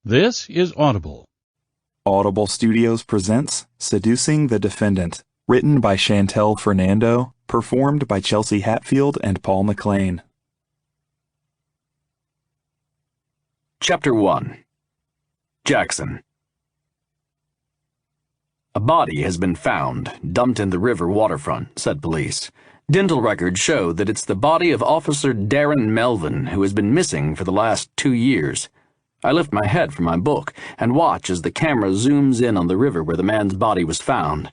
This is Audible. Audible Studios presents Seducing the Defendant, written by Chantel Fernando, performed by Chelsea Hatfield and Paul McLean. Chapter 1. Jackson. A body has been found, dumped in the river waterfront, said police. Dental records show that it's the body of Officer Darren Melvin, who has been missing for the last 2 years. I lift my head from my book and watch as the camera zooms in on the river where the man's body was found.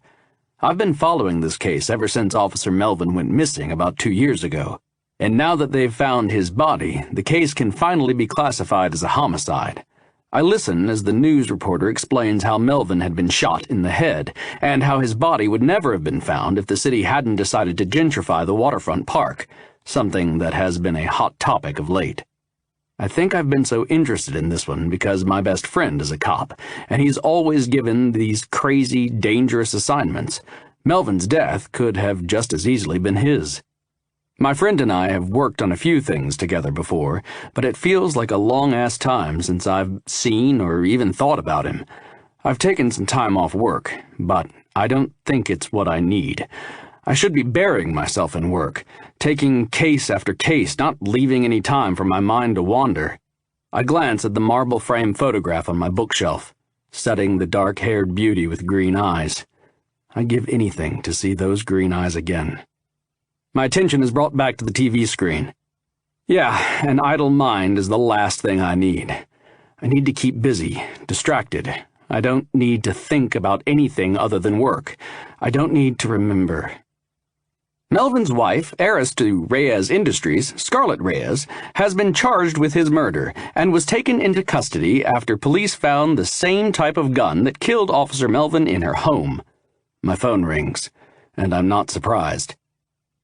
I've been following this case ever since Officer Melvin went missing about 2 years ago. And now that they've found his body, the case can finally be classified as a homicide. I listen as the news reporter explains how Melvin had been shot in the head, and how his body would never have been found if the city hadn't decided to gentrify the waterfront park, something that has been a hot topic of late. I think I've been so interested in this one because my best friend is a cop, and he's always given these crazy, dangerous assignments. Melvin's death could have just as easily been his. My friend and I have worked on a few things together before, but it feels like a long-ass time since I've seen or even thought about him. I've taken some time off work, but I don't think it's what I need. I should be burying myself in work, taking case after case, not leaving any time for my mind to wander. I glance at the marble frame photograph on my bookshelf, studying the dark-haired beauty with green eyes. I'd give anything to see those green eyes again. My attention is brought back to the TV screen. Yeah, an idle mind is the last thing I need. I need to keep busy, distracted. I don't need to think about anything other than work. I don't need to remember. Melvin's wife, heiress to Reyes Industries, Scarlett Reyes, has been charged with his murder and was taken into custody after police found the same type of gun that killed Officer Melvin in her home. My phone rings, and I'm not surprised.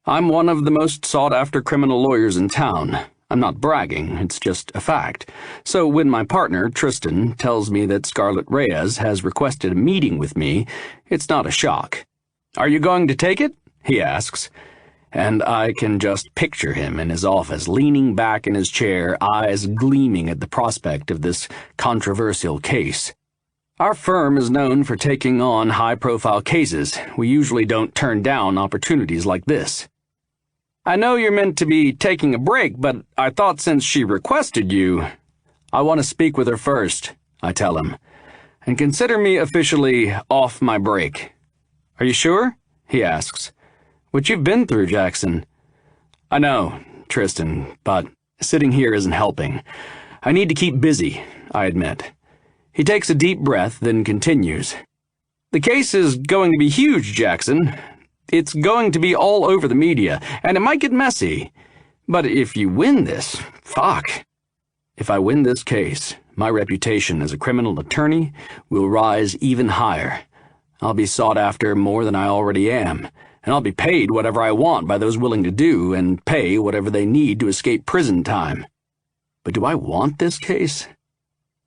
I'm one of the most sought-after criminal lawyers in town. I'm not bragging, it's just a fact. So when my partner, Tristan, tells me that Scarlett Reyes has requested a meeting with me, it's not a shock. "Are you going to take it?" he asks, and I can just picture him in his office, leaning back in his chair, eyes gleaming at the prospect of this controversial case. Our firm is known for taking on high-profile cases. We usually don't turn down opportunities like this. "I know you're meant to be taking a break, but I thought since she requested you—" "I want to speak with her first," I tell him, "and consider me officially off my break." "Are you sure?" he asks. "What you've been through, Jackson." "I know, Tristan, but sitting here isn't helping. I need to keep busy," I admit. He takes a deep breath, then continues. "The case is going to be huge, Jackson. It's going to be all over the media, and it might get messy. But if you win this, fuck. If I win this case, my reputation as a criminal attorney will rise even higher. I'll be sought after more than I already am, and I'll be paid whatever I want by those willing to do and pay whatever they need to escape prison time. But do I want this case?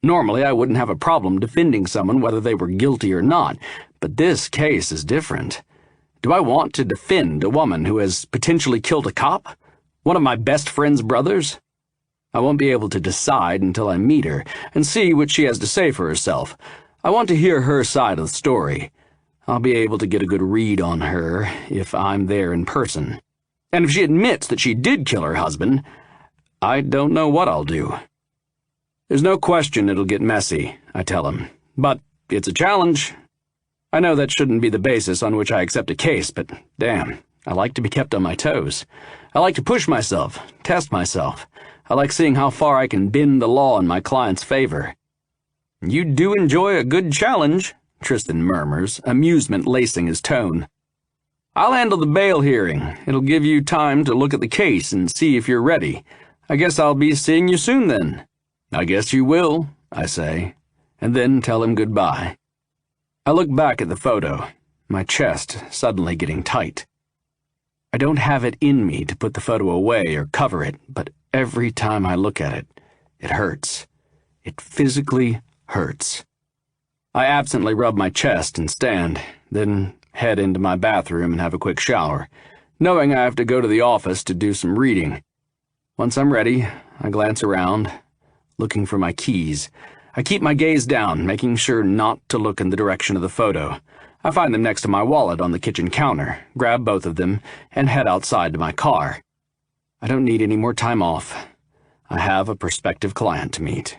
Normally, I wouldn't have a problem defending someone whether they were guilty or not, but this case is different. Do I want to defend a woman who has potentially killed a cop? One of my best friend's brothers? I won't be able to decide until I meet her and see what she has to say for herself. I want to hear her side of the story. I'll be able to get a good read on her if I'm there in person. And if she admits that she did kill her husband, I don't know what I'll do. There's no question it'll get messy, I tell him. But it's a challenge. I know that shouldn't be the basis on which I accept a case, but damn, I like to be kept on my toes. I like to push myself, test myself. I like seeing how far I can bend the law in my client's favor. "You do enjoy a good challenge," Tristan murmurs, amusement lacing his tone. "I'll handle the bail hearing. It'll give you time to look at the case and see if you're ready. I guess I'll be seeing you soon then." "I guess you will," I say, and then tell him goodbye. I look back at the photo, my chest suddenly getting tight. I don't have it in me to put the photo away or cover it, but every time I look at it, it hurts. It physically hurts. I absently rub my chest and stand, then head into my bathroom and have a quick shower, knowing I have to go to the office to do some reading. Once I'm ready, I glance around, looking for my keys. I keep my gaze down, making sure not to look in the direction of the photo. I find them next to my wallet on the kitchen counter, grab both of them, and head outside to my car. I don't need any more time off. I have a prospective client to meet.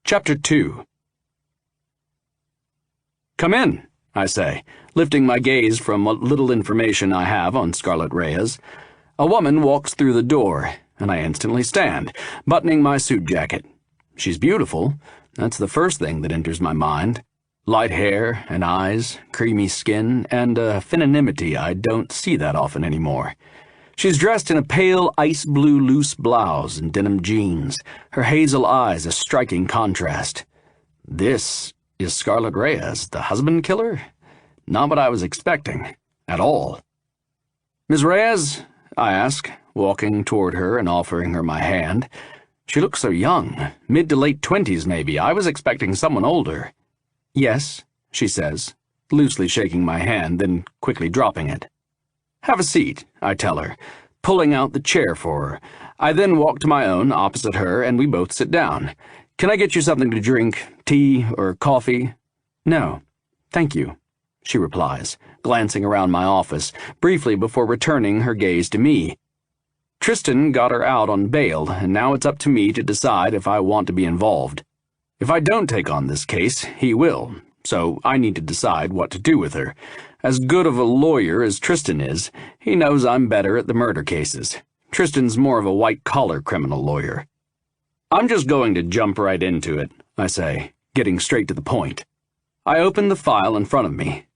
Chapter 2. Come in, I say, lifting my gaze from what little information I have on Scarlett Reyes. A woman walks through the door, and I instantly stand, buttoning my suit jacket. She's beautiful. That's the first thing that enters my mind. Light hair and eyes, creamy skin, and a femininity I don't see that often anymore. She's dressed in a pale ice blue loose blouse and denim jeans, her hazel eyes a striking contrast. This is Scarlett Reyes, the husband killer? Not what I was expecting, at all. Ms. Reyes? I ask, walking toward her and offering her my hand. She looks so young, mid to late 20s maybe. I was expecting someone older. Yes, she says, loosely shaking my hand, then quickly dropping it. Have a seat, I tell her, pulling out the chair for her. I then walk to my own, opposite her, and we both sit down. Can I get you something to drink, tea or coffee? No, thank you, she replies, glancing around my office, briefly before returning her gaze to me. Tristan got her out on bail, and now it's up to me to decide if I want to be involved. If I don't take on this case, he will, so I need to decide what to do with her. As good of a lawyer as Tristan is, he knows I'm better at the murder cases. Tristan's more of a white-collar criminal lawyer. I'm just going to jump right into it, I say, getting straight to the point. I open the file in front of me.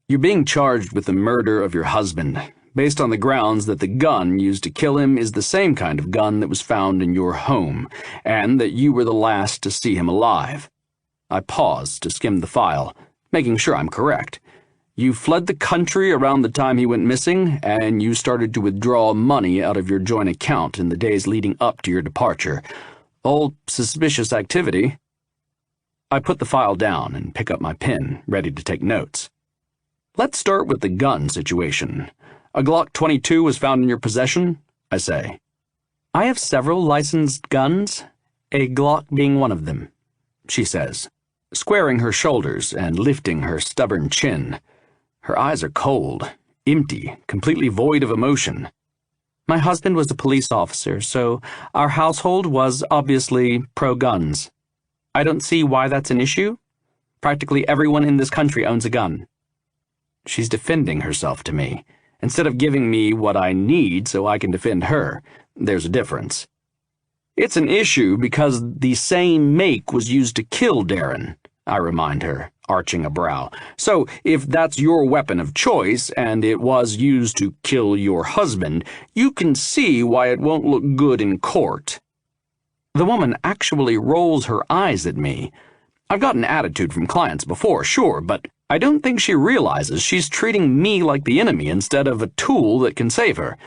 You're being charged with the murder of your husband, based on the grounds that the gun used to kill him is the same kind of gun that was found in your home, and that you were the last to see him alive. I pause to skim the file, making sure I'm correct. You fled the country around the time he went missing, and you started to withdraw money out of your joint account in the days leading up to your departure. All suspicious activity. I put the file down and pick up my pen, ready to take notes. Let's start with the gun situation. A Glock 22 was found in your possession, I say. I have several licensed guns, a Glock being one of them, she says, squaring her shoulders and lifting her stubborn chin. Her eyes are cold, empty, completely void of emotion. My husband was a police officer, so our household was obviously pro-guns. I don't see why that's an issue. Practically everyone in this country owns a gun. She's defending herself to me, instead of giving me what I need so I can defend her. There's a difference. It's an issue because the same make was used to kill Darren, I remind her, arching a brow. So, if that's your weapon of choice, and it was used to kill your husband, you can see why it won't look good in court. The woman actually rolls her eyes at me. I've gotten attitude from clients before, sure, but I don't think she realizes she's treating me like the enemy instead of a tool that can save her.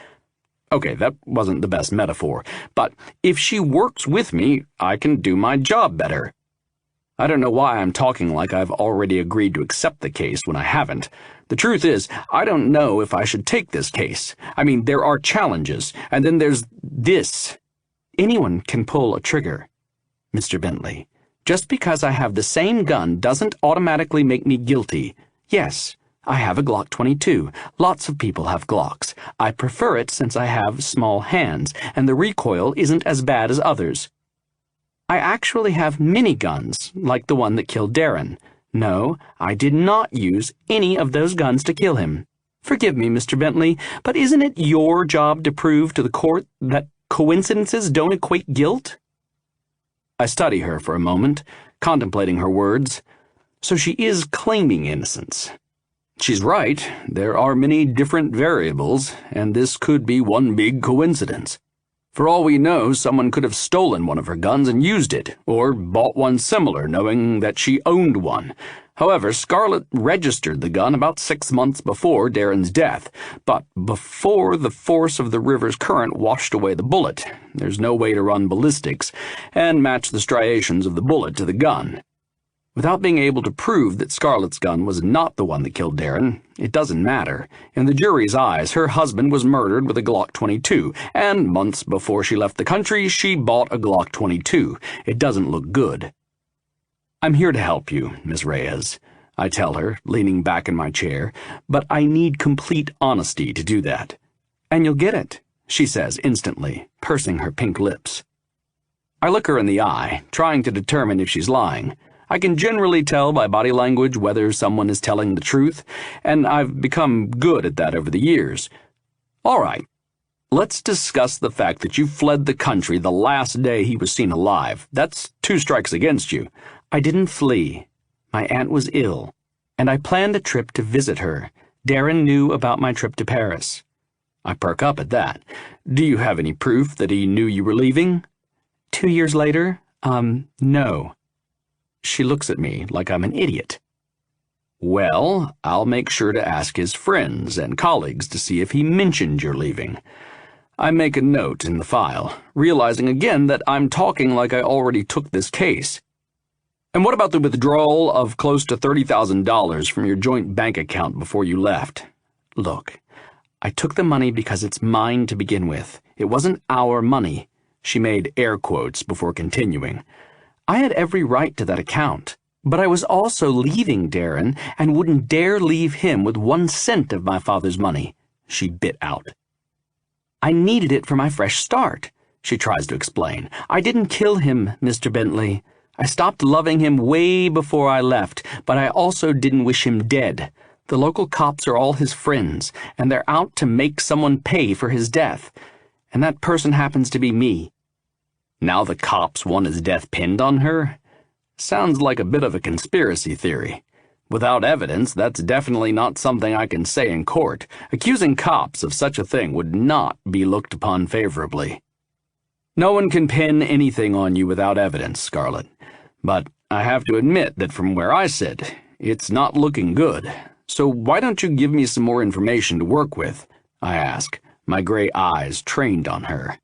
Okay, that wasn't the best metaphor, but if she works with me, I can do my job better. I don't know why I'm talking like I've already agreed to accept the case when I haven't. The truth is, I don't know if I should take this case. I mean, there are challenges, and then there's this. Anyone can pull a trigger, Mr. Bentley. Just because I have the same gun doesn't automatically make me guilty. Yes, I have a Glock 22. Lots of people have Glocks. I prefer it since I have small hands, and the recoil isn't as bad as others. I actually have miniguns, like the one that killed Darren. No, I did not use any of those guns to kill him. Forgive me, Mr. Bentley, but isn't it your job to prove to the court that coincidences don't equate guilt? I study her for a moment, contemplating her words. So she is claiming innocence. She's right, there are many different variables, and this could be one big coincidence. For all we know, someone could have stolen one of her guns and used it, or bought one similar, knowing that she owned one. However, Scarlett registered the gun about 6 months before Darren's death, but before the force of the river's current washed away the bullet. There's no way to run ballistics and match the striations of the bullet to the gun. Without being able to prove that Scarlett's gun was not the one that killed Darren, it doesn't matter. In the jury's eyes, her husband was murdered with a Glock 22, and months before she left the country, she bought a Glock 22. It doesn't look good. "I'm here to help you, Miss Reyes," I tell her, leaning back in my chair, "but I need complete honesty to do that." "And you'll get it," she says instantly, pursing her pink lips. I look her in the eye, trying to determine if she's lying. I can generally tell by body language whether someone is telling the truth, and I've become good at that over the years. "All right, let's discuss the fact that you fled the country the last day he was seen alive. That's 2 strikes against you." "I didn't flee. My aunt was ill, and I planned a trip to visit her. Darren knew about my trip to Paris." I perk up at that. "Do you have any proof that he knew you were leaving?" 2 years later? No." She looks at me like I'm an idiot. "Well, I'll make sure to ask his friends and colleagues to see if he mentioned your leaving." I make a note in the file, realizing again that I'm talking like I already took this case. "And what about the withdrawal of close to $30,000 from your joint bank account before you left?" "Look, I took the money because it's mine to begin with. It wasn't our money." She made air quotes before continuing. "I had every right to that account, but I was also leaving Darren and wouldn't dare leave him with 1 cent of my father's money," she bit out. "I needed it for my fresh start," she tries to explain. "I didn't kill him, Mr. Bentley. I stopped loving him way before I left, but I also didn't wish him dead. The local cops are all his friends, and they're out to make someone pay for his death. And that person happens to be me." Now the cops want his death pinned on her? Sounds like a bit of a conspiracy theory. Without evidence, that's definitely not something I can say in court. Accusing cops of such a thing would not be looked upon favorably. "No one can pin anything on you without evidence, Scarlett. But I have to admit that from where I sit, it's not looking good. So why don't you give me some more information to work with?" I ask, my gray eyes trained on her.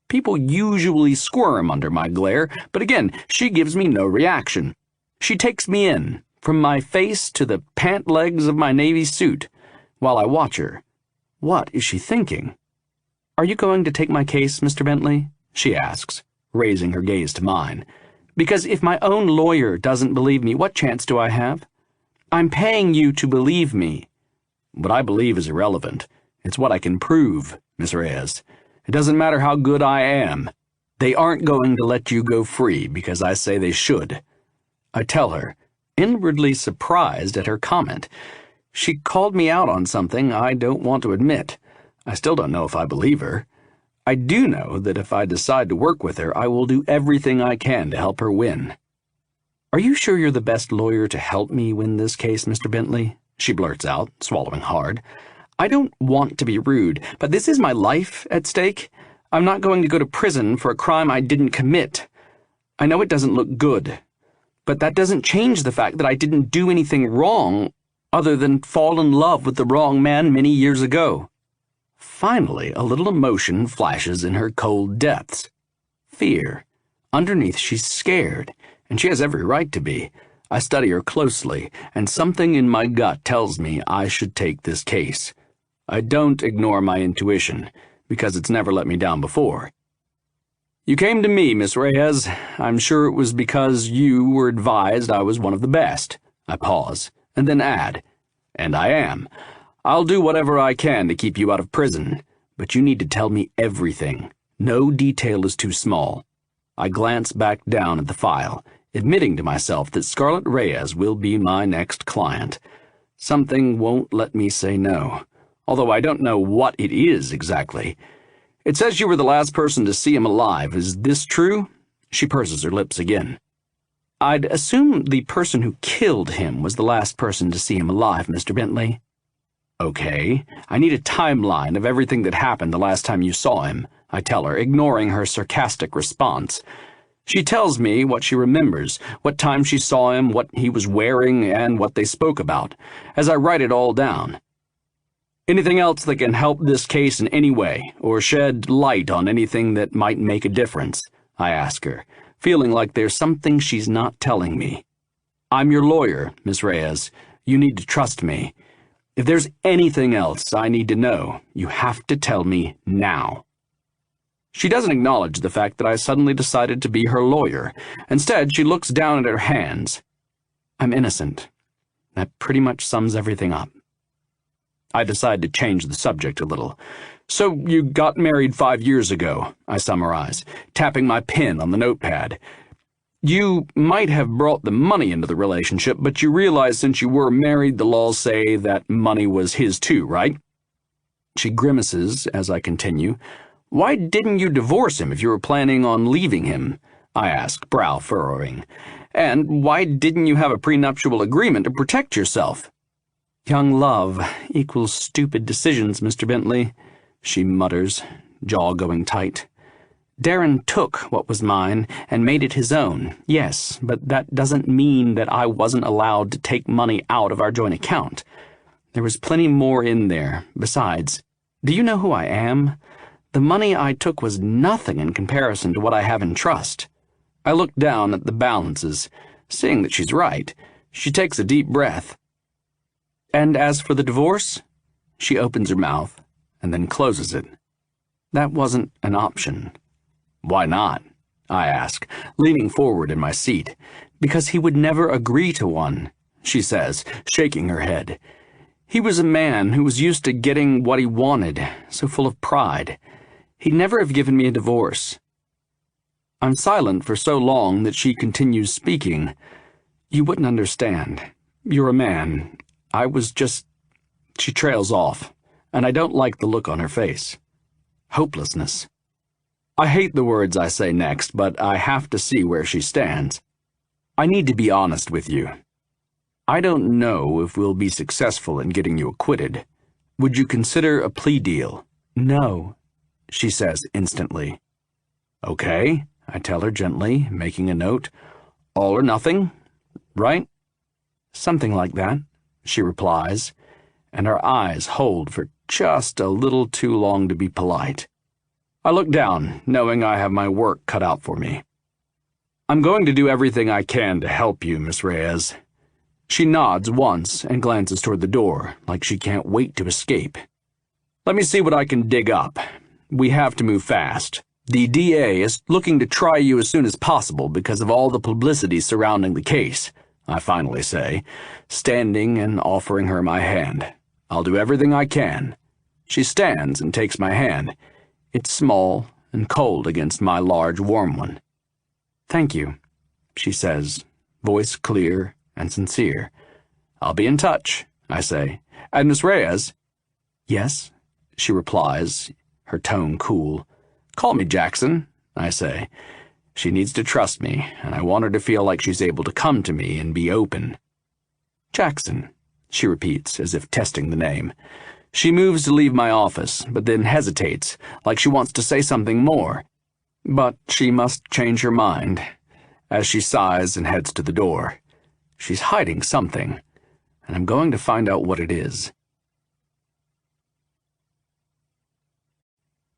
People usually squirm under my glare, but again, she gives me no reaction. She takes me in, from my face to the pant legs of my navy suit, while I watch her. What is she thinking? "Are you going to take my case, Mr. Bentley?" she asks, raising her gaze to mine. "Because if my own lawyer doesn't believe me, what chance do I have? I'm paying you to believe me." "What I believe is irrelevant. It's what I can prove, Miss Reyes. It doesn't matter how good I am. They aren't going to let you go free because I say they should." I tell her, inwardly surprised at her comment. She called me out on something I don't want to admit. I still don't know if I believe her. I do know that if I decide to work with her, I will do everything I can to help her win. "Are you sure you're the best lawyer to help me win this case, Mr. Bentley?" she blurts out, swallowing hard. "I don't want to be rude, but this is my life at stake. I'm not going to go to prison for a crime I didn't commit. I know it doesn't look good, but that doesn't change the fact that I didn't do anything wrong other than fall in love with the wrong man many years ago." Finally, a little emotion flashes in her cold depths. Fear. Underneath, she's scared, and she has every right to be. I study her closely, and something in my gut tells me I should take this case. I don't ignore my intuition, because it's never let me down before. "You came to me, Miss Reyes. I'm sure it was because you were advised I was one of the best." I pause, and then add, "And I am. I'll do whatever I can to keep you out of prison, but you need to tell me everything. No detail is too small." I glance back down at the file, admitting to myself that Scarlett Reyes will be my next client. Something won't let me say no, although I don't know what it is exactly. "It says you were the last person to see him alive. Is this true?" She purses her lips again. "I'd assume the person who killed him was the last person to see him alive, Mr. Bentley." "Okay, I need a timeline of everything that happened the last time you saw him," I tell her, ignoring her sarcastic response. She tells me what she remembers, what time she saw him, what he was wearing, and what they spoke about, as I write it all down. "Anything else that can help this case in any way, or shed light on anything that might make a difference?" I ask her, feeling like there's something she's not telling me. I'm your lawyer, Miss Reyes. You need to trust me. If there's anything else I need to know, you have to tell me now." She doesn't acknowledge the fact that I suddenly decided to be her lawyer. Instead, she looks down at her hands. I'm innocent. That pretty much sums everything up. I decide to change the subject a little. "So you got married 5 years ago," I summarize, tapping my pen on the notepad. "You might have brought the money into the relationship, but you realize since you were married, the laws say that money was his too, right?" She grimaces as I continue. "Why didn't you divorce him if you were planning on leaving him?" I ask, brow furrowing. "And why didn't you have a prenuptial agreement to protect yourself?" "Young love equals stupid decisions, Mr. Bentley," she mutters, jaw going tight. "Darren took what was mine and made it his own, yes, but that doesn't mean that I wasn't allowed to take money out of our joint account. There was plenty more in there. Besides, do you know who I am? The money I took was nothing in comparison to what I have in trust." I look down at the balances. Seeing that she's right, she takes a deep breath. "And as for the divorce?" She opens her mouth and then closes it. "That wasn't an option." "Why not?" I ask, leaning forward in my seat. "Because he would never agree to one," she says, shaking her head. "He was a man who was used to getting what he wanted, so full of pride. He'd never have given me a divorce." I'm silent for so long that she continues speaking. "You wouldn't understand. You're a man. I was just—" She trails off, and I don't like the look on her face. Hopelessness. I hate the words I say next, but I have to see where she stands. "I need to be honest with you. I don't know if we'll be successful in getting you acquitted. Would you consider a plea deal?" "No," she says instantly. "Okay," I tell her gently, making a note. "All or nothing, right?" "Something like that," she replies, and her eyes hold for just a little too long to be polite. I look down, knowing I have my work cut out for me. "I'm going to do everything I can to help you, Miss Reyes." She nods once and glances toward the door, like she can't wait to escape. "Let me see what I can dig up. We have to move fast. The DA is looking to try you as soon as possible because of all the publicity surrounding the case," I finally say, standing and offering her my hand. "I'll do everything I can." She stands and takes my hand. It's small and cold against my large, warm one. "Thank you," she says, voice clear and sincere. "I'll be in touch," I say. "And Miss Reyes?" "Yes," she replies, her tone cool. "Call me Jackson," I say. She needs to trust me, and I want her to feel like she's able to come to me and be open. "Jackson," she repeats, as if testing the name. She moves to leave my office, but then hesitates, like she wants to say something more. But she must change her mind, as she sighs and heads to the door. She's hiding something, and I'm going to find out what it is.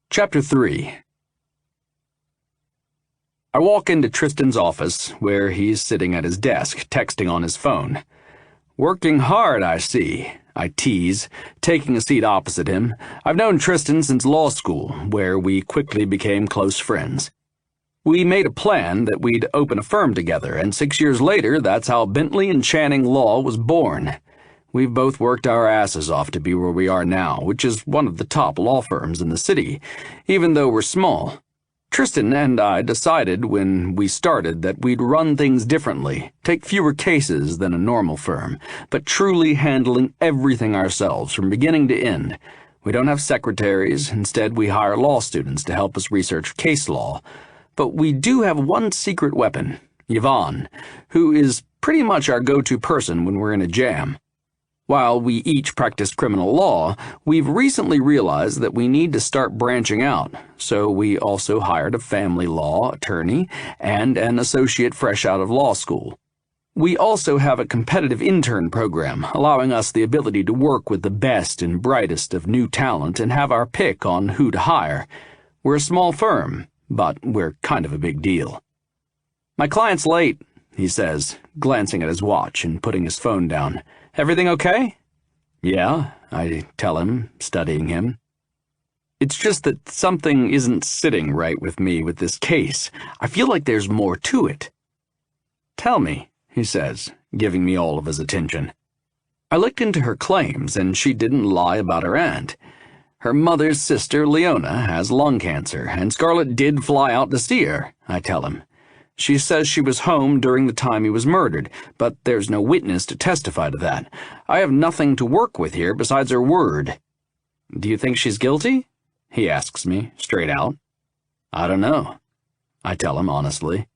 Chapter 3. I walk into Tristan's office, where he's sitting at his desk, texting on his phone. "Working hard, I see," I tease, taking a seat opposite him. I've known Tristan since law school, where we quickly became close friends. We made a plan that we'd open a firm together, and 6 years later, that's how Bentley and Channing Law was born. We've both worked our asses off to be where we are now, which is one of the top law firms in the city, even though we're small. Tristan and I decided when we started that we'd run things differently, take fewer cases than a normal firm, but truly handling everything ourselves from beginning to end. We don't have secretaries. Instead, we hire law students to help us research case law. But we do have one secret weapon, Yvonne, who is pretty much our go-to person when we're in a jam. While we each practice criminal law, we've recently realized that we need to start branching out, so we also hired a family law attorney and an associate fresh out of law school. We also have a competitive intern program, allowing us the ability to work with the best and brightest of new talent and have our pick on who to hire. We're a small firm, but we're kind of a big deal. "My client's late," he says, glancing at his watch and putting his phone down. Everything okay? Yeah, I tell him, studying him. It's just that something isn't sitting right with me with this case. I feel like there's more to it. Tell me, he says, giving me all of his attention. I looked into her claims, and she didn't lie about her aunt. Her mother's sister, Leona, has lung cancer, and Scarlett did fly out to see her, I tell him. She says she was home during the time he was murdered, but there's no witness to testify to that. I have nothing to work with here besides her word. Do you think she's guilty? He asks me, straight out. I don't know, I tell him honestly.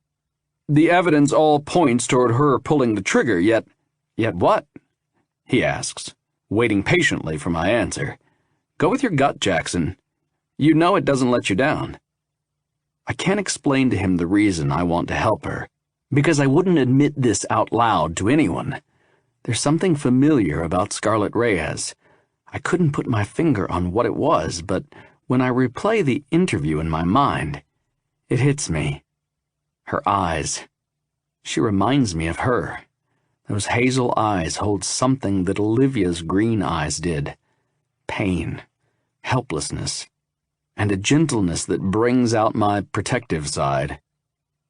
The evidence all points toward her pulling the trigger, yet what? He asks, waiting patiently for my answer. Go with your gut, Jackson. You know it doesn't let you down. I can't explain to him the reason I want to help her, because I wouldn't admit this out loud to anyone. There's something familiar about Scarlett Reyes. I couldn't put my finger on what it was, but when I replay the interview in my mind, it hits me. Her eyes. She reminds me of her. Those hazel eyes hold something that Olivia's green eyes did. Pain, helplessness, and a gentleness that brings out my protective side.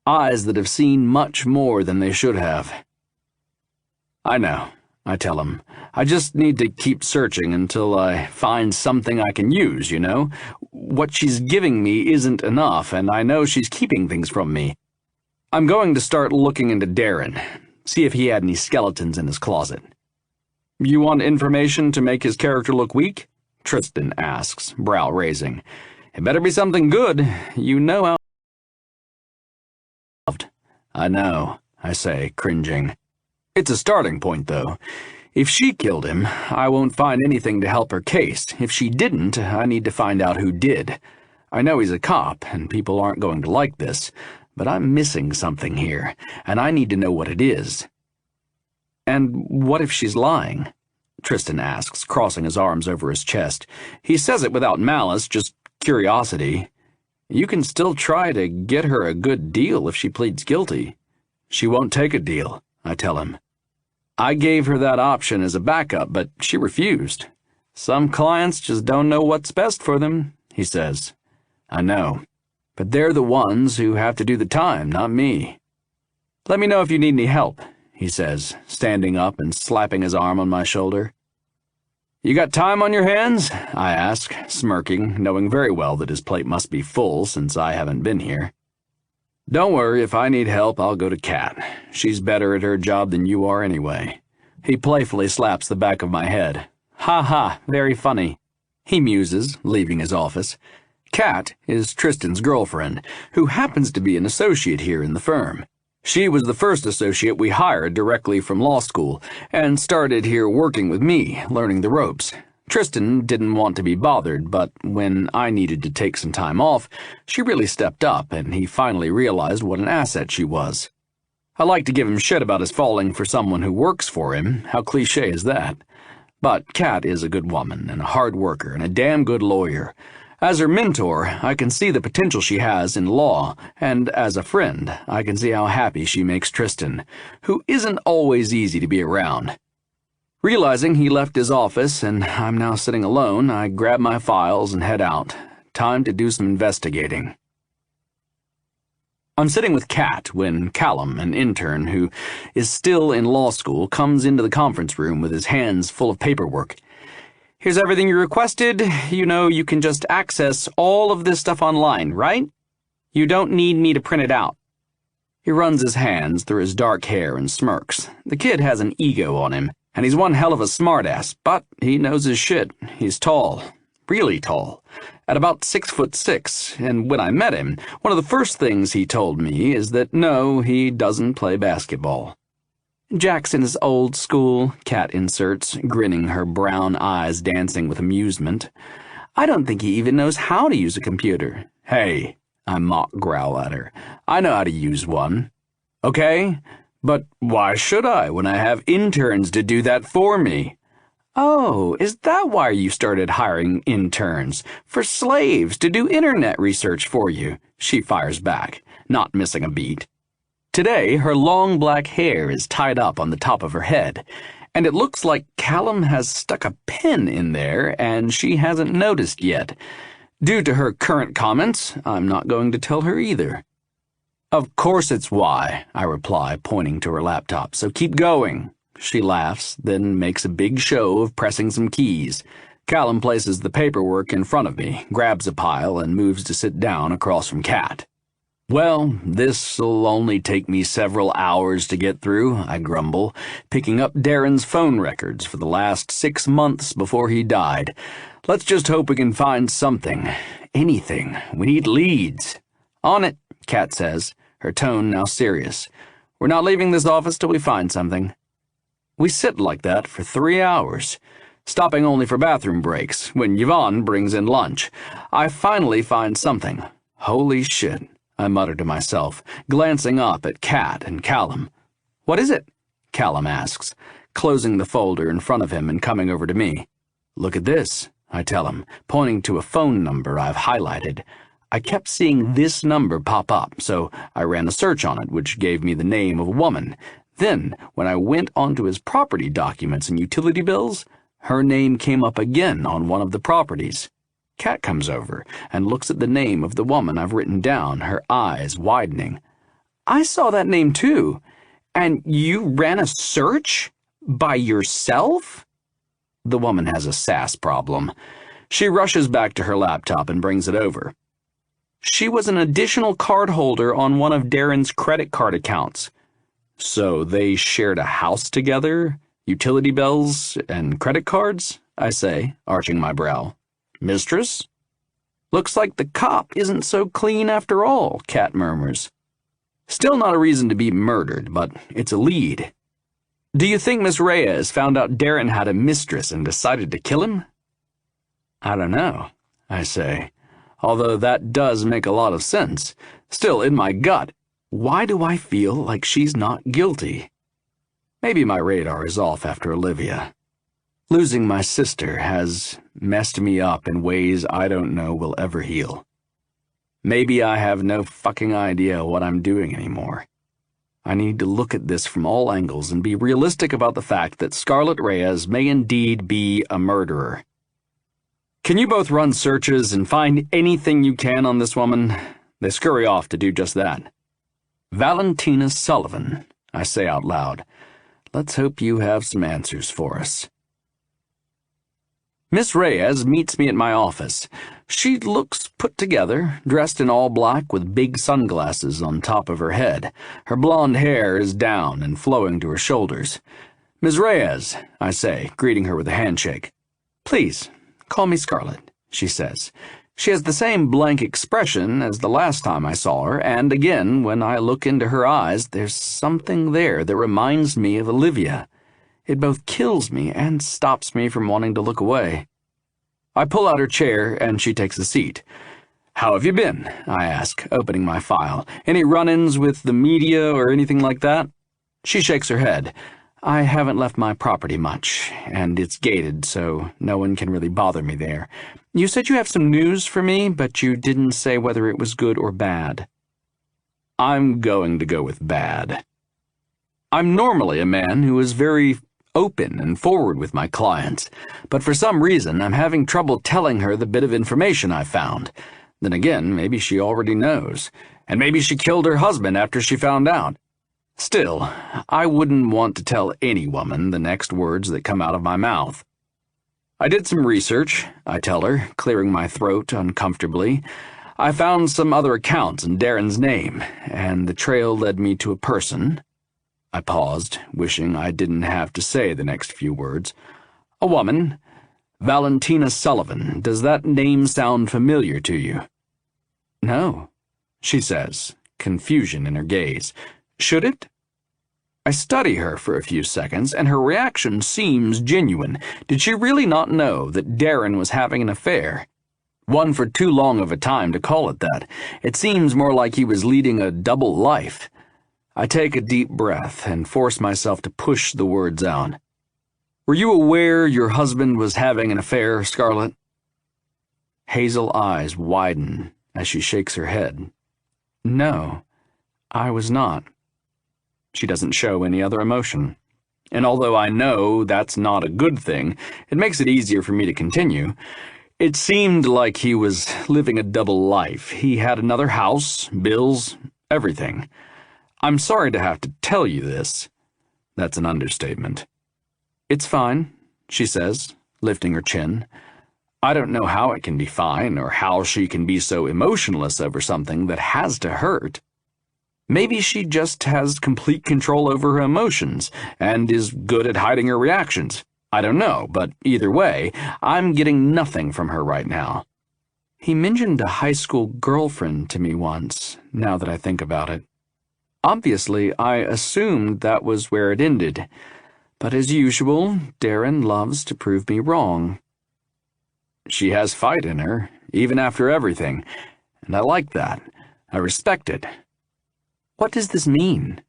Eyes that have seen much more than they should have. I know, I tell him. I just need to keep searching until I find something I can use, you know? What she's giving me isn't enough, and I know she's keeping things from me. I'm going to start looking into Darren, see if he had any skeletons in his closet. You want information to make his character look weak? Tristan asks, brow raising. It better be something good. You know how loved. I know, I say, cringing. It's a starting point, though. If she killed him, I won't find anything to help her case. If she didn't, I need to find out who did. I know he's a cop, and people aren't going to like this, but I'm missing something here, and I need to know what it is. And what if she's lying? Tristan asks, crossing his arms over his chest. He says it without malice, just curiosity. You can still try to get her a good deal if she pleads guilty. She won't take a deal, I tell him. I gave her that option as a backup, but she refused. Some clients just don't know what's best for them, he says. I know, but they're the ones who have to do the time, not me. Let me know if you need any help, he says, standing up and slapping his arm on my shoulder. You got time on your hands? I ask, smirking, knowing very well that his plate must be full since I haven't been here. Don't worry, if I need help, I'll go to Kat. She's better at her job than you are anyway. He playfully slaps the back of my head. Ha ha, very funny. He muses, leaving his office. Kat is Tristan's girlfriend, who happens to be an associate here in the firm. She was the first associate we hired directly from law school, and started here working with me, learning the ropes. Tristan didn't want to be bothered, but when I needed to take some time off, she really stepped up, and he finally realized what an asset she was. I like to give him shit about his falling for someone who works for him. How cliché is that? But Kat is a good woman, and a hard worker, and a damn good lawyer. As her mentor, I can see the potential she has in law, and as a friend, I can see how happy she makes Tristan, who isn't always easy to be around. Realizing he left his office and I'm now sitting alone, I grab my files and head out. Time to do some investigating. I'm sitting with Kat when Callum, an intern who is still in law school, comes into the conference room with his hands full of paperwork. Here's everything you requested. You know, you can just access all of this stuff online, right? You don't need me to print it out. He runs his hands through his dark hair and smirks. The kid has an ego on him, and he's one hell of a smartass, but he knows his shit. He's tall, really tall, at about 6'6", and when I met him, one of the first things he told me is that no, he doesn't play basketball. Jackson is old school, Kat inserts, grinning, her brown eyes dancing with amusement. I don't think he even knows how to use a computer. Hey, I mock growl at her. I know how to use one. Okay, but why should I when I have interns to do that for me? Oh, is that why you started hiring interns? For slaves to do internet research for you? She fires back, not missing a beat. Today, her long black hair is tied up on the top of her head, and it looks like Callum has stuck a pin in there and she hasn't noticed yet. Due to her current comments, I'm not going to tell her either. Of course it's why, I reply, pointing to her laptop, so keep going. She laughs, then makes a big show of pressing some keys. Callum places the paperwork in front of me, grabs a pile, and moves to sit down across from Kat. Well, this'll only take me several hours to get through, I grumble, picking up Darren's phone records for the last 6 months before he died. Let's just hope we can find something. Anything. We need leads. On it, Kat says, her tone now serious. We're not leaving this office till we find something. We sit like that for 3 hours, stopping only for bathroom breaks, when Yvonne brings in lunch. I finally find something. Holy shit, I mutter to myself, glancing up at Kat and Callum. What is it? Callum asks, closing the folder in front of him and coming over to me. Look at this, I tell him, pointing to a phone number I've highlighted. I kept seeing this number pop up, so I ran a search on it, which gave me the name of a woman. Then, when I went onto his property documents and utility bills, her name came up again on one of the properties. Kat comes over and looks at the name of the woman I've written down, her eyes widening. I saw that name too. And you ran a search? By yourself? The woman has a sass problem. She rushes back to her laptop and brings it over. She was an additional card holder on one of Darren's credit card accounts. So they shared a house together, utility bills, and credit cards? I say, arching my brow. Mistress? Looks like the cop isn't so clean after all, Kat murmurs. Still not a reason to be murdered, but it's a lead. Do you think Miss Reyes found out Darren had a mistress and decided to kill him? I don't know, I say, although that does make a lot of sense. Still, in my gut, why do I feel like she's not guilty? Maybe my radar is off after Olivia. Losing my sister has messed me up in ways I don't know will ever heal. Maybe I have no fucking idea what I'm doing anymore. I need to look at this from all angles and be realistic about the fact that Scarlett Reyes may indeed be a murderer. Can you both run searches and find anything you can on this woman? They scurry off to do just that. Valentina Sullivan, I say out loud. Let's hope you have some answers for us. Miss Reyes meets me at my office. She looks put together, dressed in all black with big sunglasses on top of her head. Her blonde hair is down and flowing to her shoulders. Miss Reyes, I say, greeting her with a handshake. Please, call me Scarlett, she says. She has the same blank expression as the last time I saw her, and again, when I look into her eyes, there's something there that reminds me of Olivia. It both kills me and stops me from wanting to look away. I pull out her chair, and she takes a seat. How have you been? I ask, opening my file. Any run-ins with the media or anything like that? She shakes her head. I haven't left my property much, and it's gated, so no one can really bother me there. You said you have some news for me, but you didn't say whether it was good or bad. I'm going to go with bad. I'm normally a man who is very open and forward with my clients, but for some reason I'm having trouble telling her the bit of information I found. Then again, maybe she already knows, and maybe she killed her husband after she found out. Still, I wouldn't want to tell any woman the next words that come out of my mouth. I did some research, I tell her, clearing my throat uncomfortably. I found some other accounts in Darren's name, and the trail led me to a person. I paused, wishing I didn't have to say the next few words. A woman. Valentina Sullivan. Does that name sound familiar to you? No, she says, confusion in her gaze. Should it? I study her for a few seconds, and her reaction seems genuine. Did she really not know that Darren was having an affair? One for too long of a time to call it that. It seems more like he was leading a double life. I take a deep breath and force myself to push the words out. Were you aware your husband was having an affair, Scarlett? Hazel eyes widen as she shakes her head. No, I was not. She doesn't show any other emotion. And although I know that's not a good thing, it makes it easier for me to continue. It seemed like he was living a double life. He had another house, bills, everything. I'm sorry to have to tell you this. That's an understatement. It's fine, she says, lifting her chin. I don't know how it can be fine, or how she can be so emotionless over something that has to hurt. Maybe she just has complete control over her emotions, and is good at hiding her reactions. I don't know, but either way, I'm getting nothing from her right now. He mentioned a high school girlfriend to me once, now that I think about it. Obviously, I assumed that was where it ended, but as usual, Darren loves to prove me wrong. She has fight in her, even after everything, and I like that. I respect it. What does this mean?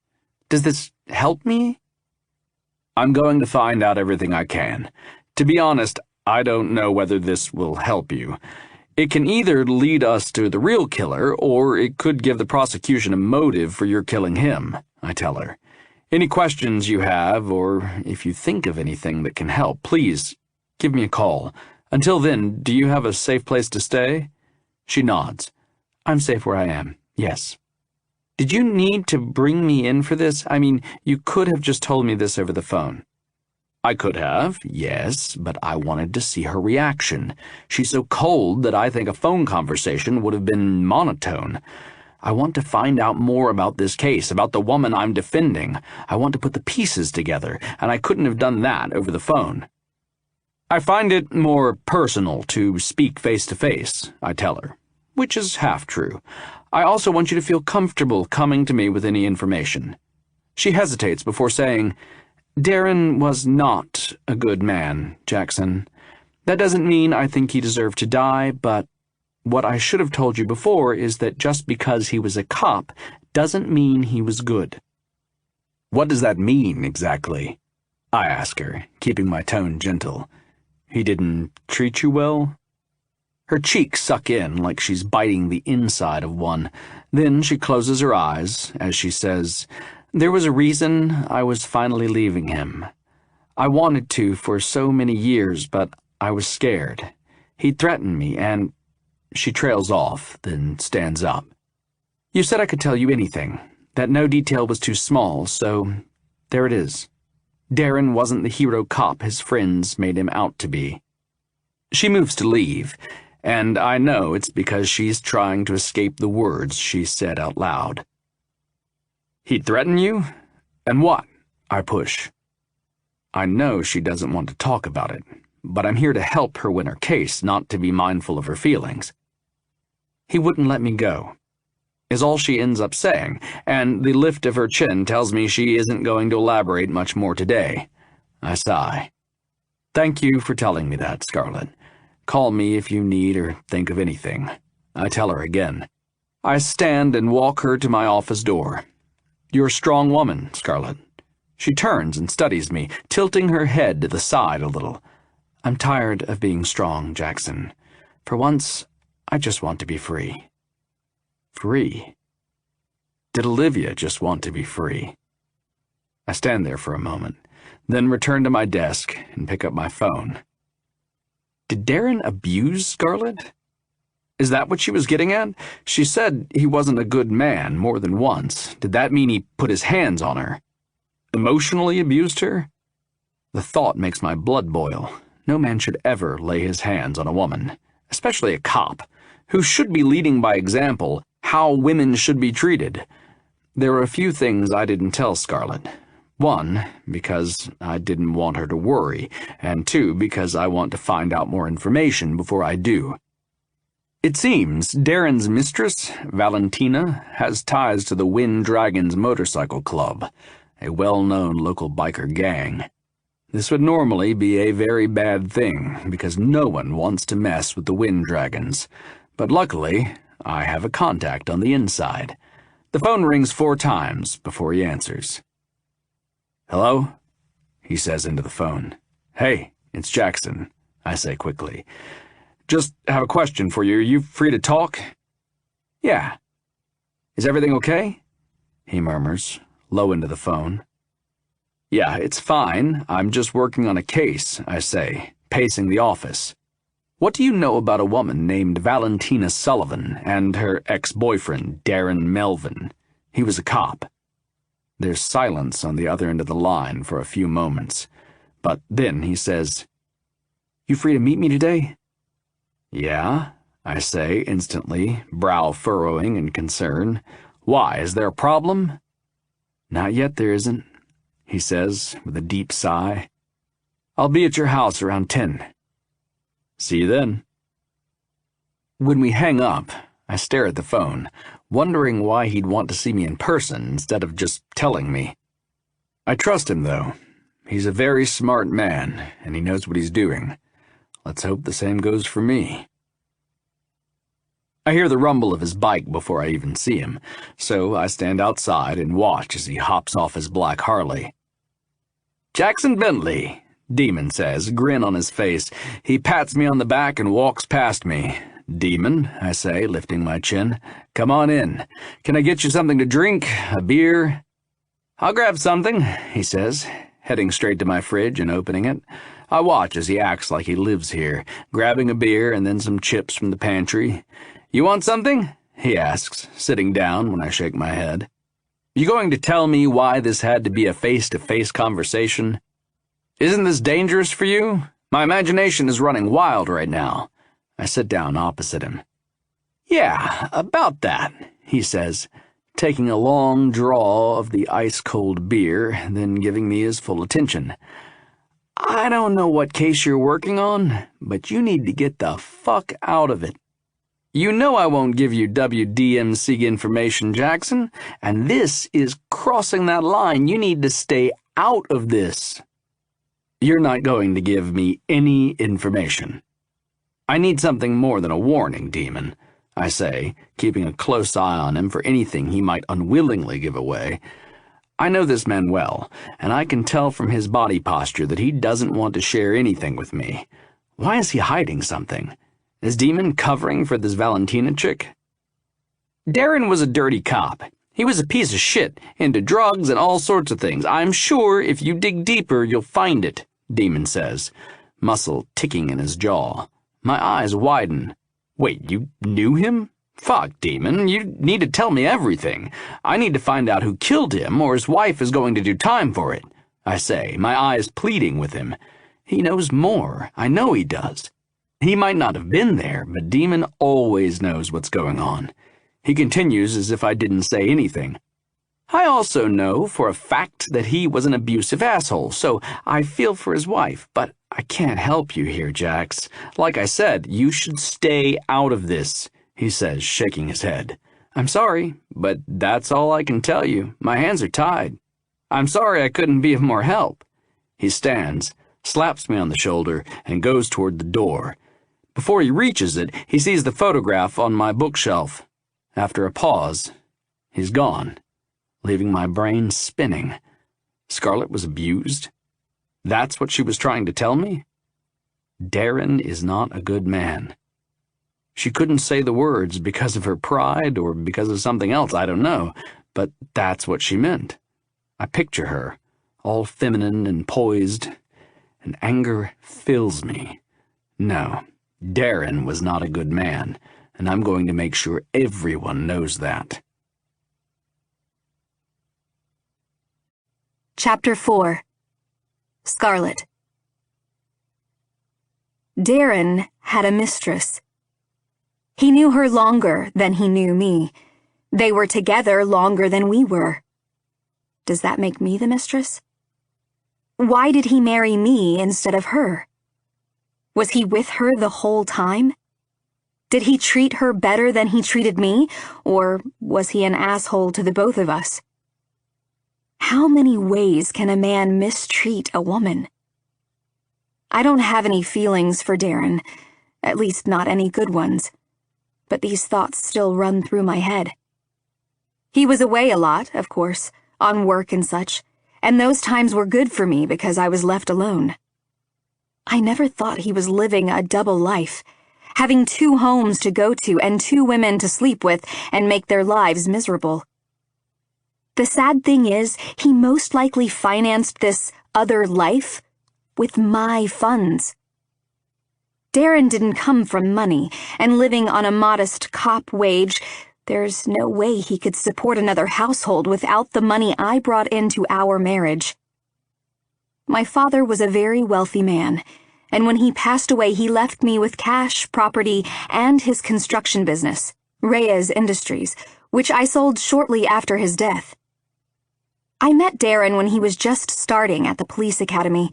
Does this help me? I'm going to find out everything I can. To be honest, I don't know whether this will help you. It can either lead us to the real killer, or it could give the prosecution a motive for your killing him, I tell her. Any questions you have, or if you think of anything that can help, please give me a call. Until then, do you have a safe place to stay? She nods. I'm safe where I am, yes. Did you need to bring me in for this? I mean, you could have just told me this over the phone. I could have, yes, but I wanted to see her reaction. She's so cold that I think a phone conversation would have been monotone. I want to find out more about this case, about the woman I'm defending. I want to put the pieces together, and I couldn't have done that over the phone. I find it more personal to speak face-to-face, I tell her, which is half true. I also want you to feel comfortable coming to me with any information. She hesitates before saying, Darren was not a good man, Jackson. That doesn't mean I think he deserved to die, but what I should have told you before is that just because he was a cop doesn't mean he was good. What does that mean, exactly? I ask her, keeping my tone gentle. He didn't treat you well? Her cheeks suck in like she's biting the inside of one. Then she closes her eyes as she says, There was a reason I was finally leaving him. I wanted to for so many years, but I was scared. He threatened me, and she trails off, then stands up. You said I could tell you anything, that no detail was too small, so there it is. Darren wasn't the hero cop his friends made him out to be. She moves to leave, and I know it's because she's trying to escape the words she said out loud. He'd threaten you? And what? I push. I know she doesn't want to talk about it, but I'm here to help her win her case, not to be mindful of her feelings. He wouldn't let me go, is all she ends up saying, and the lift of her chin tells me she isn't going to elaborate much more today. I sigh. Thank you for telling me that, Scarlett. Call me if you need or think of anything. I tell her again. I stand and walk her to my office door. You're a strong woman, Scarlett. She turns and studies me, tilting her head to the side a little. I'm tired of being strong, Jackson. For once, I just want to be free. Free? Did Olivia just want to be free? I stand there for a moment, then return to my desk and pick up my phone. Did Darren abuse Scarlett? Is that what she was getting at? She said he wasn't a good man more than once. Did that mean he put his hands on her? Emotionally abused her? The thought makes my blood boil. No man should ever lay his hands on a woman, especially a cop, who should be leading by example how women should be treated. There were a few things I didn't tell Scarlett. One, because I didn't want her to worry, and two, because I want to find out more information before I do. It seems Darren's mistress, Valentina, has ties to the Wind Dragons Motorcycle Club, a well-known local biker gang. This would normally be a very bad thing, because no one wants to mess with the Wind Dragons. But luckily, I have a contact on the inside. The phone rings 4 times before he answers. Hello? He says into the phone. Hey, it's Jackson, I say quickly. Just have a question for you. Are you free to talk? Yeah. Is everything okay? He murmurs, low into the phone. Yeah, it's fine. I'm just working on a case, I say, pacing the office. What do you know about a woman named Valentina Sullivan and her ex-boyfriend, Darren Melvin? He was a cop. There's silence on the other end of the line for a few moments, but then he says, "You free to meet me today?" "Yeah," I say instantly, brow furrowing in concern. "Why, is there a problem?" "Not yet, there isn't," he says with a deep sigh. "I'll be at your house around 10. See you then." When we hang up, I stare at the phone, wondering why he'd want to see me in person instead of just telling me. I trust him, though. He's a very smart man, and he knows what he's doing. Let's hope the same goes for me. I hear the rumble of his bike before I even see him, so I stand outside and watch as he hops off his black Harley. "Jackson Bentley," Demon says, grin on his face. He pats me on the back and walks past me. "Demon," I say, lifting my chin. "Come on in. Can I get you something to drink? A beer?" "I'll grab something," he says, heading straight to my fridge and opening it. I watch as he acts like he lives here, grabbing a beer and then some chips from the pantry. "You want something?" he asks, sitting down when I shake my head. "You going to tell me why this had to be a face-to-face conversation? Isn't this dangerous for you? My imagination is running wild right now." I sit down opposite him. "Yeah, about that," he says, taking a long draw of the ice-cold beer, then giving me his full attention. "I don't know what case you're working on, but you need to get the fuck out of it. You know I won't give you WDMC information, Jackson, and this is crossing that line. You need to stay out of this." "You're not going to give me any information." "I need something more than a warning, Demon," I say, keeping a close eye on him for anything he might unwillingly give away. I know this man well, and I can tell from his body posture that he doesn't want to share anything with me. Why is he hiding something? Is Demon covering for this Valentina chick? "Darren was a dirty cop. He was a piece of shit, into drugs and all sorts of things. I'm sure if you dig deeper, you'll find it," Demon says, muscle ticking in his jaw. My eyes widen. "Wait, you knew him? Fuck, Demon, you need to tell me everything. I need to find out who killed him, or his wife is going to do time for it," I say, my eyes pleading with him. He knows more. I know he does. He might not have been there, but Demon always knows what's going on. He continues as if I didn't say anything. "I also know for a fact that he was an abusive asshole, so I feel for his wife, but I can't help you here, Jax. Like I said, you should stay out of this," he says, shaking his head. "I'm sorry, but that's all I can tell you. My hands are tied. I'm sorry I couldn't be of more help." He stands, slaps me on the shoulder, and goes toward the door. Before he reaches it, he sees the photograph on my bookshelf. After a pause, he's gone, leaving my brain spinning. Scarlett was abused? That's what she was trying to tell me? Darren is not a good man. She couldn't say the words because of her pride or because of something else, I don't know, but that's what she meant. I picture her, all feminine and poised, and anger fills me. No, Darren was not a good man, and I'm going to make sure everyone knows that. Chapter 4. Scarlett. Darren had a mistress. He knew her longer than he knew me. They were together longer than we were. Does that make me the mistress? Why did he marry me instead of her? Was he with her the whole time? Did he treat her better than he treated me, or was he an asshole to the both of us? How many ways can a man mistreat a woman? I don't have any feelings for Darren, at least not any good ones, but these thoughts still run through my head. He was away a lot, of course, on work and such, and those times were good for me because I was left alone. I never thought he was living a double life, having 2 homes to go to and 2 women to sleep with and make their lives miserable. The sad thing is, he most likely financed this other life with my funds. Darren didn't come from money, and living on a modest cop wage, there's no way he could support another household without the money I brought into our marriage. My father was a very wealthy man, and when he passed away, he left me with cash, property, and his construction business, Reyes Industries, which I sold shortly after his death. I met Darren when he was just starting at the police academy.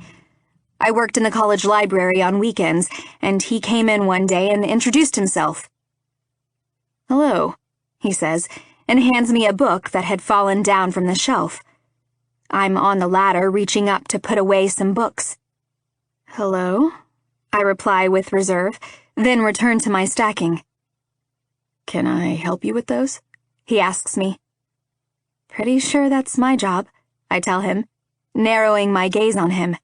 I worked in the college library on weekends, and he came in one day and introduced himself. "Hello," he says, and hands me a book that had fallen down from the shelf. I'm on the ladder, reaching up to put away some books. "Hello," I reply with reserve, then return to my stacking. "Can I help you with those?" he asks me. "Pretty sure that's my job," I tell him, narrowing my gaze on him.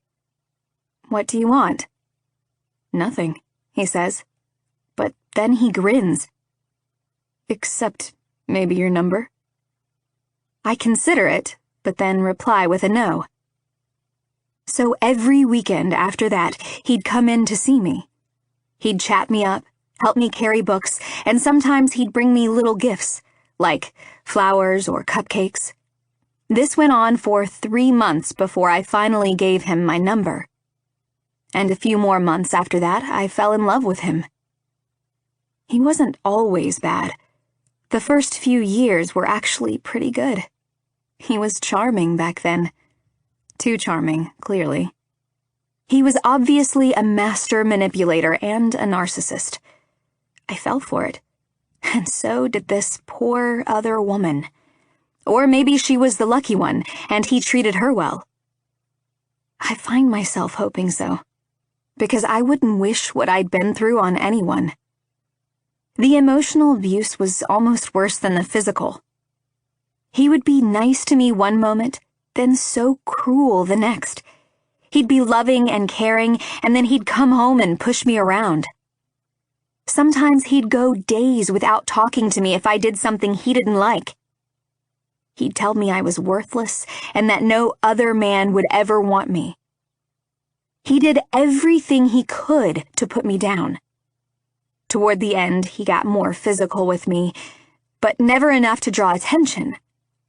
"What do you want?" "Nothing," he says, but then he grins. "Except maybe your number?" I consider it, but then reply with a no. So every weekend after that, he'd come in to see me. He'd chat me up, help me carry books, and sometimes he'd bring me little gifts, like flowers or cupcakes. This went on for 3 months before I finally gave him my number. And a few more months after that, I fell in love with him. He wasn't always bad. The first few years were actually pretty good. He was charming back then. Too charming, clearly. He was obviously a master manipulator and a narcissist. I fell for it. And so did this poor other woman. Or maybe she was the lucky one, and he treated her well. I find myself hoping so, because I wouldn't wish what I'd been through on anyone. The emotional abuse was almost worse than the physical. He would be nice to me one moment, then so cruel the next. He'd be loving and caring, and then he'd come home and push me around. Sometimes he'd go days without talking to me if I did something he didn't like. He'd tell me I was worthless and that no other man would ever want me. He did everything he could to put me down. Toward the end, he got more physical with me, but never enough to draw attention.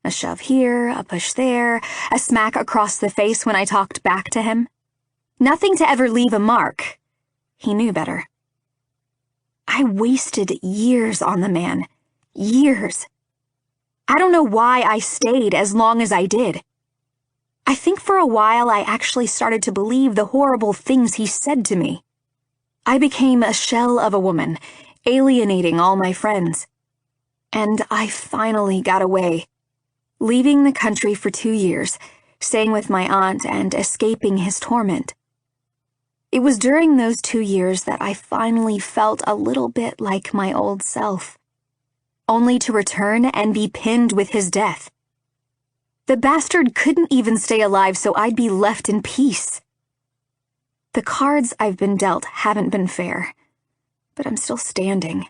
A shove here, a push there, a smack across the face when I talked back to him. Nothing to ever leave a mark. He knew better. I wasted years on the man. Years. I don't know why I stayed as long as I did. I think for a while I actually started to believe the horrible things he said to me. I became a shell of a woman, alienating all my friends. And I finally got away, leaving the country for 2 years, staying with my aunt and escaping his torment. It was during those 2 years that I finally felt a little bit like my old self, only to return and be pinned with his death. The bastard couldn't even stay alive, so I'd be left in peace. The cards I've been dealt haven't been fair, but I'm still standing.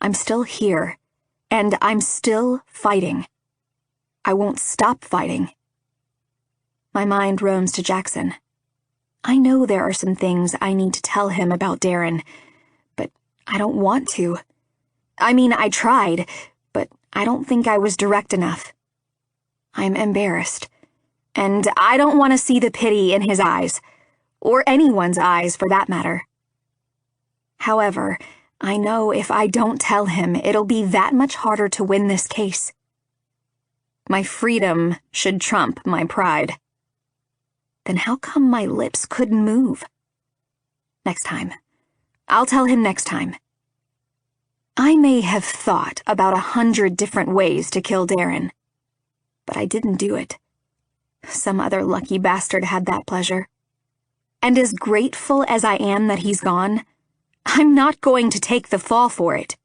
I'm still here, and I'm still fighting. I won't stop fighting. My mind roams to Jackson. I know there are some things I need to tell him about Darren, but I don't want to. I mean, I tried, but I don't think I was direct enough. I'm embarrassed, and I don't want to see the pity in his eyes, or anyone's eyes for that matter. However, I know if I don't tell him, it'll be that much harder to win this case. My freedom should trump my pride. Then how come my lips couldn't move? Next time. I'll tell him next time. I may have thought about 100 different ways to kill Darren, but I didn't do it. Some other lucky bastard had that pleasure. And as grateful as I am that he's gone, I'm not going to take the fall for it.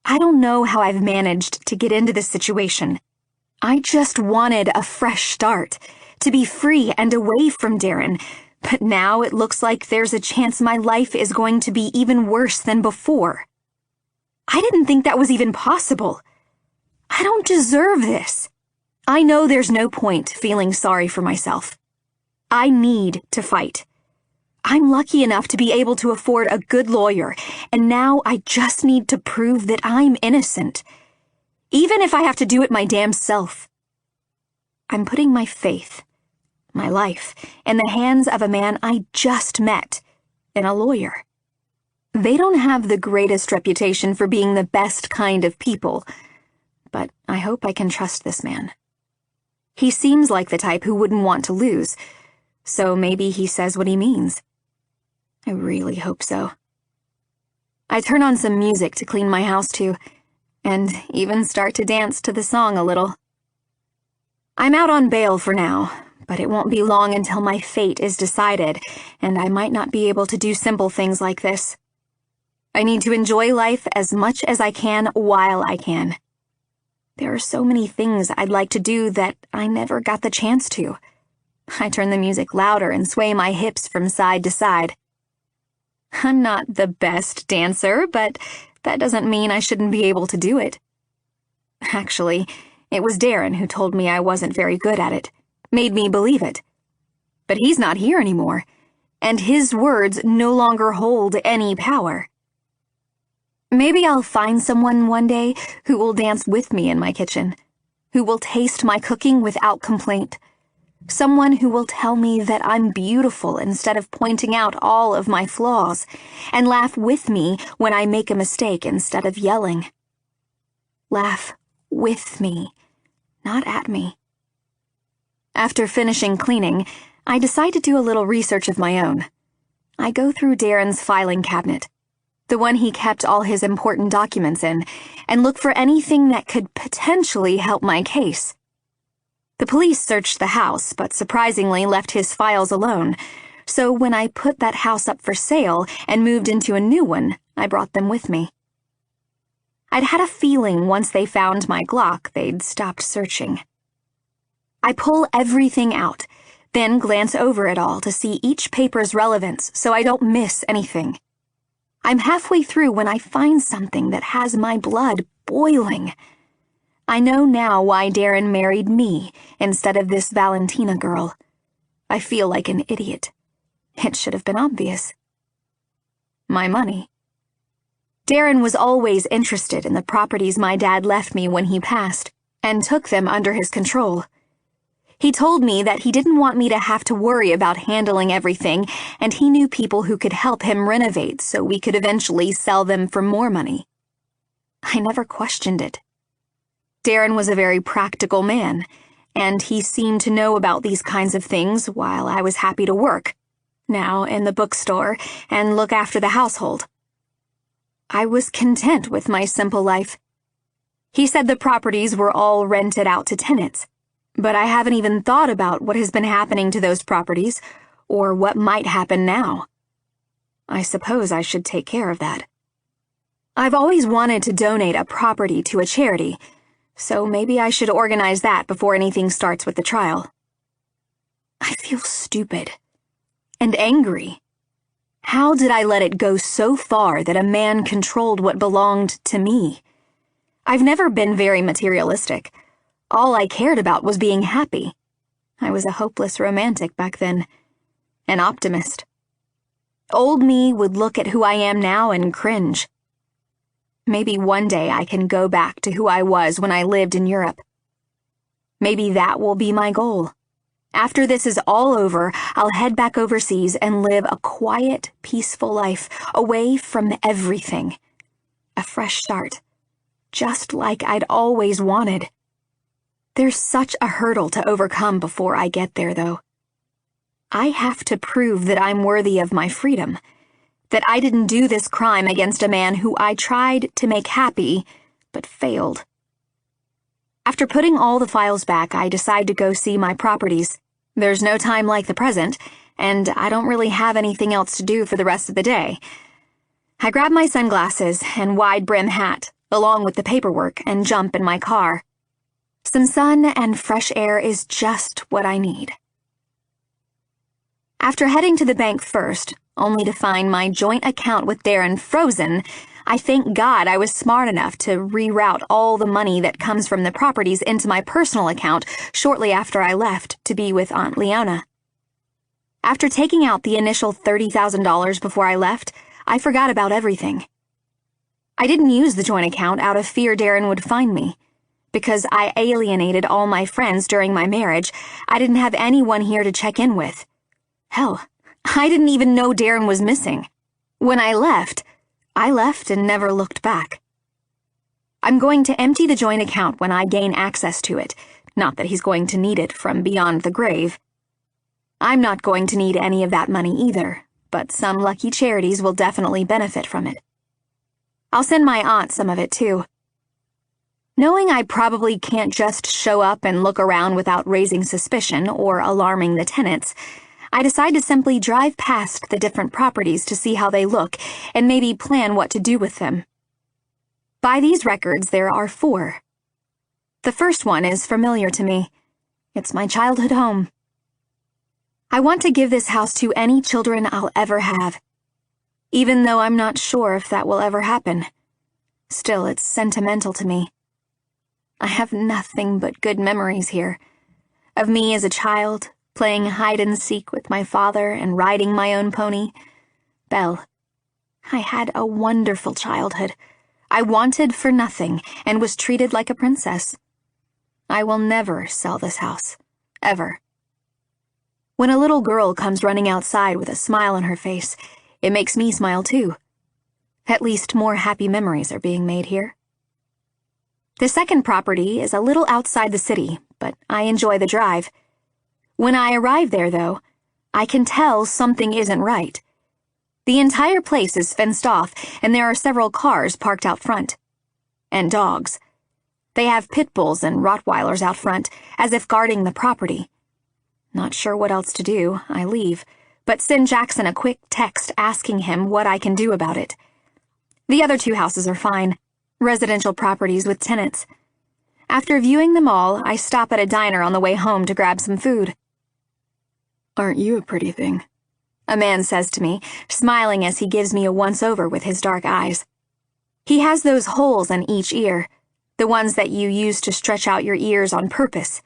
I don't know how I've managed to get into this situation. I just wanted a fresh start, to be free and away from Darren, but now it looks like there's a chance my life is going to be even worse than before. I didn't think that was even possible. I don't deserve this. I know there's no point feeling sorry for myself. I need to fight. I'm lucky enough to be able to afford a good lawyer, and now I just need to prove that I'm innocent, even if I have to do it my damn self. I'm putting my faith, my life, in the hands of a man I just met, and a lawyer. They don't have the greatest reputation for being the best kind of people, but I hope I can trust this man. He seems like the type who wouldn't want to lose, so maybe he says what he means. I really hope so. I turn on some music to clean my house to, and even start to dance to the song a little. I'm out on bail for now, but it won't be long until my fate is decided, and I might not be able to do simple things like this. I need to enjoy life as much as I can while I can. There are so many things I'd like to do that I never got the chance to. I turn the music louder and sway my hips from side to side. I'm not the best dancer, but that doesn't mean I shouldn't be able to do it. Actually, it was Darren who told me I wasn't very good at it, made me believe it. But he's not here anymore, and his words no longer hold any power. Maybe I'll find someone one day who will dance with me in my kitchen, who will taste my cooking without complaint. Someone who will tell me that I'm beautiful instead of pointing out all of my flaws, and laugh with me when I make a mistake instead of yelling. Laugh with me, not at me. After finishing cleaning, I decide to do a little research of my own. I go through Darren's filing cabinet, the one he kept all his important documents in, and look for anything that could potentially help my case. The police searched the house, but surprisingly left his files alone, so when I put that house up for sale and moved into a new one, I brought them with me. I'd had a feeling once they found my Glock, they'd stopped searching. I pull everything out, then glance over it all to see each paper's relevance so I don't miss anything. I'm halfway through when I find something that has my blood boiling. I know now why Darren married me instead of this Valentina girl. I feel like an idiot. It should have been obvious. My money. Darren was always interested in the properties my dad left me when he passed, and took them under his control. He told me that he didn't want me to have to worry about handling everything, and he knew people who could help him renovate so we could eventually sell them for more money. I never questioned it. Darren was a very practical man, and he seemed to know about these kinds of things while I was happy to work, now in the bookstore, and look after the household. I was content with my simple life. He said the properties were all rented out to tenants, but I haven't even thought about what has been happening to those properties, or what might happen now. I suppose I should take care of that. I've always wanted to donate a property to a charity, so maybe I should organize that before anything starts with the trial. I feel stupid and angry. How did I let it go so far that a man controlled what belonged to me? I've never been very materialistic. All I cared about was being happy. I was a hopeless romantic back then, an optimist. Old me would look at who I am now and cringe. Maybe one day I can go back to who I was when I lived in Europe. Maybe that will be my goal. After this is all over, I'll head back overseas and live a quiet, peaceful life, away from everything. A fresh start, just like I'd always wanted. There's such a hurdle to overcome before I get there, though. I have to prove that I'm worthy of my freedom, that I didn't do this crime against a man who I tried to make happy, but failed. After putting all the files back, I decide to go see my properties. There's no time like the present, and I don't really have anything else to do for the rest of the day. I grab my sunglasses and wide-brim hat, along with the paperwork, and jump in my car. Some sun and fresh air is just what I need. After heading to the bank first, only to find my joint account with Darren frozen, I thank God I was smart enough to reroute all the money that comes from the properties into my personal account shortly after I left to be with Aunt Leona. After taking out the initial $30,000 before I left, I forgot about everything. I didn't use the joint account out of fear Darren would find me. Because I alienated all my friends during my marriage, I didn't have anyone here to check in with. Hell, I didn't even know Darren was missing. When I left and never looked back. I'm going to empty the joint account when I gain access to it, not that he's going to need it from beyond the grave. I'm not going to need any of that money either, but some lucky charities will definitely benefit from it. I'll send my aunt some of it too. Knowing I probably can't just show up and look around without raising suspicion or alarming the tenants, I decide to simply drive past the different properties to see how they look and maybe plan what to do with them. By these records, there are 4. The first one is familiar to me. It's my childhood home. I want to give this house to any children I'll ever have, even though I'm not sure if that will ever happen. Still, it's sentimental to me. I have nothing but good memories here, of me as a child, playing hide-and-seek with my father and riding my own pony. Belle. I had a wonderful childhood. I wanted for nothing and was treated like a princess. I will never sell this house. Ever. When a little girl comes running outside with a smile on her face, it makes me smile too. At least more happy memories are being made here. The second property is a little outside the city, but I enjoy the drive. When I arrive there, though, I can tell something isn't right. The entire place is fenced off, and there are several cars parked out front. And dogs. They have pit bulls and Rottweilers out front, as if guarding the property. Not sure what else to do, I leave, but send Jackson a quick text asking him what I can do about it. The other 2 houses are fine. Residential properties with tenants. After viewing them all, I stop at a diner on the way home to grab some food. "Aren't you a pretty thing?" a man says to me, smiling as he gives me a once-over with his dark eyes. He has those holes in each ear, the ones that you use to stretch out your ears on purpose.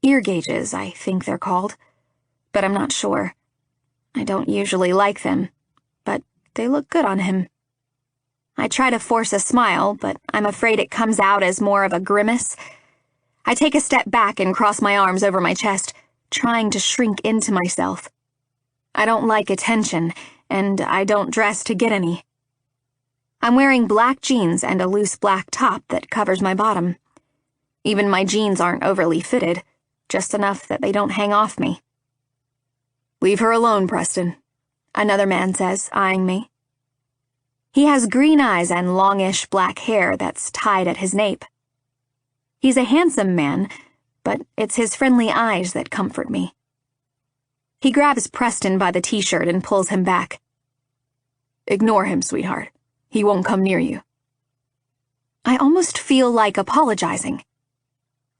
Ear gauges, I think they're called. But I'm not sure. I don't usually like them, but they look good on him. I try to force a smile, but I'm afraid it comes out as more of a grimace. I take a step back and cross my arms over my chest, trying to shrink into myself. I don't like attention, and I don't dress to get any. I'm wearing black jeans and a loose black top that covers my bottom. Even my jeans aren't overly fitted, just enough that they don't hang off me. "Leave her alone, Preston," another man says, eyeing me. He has green eyes and longish black hair that's tied at his nape. He's a handsome man, but it's his friendly eyes that comfort me. He grabs Preston by the t-shirt and pulls him back. "Ignore him, sweetheart. He won't come near you." I almost feel like apologizing.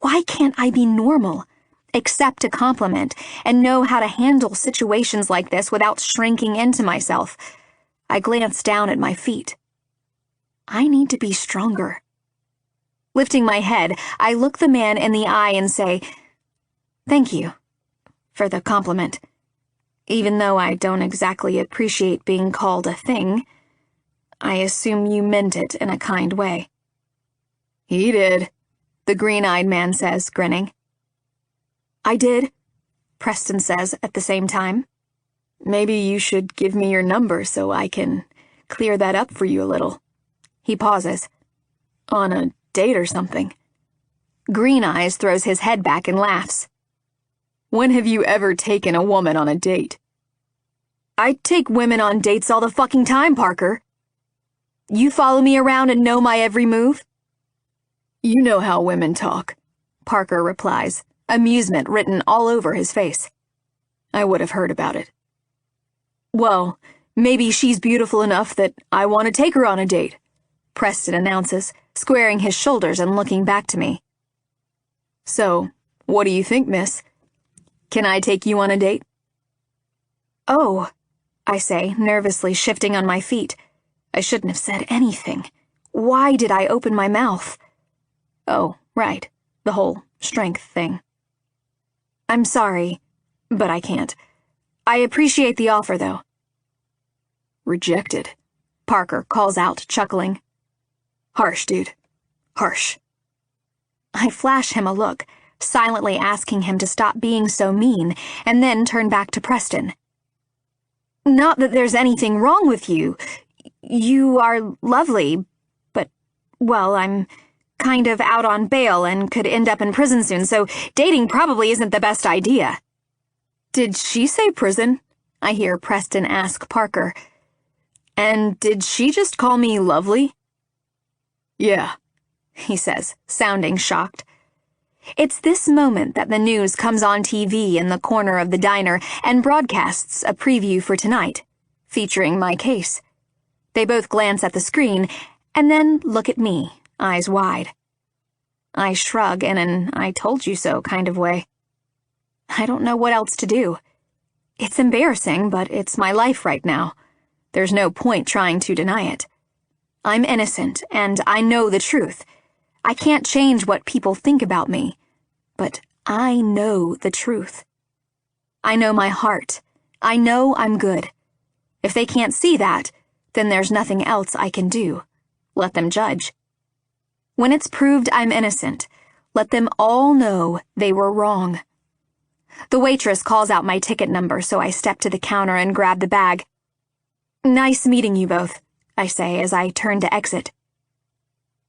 Why can't I be normal, accept a compliment, and know how to handle situations like this without shrinking into myself? I glance down at my feet. I need to be stronger. Lifting my head, I look the man in the eye and say, "Thank you for the compliment. Even though I don't exactly appreciate being called a thing, I assume you meant it in a kind way." "He did," the green-eyed man says, grinning. "I did," Preston says at the same time. "Maybe you should give me your number so I can clear that up for you a little." He pauses. "On a date or something." Green Eyes throws his head back and laughs. "When have you ever taken a woman on a date?" "I take women on dates all the fucking time, Parker. You follow me around and know my every move?" "You know how women talk," Parker replies, amusement written all over his face. "I would have heard about it." "Well, maybe she's beautiful enough that I want to take her on a date," Preston announces, squaring his shoulders and looking back to me. "So, what do you think, miss? Can I take you on a date?" "Oh," I say, nervously shifting on my feet. I shouldn't have said anything. Why did I open my mouth? Oh, right, the whole strength thing. I'm sorry, but I can't. I appreciate the offer, though. Rejected, Parker calls out, chuckling. Harsh, dude. Harsh. I flash him a look, silently asking him to stop being so mean, and then turn back to Preston. Not that there's anything wrong with you. You are lovely, but, well, I'm kind of out on bail and could end up in prison soon, so dating probably isn't the best idea. Did she say prison? I hear Preston ask Parker. And did she just call me lovely? Yeah, he says, sounding shocked. It's this moment that the news comes on TV in the corner of the diner and broadcasts a preview for tonight, featuring my case. They both glance at the screen and then look at me, eyes wide. I shrug in an I told you so kind of way. I don't know what else to do. It's embarrassing, but it's my life right now. There's no point trying to deny it. I'm innocent, and I know the truth. I can't change what people think about me, but I know the truth. I know my heart. I know I'm good. If they can't see that, then there's nothing else I can do. Let them judge. When it's proved I'm innocent, let them all know they were wrong. The waitress calls out my ticket number, so I step to the counter and grab the bag. Nice meeting you both, I say as I turn to exit.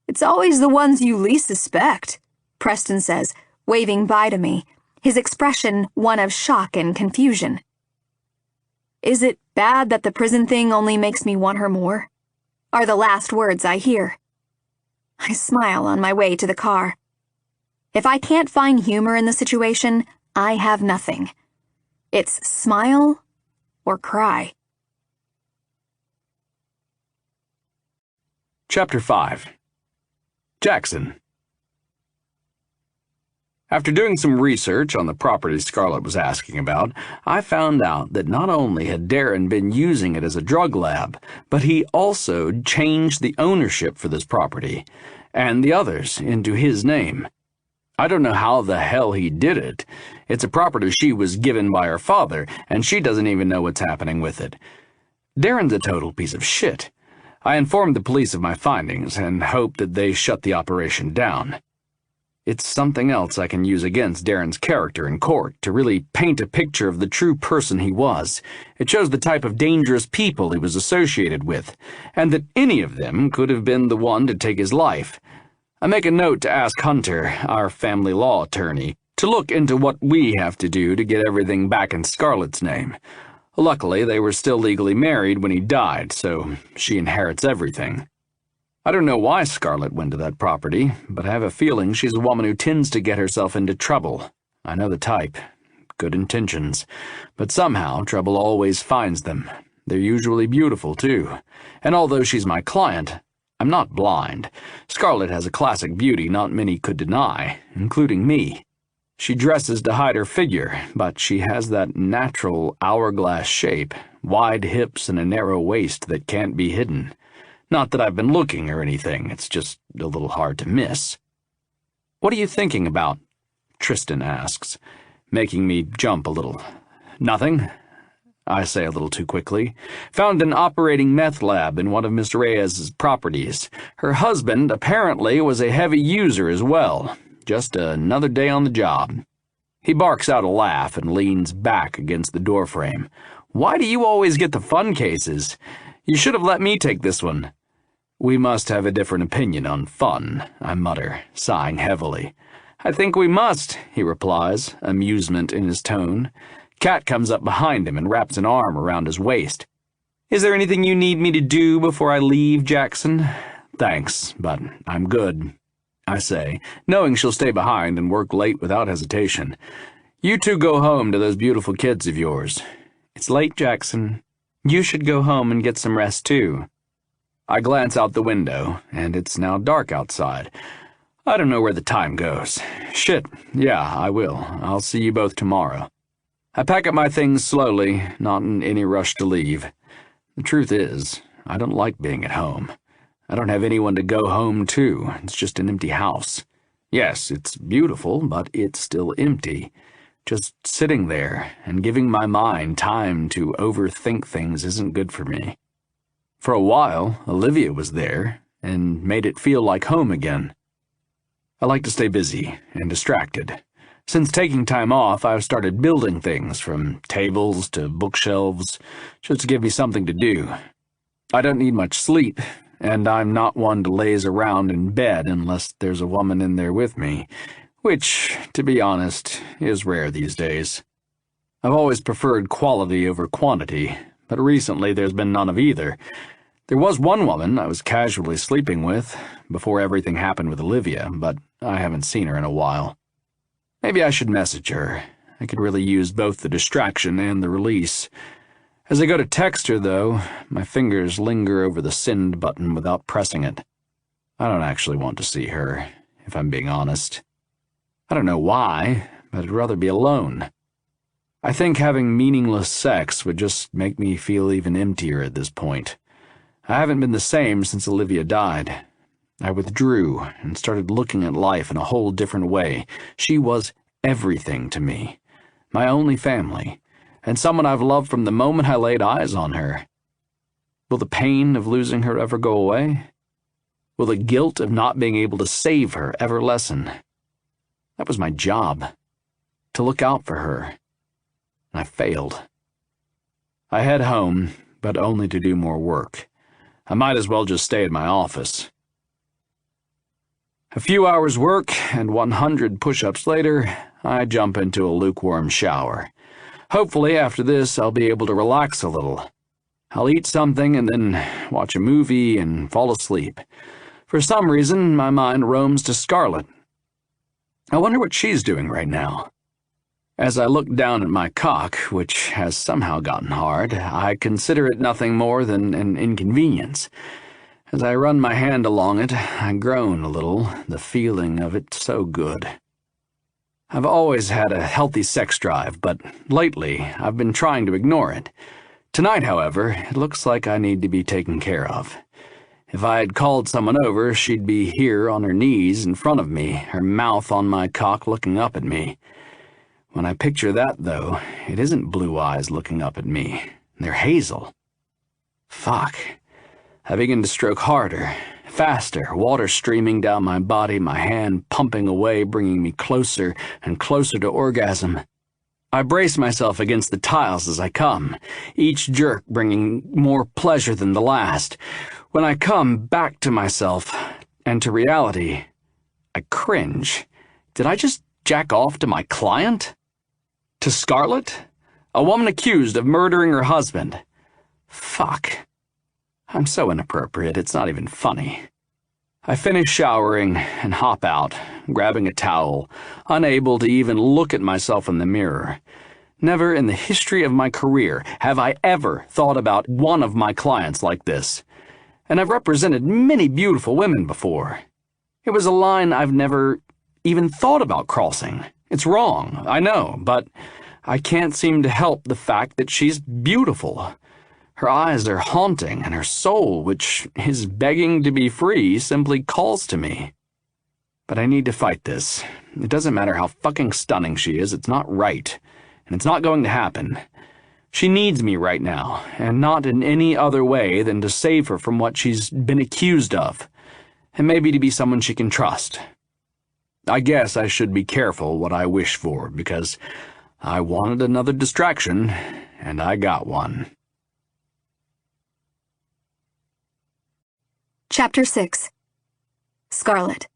It's always the ones you least suspect, Preston says, waving bye to me, his expression one of shock and confusion. Is it bad that the prison thing only makes me want her more? Are the last words I hear. I smile on my way to the car. If I can't find humor in the situation, I have nothing. It's smile or cry. Chapter 5. Jackson. After doing some research on the property Scarlett was asking about, I found out that not only had Darren been using it as a drug lab, but he also changed the ownership for this property, and the others into his name. I don't know how the hell he did it. It's a property she was given by her father, and she doesn't even know what's happening with it. Darren's a total piece of shit. I informed the police of my findings and hoped that they shut the operation down. It's something else I can use against Darren's character in court to really paint a picture of the true person he was. It shows the type of dangerous people he was associated with, and that any of them could have been the one to take his life. I make a note to ask Hunter, our family law attorney, to look into what we have to do to get everything back in Scarlett's name. Luckily, they were still legally married when he died, so she inherits everything. I don't know why Scarlett went to that property, but I have a feeling she's a woman who tends to get herself into trouble. I know the type. Good intentions. But somehow, trouble always finds them. They're usually beautiful, too. And although she's my client, I'm not blind. Scarlett has a classic beauty not many could deny, including me. She dresses to hide her figure, but she has that natural hourglass shape, wide hips and a narrow waist that can't be hidden. Not that I've been looking or anything, it's just a little hard to miss. What are you thinking about? Tristan asks, making me jump a little. Nothing, I say a little too quickly. Found an operating meth lab in one of Miss Reyes's properties. Her husband apparently was a heavy user as well. Just another day on the job. He barks out a laugh and leans back against the doorframe. Why do you always get the fun cases? You should have let me take this one. We must have a different opinion on fun, I mutter, sighing heavily. I think we must, he replies, amusement in his tone. Kat comes up behind him and wraps an arm around his waist. Is there anything you need me to do before I leave, Jackson? Thanks, but I'm good, I say, knowing she'll stay behind and work late without hesitation. You two go home to those beautiful kids of yours. It's late, Jackson. You should go home and get some rest, too. I glance out the window, and it's now dark outside. I don't know where the time goes. Shit, yeah, I will. I'll see you both tomorrow. I pack up my things slowly, not in any rush to leave. The truth is, I don't like being at home. I don't have anyone to go home to. It's just an empty house. Yes, it's beautiful, but it's still empty. Just sitting there and giving my mind time to overthink things isn't good for me. For a while, Olivia was there and made it feel like home again. I like to stay busy and distracted. Since taking time off, I've started building things from tables to bookshelves just to give me something to do. I don't need much sleep, and I'm not one to laze around in bed unless there's a woman in there with me, which, to be honest, is rare these days. I've always preferred quality over quantity, but recently there's been none of either. There was one woman I was casually sleeping with before everything happened with Olivia, but I haven't seen her in a while. Maybe I should message her. I could really use both the distraction and the release. As I go to text her, though, my fingers linger over the send button without pressing it. I don't actually want to see her, if I'm being honest. I don't know why, but I'd rather be alone. I think having meaningless sex would just make me feel even emptier at this point. I haven't been the same since Olivia died. I withdrew and started looking at life in a whole different way. She was everything to me, my only family, and someone I've loved from the moment I laid eyes on her. Will the pain of losing her ever go away? Will the guilt of not being able to save her ever lessen? That was my job, to look out for her, and I failed. I head home, but only to do more work. I might as well just stay at my office. A few hours' work and 100 push-ups later, I jump into a lukewarm shower. Hopefully, after this, I'll be able to relax a little. I'll eat something and then watch a movie and fall asleep. For some reason, my mind roams to Scarlett. I wonder what she's doing right now. As I look down at my cock, which has somehow gotten hard, I consider it nothing more than an inconvenience. As I run my hand along it, I groan a little, the feeling of it so good. I've always had a healthy sex drive, but lately I've been trying to ignore it. Tonight, however, it looks like I need to be taken care of. If I had called someone over, she'd be here on her knees in front of me, her mouth on my cock looking up at me. When I picture that, though, it isn't blue eyes looking up at me. They're hazel. Fuck. I begin to stroke harder, faster, water streaming down my body, my hand pumping away, bringing me closer and closer to orgasm. I brace myself against the tiles as I come, each jerk bringing more pleasure than the last. When I come back to myself and to reality, I cringe. Did I just jack off to my client? To Scarlett? A woman accused of murdering her husband. Fuck. I'm so inappropriate, it's not even funny. I finish showering and hop out, grabbing a towel, unable to even look at myself in the mirror. Never in the history of my career have I ever thought about one of my clients like this. And I've represented many beautiful women before. It was a line I've never even thought about crossing. It's wrong, I know, but I can't seem to help the fact that she's beautiful. Her eyes are haunting, and her soul, which is begging to be free, simply calls to me. But I need to fight this. It doesn't matter how fucking stunning she is, it's not right, and it's not going to happen. She needs me right now, and not in any other way than to save her from what she's been accused of, and maybe to be someone she can trust. I guess I should be careful what I wish for, because I wanted another distraction, and I got one. Chapter 6. Scarlett.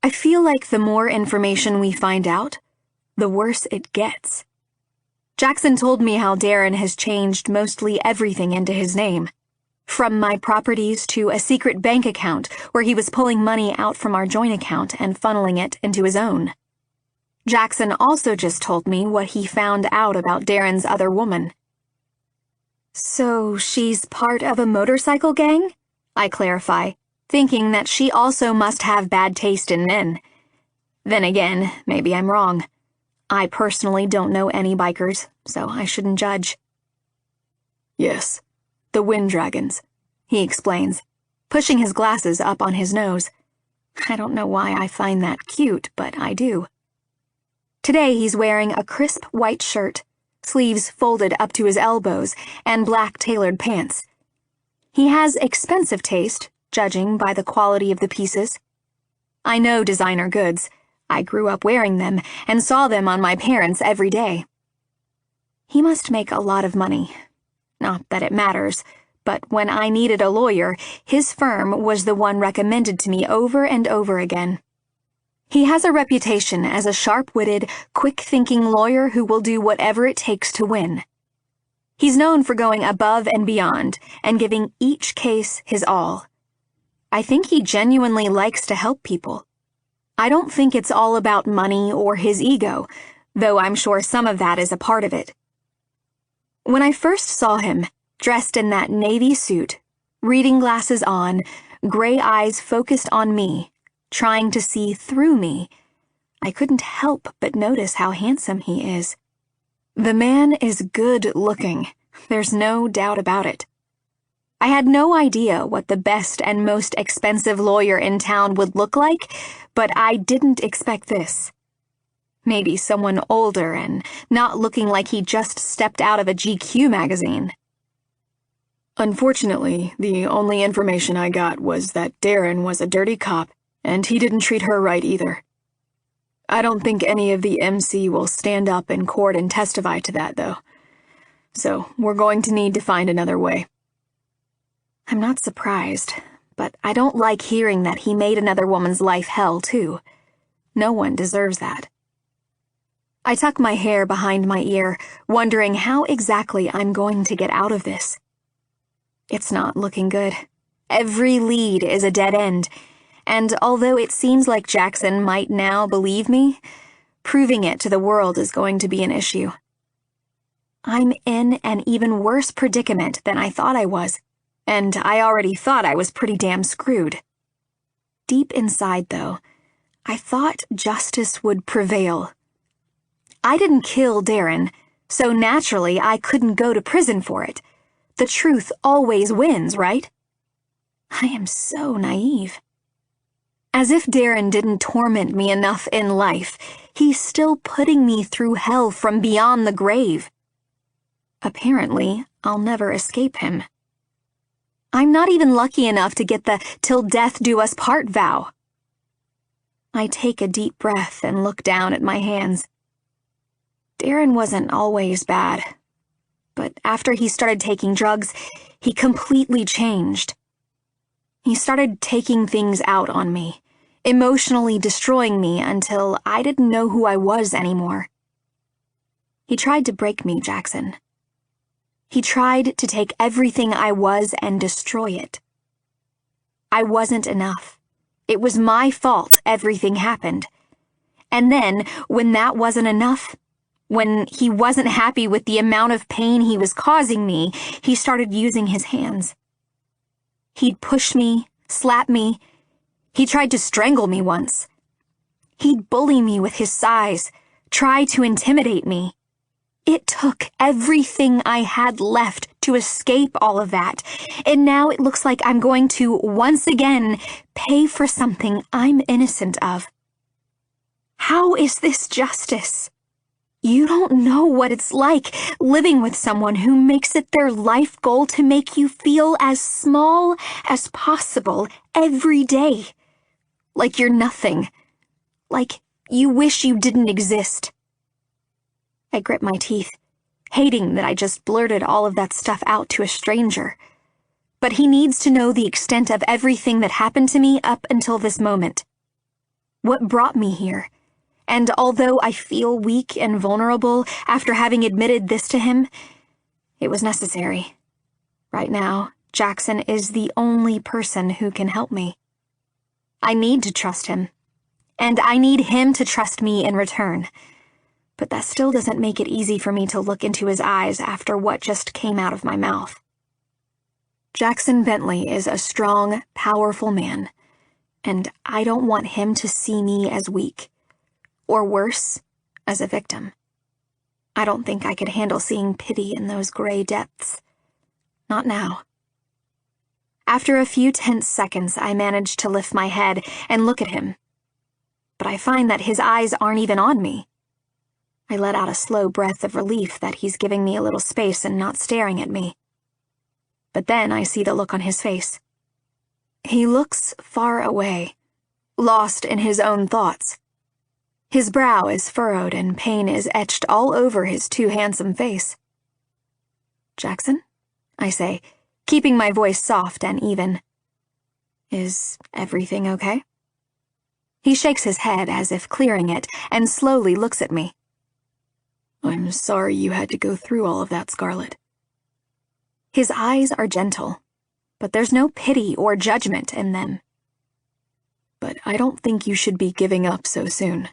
I feel like the more information we find out, the worse it gets. Jackson told me how Darren has changed mostly everything into his name. From my properties to a secret bank account where he was pulling money out from our joint account and funneling it into his own. Jackson also just told me what he found out about Darren's other woman. So she's part of a motorcycle gang? I clarify, thinking that she also must have bad taste in men. Then again, maybe I'm wrong. I personally don't know any bikers, so I shouldn't judge. Yes, The wind dragons, he explains, pushing his glasses up on his nose. I don't know why I find that cute, but I do. Today he's wearing a crisp white shirt, sleeves folded up to his elbows, and black tailored pants. He has expensive taste, judging by the quality of the pieces. I know designer goods. I grew up wearing them and saw them on my parents every day. He must make a lot of money. Not that it matters, but when I needed a lawyer, his firm was the one recommended to me over and over again. He has a reputation as a sharp-witted, quick-thinking lawyer who will do whatever it takes to win. He's known for going above and beyond and giving each case his all. I think he genuinely likes to help people. I don't think it's all about money or his ego, though I'm sure some of that is a part of it. When I first saw him, dressed in that navy suit, reading glasses on, gray eyes focused on me, trying to see through me, I couldn't help but notice how handsome he is. The man is good looking, there's no doubt about it. I had no idea what the best and most expensive lawyer in town would look like, but I didn't expect this. Maybe someone older and not looking like he just stepped out of a GQ magazine. Unfortunately, the only information I got was that Darren was a dirty cop, and he didn't treat her right either. I don't think any of the MC will stand up in court and testify to that, though. So we're going to need to find another way. I'm not surprised, but I don't like hearing that he made another woman's life hell, too. No one deserves that. I tuck my hair behind my ear, wondering how exactly I'm going to get out of this. It's not looking good. Every lead is a dead end, and although it seems like Jackson might now believe me, proving it to the world is going to be an issue. I'm in an even worse predicament than I thought I was, and I already thought I was pretty damn screwed. Deep inside, though, I thought justice would prevail. I didn't kill Darren, so naturally I couldn't go to prison for it. The truth always wins, right? I am so naive. As if Darren didn't torment me enough in life, he's still putting me through hell from beyond the grave. Apparently, I'll never escape him. I'm not even lucky enough to get the "till death do us part" vow. I take a deep breath and look down at my hands. Darren wasn't always bad, but after he started taking drugs, he completely changed. He started taking things out on me, emotionally destroying me until I didn't know who I was anymore. He tried to break me, Jackson. He tried to take everything I was and destroy it. I wasn't enough. It was my fault everything happened. And then, when that wasn't enough, when he wasn't happy with the amount of pain he was causing me, he started using his hands. He'd push me, slap me. He tried to strangle me once. He'd bully me with his size, try to intimidate me. It took everything I had left to escape all of that, and now it looks like I'm going to, once again, pay for something I'm innocent of. How is this justice? You don't know what it's like living with someone who makes it their life goal to make you feel as small as possible every day. Like you're nothing. Like you wish you didn't exist. I grit my teeth, hating that I just blurted all of that stuff out to a stranger. But he needs to know the extent of everything that happened to me up until this moment. What brought me here? And although I feel weak and vulnerable after having admitted this to him, it was necessary. Right now, Jackson is the only person who can help me. I need to trust him, and I need him to trust me in return. But that still doesn't make it easy for me to look into his eyes after what just came out of my mouth. Jackson Bentley is a strong, powerful man, and I don't want him to see me as weak. Or worse, as a victim. I don't think I could handle seeing pity in those gray depths. Not now. After a few tense seconds, I manage to lift my head and look at him. But I find that his eyes aren't even on me. I let out a slow breath of relief that he's giving me a little space and not staring at me. But then I see the look on his face. He looks far away, lost in his own thoughts. His brow is furrowed and pain is etched all over his too handsome face. "Jackson?" I say, keeping my voice soft and even. "Is everything okay?" He shakes his head as if clearing it and slowly looks at me. "I'm sorry you had to go through all of that, Scarlett." His eyes are gentle, but there's no pity or judgment in them. "But I don't think you should be giving up so soon.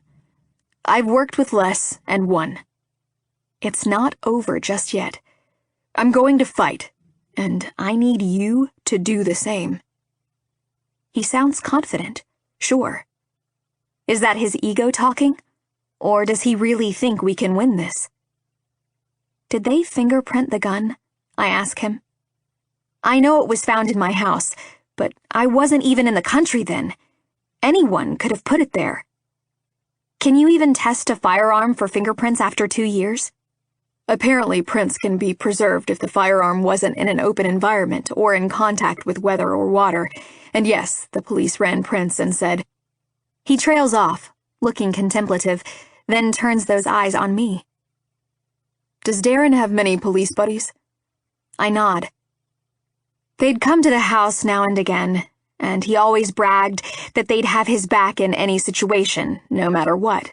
I've worked with less and won. It's not over just yet. I'm going to fight, and I need you to do the same." He sounds confident, sure. Is that his ego talking? Or does he really think we can win this? "Did they fingerprint the gun?" I ask him. "I know it was found in my house, but I wasn't even in the country then. Anyone could have put it there. Can you even test a firearm for fingerprints after 2 years?" "Apparently prints can be preserved if the firearm wasn't in an open environment or in contact with weather or water, and yes, the police ran prints and said..." He trails off, looking contemplative, then turns those eyes on me. "Does Darren have many police buddies?" I nod. They'd come to the house now and again, and he always bragged that they'd have his back in any situation, no matter what.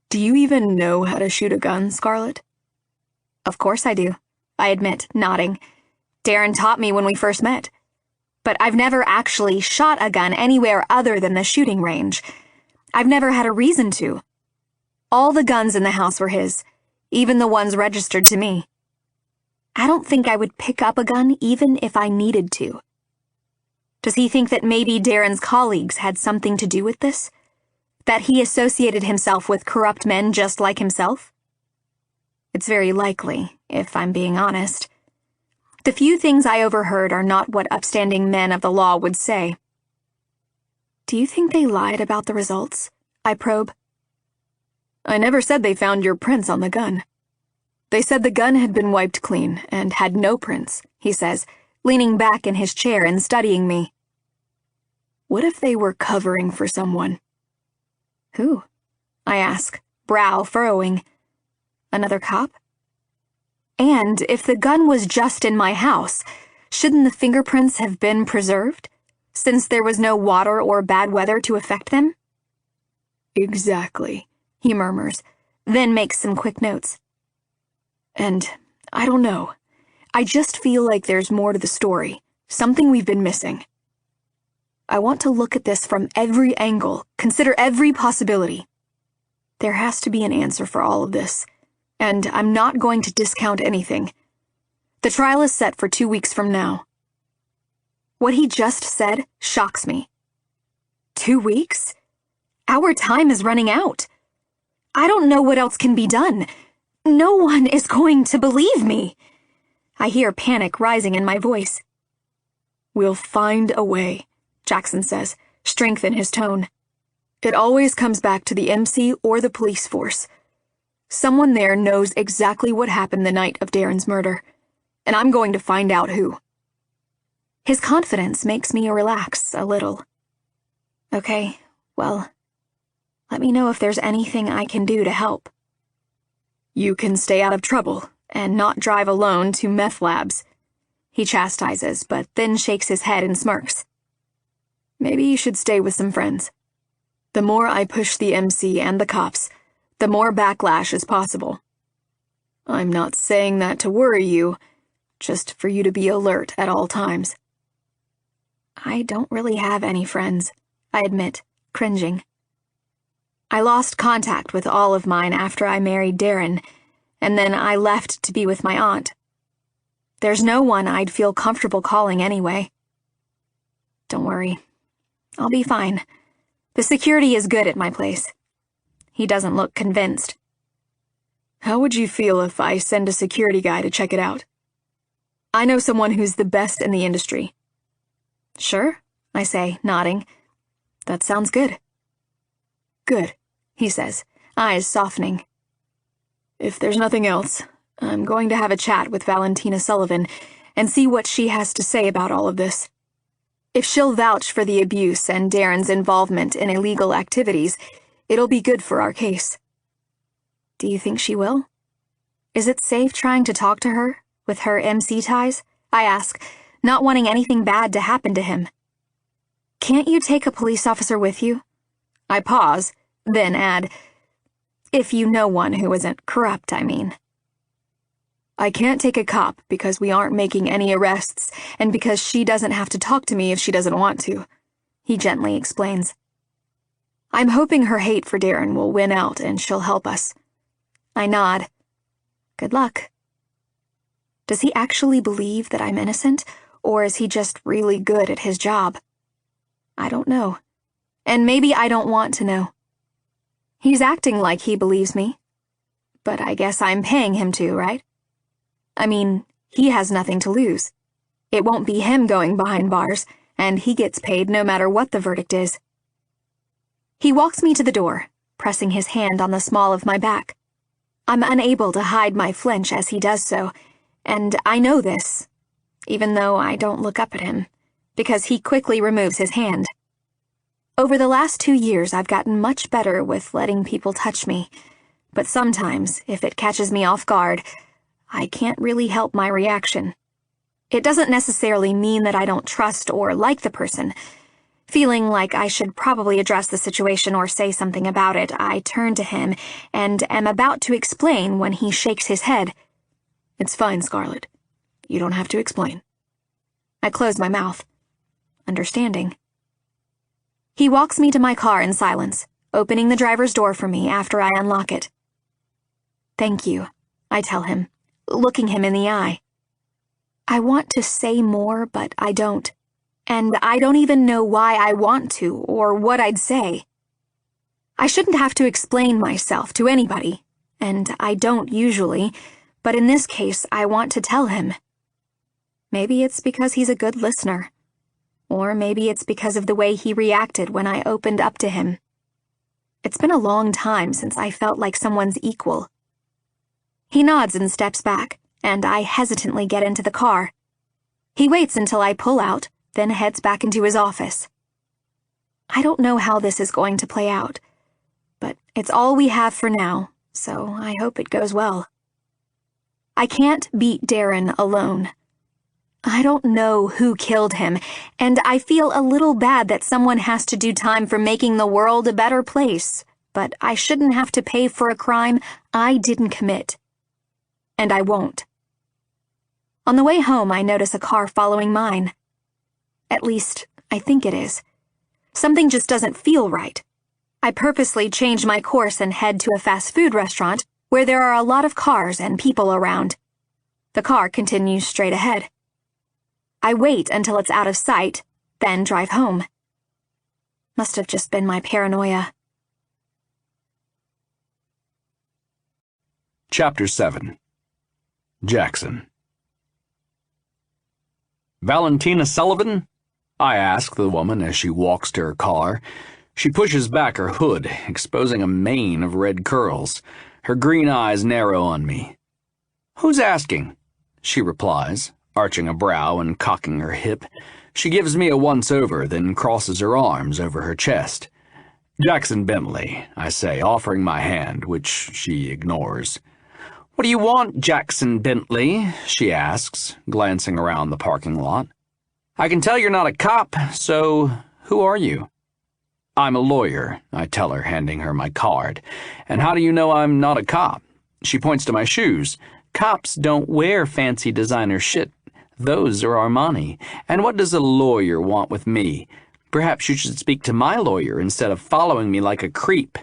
"Do you even know how to shoot a gun, Scarlett?" "Of course I do," I admit, nodding. "Darren taught me when we first met. But I've never actually shot a gun anywhere other than the shooting range. I've never had a reason to. All the guns in the house were his, even the ones registered to me. I don't think I would pick up a gun even if I needed to." Does he think that maybe Darren's colleagues had something to do with this? That he associated himself with corrupt men just like himself? It's very likely, if I'm being honest. The few things I overheard are not what upstanding men of the law would say. "Do you think they lied about the results?" I probe. "I never said they found your prints on the gun. They said the gun had been wiped clean and had no prints," he says, leaning back in his chair and studying me. "What if they were covering for someone?" "Who?" I ask, brow furrowing. "Another cop?" And if the gun was just in my house, shouldn't the fingerprints have been preserved, since there was no water or bad weather to affect them? "Exactly," he murmurs, then makes some quick notes. "And I don't know. I just feel like there's more to the story, something we've been missing. I want to look at this from every angle, consider every possibility. There has to be an answer for all of this, and I'm not going to discount anything. The trial is set for 2 weeks from now." What he just said shocks me. 2 weeks? Our time is running out. I don't know what else can be done. No one is going to believe me. I hear panic rising in my voice. "We'll find a way," Jackson says, strength in his tone. "It always comes back to the MC or the police force. Someone there knows exactly what happened the night of Darren's murder, and I'm going to find out who." His confidence makes me relax a little. "Okay, well, let me know if there's anything I can do to help." "You can stay out of trouble and not drive alone to meth labs," he chastises, but then shakes his head and smirks. "Maybe you should stay with some friends. The more I push the MC and the cops, the more backlash is possible. I'm not saying that to worry you, just for you to be alert at all times." I don't really have any friends, I admit, cringing. I lost contact with all of mine after I married Darren, and then I left to be with my aunt. There's no one I'd feel comfortable calling anyway. Don't worry. I'll be fine. The security is good at my place. He doesn't look convinced. "How would you feel if I send a security guy to check it out?" I know someone who's the best in the industry. Sure, I say, nodding. That sounds good. Good, he says, eyes softening. If there's nothing else, I'm going to have a chat with Valentina Sullivan and see what she has to say about all of this. If she'll vouch for the abuse and Darren's involvement in illegal activities, it'll be good for our case. Do you think she will? Is it safe trying to talk to her, with her MC ties? I ask, not wanting anything bad to happen to him. Can't you take a police officer with you? I pause, then add, if you know one who isn't corrupt, I mean. I can't take a cop because we aren't making any arrests and because she doesn't have to talk to me if she doesn't want to, he gently explains. I'm hoping her hate for Darren will win out and she'll help us. I nod. Good luck. Does he actually believe that I'm innocent, or is he just really good at his job? I don't know. And maybe I don't want to know. He's acting like he believes me. But I guess I'm paying him to, right? I mean, he has nothing to lose. It won't be him going behind bars, and he gets paid no matter what the verdict is. He walks me to the door, pressing his hand on the small of my back. I'm unable to hide my flinch as he does so, and I know this, even though I don't look up at him, because he quickly removes his hand. Over the last 2 years, I've gotten much better with letting people touch me, but sometimes, if it catches me off guard, I can't really help my reaction. It doesn't necessarily mean that I don't trust or like the person. Feeling like I should probably address the situation or say something about it, I turn to him and am about to explain when he shakes his head. It's fine, Scarlett. You don't have to explain. I close my mouth, understanding. He walks me to my car in silence, opening the driver's door for me after I unlock it. Thank you, I tell him, looking him in the eye. I want to say more, but I don't. And I don't even know why I want to or what I'd say. I shouldn't have to explain myself to anybody, and I don't usually, but in this case I want to tell him. Maybe it's because he's a good listener, or maybe it's because of the way he reacted when I opened up to him. It's been a long time since I felt like someone's equal. He nods and steps back, and I hesitantly get into the car. He waits until I pull out, then heads back into his office. I don't know how this is going to play out, but it's all we have for now, so I hope it goes well. I can't beat Darren alone. I don't know who killed him, and I feel a little bad that someone has to do time for making the world a better place, but I shouldn't have to pay for a crime I didn't commit. And I won't. On the way home, I notice a car following mine. At least, I think it is. Something just doesn't feel right. I purposely change my course and head to a fast food restaurant where there are a lot of cars and people around. The car continues straight ahead. I wait until it's out of sight, then drive home. Must have just been my paranoia. Chapter 7. Jackson. Valentina Sullivan? I ask the woman as she walks to her car. She pushes back her hood, exposing a mane of red curls. Her green eyes narrow on me. Who's asking? She replies, arching a brow and cocking her hip. She gives me a once-over, then crosses her arms over her chest. Jackson Bentley, I say, offering my hand, which she ignores. What do you want, Jackson Bentley? She asks, glancing around the parking lot. I can tell you're not a cop, so who are you? I'm a lawyer, I tell her, handing her my card. And how do you know I'm not a cop? She points to my shoes. Cops don't wear fancy designer shit. Those are Armani. And what does a lawyer want with me? Perhaps you should speak to my lawyer instead of following me like a creep.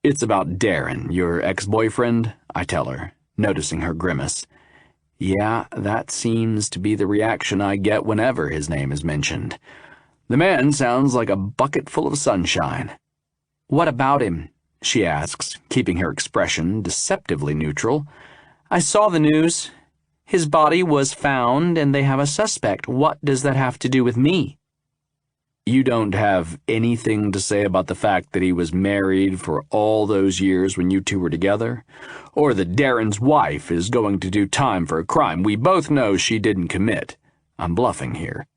It's about Darren, your ex-boyfriend, I tell her, noticing her grimace. Yeah, that seems to be the reaction I get whenever his name is mentioned. The man sounds like a bucket full of sunshine. What about him? She asks, keeping her expression deceptively neutral. I saw the news. His body was found and they have a suspect. What does that have to do with me? You don't have anything to say about the fact that he was married for all those years when you two were together? Or that Darren's wife is going to do time for a crime we both know she didn't commit? I'm bluffing here.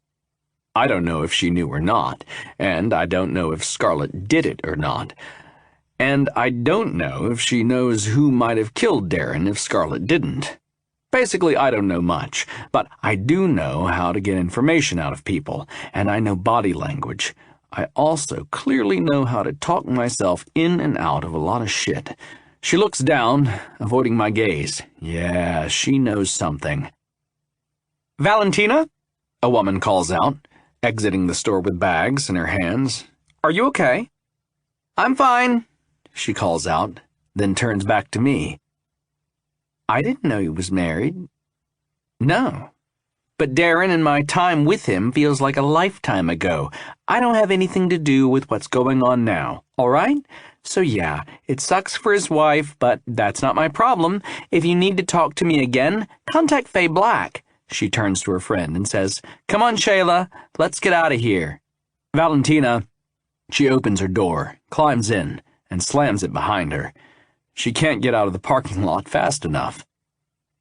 I don't know if she knew or not, and I don't know if Scarlett did it or not. And I don't know if she knows who might have killed Darren if Scarlett didn't. Basically, I don't know much, but I do know how to get information out of people, and I know body language. I also clearly know how to talk myself in and out of a lot of shit. She looks down, avoiding my gaze. Yeah, she knows something. "Valentina?" a woman calls out, exiting the store with bags in her hands. "Are you okay?" "I'm fine," she calls out, then turns back to me. "I didn't know he was married." "No. But Darren and my time with him feels like a lifetime ago. I don't have anything to do with what's going on now, all right? So yeah, it sucks for his wife, but that's not my problem. If you need to talk to me again, contact Faye Black." She turns to her friend and says, "Come on, Shayla, let's get out of here." Valentina. She opens her door, climbs in, and slams it behind her. She can't get out of the parking lot fast enough.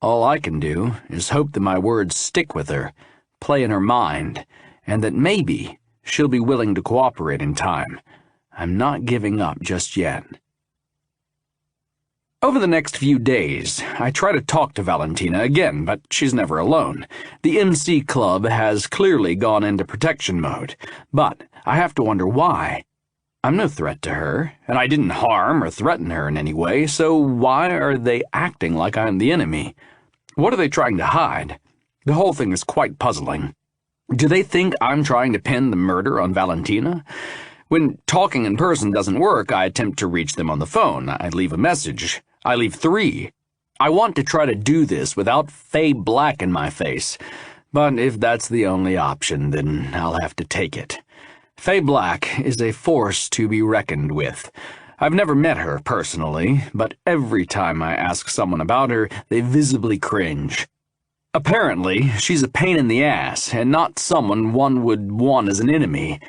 All I can do is hope that my words stick with her, play in her mind, and that maybe she'll be willing to cooperate in time. I'm not giving up just yet. Over the next few days, I try to talk to Valentina again, but she's never alone. The MC Club has clearly gone into protection mode, but I have to wonder why. I'm no threat to her, and I didn't harm or threaten her in any way, so why are they acting like I'm the enemy? What are they trying to hide? The whole thing is quite puzzling. Do they think I'm trying to pin the murder on Valentina? When talking in person doesn't work, I attempt to reach them on the phone. I leave a message. I leave 3. I want to try to do this without Faye Black in my face, but if that's the only option, then I'll have to take it. Faye Black is a force to be reckoned with. I've never met her personally, but every time I ask someone about her, they visibly cringe. Apparently, she's a pain in the ass, and not someone one would want as an enemy.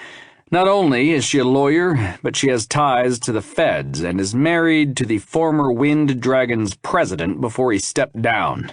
Not only is she a lawyer, but she has ties to the feds and is married to the former Wind Dragons president before he stepped down.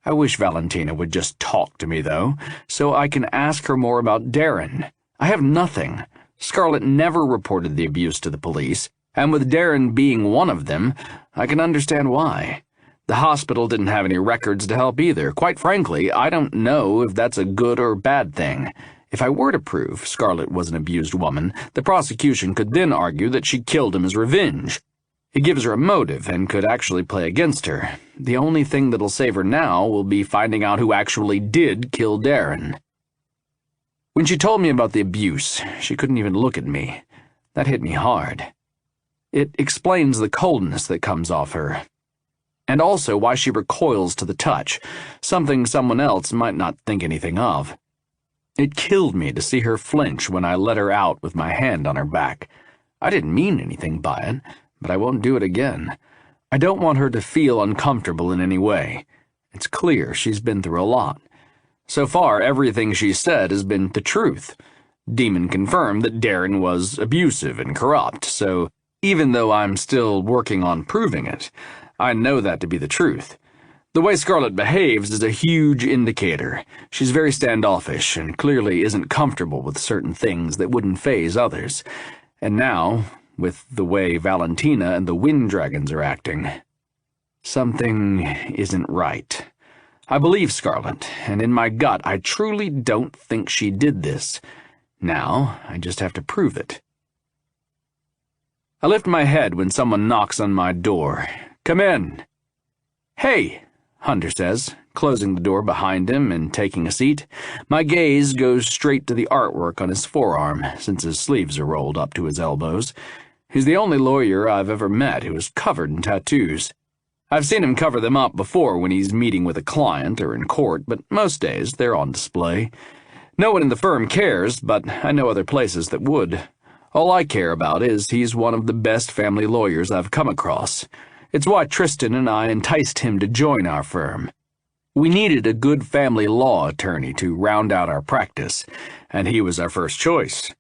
I wish Valentina would just talk to me, though, so I can ask her more about Darren. I have nothing. Scarlett never reported the abuse to the police, and with Darren being one of them, I can understand why. The hospital didn't have any records to help either. Quite frankly, I don't know if that's a good or bad thing. If I were to prove Scarlett was an abused woman, the prosecution could then argue that she killed him as revenge. It gives her a motive and could actually play against her. The only thing that'll save her now will be finding out who actually did kill Darren. When she told me about the abuse, she couldn't even look at me. That hit me hard. It explains the coldness that comes off her, and also why she recoils to the touch, something someone else might not think anything of. It killed me to see her flinch when I let her out with my hand on her back. I didn't mean anything by it, but I won't do it again. I don't want her to feel uncomfortable in any way. It's clear she's been through a lot. So far, everything she said has been the truth. Demon confirmed that Darren was abusive and corrupt, so even though I'm still working on proving it, I know that to be the truth. The way Scarlett behaves is a huge indicator. She's very standoffish and clearly isn't comfortable with certain things that wouldn't faze others. And now, with the way Valentina and the Wind Dragons are acting, something isn't right. I believe Scarlett, and in my gut, I truly don't think she did this. Now, I just have to prove it. I lift my head when someone knocks on my door. "Come in." "Hey," Hunter says, closing the door behind him and taking a seat. My gaze goes straight to the artwork on his forearm, since his sleeves are rolled up to his elbows. He's the only lawyer I've ever met who is covered in tattoos. I've seen him cover them up before when he's meeting with a client or in court, but most days they're on display. No one in the firm cares, but I know other places that would. All I care about is he's one of the best family lawyers I've come across. It's why Tristan and I enticed him to join our firm. We needed a good family law attorney to round out our practice, and he was our first choice.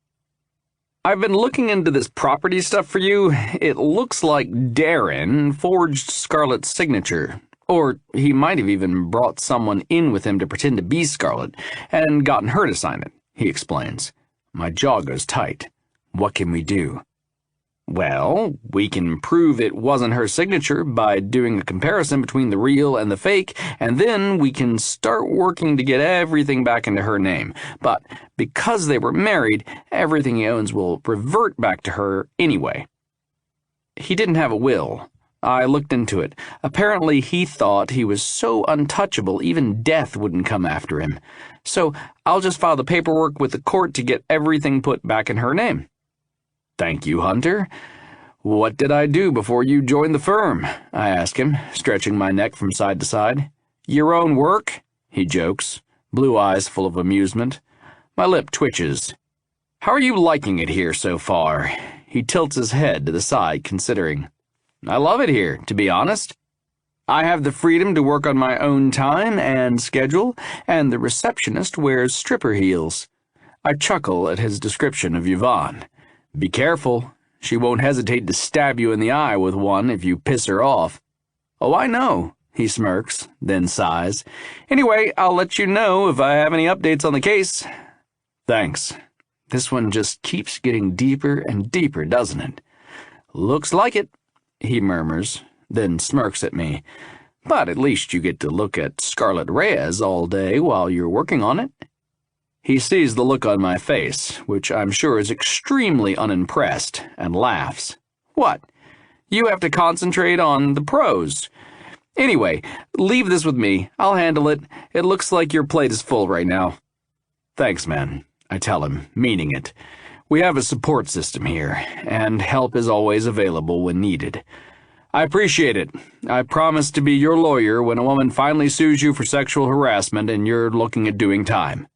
I've been looking into this property stuff for you. It looks like Darren forged Scarlett's signature, or he might have even brought someone in with him to pretend to be Scarlett and gotten her to sign it, he explains. My jaw goes tight. What can we do? Well, we can prove it wasn't her signature by doing a comparison between the real and the fake, and then we can start working to get everything back into her name. But because they were married, everything he owns will revert back to her anyway. He didn't have a will. I looked into it. Apparently he thought he was so untouchable even death wouldn't come after him. So I'll just file the paperwork with the court to get everything put back in her name. Thank you, Hunter. What did I do before you joined the firm? I ask him, stretching my neck from side to side. Your own work? He jokes, blue eyes full of amusement. My lip twitches. How are you liking it here so far? He tilts his head to the side, considering. I love it here, to be honest. I have the freedom to work on my own time and schedule, and the receptionist wears stripper heels. I chuckle at his description of Yvonne. Be careful. She won't hesitate to stab you in the eye with one if you piss her off. Oh, I know, he smirks, then sighs. Anyway, I'll let you know if I have any updates on the case. Thanks. This one just keeps getting deeper and deeper, doesn't it? Looks like it, he murmurs, then smirks at me. But at least you get to look at Scarlett Reyes all day while you're working on it. He sees the look on my face, which I'm sure is extremely unimpressed, and laughs. What? You have to concentrate on the pros. Anyway, leave this with me. I'll handle it. It looks like your plate is full right now. Thanks, man, I tell him, meaning it. We have a support system here, and help is always available when needed. I appreciate it. I promise to be your lawyer when a woman finally sues you for sexual harassment and you're looking at doing time.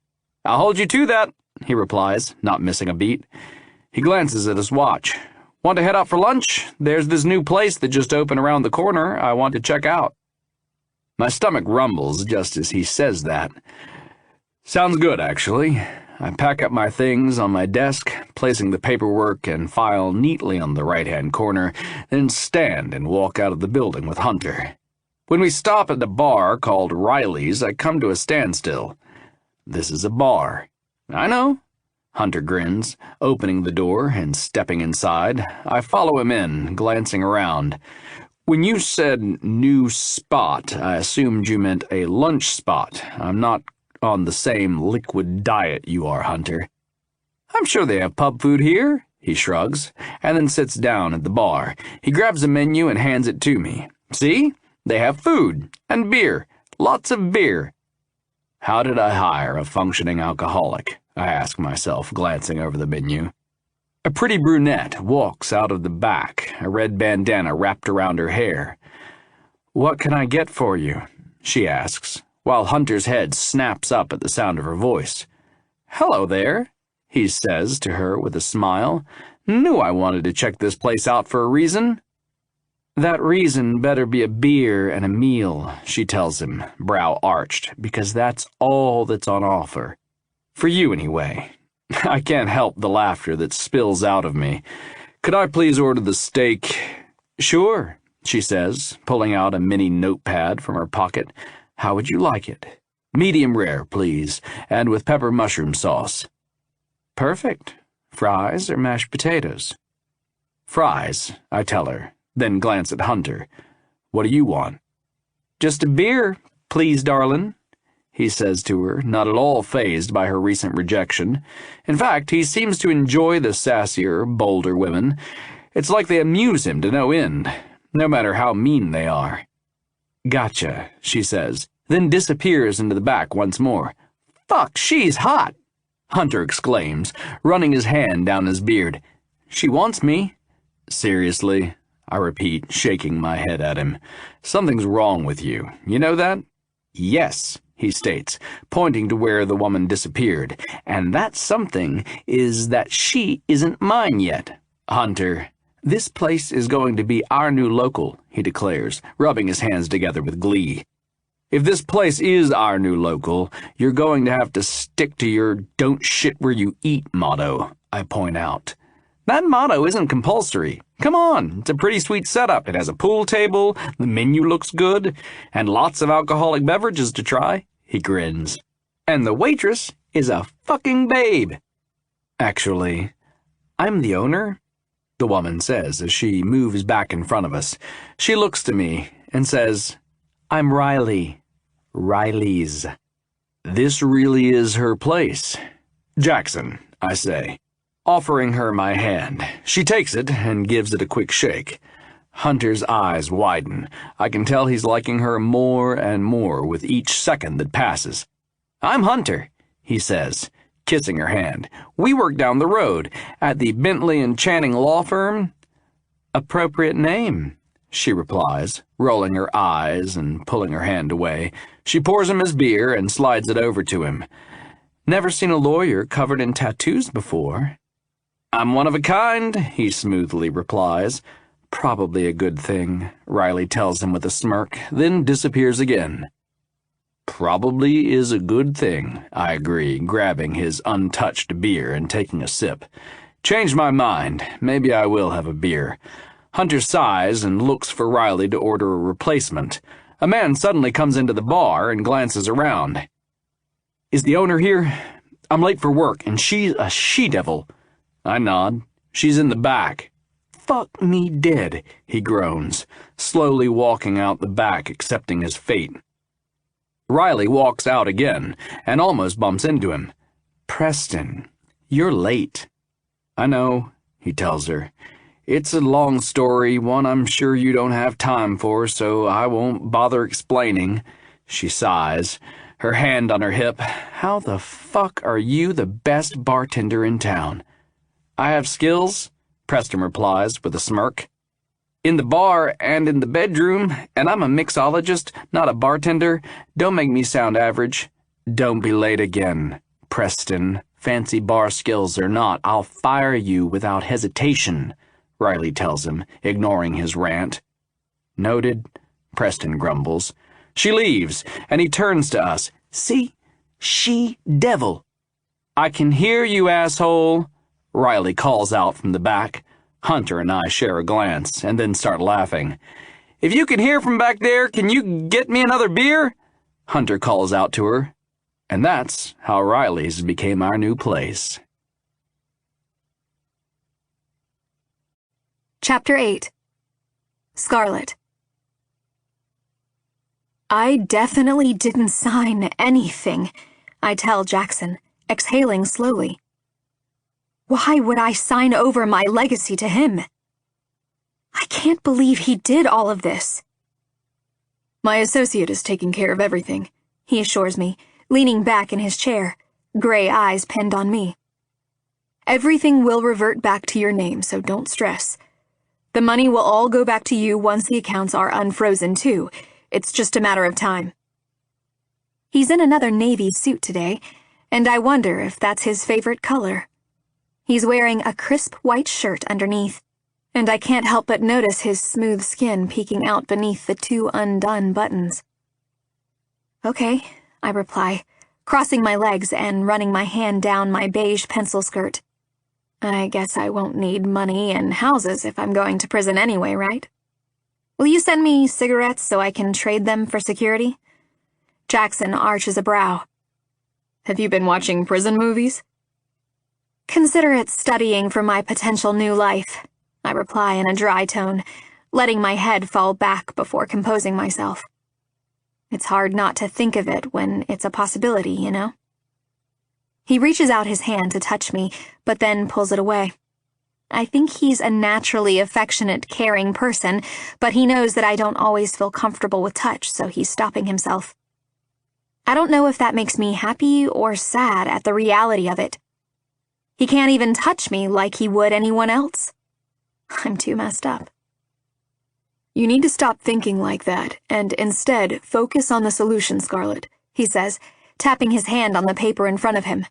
I'll hold you to that, he replies, not missing a beat. He glances at his watch. Want to head out for lunch? There's this new place that just opened around the corner I want to check out. My stomach rumbles just as he says that. Sounds good, actually. I pack up my things on my desk, placing the paperwork and file neatly on the right-hand corner, then stand and walk out of the building with Hunter. When we stop at the bar called Riley's, I come to a standstill. This is a bar. I know. Hunter grins, opening the door and stepping inside. I follow him in, glancing around. When you said new spot, I assumed you meant a lunch spot. I'm not on the same liquid diet you are, Hunter. I'm sure they have pub food here, he shrugs, and then sits down at the bar. He grabs a menu and hands it to me. See? They have food and beer. Lots of beer. How did I hire a functioning alcoholic? I ask myself, glancing over the menu. A pretty brunette walks out of the back, a red bandana wrapped around her hair. What can I get for you? She asks, while Hunter's head snaps up at the sound of her voice. Hello there, he says to her with a smile. Knew I wanted to check this place out for a reason. That reason better be a beer and a meal, she tells him, brow arched, because that's all that's on offer. For you, anyway. I can't help the laughter that spills out of me. Could I please order the steak? Sure, she says, pulling out a mini notepad from her pocket. How would you like it? Medium rare, please, and with pepper mushroom sauce. Perfect. Fries or mashed potatoes? Fries, I tell her, then glance at Hunter. What do you want? Just a beer, please, darlin', he says to her, not at all fazed by her recent rejection. In fact, he seems to enjoy the sassier, bolder women. It's like they amuse him to no end, no matter how mean they are. Gotcha, she says, then disappears into the back once more. Fuck, she's hot, Hunter exclaims, running his hand down his beard. She wants me. Seriously? I repeat, shaking my head at him. Something's wrong with you. You know that? Yes, he states, pointing to where the woman disappeared. And that something is that she isn't mine yet. Hunter, this place is going to be our new local, he declares, rubbing his hands together with glee. If this place is our new local, you're going to have to stick to your don't shit where you eat motto, I point out. That motto isn't compulsory. Come on, it's a pretty sweet setup. It has a pool table, the menu looks good, and lots of alcoholic beverages to try, he grins. And the waitress is a fucking babe. Actually, I'm the owner, the woman says as she moves back in front of us. She looks to me and says, I'm Riley. Riley's. This really is her place. Jackson, I say, offering her my hand. She takes it and gives it a quick shake. Hunter's eyes widen. I can tell he's liking her more and more with each second that passes. I'm Hunter, he says, kissing her hand. We work down the road at the Bentley and Channing law firm. Appropriate name, she replies, rolling her eyes and pulling her hand away. She pours him his beer and slides it over to him. Never seen a lawyer covered in tattoos before. I'm one of a kind, he smoothly replies. Probably a good thing, Riley tells him with a smirk, then disappears again. Probably is a good thing, I agree, grabbing his untouched beer and taking a sip. Changed my mind. Maybe I will have a beer. Hunter sighs and looks for Riley to order a replacement. A man suddenly comes into the bar and glances around. Is the owner here? I'm late for work, and she's a she-devil. I nod. She's in the back. Fuck me dead, he groans, slowly walking out the back, accepting his fate. Riley walks out again and almost bumps into him. Preston, you're late. I know, he tells her. It's a long story, one I'm sure you don't have time for, so I won't bother explaining. She sighs, her hand on her hip. How the fuck are you the best bartender in town? I have skills, Preston replies with a smirk. In the bar and in the bedroom, and I'm a mixologist, not a bartender. Don't make me sound average. Don't be late again, Preston. Fancy bar skills or not, I'll fire you without hesitation, Riley tells him, ignoring his rant. Noted, Preston grumbles. She leaves, and he turns to us. See? She-devil. I can hear you, asshole, Riley calls out from the back. Hunter and I share a glance, and then start laughing. If you can hear from back there, can you get me another beer? Hunter calls out to her. And that's how Riley's became our new place. Chapter 8. Scarlet. I definitely didn't sign anything, I tell Jackson, exhaling slowly. Why would I sign over my legacy to him? I can't believe he did all of this. My associate is taking care of everything, he assures me, leaning back in his chair, gray eyes pinned on me. Everything will revert back to your name, so don't stress. The money will all go back to you once the accounts are unfrozen, too. It's just a matter of time. He's in another navy suit today, and I wonder if that's his favorite color. He's wearing a crisp white shirt underneath, and I can't help but notice his smooth skin peeking out beneath the 2 undone buttons. Okay, I reply, crossing my legs and running my hand down my beige pencil skirt. I guess I won't need money and houses if I'm going to prison anyway, right? Will you send me cigarettes so I can trade them for security? Jackson arches a brow. Have you been watching prison movies? Consider it studying for my potential new life, I reply in a dry tone, letting my head fall back before composing myself. It's hard not to think of it when it's a possibility, you know? He reaches out his hand to touch me, but then pulls it away. I think he's a naturally affectionate, caring person, but he knows that I don't always feel comfortable with touch, so he's stopping himself. I don't know if that makes me happy or sad at the reality of it. He can't even touch me like he would anyone else. I'm too messed up. You need to stop thinking like that, and instead focus on the solution, Scarlet, he says, tapping his hand on the paper in front of him.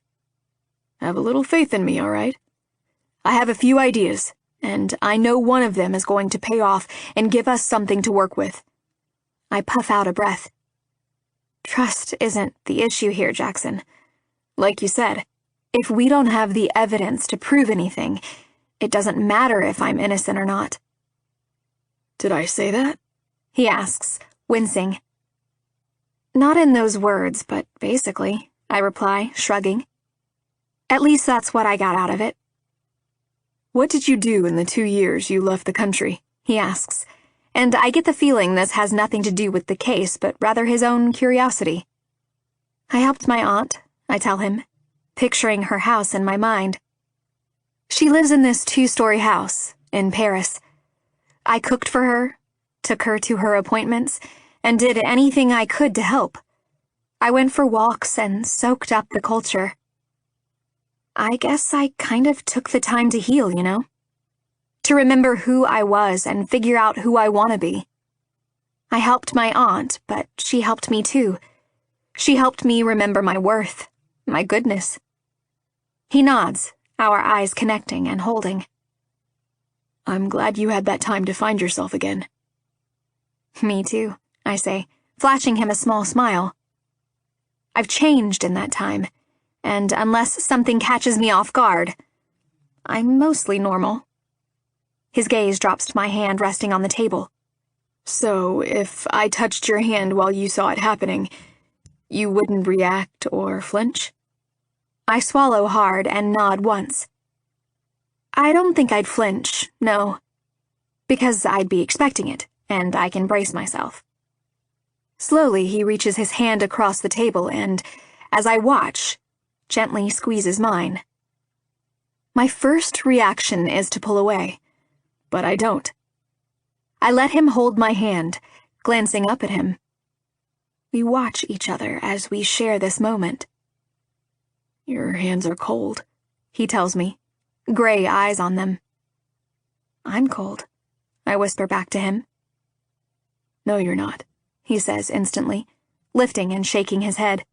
Have a little faith in me, all right? I have a few ideas, and I know one of them is going to pay off and give us something to work with. I puff out a breath. Trust isn't the issue here, Jackson. Like you said, if we don't have the evidence to prove anything, it doesn't matter if I'm innocent or not. Did I say that? He asks, wincing. Not in those words, but basically, I reply, shrugging. At least that's what I got out of it. What did you do in the 2 years you left the country? He asks, and I get the feeling this has nothing to do with the case, but rather his own curiosity. I helped my aunt, I tell him, picturing her house in my mind. She lives in this 2-story house in Paris. I cooked for her, took her to her appointments, and did anything I could to help. I went for walks and soaked up the culture. I guess I kind of took the time to heal, you know? To remember who I was and figure out who I want to be. I helped my aunt, but she helped me too. She helped me remember my worth, my goodness. He nods, our eyes connecting and holding. I'm glad you had that time to find yourself again. Me too, I say, flashing him a small smile. I've changed in that time, and unless something catches me off guard, I'm mostly normal. His gaze drops to my hand resting on the table. So, if I touched your hand while you saw it happening, you wouldn't react or flinch? I swallow hard and nod once. I don't think I'd flinch, no. Because I'd be expecting it, and I can brace myself. Slowly, he reaches his hand across the table and, as I watch, gently squeezes mine. My first reaction is to pull away, but I don't. I let him hold my hand, glancing up at him. We watch each other as we share this moment. Your hands are cold, he tells me, gray eyes on them. I'm cold, I whisper back to him. No, you're not, he says instantly, lifting and shaking his head.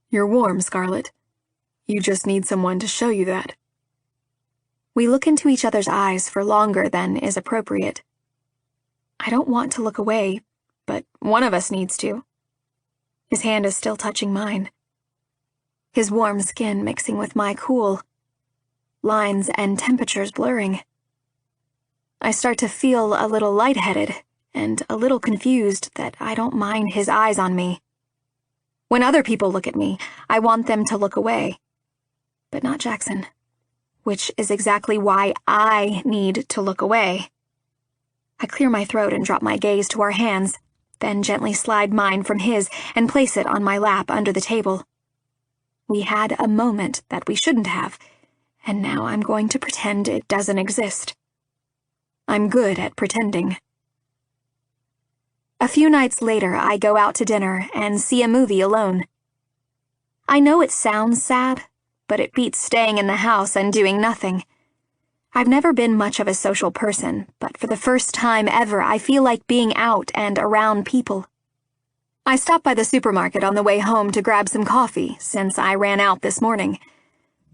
You're warm, Scarlett. You just need someone to show you that. We look into each other's eyes for longer than is appropriate. I don't want to look away, but one of us needs to. His hand is still touching mine. His warm skin mixing with my cool, lines and temperatures blurring. I start to feel a little lightheaded and a little confused that I don't mind his eyes on me. When other people look at me, I want them to look away. But not Jackson, which is exactly why I need to look away. I clear my throat and drop my gaze to our hands, then gently slide mine from his and place it on my lap under the table. We had a moment that we shouldn't have, and now I'm going to pretend it doesn't exist. I'm good at pretending. A few nights later, I go out to dinner and see a movie alone. I know it sounds sad, but it beats staying in the house and doing nothing. I've never been much of a social person, but for the first time ever, I feel like being out and around people. I stop by the supermarket on the way home to grab some coffee, since I ran out this morning.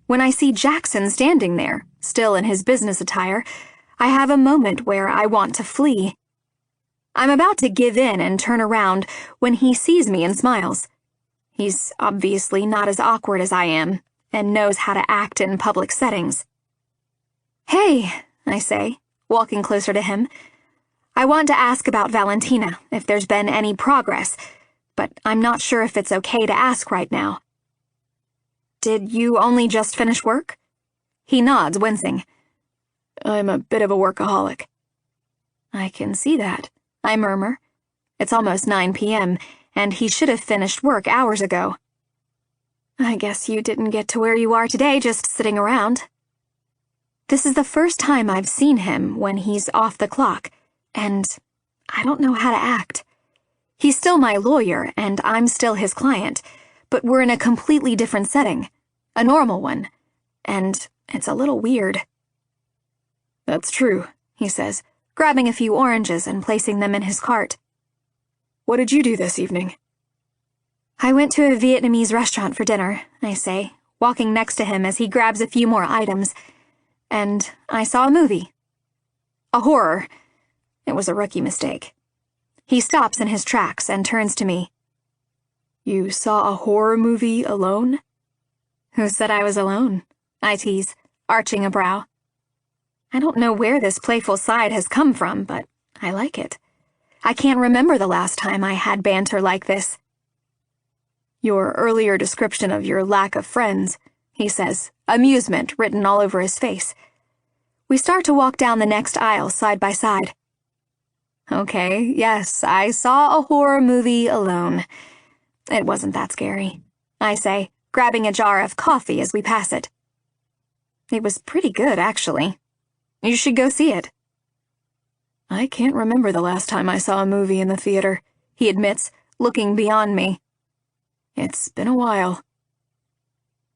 When I see Jackson standing there, still in his business attire, I have a moment where I want to flee. I'm about to give in and turn around when he sees me and smiles. He's obviously not as awkward as I am, and knows how to act in public settings. Hey, I say, walking closer to him. I want to ask about Valentina, if there's been any progress, but I'm not sure if it's okay to ask right now. Did you only just finish work? He nods, wincing. I'm a bit of a workaholic. I can see that, I murmur. It's almost 9 p.m., and he should have finished work hours ago. I guess you didn't get to where you are today just sitting around. This is the first time I've seen him when he's off the clock, and I don't know how to act. He's still my lawyer, and I'm still his client, but we're in a completely different setting, a normal one, and it's a little weird. That's true, he says, grabbing a few oranges and placing them in his cart. What did you do this evening? I went to a Vietnamese restaurant for dinner, I say, walking next to him as he grabs a few more items. And I saw a movie. A horror. It was a rookie mistake. He stops in his tracks and turns to me. You saw a horror movie alone? Who said I was alone? I tease, arching a brow. I don't know where this playful side has come from, but I like it. I can't remember the last time I had banter like this. Your earlier description of your lack of friends, he says, amusement written all over his face. We start to walk down the next aisle side by side. Okay, yes, I saw a horror movie alone. It wasn't that scary, I say, grabbing a jar of coffee as we pass it. It was pretty good, actually. You should go see it. I can't remember the last time I saw a movie in the theater, he admits, looking beyond me. It's been a while.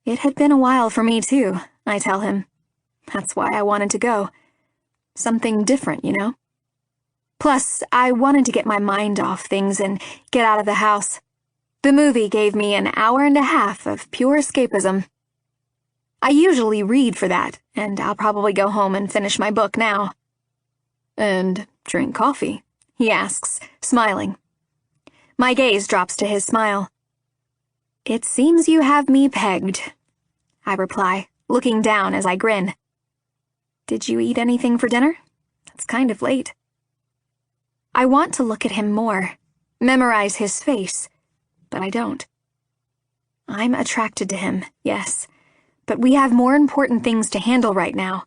It had been a while for me, too, I tell him. That's why I wanted to go. Something different, you know? Plus, I wanted to get my mind off things and get out of the house. The movie gave me an hour and a half of pure escapism. I usually read for that, and I'll probably go home and finish my book now. And drink coffee? He asks, smiling. My gaze drops to his smile. It seems you have me pegged, I reply, looking down as I grin. Did you eat anything for dinner? It's kind of late. I want to look at him more, memorize his face, but I don't. I'm attracted to him, yes, but we have more important things to handle right now.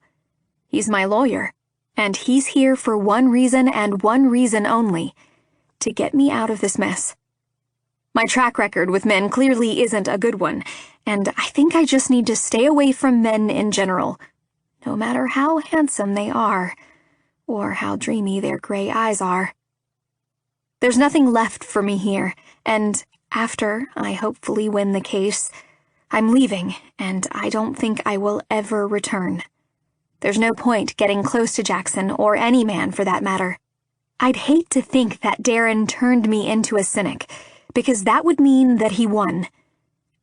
He's my lawyer, and he's here for one reason and one reason only, to get me out of this mess. My track record with men clearly isn't a good one, and I think I just need to stay away from men in general, no matter how handsome they are, or how dreamy their gray eyes are. There's nothing left for me here, and after I hopefully win the case, I'm leaving, and I don't think I will ever return. There's no point getting close to Jackson, or any man for that matter. I'd hate to think that Darren turned me into a cynic, because that would mean that he won.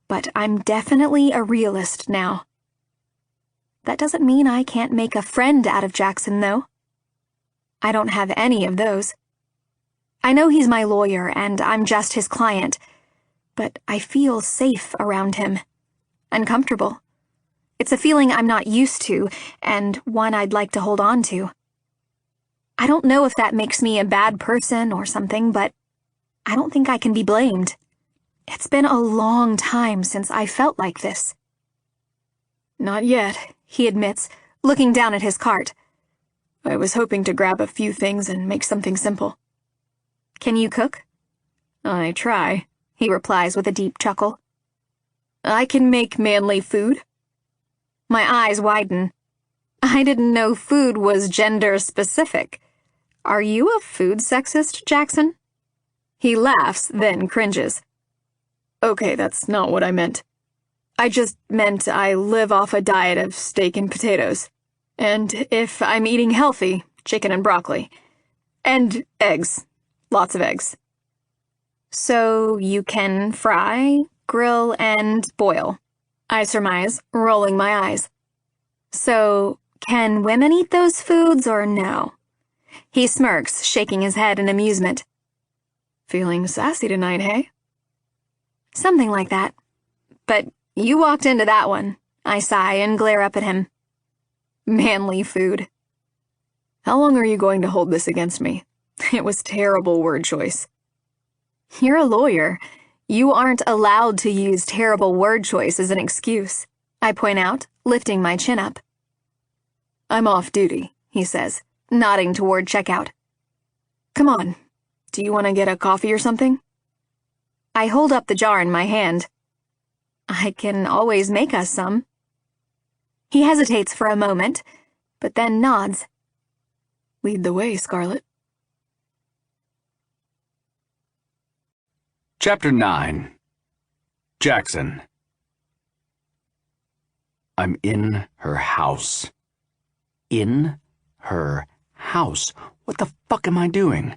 But I'm definitely a realist now. That doesn't mean I can't make a friend out of Jackson, though. I don't have any of those. I know he's my lawyer, and I'm just his client, but I feel safe around him. Uncomfortable. It's a feeling I'm not used to, and one I'd like to hold on to. I don't know if that makes me a bad person or something, but I don't think I can be blamed. It's been a long time since I felt like this. Not yet, he admits, looking down at his cart. I was hoping to grab a few things and make something simple. Can you cook? I try, he replies with a deep chuckle. I can make manly food. My eyes widen. I didn't know food was gender-specific. Are you a food sexist, Jackson? He laughs, then cringes. Okay, that's not what I meant. I just meant I live off a diet of steak and potatoes. And if I'm eating healthy, chicken and broccoli. And eggs. Lots of eggs. So you can fry, grill, and boil, I surmise, rolling my eyes. So, can women eat those foods or no? He smirks, shaking his head in amusement. Feeling sassy tonight, hey? Something like that. But you walked into that one, I sigh and glare up at him. Manly food. How long are you going to hold this against me? It was terrible word choice. You're a lawyer. You aren't allowed to use terrible word choice as an excuse, I point out, lifting my chin up. I'm off duty, he says, nodding toward checkout. Come on, do you want to get a coffee or something? I hold up the jar in my hand. I can always make us some. He hesitates for a moment, but then nods. Lead the way, Scarlett. Chapter 9. Jackson. I'm in her house. In her house. What the fuck am I doing?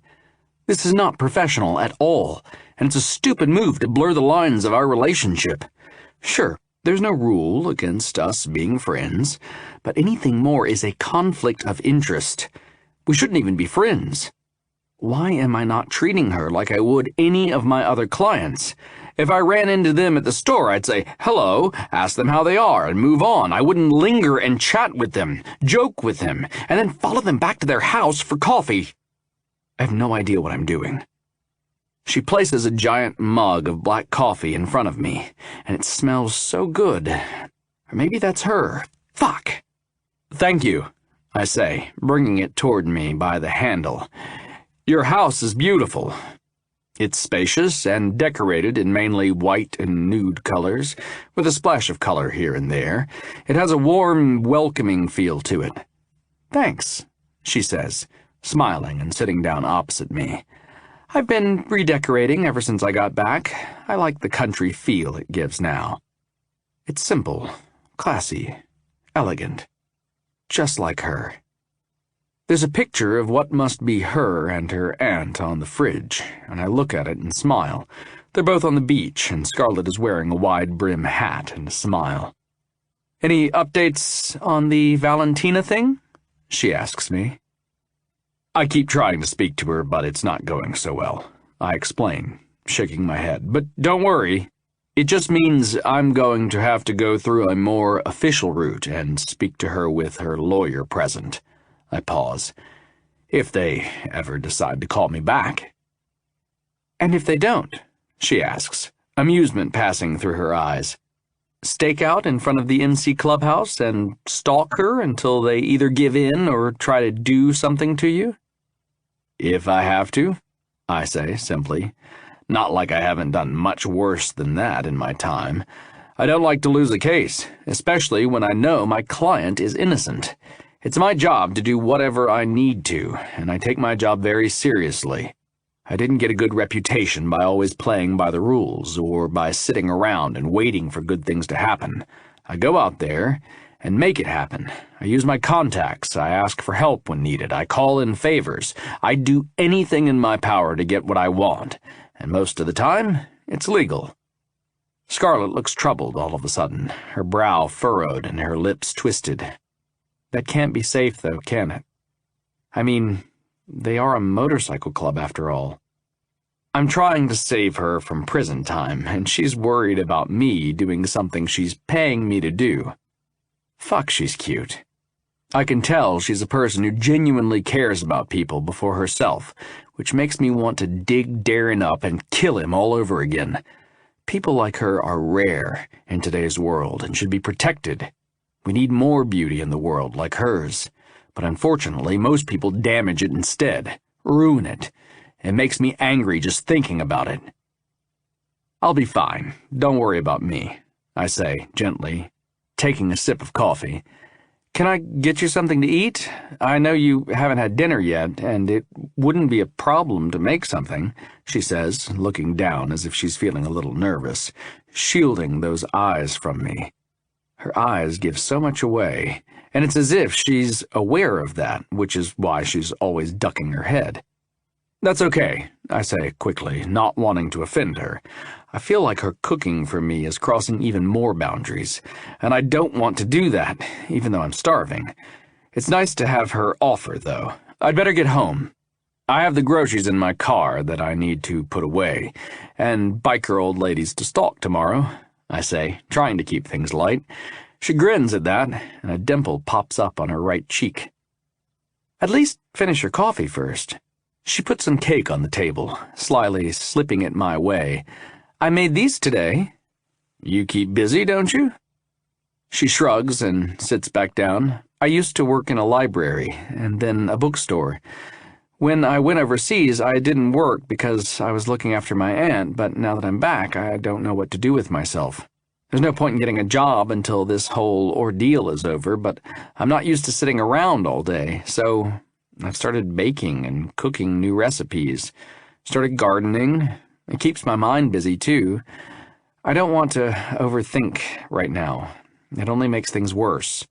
This is not professional at all, and it's a stupid move to blur the lines of our relationship. Sure, there's no rule against us being friends, but anything more is a conflict of interest. We shouldn't even be friends. Why am I not treating her like I would any of my other clients? If I ran into them at the store, I'd say, hello, ask them how they are, and move on. I wouldn't linger and chat with them, joke with them, and then follow them back to their house for coffee. I have no idea what I'm doing. She places a giant mug of black coffee in front of me, and it smells so good. Or maybe that's her. Fuck! Thank you, I say, bringing it toward me by the handle. Your house is beautiful. It's spacious and decorated in mainly white and nude colors, with a splash of color here and there. It has a warm, welcoming feel to it. Thanks, she says, smiling and sitting down opposite me. I've been redecorating ever since I got back. I like the country feel it gives now. It's simple, classy, elegant, just like her. There's a picture of what must be her and her aunt on the fridge, and I look at it and smile. They're both on the beach, and Scarlett is wearing a wide-brim hat and a smile. Any updates on the Valentina thing? She asks me. I keep trying to speak to her, but it's not going so well. I explain, shaking my head. But don't worry. It just means I'm going to have to go through a more official route and speak to her with her lawyer present. I pause. If they ever decide to call me back. And if they don't? She asks, amusement passing through her eyes. Stake out in front of the NC clubhouse and stalk her until they either give in or try to do something to you? If I have to, I say simply. Not like I haven't done much worse than that in my time. I don't like to lose a case, especially when I know my client is innocent. It's my job to do whatever I need to, and I take my job very seriously. I didn't get a good reputation by always playing by the rules or by sitting around and waiting for good things to happen. I go out there and make it happen. I use my contacts. I ask for help when needed. I call in favors. I do anything in my power to get what I want, and most of the time, it's legal. Scarlett looks troubled all of a sudden, her brow furrowed and her lips twisted. That can't be safe, though, can it? I mean, they are a motorcycle club, after all. I'm trying to save her from prison time, and she's worried about me doing something she's paying me to do. Fuck, she's cute. I can tell she's a person who genuinely cares about people before herself, which makes me want to dig Darren up and kill him all over again. People like her are rare in today's world and should be protected. We need more beauty in the world like hers, but unfortunately most people damage it instead, ruin it. It makes me angry just thinking about it. I'll be fine. Don't worry about me, I say gently, taking a sip of coffee. Can I get you something to eat? I know you haven't had dinner yet, and it wouldn't be a problem to make something, she says, looking down as if she's feeling a little nervous, shielding those eyes from me. Her eyes give so much away, and it's as if she's aware of that, which is why she's always ducking her head. That's okay, I say quickly, not wanting to offend her. I feel like her cooking for me is crossing even more boundaries, and I don't want to do that, even though I'm starving. It's nice to have her offer, though. I'd better get home. I have the groceries in my car that I need to put away, and biker old ladies to stalk tomorrow, I say, trying to keep things light. She grins at that, and a dimple pops up on her right cheek. At least finish your coffee first. She put some cake on the table, slyly slipping it my way. I made these today. You keep busy, don't you? She shrugs and sits back down. I used to work in a library, and then a bookstore. When I went overseas, I didn't work because I was looking after my aunt, but now that I'm back, I don't know what to do with myself. There's no point in getting a job until this whole ordeal is over, but I'm not used to sitting around all day, so I've started baking and cooking new recipes, started gardening. It keeps my mind busy, too. I don't want to overthink right now. It only makes things worse.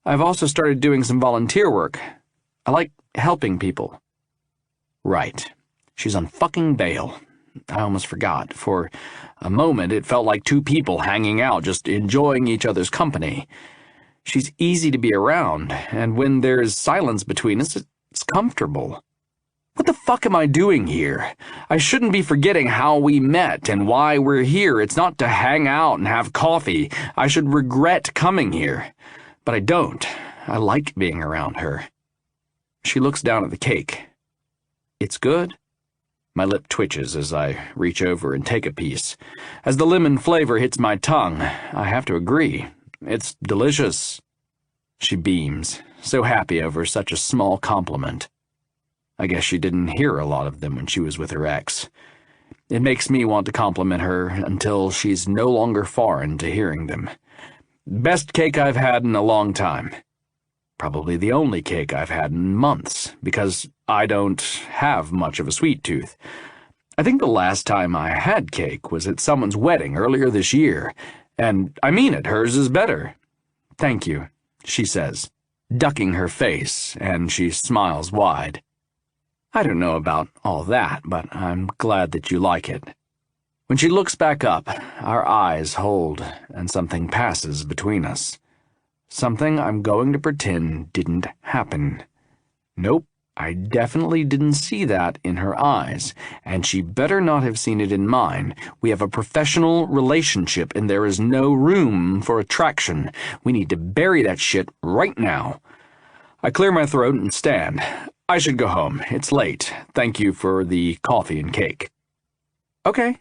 I've also started doing some volunteer work. I like helping people. Right. She's on fucking bail. I almost forgot. For a moment, it felt like two people hanging out, just enjoying each other's company. She's easy to be around, and when there's silence between us, it's comfortable. What the fuck am I doing here? I shouldn't be forgetting how we met and why we're here. It's not to hang out and have coffee. I should regret coming here. But I don't. I like being around her. She looks down at the cake. It's good? My lip twitches as I reach over and take a piece. As the lemon flavor hits my tongue, I have to agree. It's delicious. She beams, so happy over such a small compliment. I guess she didn't hear a lot of them when she was with her ex. It makes me want to compliment her until she's no longer foreign to hearing them. Best cake I've had in a long time. Probably the only cake I've had in months, because I don't have much of a sweet tooth. I think the last time I had cake was at someone's wedding earlier this year, and I mean it, hers is better. Thank you, she says, ducking her face, and she smiles wide. I don't know about all that, but I'm glad that you like it. When she looks back up, our eyes hold, and something passes between us. Something I'm going to pretend didn't happen. Nope, I definitely didn't see that in her eyes, and she better not have seen it in mine. We have a professional relationship, and there is no room for attraction. We need to bury that shit right now. I clear my throat and stand. I should go home. It's late. Thank you for the coffee and cake. Okay.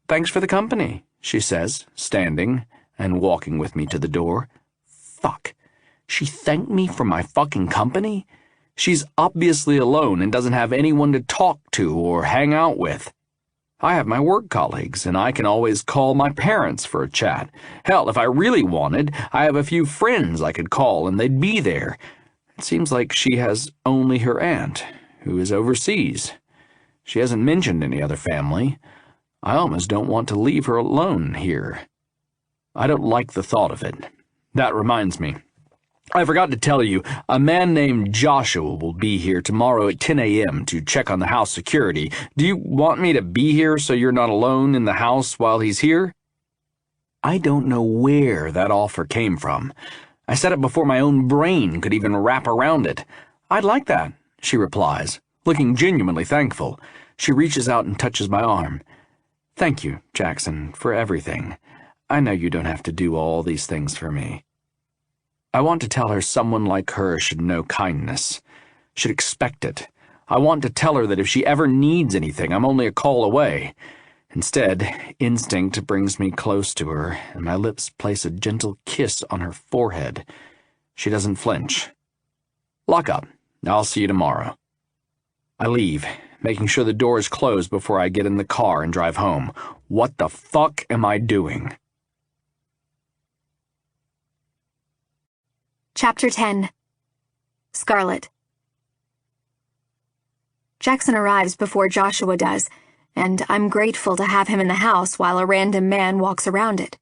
Thanks for the company, she says, standing and walking with me to the door. Fuck. She thanked me for my fucking company? She's obviously alone and doesn't have anyone to talk to or hang out with. I have my work colleagues, and I can always call my parents for a chat. Hell, if I really wanted, I have a few friends I could call and they'd be there. It seems like she has only her aunt, who is overseas. She hasn't mentioned any other family. I almost don't want to leave her alone here. I don't like the thought of it. That reminds me. I forgot to tell you, a man named Joshua will be here tomorrow at 10 a.m. to check on the house security. Do you want me to be here so you're not alone in the house while he's here? I don't know where that offer came from. I said it before my own brain could even wrap around it. I'd like that, she replies, looking genuinely thankful. She reaches out and touches my arm. Thank you, Jackson, for everything. I know you don't have to do all these things for me. I want to tell her someone like her should know kindness, should expect it. I want to tell her that if she ever needs anything, I'm only a call away. Instead, instinct brings me close to her, and my lips place a gentle kiss on her forehead. She doesn't flinch. Lock up. I'll see you tomorrow. I leave, making sure the door is closed before I get in the car and drive home. What the fuck am I doing? Chapter 10. Scarlet. Jackson arrives before Joshua does, and I'm grateful to have him in the house while a random man walks around it.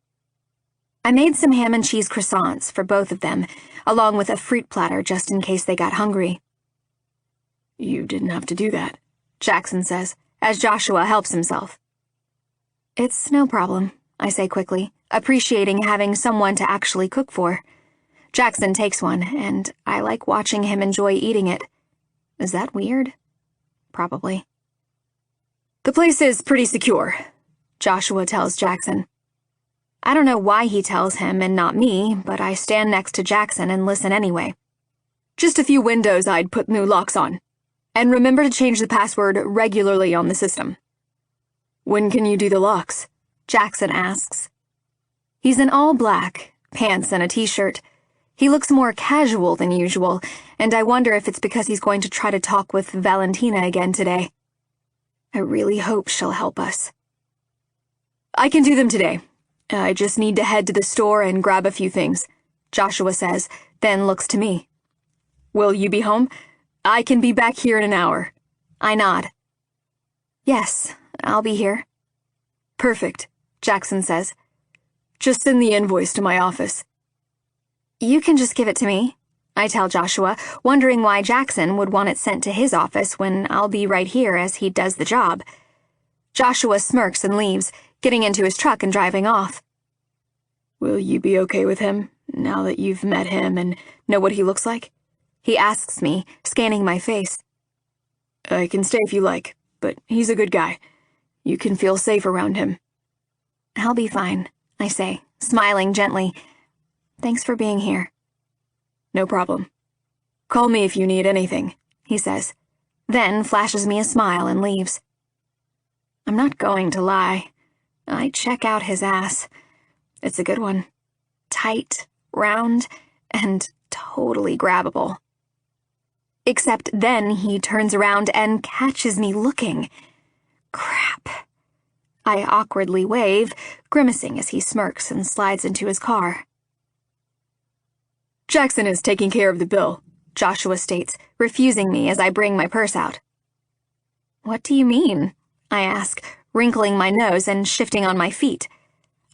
I made some ham and cheese croissants for both of them, along with a fruit platter just in case they got hungry. You didn't have to do that, Jackson says, as Joshua helps himself. It's no problem, I say quickly, appreciating having someone to actually cook for. Jackson takes one, and I like watching him enjoy eating it. Is that weird? Probably. The place is pretty secure, Joshua tells Jackson. I don't know why he tells him and not me, but I stand next to Jackson and listen anyway. Just a few windows I'd put new locks on. And remember to change the password regularly on the system. When can you do the locks? Jackson asks. He's in all black, pants and a t-shirt. He looks more casual than usual, and I wonder if it's because he's going to try to talk with Valentina again today. I really hope she'll help us. I can do them today. I just need to head to the store and grab a few things, Joshua says, then looks to me. Will you be home? I can be back here in an hour. I nod. Yes, I'll be here. Perfect, Jackson says. Just send the invoice to my office. You can just give it to me, I tell Joshua, wondering why Jackson would want it sent to his office when I'll be right here as he does the job. Joshua smirks and leaves, getting into his truck and driving off. Will you be okay with him, now that you've met him and know what he looks like? He asks me, scanning my face. I can stay if you like, but he's a good guy. You can feel safe around him. I'll be fine, I say, smiling gently. Thanks for being here. No problem. Call me if you need anything, he says, then flashes me a smile and leaves. I'm not going to lie. I check out his ass. It's a good one. Tight, round, and totally grabbable. Except then he turns around and catches me looking. Crap. I awkwardly wave, grimacing as he smirks and slides into his car. Jackson is taking care of the bill, Joshua states, refusing me as I bring my purse out. What do you mean? I ask, wrinkling my nose and shifting on my feet.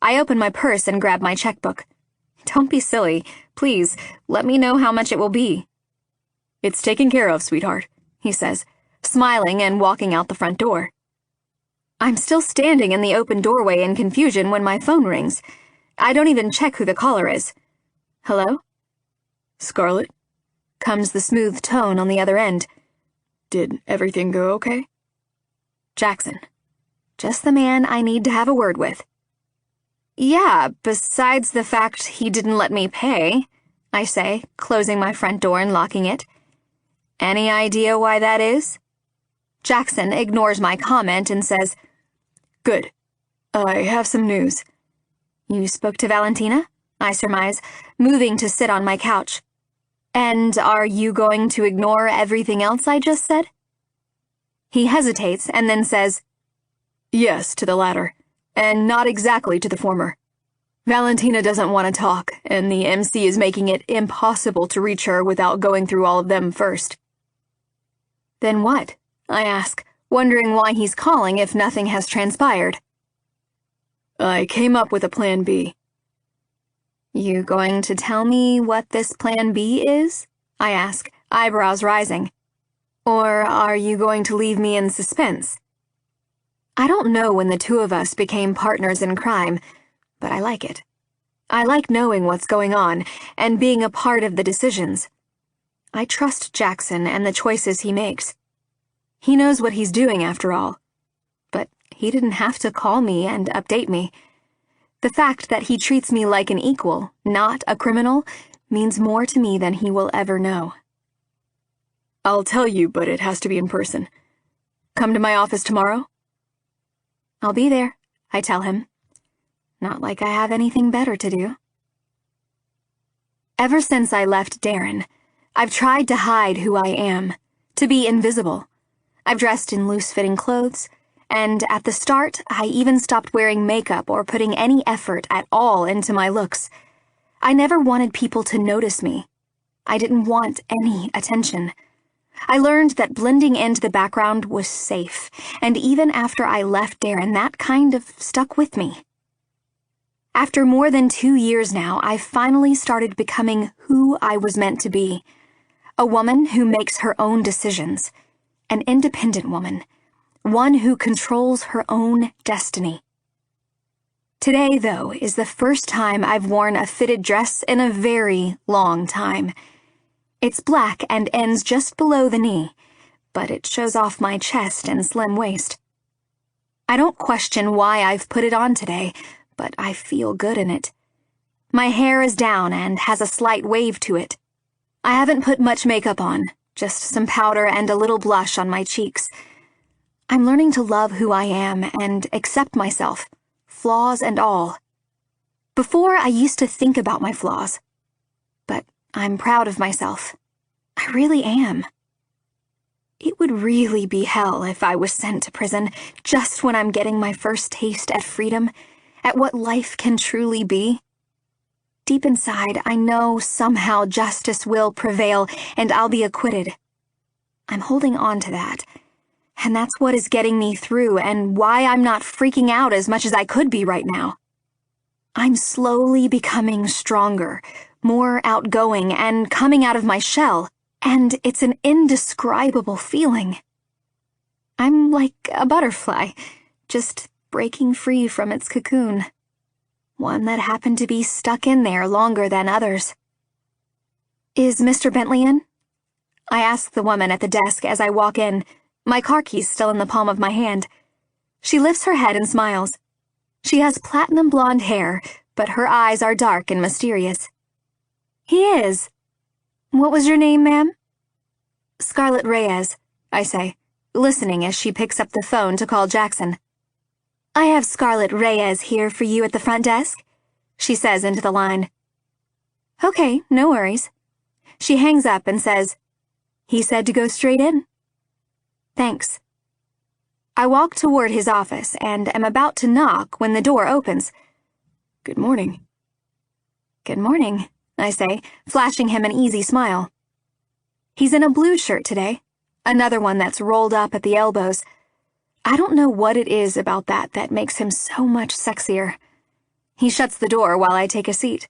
I open my purse and grab my checkbook. Don't be silly. Please, let me know how much it will be. It's taken care of, sweetheart, he says, smiling and walking out the front door. I'm still standing in the open doorway in confusion when my phone rings. I don't even check who the caller is. Hello? Scarlett? Comes the smooth tone on the other end. Did everything go okay? Jackson. Just the man I need to have a word with. Yeah, besides the fact he didn't let me pay, I say, closing my front door and locking it. Any idea why that is? Jackson ignores my comment and says, Good. I have some news. You spoke to Valentina? I surmise, moving to sit on my couch. And are you going to ignore everything else I just said? He hesitates and then says, Yes, to the latter, and not exactly to the former. Valentina doesn't want to talk, and the MC is making it impossible to reach her without going through all of them first. Then what? I ask, wondering why he's calling if nothing has transpired. I came up with a plan B. You going to tell me what this plan B is? I ask, eyebrows rising. Or are you going to leave me in suspense? I don't know when the two of us became partners in crime, but I like it. I like knowing what's going on and being a part of the decisions. I trust Jackson and the choices he makes. He knows what he's doing after all. But he didn't have to call me and update me. The fact that he treats me like an equal, not a criminal, means more to me than he will ever know. I'll tell you, but it has to be in person. Come to my office tomorrow? I'll be there, I tell him. Not like I have anything better to do. Ever since I left Darren, I've tried to hide who I am, to be invisible. I've dressed in loose-fitting clothes, and at the start, I even stopped wearing makeup or putting any effort at all into my looks. I never wanted people to notice me. I didn't want any attention. I learned that blending into the background was safe, and even after I left Darren, that kind of stuck with me. After more than 2 years now, I've finally started becoming who I was meant to be. A woman who makes her own decisions. An independent woman. One who controls her own destiny. Today, though, is the first time I've worn a fitted dress in a very long time. It's black and ends just below the knee, but it shows off my chest and slim waist. I don't question why I've put it on today, but I feel good in it. My hair is down and has a slight wave to it. I haven't put much makeup on, just some powder and a little blush on my cheeks. I'm learning to love who I am and accept myself, flaws and all. Before, I used to think about my flaws. But I'm proud of myself. I really am. It would really be hell if I was sent to prison just when I'm getting my first taste at freedom, at what life can truly be. Deep inside, I know somehow justice will prevail and I'll be acquitted. I'm holding on to that. And that's what is getting me through and why I'm not freaking out as much as I could be right now. I'm slowly becoming stronger, more outgoing, and coming out of my shell, and it's an indescribable feeling. I'm like a butterfly, just breaking free from its cocoon. One that happened to be stuck in there longer than others. Is Mr. Bentley in? I ask the woman at the desk as I walk in, My car keys still in the palm of my hand. She lifts her head and smiles. She has platinum blonde hair, but her eyes are dark and mysterious. He is. What was your name, ma'am? Scarlett Reyes, I say, listening as she picks up the phone to call Jackson. I have Scarlett Reyes here for you at the front desk, she says into the line. Okay, no worries. She hangs up and says, he said to go straight in. Thanks. I walk toward his office and am about to knock when the door opens. Good morning. Good morning, I say, flashing him an easy smile. He's in a blue shirt today, another one that's rolled up at the elbows. I don't know what it is about that makes him so much sexier. He shuts the door while I take a seat.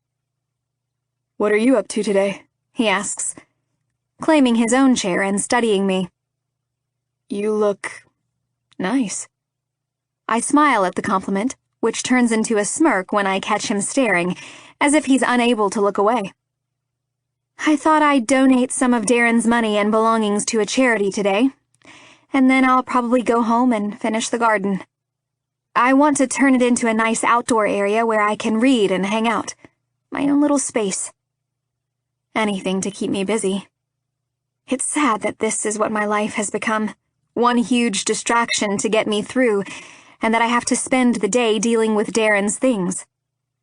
What are you up to today? He asks, claiming his own chair and studying me. You look nice. I smile at the compliment, which turns into a smirk when I catch him staring, as if he's unable to look away. I thought I'd donate some of Darren's money and belongings to a charity today, and then I'll probably go home and finish the garden. I want to turn it into a nice outdoor area where I can read and hang out. My own little space. Anything to keep me busy. It's sad that this is what my life has become. One huge distraction to get me through, and that I have to spend the day dealing with Darren's things.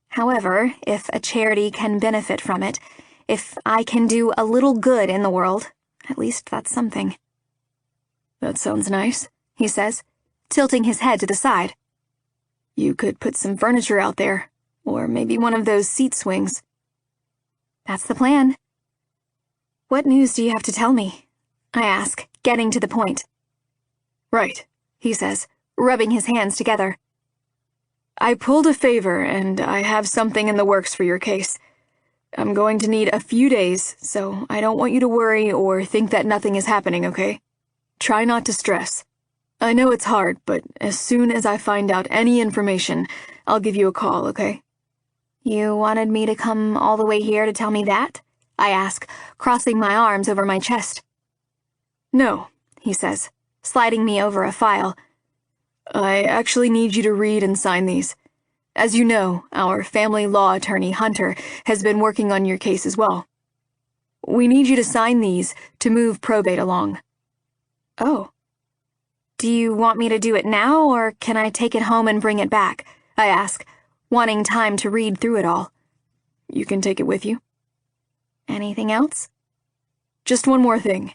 However, if a charity can benefit from it, if I can do a little good in the world, at least that's something. That sounds nice, he says, tilting his head to the side. You could put some furniture out there, or maybe one of those seat swings. That's the plan. What news do you have to tell me? I ask, getting to the point. Right, he says, rubbing his hands together. I pulled a favor, and I have something in the works for your case. I'm going to need a few days, so I don't want you to worry or think that nothing is happening, okay? Try not to stress. I know it's hard, but as soon as I find out any information, I'll give you a call, okay? You wanted me to come all the way here to tell me that? I ask, crossing my arms over my chest. No, he says, sliding me over a file. I actually need you to read and sign these. As you know, our family law attorney, Hunter, has been working on your case as well. We need you to sign these to move probate along. Oh. Do you want me to do it now, or can I take it home and bring it back? I ask, wanting time to read through it all. You can take it with you. Anything else? Just one more thing.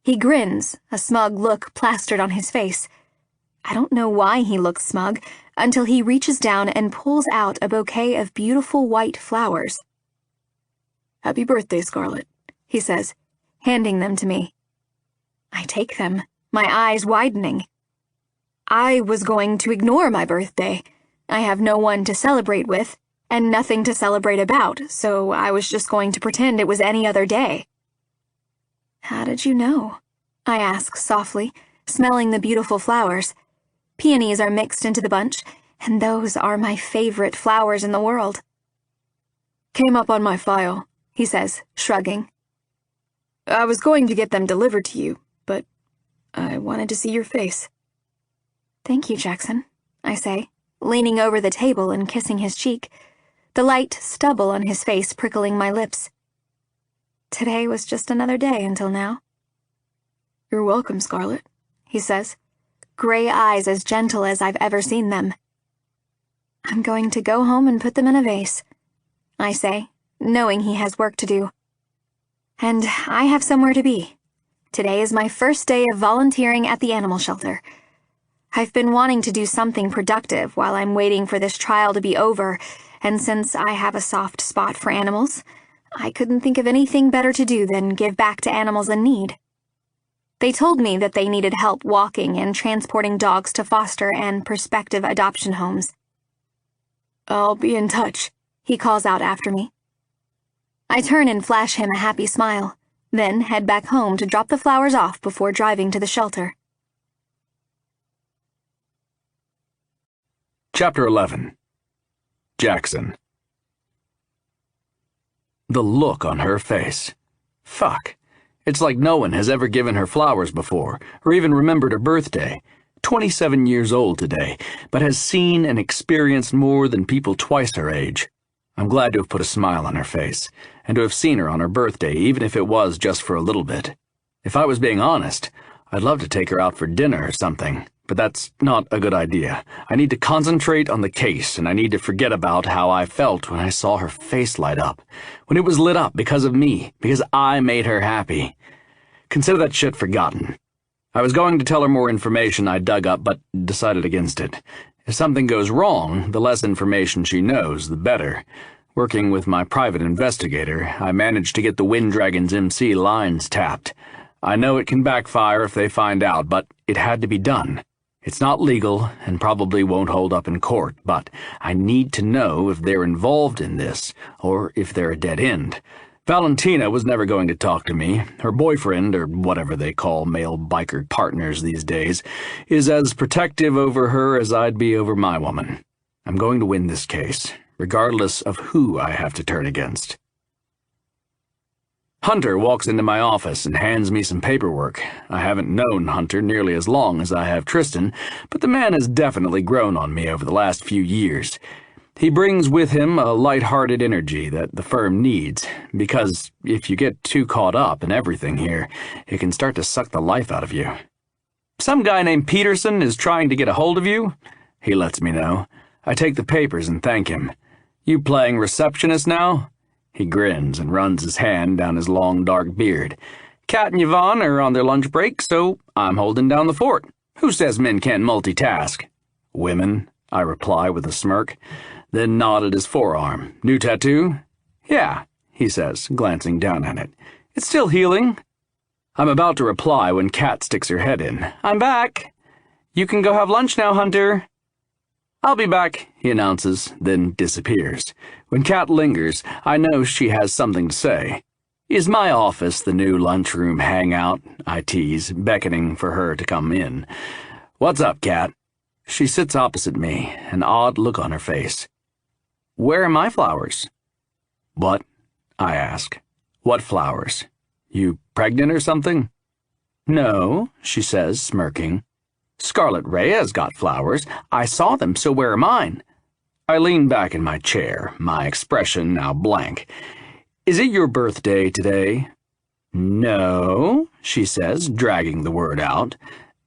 He grins, a smug look plastered on his face. I don't know why he looks smug, until he reaches down and pulls out a bouquet of beautiful white flowers. Happy birthday, Scarlett, he says, handing them to me. I take them, my eyes widening. I was going to ignore my birthday. I have no one to celebrate with, and nothing to celebrate about, so I was just going to pretend it was any other day. How did you know? I ask softly, smelling the beautiful flowers. Peonies are mixed into the bunch, and those are my favorite flowers in the world. Came up on my file, he says, shrugging. I was going to get them delivered to you, but I wanted to see your face. Thank you, Jackson, I say, leaning over the table and kissing his cheek, the light stubble on his face prickling my lips. Today was just another day until now. You're welcome, Scarlett, he says, gray eyes as gentle as I've ever seen them. I'm going to go home and put them in a vase, I say, knowing he has work to do. And I have somewhere to be. Today is my first day of volunteering at the animal shelter. I've been wanting to do something productive while I'm waiting for this trial to be over, and since I have a soft spot for animals, I couldn't think of anything better to do than give back to animals in need. They told me that they needed help walking and transporting dogs to foster and prospective adoption homes. I'll be in touch, he calls out after me. I turn and flash him a happy smile, then head back home to drop the flowers off before driving to the shelter. Chapter 11. Jackson. The look on her face. Fuck. It's like no one has ever given her flowers before, or even remembered her birthday. 27 years old today, but has seen and experienced more than people twice her age. I'm glad to have put a smile on her face, and to have seen her on her birthday, even if it was just for a little bit. If I was being honest, I'd love to take her out for dinner or something, but that's not a good idea. I need to concentrate on the case, and I need to forget about how I felt when I saw her face light up, when it was lit up because of me, because I made her happy. Consider that shit forgotten. I was going to tell her more information I dug up, but decided against it. If something goes wrong, the less information she knows, the better. Working with my private investigator, I managed to get the Wind Dragon's MC lines tapped. I know it can backfire if they find out, but it had to be done. It's not legal and probably won't hold up in court, but I need to know if they're involved in this, or if they're a dead end. Valentina was never going to talk to me. Her boyfriend, or whatever they call male biker partners these days, is as protective over her as I'd be over my woman. I'm going to win this case, regardless of who I have to turn against. Hunter walks into my office and hands me some paperwork. I haven't known Hunter nearly as long as I have Tristan, but the man has definitely grown on me over the last few years. He brings with him a light-hearted energy that the firm needs, because if you get too caught up in everything here, it can start to suck the life out of you. Some guy named Peterson is trying to get a hold of you, he lets me know. I take the papers and thank him. You playing receptionist now? He grins and runs his hand down his long, dark beard. Kat and Yvonne are on their lunch break, so I'm holding down the fort. Who says men can't multitask? Women, I reply with a smirk, then nod at his forearm. New tattoo? Yeah, he says, glancing down at it. It's still healing. I'm about to reply when Kat sticks her head in. I'm back. You can go have lunch now, Hunter. I'll be back, he announces, then disappears. When Kat lingers, I know she has something to say. Is my office the new lunchroom hangout? I tease, beckoning for her to come in. What's up, Kat? She sits opposite me, an odd look on her face. Where are my flowers? What? I ask. What flowers? You pregnant or something? No, she says, smirking. Scarlet Reyes got flowers. I saw them, so where are mine? I lean back in my chair, my expression now blank. Is it your birthday today? No, she says, dragging the word out.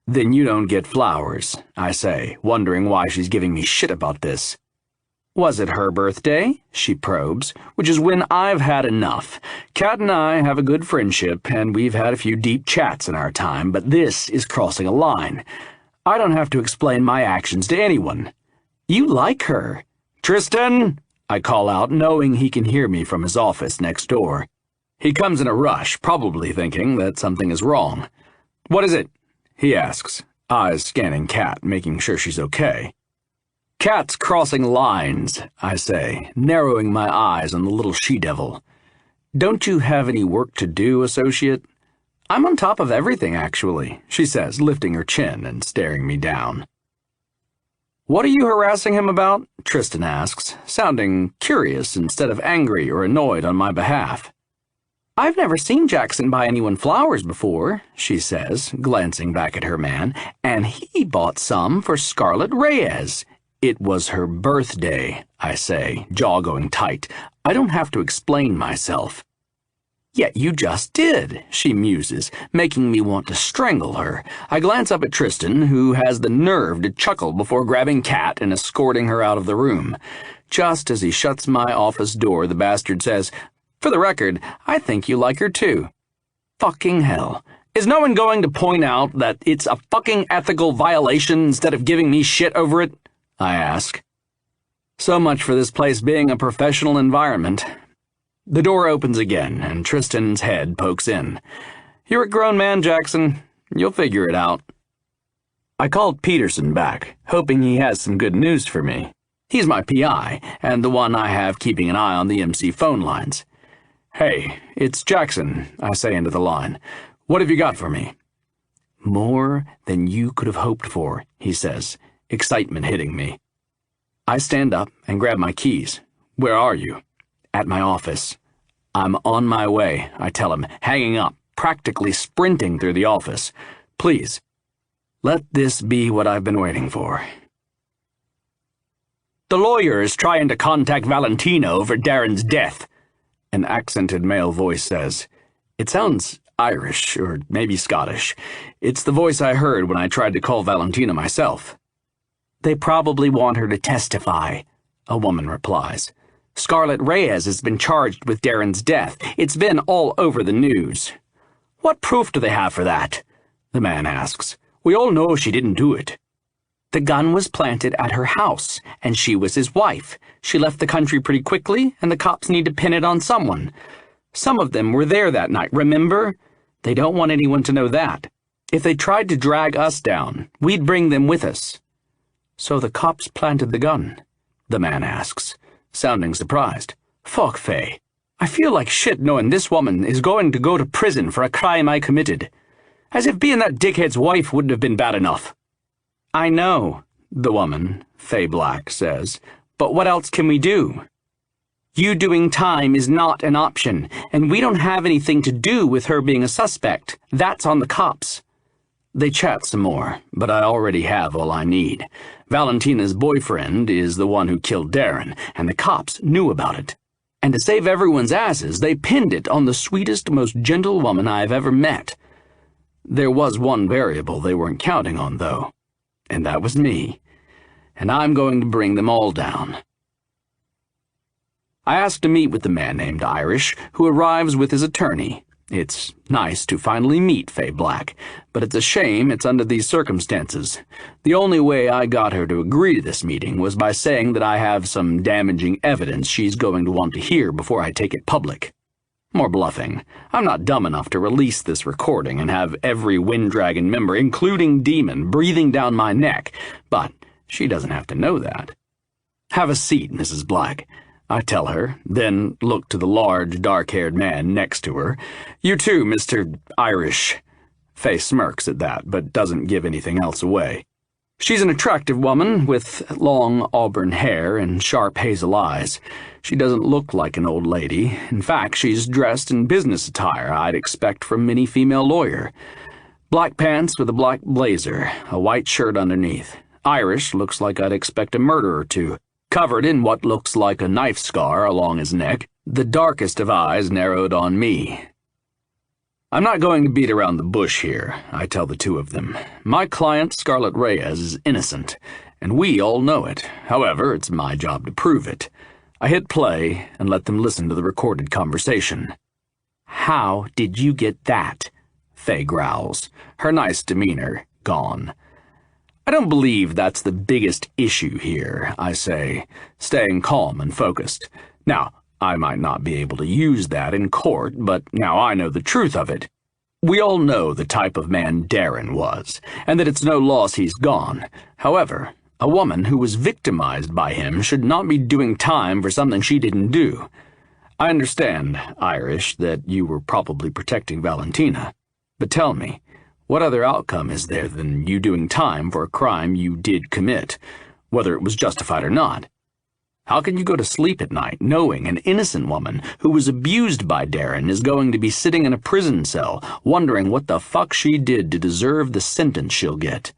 Then you don't get flowers, I say, wondering why she's giving me shit about this. Was it her birthday? She probes, which is when I've had enough. Kat and I have a good friendship, and we've had a few deep chats in our time, but this is crossing a line. I don't have to explain my actions to anyone. You like her. Tristan, I call out, knowing he can hear me from his office next door. He comes in a rush, probably thinking that something is wrong. What is it? He asks, eyes scanning Kat, making sure she's okay. Kat's crossing lines, I say, narrowing my eyes on the little she-devil. Don't you have any work to do, associate? I'm on top of everything, actually, she says, lifting her chin and staring me down. What are you harassing him about? Tristan asks, sounding curious instead of angry or annoyed on my behalf. I've never seen Jackson buy anyone flowers before, she says, glancing back at her man, and he bought some for Scarlet Reyes. It was her birthday, I say, jaw going tight. I don't have to explain myself. Yet you just did, she muses, making me want to strangle her. I glance up at Tristan, who has the nerve to chuckle before grabbing Kat and escorting her out of the room. Just as he shuts my office door, the bastard says, For the record, I think you like her too. Fucking hell. Is no one going to point out that it's a fucking ethical violation instead of giving me shit over it? I ask. So much for this place being a professional environment. The door opens again, and Tristan's head pokes in. You're a grown man, Jackson. You'll figure it out. I called Peterson back, hoping he has some good news for me. He's my PI, and the one I have keeping an eye on the MC phone lines. Hey, it's Jackson, I say into the line. What have you got for me? More than you could have hoped for, he says, excitement hitting me. I stand up and grab my keys. Where are you? At my office. I'm on my way, I tell him, hanging up. practically sprinting through the office. Please, let this be what I've been waiting for. The lawyer is trying to contact Valentina over Darren's death, an accented male voice says. It sounds Irish, or maybe Scottish. It's the voice I heard when I tried to call Valentina myself. They probably want her to testify, a woman replies. Scarlett Reyes has been charged with Darren's death. It's been all over the news. What proof do they have for that? The man asks. We all know she didn't do it. The gun was planted at her house, and she was his wife. She left the country pretty quickly, and the cops need to pin it on someone. Some of them were there that night, remember? They don't want anyone to know that. If they tried to drag us down, we'd bring them with us. So the cops planted the gun? The man asks, sounding surprised. Fuck, Faye. I feel like shit knowing this woman is going to go to prison for a crime I committed. As if being that dickhead's wife wouldn't have been bad enough. I know, the woman, Faye Black, says, but what else can we do? You doing time is not an option, and we don't have anything to do with her being a suspect. That's on the cops. They chat some more, but I already have all I need. Valentina's boyfriend is the one who killed Darren, and the cops knew about it. And to save everyone's asses, they pinned it on the sweetest, most gentle woman I've ever met. There was one variable they weren't counting on, though, and that was me. And I'm going to bring them all down. I asked to meet with the man named Irish, who arrives with his attorney. It's nice to finally meet Faye Black, but it's a shame it's under these circumstances. The only way I got her to agree to this meeting was by saying that I have some damaging evidence she's going to want to hear before I take it public. More bluffing. I'm not dumb enough to release this recording and have every Wind Dragon member, including Demon, breathing down my neck, but she doesn't have to know that. Have a seat, Mrs. Black. I tell her, then look to the large, dark-haired man next to her. You too, Mr. Irish. Faye smirks at that, but doesn't give anything else away. She's an attractive woman with long auburn hair and sharp hazel eyes. She doesn't look like an old lady. In fact, she's dressed in business attire I'd expect from any female lawyer. Black pants with a black blazer, a white shirt underneath. Irish looks like I'd expect a murderer to. Covered in what looks like a knife scar along his neck, the darkest of eyes narrowed on me. I'm not going to beat around the bush here, I tell the two of them. My client, Scarlett Reyes, is innocent, and we all know it. However, it's my job to prove it. I hit play and let them listen to the recorded conversation. How did you get that? Faye growls, her nice demeanor gone. I don't believe that's the biggest issue here, I say, staying calm and focused. Now, I might not be able to use that in court, but now I know the truth of it. We all know the type of man Darren was, and that it's no loss he's gone. However, a woman who was victimized by him should not be doing time for something she didn't do. I understand, Irish, that you were probably protecting Valentina, but tell me, what other outcome is there than you doing time for a crime you did commit, whether it was justified or not? How can you go to sleep at night knowing an innocent woman who was abused by Darren is going to be sitting in a prison cell wondering what the fuck she did to deserve the sentence she'll get?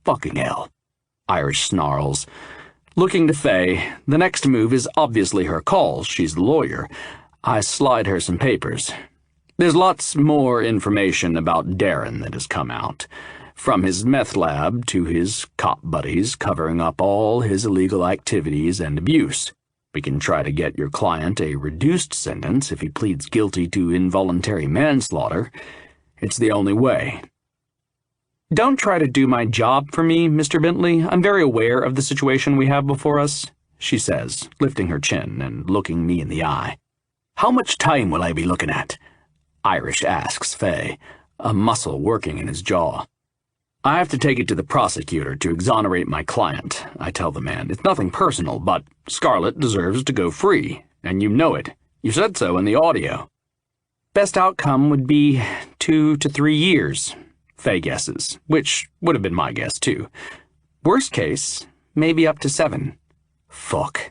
Fucking hell, Irish snarls. Looking to Faye, the next move is obviously her call. She's the lawyer. I slide her some papers. There's lots more information about Darren that has come out. From his meth lab to his cop buddies covering up all his illegal activities and abuse. We can try to get your client a reduced sentence if he pleads guilty to involuntary manslaughter. It's the only way. Don't try to do my job for me, Mr. Bentley. I'm very aware of the situation we have before us, she says, lifting her chin and looking me in the eye. How much time will I be looking at? Irish asks Faye, a muscle working in his jaw. I have to take it to the prosecutor to exonerate my client, I tell the man. It's nothing personal, but Scarlett deserves to go free, and you know it. You said so in the audio. Best outcome would be 2 to 3 years, Faye guesses, which would have been my guess too. Worst case, maybe up to 7. Fuck.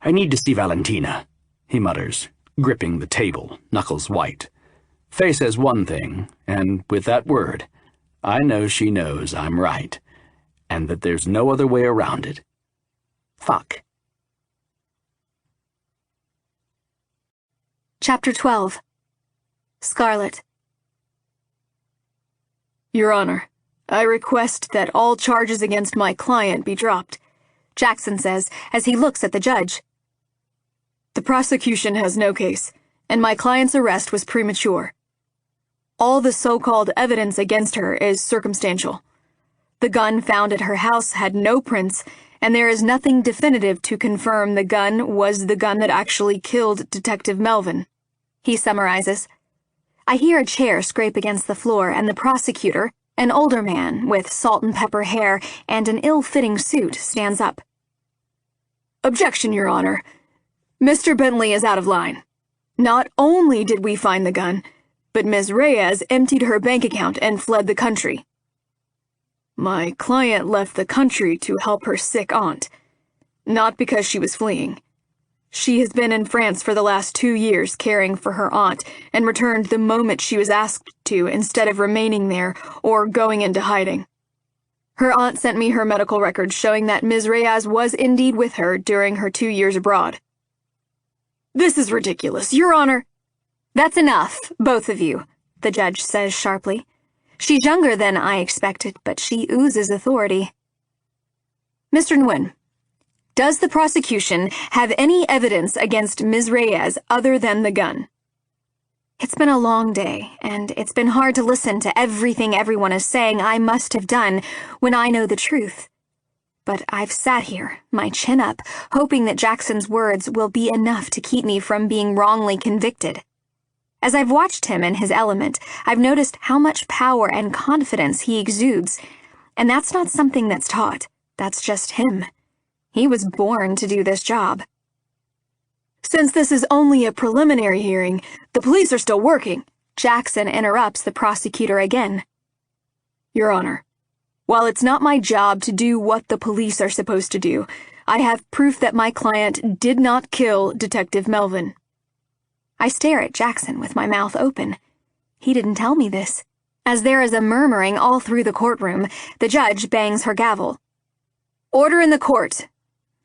I need to see Valentina, he mutters, gripping the table, knuckles white. Faye says one thing, and with that word, I know she knows I'm right, and that there's no other way around it. Fuck. Chapter 12. Scarlet. Your Honor, I request that all charges against my client be dropped, Jackson says as he looks at the judge. The prosecution has no case, and my client's arrest was premature. All the so-called evidence against her is circumstantial. The gun found at her house had no prints, and there is nothing definitive to confirm the gun was the gun that actually killed Detective Melvin. He summarizes. I hear a chair scrape against the floor, and the prosecutor, an older man with salt and pepper hair and an ill-fitting suit, stands up. Objection, Your Honor. Mr. Bentley is out of line. Not only did we find the gun, but Ms. Reyes emptied her bank account and fled the country. My client left the country to help her sick aunt, not because she was fleeing. She has been in France for the last 2 years caring for her aunt and returned the moment she was asked to instead of remaining there or going into hiding. Her aunt sent me her medical records showing that Ms. Reyes was indeed with her during her 2 years abroad. This is ridiculous, Your Honor. That's enough, both of you, the judge says sharply. She's younger than I expected, but she oozes authority. Mr. Nguyen, does the prosecution have any evidence against Ms. Reyes other than the gun? It's been a long day, and it's been hard to listen to everything everyone is saying I must have done when I know the truth. But I've sat here, my chin up, hoping that Jackson's words will be enough to keep me from being wrongly convicted. As I've watched him in his element, I've noticed how much power and confidence he exudes, and that's not something that's taught. That's just him. He was born to do this job. Since this is only a preliminary hearing, the police are still working. Jackson interrupts the prosecutor again. Your Honor, while it's not my job to do what the police are supposed to do, I have proof that my client did not kill Detective Melvin. I stare at Jackson with my mouth open. He didn't tell me this. As there is a murmuring all through the courtroom, the judge bangs her gavel. Order in the court.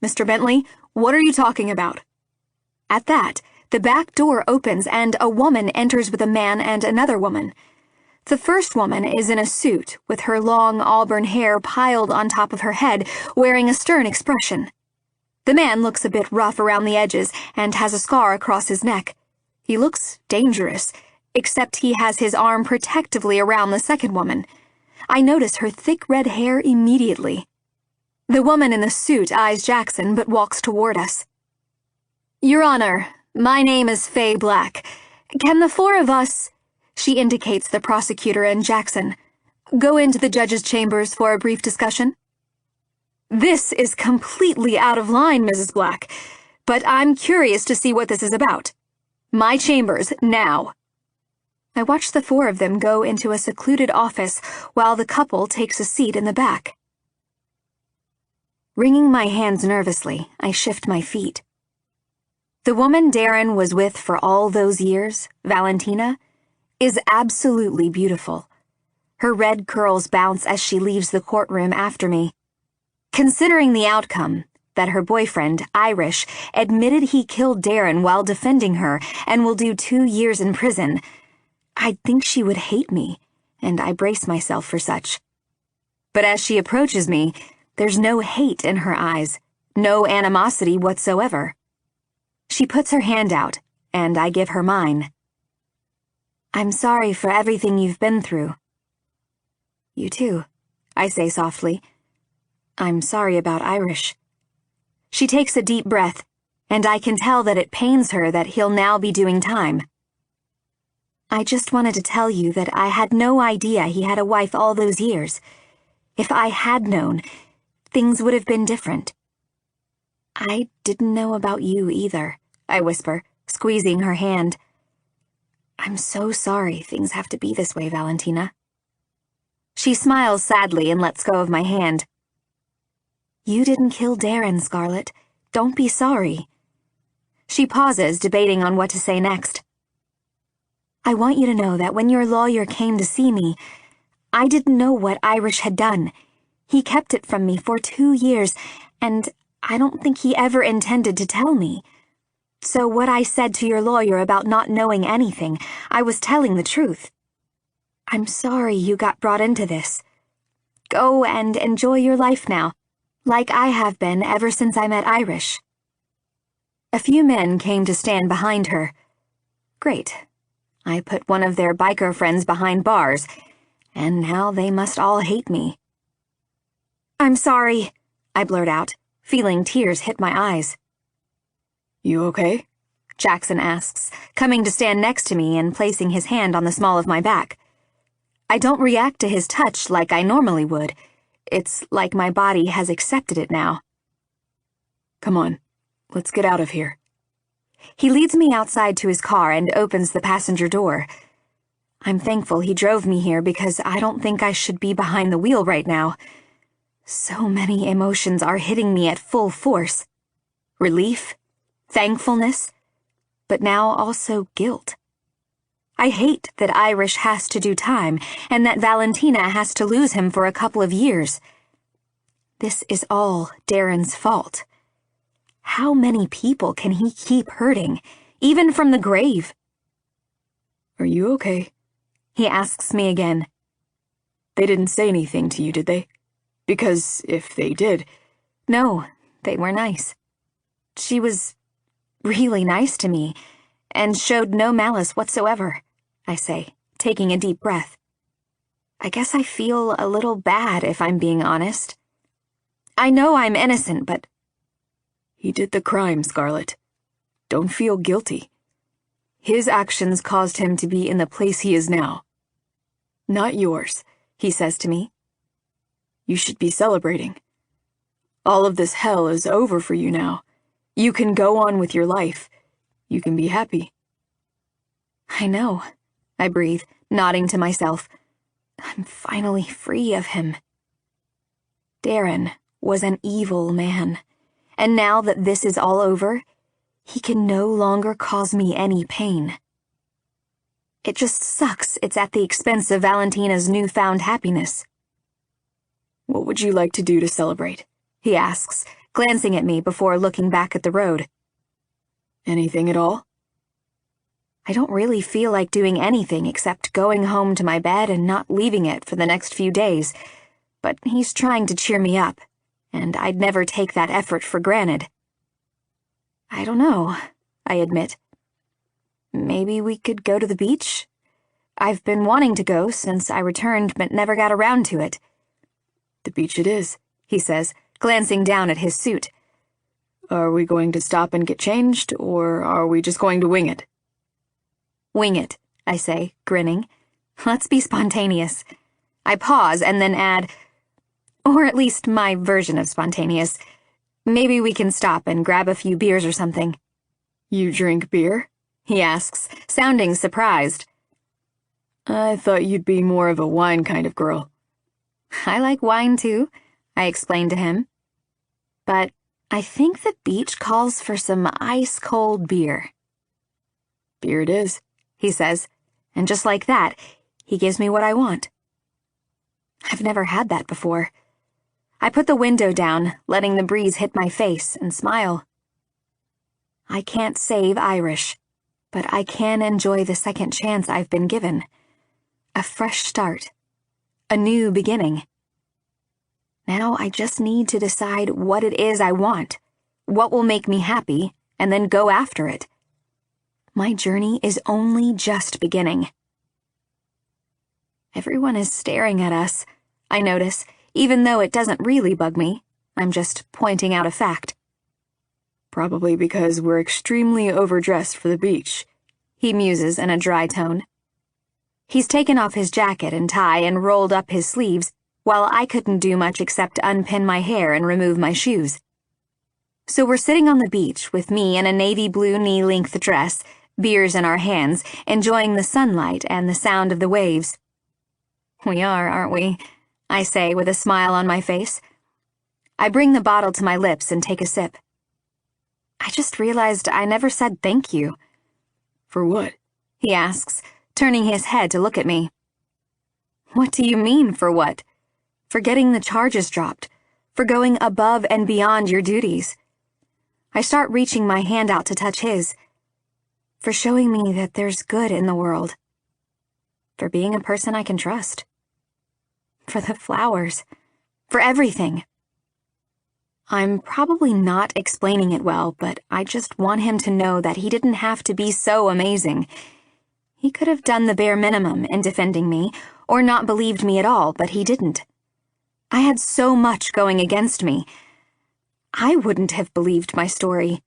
Mr. Bentley, what are you talking about? At that, the back door opens and a woman enters with a man and another woman. The first woman is in a suit, with her long auburn hair piled on top of her head, wearing a stern expression. The man looks a bit rough around the edges and has a scar across his neck. He looks dangerous, except he has his arm protectively around the second woman. I notice her thick red hair immediately. The woman in the suit eyes Jackson but walks toward us. Your Honor, my name is Faye Black. Can the four of us, she indicates the prosecutor and Jackson, go into the judge's chambers for a brief discussion? This is completely out of line, Mrs. Black, but I'm curious to see what this is about. My chambers, now. I watch the four of them go into a secluded office while the couple takes a seat in the back. Wringing my hands nervously, I shift my feet. The woman Darren was with for all those years, Valentina, is absolutely beautiful. Her red curls bounce as she leaves the courtroom after me. Considering the outcome, that her boyfriend, Irish, admitted he killed Darren while defending her and will do 2 years in prison, I'd think she would hate me, and I brace myself for such. But as she approaches me, there's no hate in her eyes, no animosity whatsoever. She puts her hand out, and I give her mine. I'm sorry for everything you've been through. You too, I say softly. I'm sorry about Irish. She takes a deep breath, and I can tell that it pains her that he'll now be doing time. I just wanted to tell you that I had no idea he had a wife all those years. If I had known, things would have been different. I didn't know about you either, I whisper, squeezing her hand. I'm so sorry things have to be this way, Valentina. She smiles sadly and lets go of my hand. You didn't kill Darren, Scarlet. Don't be sorry. She pauses, debating on what to say next. I want you to know that when your lawyer came to see me, I didn't know what Irish had done. He kept it from me for 2 years, and I don't think he ever intended to tell me. So what I said to your lawyer about not knowing anything, I was telling the truth. I'm sorry you got brought into this. Go and enjoy your life now, like I have been ever since I met Irish. A few men came to stand behind her. Great. I put one of their biker friends behind bars, and now they must all hate me. I'm sorry, I blurt out, feeling tears hit my eyes. You okay? Jackson asks, coming to stand next to me and placing his hand on the small of my back. I don't react to his touch like I normally would. It's like my body has accepted it now. Come on, let's get out of here. He leads me outside to his car and opens the passenger door. I'm thankful he drove me here because I don't think I should be behind the wheel right now. So many emotions are hitting me at full force. Relief, thankfulness, but now also guilt. I hate that Irish has to do time and that Valentina has to lose him for a couple of years. This is all Darren's fault. How many people can he keep hurting, even from the grave? Are you okay? He asks me again. They didn't say anything to you, did they? Because if they did... No, they were nice. She was really nice to me, and showed no malice whatsoever, I say, taking a deep breath. I guess I feel a little bad if I'm being honest. I know I'm innocent, but... He did the crime, Scarlett. Don't feel guilty. His actions caused him to be in the place he is now. Not yours, he says to me. You should be celebrating. All of this hell is over for you now. You can go on with your life. You can be happy. I know, I breathe, nodding to myself. I'm finally free of him. Darren was an evil man, and now that this is all over, he can no longer cause me any pain. It just sucks it's at the expense of Valentina's newfound happiness. What would you like to do to celebrate? He asks, glancing at me before looking back at the road. Anything at all? I don't really feel like doing anything except going home to my bed and not leaving it for the next few days, but he's trying to cheer me up, and I'd never take that effort for granted. I don't know, I admit. Maybe we could go to the beach? I've been wanting to go since I returned but never got around to it. The beach it is, he says, glancing down at his suit. Are we going to stop and get changed, or are we just going to wing it? Wing it, I say, grinning. Let's be spontaneous. I pause and then add, or at least my version of spontaneous. Maybe we can stop and grab a few beers or something. You drink beer? He asks, sounding surprised. I thought you'd be more of a wine kind of girl. I like wine too, I explained to him. But I think the beach calls for some ice-cold beer. Beer it is, he says, and just like that, he gives me what I want. I've never had that before. I put the window down, letting the breeze hit my face, and smile. I can't save Irish, but I can enjoy the second chance I've been given. A fresh start. A new beginning. Now I just need to decide what it is I want, what will make me happy, and then go after it. My journey is only just beginning. Everyone is staring at us, I notice, even though it doesn't really bug me. I'm just pointing out a fact. Probably because we're extremely overdressed for the beach, he muses in a dry tone. He's taken off his jacket and tie and rolled up his sleeves, while I couldn't do much except unpin my hair and remove my shoes. So we're sitting on the beach with me in a navy blue knee-length dress, beers in our hands, enjoying the sunlight and the sound of the waves. We are, aren't we? I say with a smile on my face. I bring the bottle to my lips and take a sip. I just realized I never said thank you. For what? He asks, turning his head to look at me. What do you mean, for what? For getting the charges dropped, for going above and beyond your duties. I start reaching my hand out to touch his, for showing me that there's good in the world, for being a person I can trust, for the flowers, for everything. I'm probably not explaining it well, but I just want him to know that he didn't have to be so amazing. He could have done the bare minimum in defending me, or not believed me at all, but he didn't. I had so much going against me. I wouldn't have believed my story.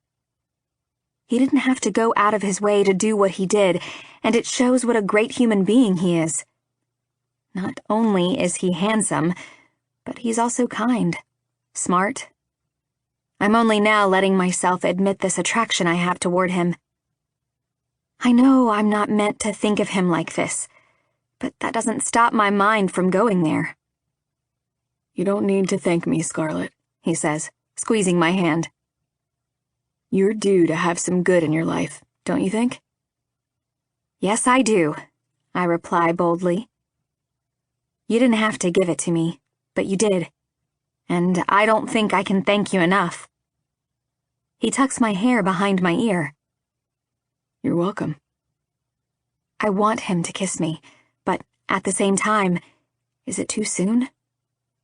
He didn't have to go out of his way to do what he did, and it shows what a great human being he is. Not only is he handsome, but he's also kind, smart. I'm only now letting myself admit this attraction I have toward him. I know I'm not meant to think of him like this, but that doesn't stop my mind from going there. You don't need to thank me, Scarlett, he says, squeezing my hand. You're due to have some good in your life, don't you think? Yes, I do, I reply boldly. You didn't have to give it to me, but you did, and I don't think I can thank you enough. He tucks my hair behind my ear. You're welcome. I want him to kiss me, but at the same time, is it too soon?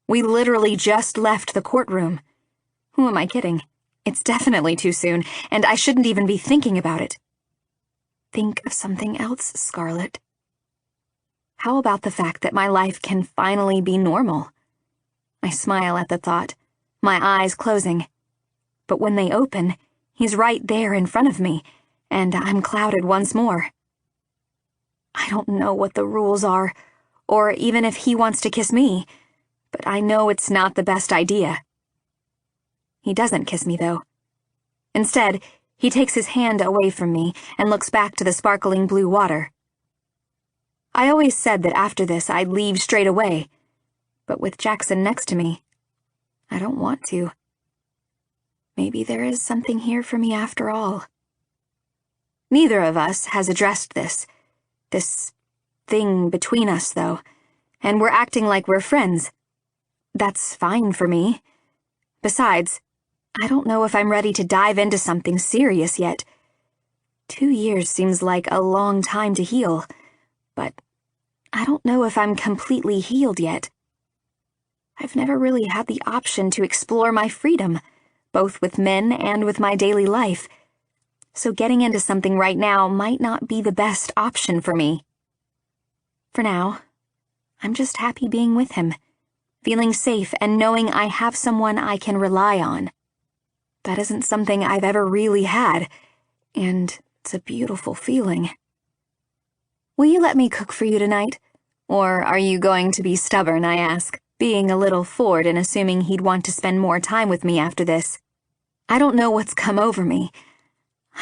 We literally just left the courtroom. Who am I kidding? It's definitely too soon, and I shouldn't even be thinking about it. Think of something else, Scarlett. How about the fact that my life can finally be normal? I smile at the thought, my eyes closing. But when they open, he's right there in front of me, and I'm clouded once more. I don't know what the rules are, or even if he wants to kiss me, but I know it's not the best idea. He doesn't kiss me, though. Instead, he takes his hand away from me and looks back to the sparkling blue water. I always said that after this I'd leave straight away, but with Jackson next to me, I don't want to. Maybe there is something here for me after all. Neither of us has addressed this thing between us, though, and we're acting like we're friends. That's fine for me. Besides, I don't know if I'm ready to dive into something serious yet. 2 years seems like a long time to heal, but I don't know if I'm completely healed yet. I've never really had the option to explore my freedom, both with men and with my daily life, so getting into something right now might not be the best option for me. For now, I'm just happy being with him, feeling safe and knowing I have someone I can rely on. That isn't something I've ever really had, and it's a beautiful feeling. Will you let me cook for you tonight? Or are you going to be stubborn, I ask, being a little forward and assuming he'd want to spend more time with me after this. I don't know what's come over me.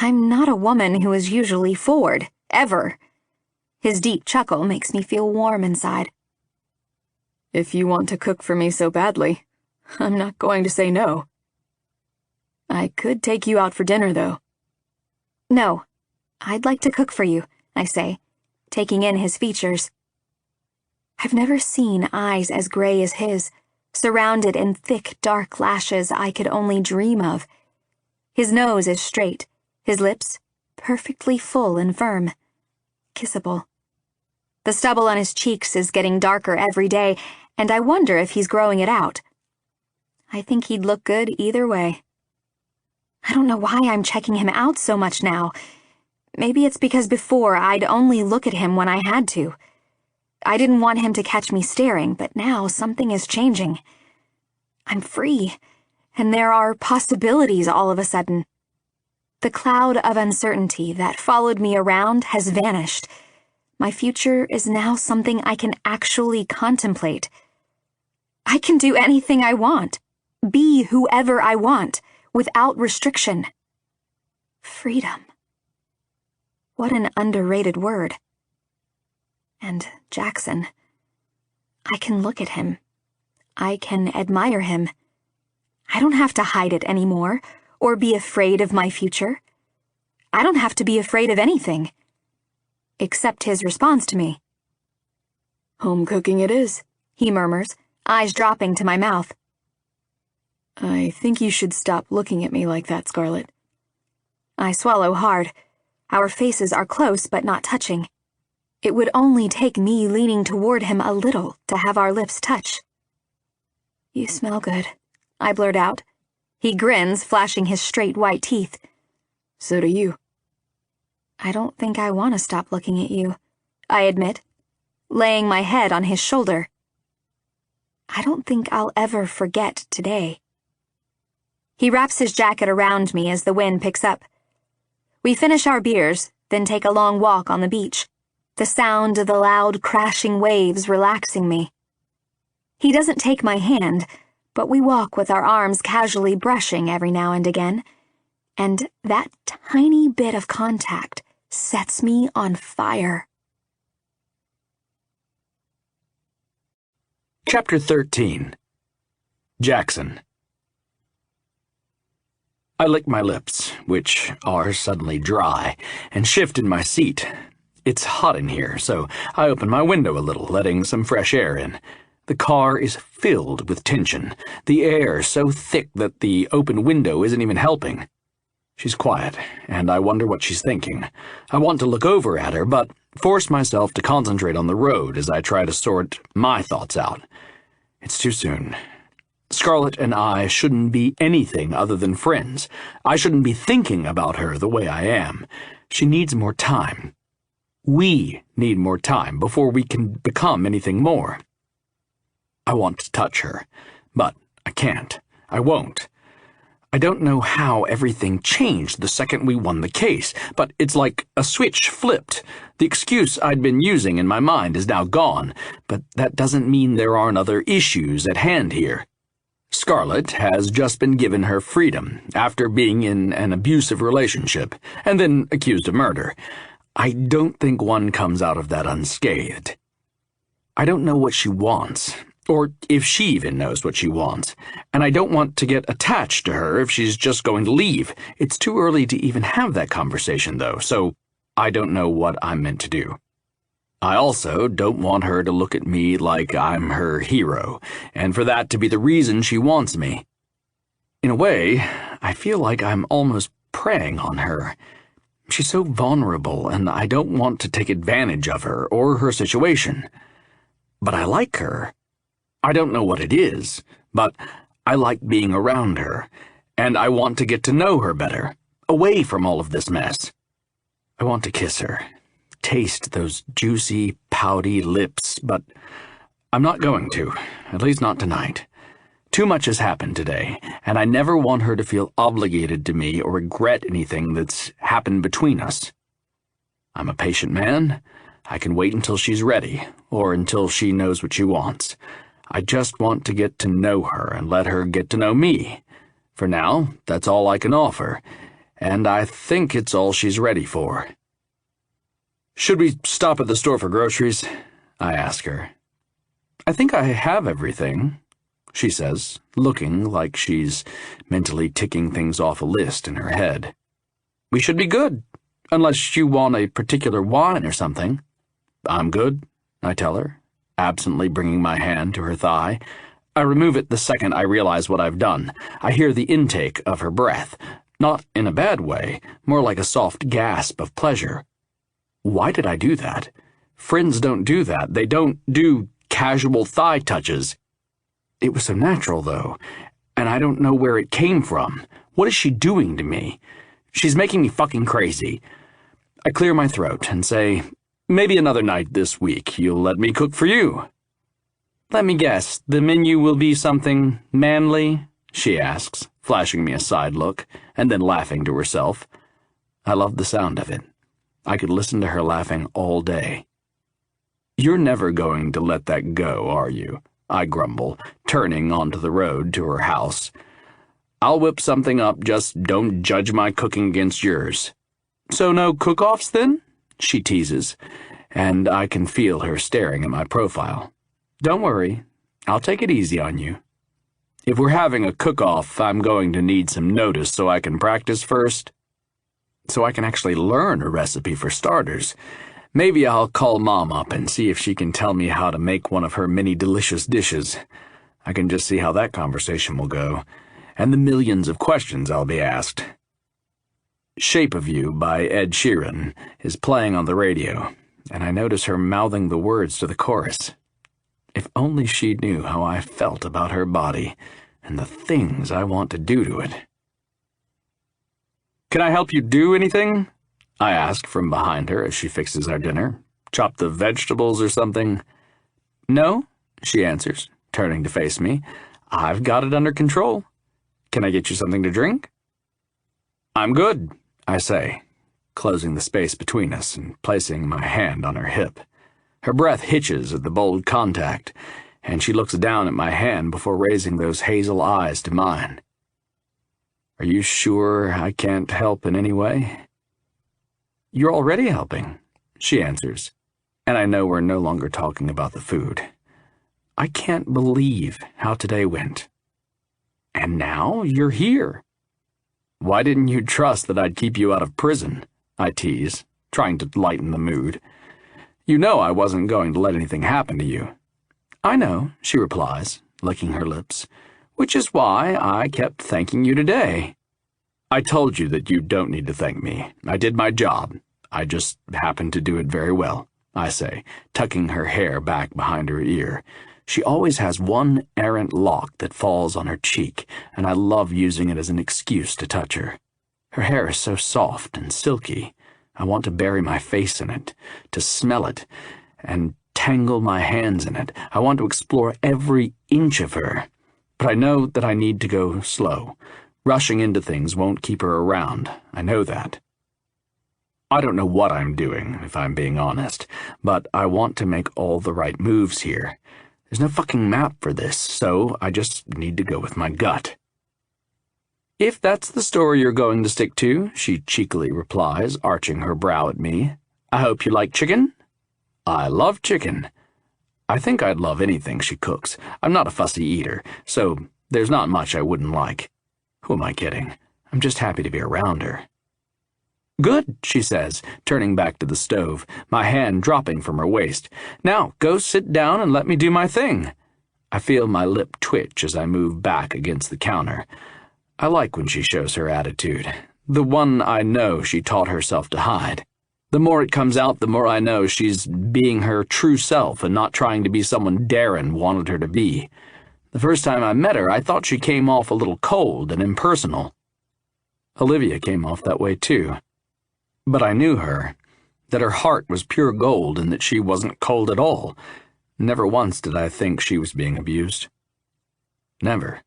I'm not a woman who is usually forward, ever. His deep chuckle makes me feel warm inside. If you want to cook for me so badly, I'm not going to say no. I could take you out for dinner, though. No, I'd like to cook for you, I say, taking in his features. I've never seen eyes as gray as his, surrounded in thick, dark lashes I could only dream of. His nose is straight, his lips perfectly full and firm, kissable. The stubble on his cheeks is getting darker every day, and I wonder if he's growing it out. I think he'd look good either way. I don't know why I'm checking him out so much now. Maybe it's because before I'd only look at him when I had to. I didn't want him to catch me staring, but now something is changing. I'm free, and there are possibilities all of a sudden. The cloud of uncertainty that followed me around has vanished. My future is now something I can actually contemplate. I can do anything I want, be whoever I want, without restriction. Freedom. What an underrated word. And Jackson. I can look at him. I can admire him. I don't have to hide it anymore, or be afraid of my future. I don't have to be afraid of anything. except his response to me. Home cooking it is, he murmurs, eyes dropping to my mouth. I think you should stop looking at me like that, Scarlett. I swallow hard. Our faces are close but not touching. It would only take me leaning toward him a little to have our lips touch. You smell good, I blurt out. He grins, flashing his straight white teeth. So do you. I don't think I want to stop looking at you, I admit, laying my head on his shoulder. I don't think I'll ever forget today. He wraps his jacket around me as the wind picks up. We finish our beers, then take a long walk on the beach, the sound of the loud crashing waves relaxing me. He doesn't take my hand, but we walk with our arms casually brushing every now and again, and that tiny bit of contact sets me on fire. Chapter 13. Jackson. I lick my lips, which are suddenly dry, and shift in my seat. It's hot in here, so I open my window a little, letting some fresh air in. The car is filled with tension, the air so thick that the open window isn't even helping. She's quiet, and I wonder what she's thinking. I want to look over at her, but force myself to concentrate on the road as I try to sort my thoughts out. It's too soon. Scarlett and I shouldn't be anything other than friends. I shouldn't be thinking about her the way I am. She needs more time. We need more time before we can become anything more. I want to touch her, but I can't. I won't. I don't know how everything changed the second we won the case, but it's like a switch flipped. The excuse I'd been using in my mind is now gone, but that doesn't mean there aren't other issues at hand here. Scarlett has just been given her freedom after being in an abusive relationship and then accused of murder. I don't think one comes out of that unscathed. I don't know what she wants, or if she even knows what she wants, and I don't want to get attached to her if she's just going to leave. It's too early to even have that conversation, though, so I don't know what I'm meant to do. I also don't want her to look at me like I'm her hero, and for that to be the reason she wants me. In a way, I feel like I'm almost preying on her. She's so vulnerable, and I don't want to take advantage of her or her situation. But I like her. I don't know what it is, but I like being around her, and I want to get to know her better, away from all of this mess. I want to kiss her, taste those juicy, pouty lips, but I'm not going to, at least not tonight. Too much has happened today, and I never want her to feel obligated to me or regret anything that's happened between us. I'm a patient man. I can wait until she's ready, or until she knows what she wants. I just want to get to know her and let her get to know me. For now, that's all I can offer, and I think it's all she's ready for. Should we stop at the store for groceries? I ask her. I think I have everything, she says, looking like she's mentally ticking things off a list in her head. We should be good, unless you want a particular wine or something. I'm good, I tell her, absently bringing my hand to her thigh. I remove it the second I realize what I've done. I hear the intake of her breath, not in a bad way, more like a soft gasp of pleasure. Why did I do that? Friends don't do that. They don't do casual thigh touches. It was so natural, though, and I don't know where it came from. What is she doing to me? She's making me fucking crazy. I clear my throat and say, maybe another night this week you'll let me cook for you. Let me guess, the menu will be something manly? She asks, flashing me a side look, and then laughing to herself. I love the sound of it. I could listen to her laughing all day. You're never going to let that go, are you? I grumble, turning onto the road to her house. I'll whip something up, just don't judge my cooking against yours. So no cook-offs, then? She teases, and I can feel her staring at my profile. Don't worry, I'll take it easy on you. If we're having a cook-off, I'm going to need some notice so I can practice first. So I can actually learn a recipe for starters. Maybe I'll call Mom up and see if she can tell me how to make one of her many delicious dishes. I can just see how that conversation will go, and the millions of questions I'll be asked. Shape of You by Ed Sheeran is playing on the radio, and I notice her mouthing the words to the chorus. If only she knew how I felt about her body and the things I want to do to it. "Can I help you do anything?" I ask from behind her as she fixes our dinner. "Chop the vegetables or something?" "No," she answers, turning to face me. "I've got it under control. Can I get you something to drink?" "I'm good," I say, closing the space between us and placing my hand on her hip. Her breath hitches at the bold contact, and she looks down at my hand before raising those hazel eyes to mine. "Are you sure I can't help in any way?" "You're already helping," she answers, and I know we're no longer talking about the food. I can't believe how today went. And now you're here. "Why didn't you trust that I'd keep you out of prison?" I tease, trying to lighten the mood. "You know I wasn't going to let anything happen to you." "I know," she replies, licking her lips, "which is why I kept thanking you today." "I told you that you don't need to thank me. I did my job. I just happened to do it very well," I say, tucking her hair back behind her ear. She always has one errant lock that falls on her cheek, and I love using it as an excuse to touch her. Her hair is so soft and silky. I want to bury my face in it, to smell it, and tangle my hands in it. I want to explore every inch of her, but I know that I need to go slow. Rushing into things won't keep her around. I know that. I don't know what I'm doing, if I'm being honest, but I want to make all the right moves here. There's no fucking map for this, so I just need to go with my gut. "If that's the story you're going to stick to," she cheekily replies, arching her brow at me, "I hope you like chicken?" "I love chicken." I think I'd love anything she cooks. I'm not a fussy eater, so there's not much I wouldn't like. Who am I kidding? I'm just happy to be around her. "Good," she says, turning back to the stove, my hand dropping from her waist. "Now, go sit down and let me do my thing." I feel my lip twitch as I move back against the counter. I like when she shows her attitude, the one I know she taught herself to hide. The more it comes out, the more I know she's being her true self and not trying to be someone Darren wanted her to be. The first time I met her, I thought she came off a little cold and impersonal. Olivia came off that way too. But I knew her, that her heart was pure gold and that she wasn't cold at all. Never once did I think she was being abused. Never.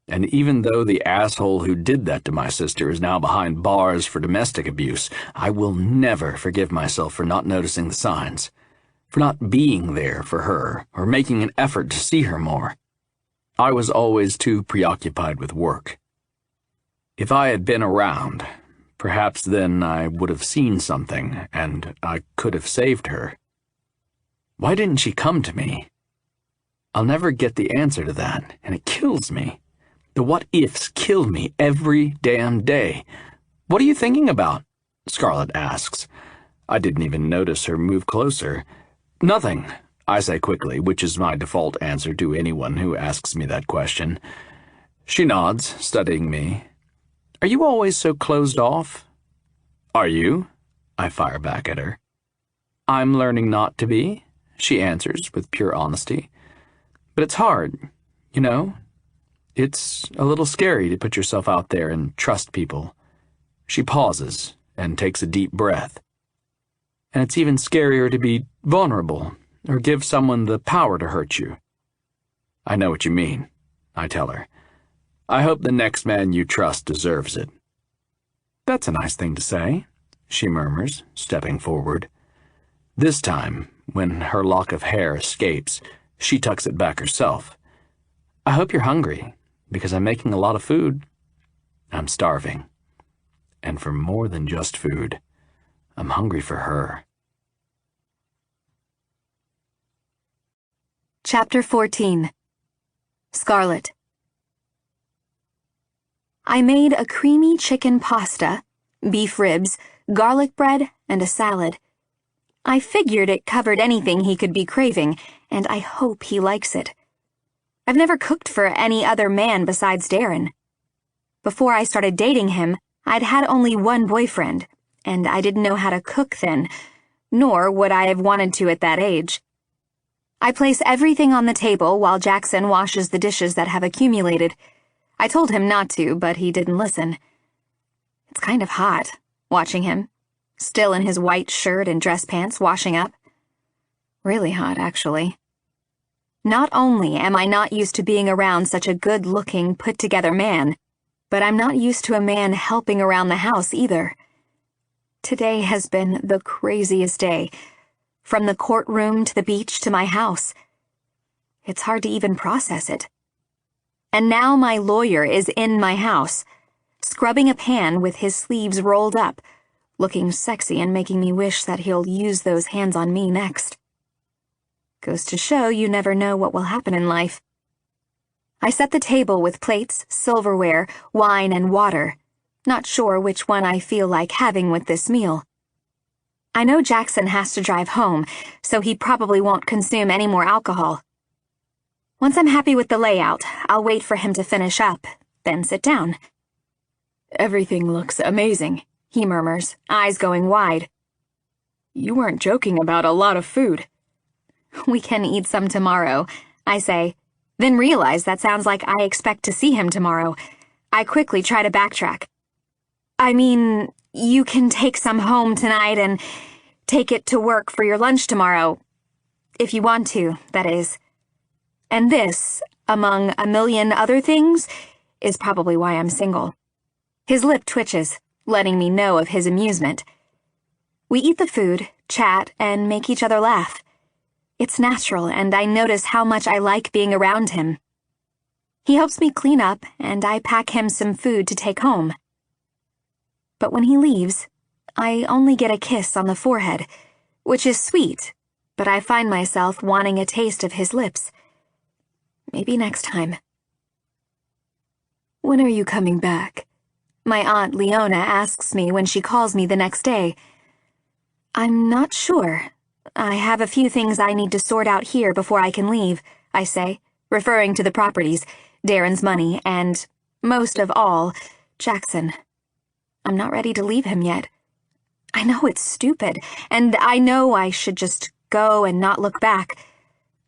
And even though the asshole who did that to my sister is now behind bars for domestic abuse, I will never forgive myself for not noticing the signs, for not being there for her or making an effort to see her more. I was always too preoccupied with work. If I had been around, perhaps then I would have seen something, and I could have saved her. Why didn't she come to me? I'll never get the answer to that, and it kills me. The what-ifs kill me every damn day. "What are you thinking about?" Scarlett asks. I didn't even notice her move closer. "Nothing," I say quickly, which is my default answer to anyone who asks me that question. She nods, studying me. "Are you always so closed off?" "Are you?" I fire back at her. "I'm learning not to be," she answers with pure honesty. "But it's hard, you know? It's a little scary to put yourself out there and trust people." She pauses and takes a deep breath. "And it's even scarier to be vulnerable or give someone the power to hurt you." "I know what you mean," I tell her. "I hope the next man you trust deserves it." "That's a nice thing to say," she murmurs, stepping forward. This time, when her lock of hair escapes, she tucks it back herself. "I hope you're hungry, because I'm making a lot of food." I'm starving. And for more than just food, I'm hungry for her. Chapter 14. Scarlett. I made a creamy chicken pasta, beef ribs, garlic bread, and a salad. I figured it covered anything he could be craving, and I hope he likes it. I've never cooked for any other man besides Darren. Before I started dating him, I'd had only one boyfriend, and I didn't know how to cook then, nor would I have wanted to at that age. I place everything on the table while Jackson washes the dishes that have accumulated. I told him not to, but he didn't listen. It's kind of hot, watching him, still in his white shirt and dress pants, washing up. Really hot, actually. Not only am I not used to being around such a good-looking, put-together man, but I'm not used to a man helping around the house either. Today has been the craziest day, from the courtroom to the beach to my house. It's hard to even process it. And now my lawyer is in my house, scrubbing a pan with his sleeves rolled up, looking sexy and making me wish that he'll use those hands on me next. Goes to show you never know what will happen in life. I set the table with plates, silverware, wine, and water, not sure which one I feel like having with this meal. I know Jackson has to drive home, so he probably won't consume any more alcohol. Once I'm happy with the layout, I'll wait for him to finish up, then sit down. Everything looks amazing, he murmurs, eyes going wide. You weren't joking about a lot of food. We can eat some tomorrow, I say, then realize that sounds like I expect to see him tomorrow. I quickly try to backtrack. I mean, you can take some home tonight and take it to work for your lunch tomorrow. If you want to, that is. And this, among a million other things, is probably why I'm single. His lip twitches, letting me know of his amusement. We eat the food, chat, and make each other laugh. It's natural, and I notice how much I like being around him. He helps me clean up, and I pack him some food to take home. But when he leaves, I only get a kiss on the forehead, which is sweet, but I find myself wanting a taste of his lips. Maybe next time. When are you coming back? My Aunt Leona asks me when she calls me the next day. I'm not sure. I have a few things I need to sort out here before I can leave, I say, referring to the properties, Darren's money, and, most of all, Jackson. I'm not ready to leave him yet. I know it's stupid, and I know I should just go and not look back,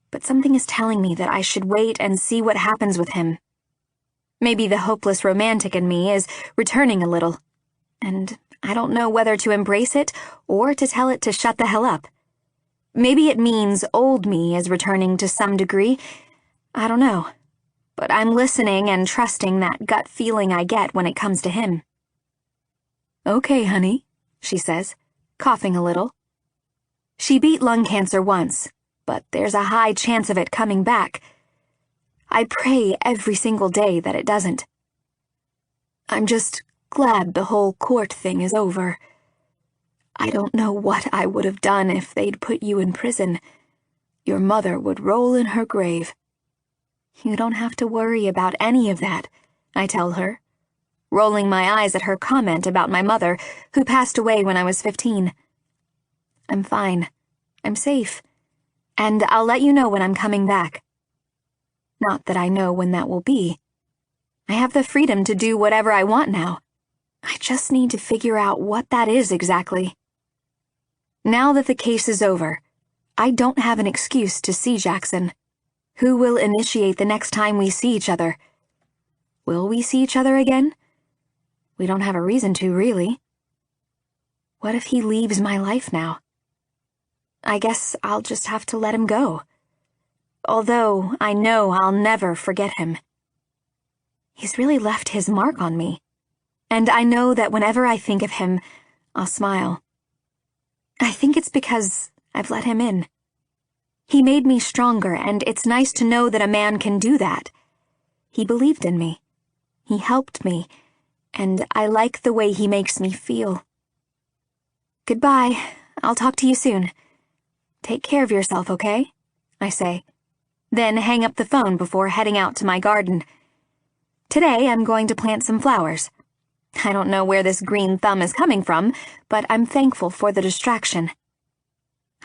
but something is telling me that I should wait and see what happens with him. Maybe the hopeless romantic in me is returning a little, and I don't know whether to embrace it or to tell it to shut the hell up. Maybe it means old me is returning to some degree. I don't know. But I'm listening and trusting that gut feeling I get when it comes to him. Okay, honey, she says, coughing a little. She beat lung cancer once, but there's a high chance of it coming back. I pray every single day that it doesn't. I'm just glad the whole court thing is over. I don't know what I would have done if they'd put you in prison. Your mother would roll in her grave. You don't have to worry about any of that, I tell her, rolling my eyes at her comment about my mother, who passed away when I was 15. I'm fine. I'm safe. And I'll let you know when I'm coming back. Not that I know when that will be. I have the freedom to do whatever I want now. I just need to figure out what that is exactly. Now that the case is over, I don't have an excuse to see Jackson. Who will initiate the next time we see each other? Will we see each other again? We don't have a reason to, really. What if he leaves my life now? I guess I'll just have to let him go. Although I know I'll never forget him. He's really left his mark on me. And I know that whenever I think of him, I'll smile. I think it's because I've let him in. He made me stronger, and it's nice to know that a man can do that. He believed in me. He helped me, and I like the way he makes me feel. Goodbye. I'll talk to you soon. Take care of yourself, okay? I say, then hang up the phone before heading out to my garden. Today I'm going to plant some flowers. I don't know where this green thumb is coming from, but I'm thankful for the distraction.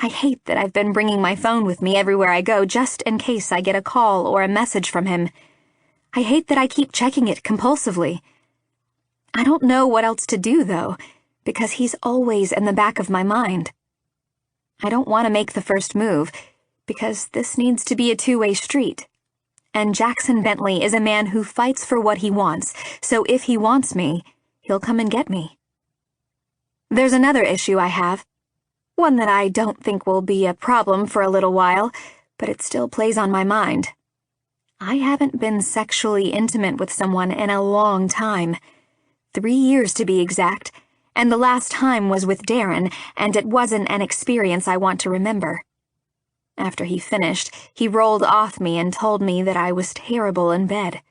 I hate that I've been bringing my phone with me everywhere I go just in case I get a call or a message from him. I hate that I keep checking it compulsively. I don't know what else to do, though, because he's always in the back of my mind. I don't want to make the first move, because this needs to be a two-way street. And Jackson Bentley is a man who fights for what he wants, so if he wants me, he'll come and get me. There's another issue I have. One that I don't think will be a problem for a little while, but it still plays on my mind. I haven't been sexually intimate with someone in a long time. 3 years to be exact, and the last time was with Darren, and it wasn't an experience I want to remember. After he finished, he rolled off me and told me that I was terrible in bed,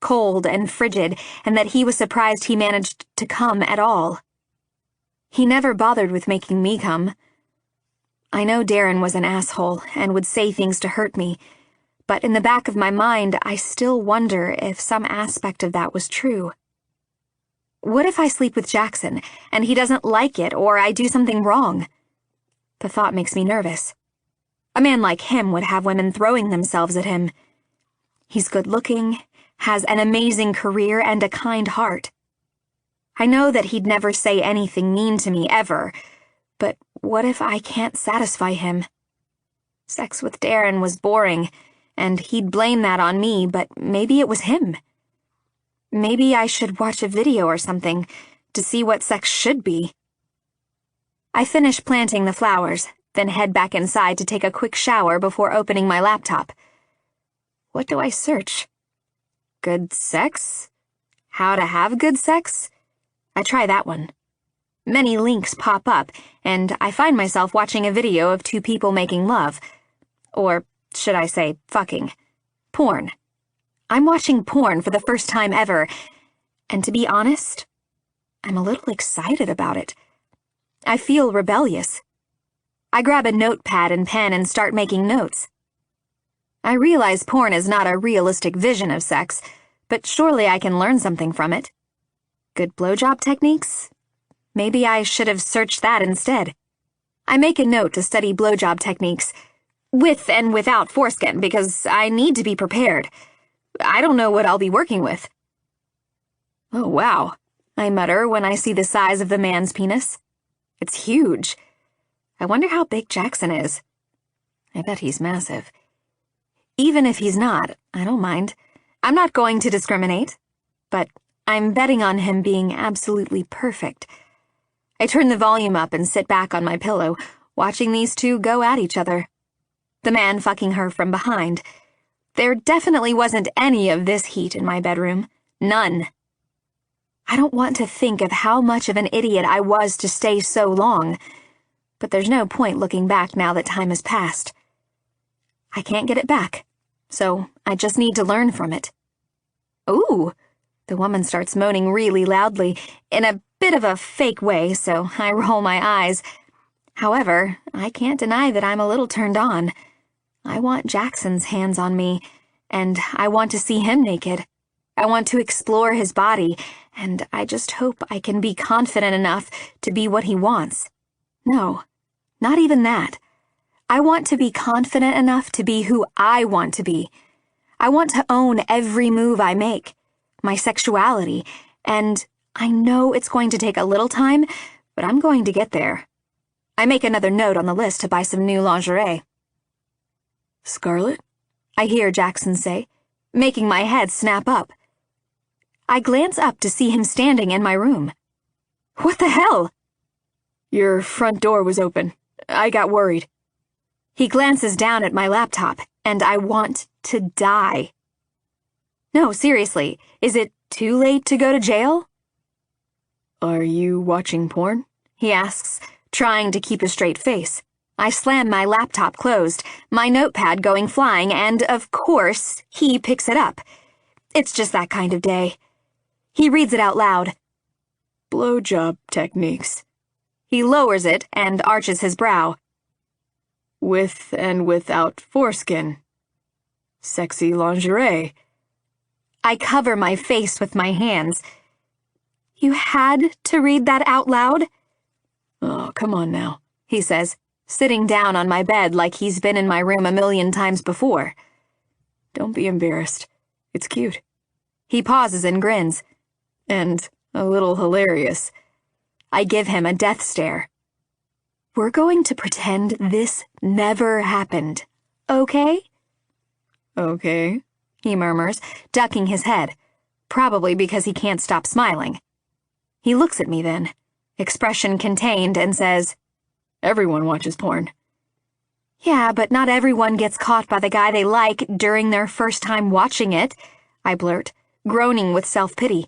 cold and frigid, and that he was surprised he managed to come at all. He never bothered with making me come. I know Darren was an asshole and would say things to hurt me, but in the back of my mind, I still wonder if some aspect of that was true. What if I sleep with Jackson, and he doesn't like it, or I do something wrong? The thought makes me nervous. A man like him would have women throwing themselves at him. He's good-looking, has an amazing career, and a kind heart. I know that he'd never say anything mean to me, ever, but what if I can't satisfy him? Sex with Darren was boring, and he'd blame that on me, but maybe it was him. Maybe I should watch a video or something to see what sex should be. I finish planting the flowers, then head back inside to take a quick shower before opening my laptop. What do I search? Good sex? How to have good sex? I try that one. Many links pop up, and I find myself watching a video of two people making love. Or should I say, fucking. Porn. I'm watching porn for the first time ever, and to be honest, I'm a little excited about it. I feel rebellious. I grab a notepad and pen and start making notes. I realize porn is not a realistic vision of sex, but surely I can learn something from it. Good blowjob techniques? Maybe I should have searched that instead. I make a note to study blowjob techniques, with and without foreskin, because I need to be prepared. I don't know what I'll be working with. Oh, wow, I mutter when I see the size of the man's penis. It's huge. I wonder how big Jackson is. I bet he's massive. Even if he's not, I don't mind. I'm not going to discriminate. But I'm betting on him being absolutely perfect. I turn the volume up and sit back on my pillow, watching these two go at each other. The man fucking her from behind. There definitely wasn't any of this heat in my bedroom. None. I don't want to think of how much of an idiot I was to stay so long, but there's no point looking back now that time has passed. I can't get it back, so I just need to learn from it. Ooh, the woman starts moaning really loudly, in a bit of a fake way, so I roll my eyes. However, I can't deny that I'm a little turned on. I want Jackson's hands on me, and I want to see him naked. I want to explore his body, and I just hope I can be confident enough to be what he wants. No, not even that. I want to be confident enough to be who I want to be. I want to own every move I make, my sexuality, and I know it's going to take a little time, but I'm going to get there. I make another note on the list to buy some new lingerie. Scarlett? I hear Jackson say, making my head snap up. I glance up to see him standing in my room. What the hell? Your front door was open. I got worried. He glances down at my laptop, and I want to die. No, seriously, is it too late to go to jail? Are you watching porn? He asks, trying to keep a straight face. I slam my laptop closed, my notepad going flying, and, of course, he picks it up. It's just that kind of day. He reads it out loud. Blowjob techniques. He lowers it and arches his brow. With and without foreskin. Sexy lingerie. I cover my face with my hands. You had to read that out loud? Oh, come on now, he says, sitting down on my bed like he's been in my room a million times before. Don't be embarrassed. It's cute. He pauses and grins. And a little hilarious. I give him a death stare. We're going to pretend this never happened, okay? Okay, he murmurs, ducking his head, probably because he can't stop smiling. He looks at me then, expression contained, and says, everyone watches porn. Yeah, but not everyone gets caught by the guy they like during their first time watching it, I blurt, groaning with self-pity.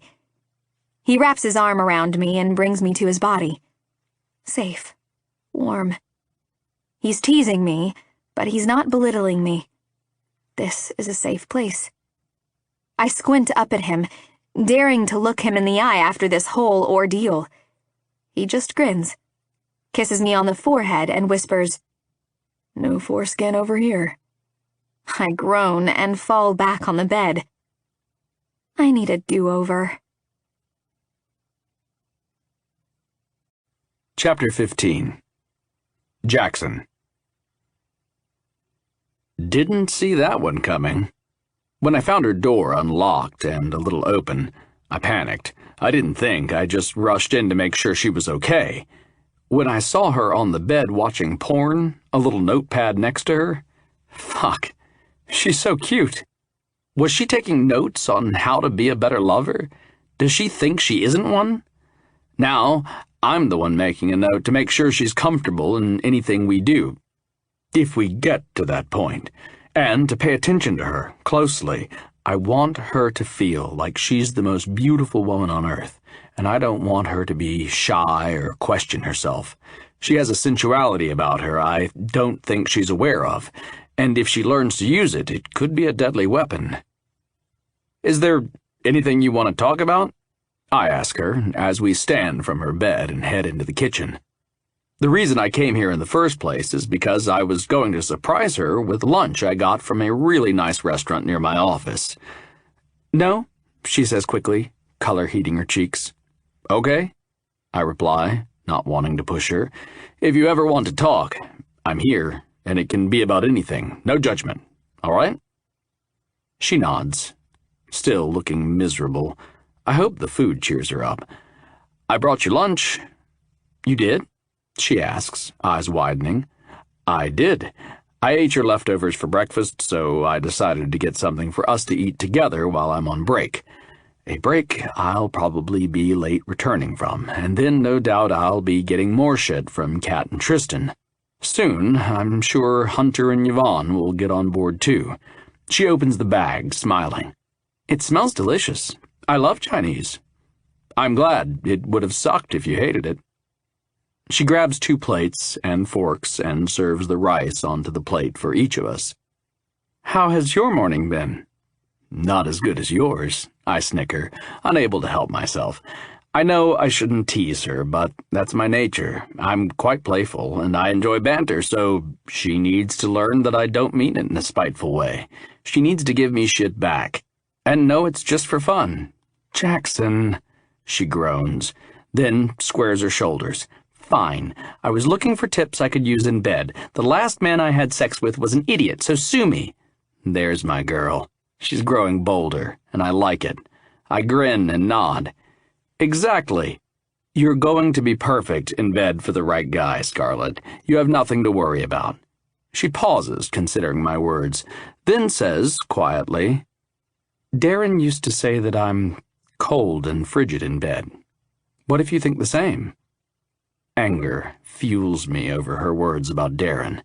He wraps his arm around me and brings me to his body. Safe. Warm. He's teasing me, but he's not belittling me. This is a safe place. I squint up at him, daring to look him in the eye after this whole ordeal. He just grins, kisses me on the forehead, and whispers, no foreskin over here. I groan and fall back on the bed. I need a do-over. Chapter 15. Jackson. Didn't see that one coming. When I found her door unlocked and a little open, I panicked. I didn't think, I just rushed in to make sure she was okay. When I saw her on the bed watching porn, a little notepad next to her, fuck, she's so cute. Was she taking notes on how to be a better lover? Does she think she isn't one? Now, I'm the one making a note to make sure she's comfortable in anything we do, if we get to that point, and to pay attention to her closely. I want her to feel like she's the most beautiful woman on earth, and I don't want her to be shy or question herself. She has a sensuality about her I don't think she's aware of, and if she learns to use it, it could be a deadly weapon. Is there anything you want to talk about? I ask her as we stand from her bed and head into the kitchen. The reason I came here in the first place is because I was going to surprise her with lunch I got from a really nice restaurant near my office. No, she says quickly, color heating her cheeks. Okay, I reply, not wanting to push her. If you ever want to talk, I'm here, and it can be about anything, no judgment, all right? She nods, still looking miserable. I hope the food cheers her up. I brought you lunch. You did? She asks, eyes widening. I did. I ate your leftovers for breakfast, so I decided to get something for us to eat together while I'm on break. A break I'll probably be late returning from, and then no doubt I'll be getting more shit from Kat and Tristan. Soon, I'm sure Hunter and Yvonne will get on board too. She opens the bag, smiling. It smells delicious. I love Chinese. I'm glad. It would have sucked if you hated it. She grabs 2 plates and forks and serves the rice onto the plate for each of us. How has your morning been? Not as good as yours, I snicker, unable to help myself. I know I shouldn't tease her, but that's my nature. I'm quite playful, and I enjoy banter, so she needs to learn that I don't mean it in a spiteful way. She needs to give me shit back, and know it's just for fun. Jackson, she groans, then squares her shoulders. Fine. I was looking for tips I could use in bed. The last man I had sex with was an idiot, so sue me. There's my girl. She's growing bolder, and I like it. I grin and nod. Exactly. You're going to be perfect in bed for the right guy, Scarlett. You have nothing to worry about. She pauses, considering my words, then says, quietly, Darren used to say that I'm cold and frigid in bed. What if you think the same? Anger fuels me over her words about Darren.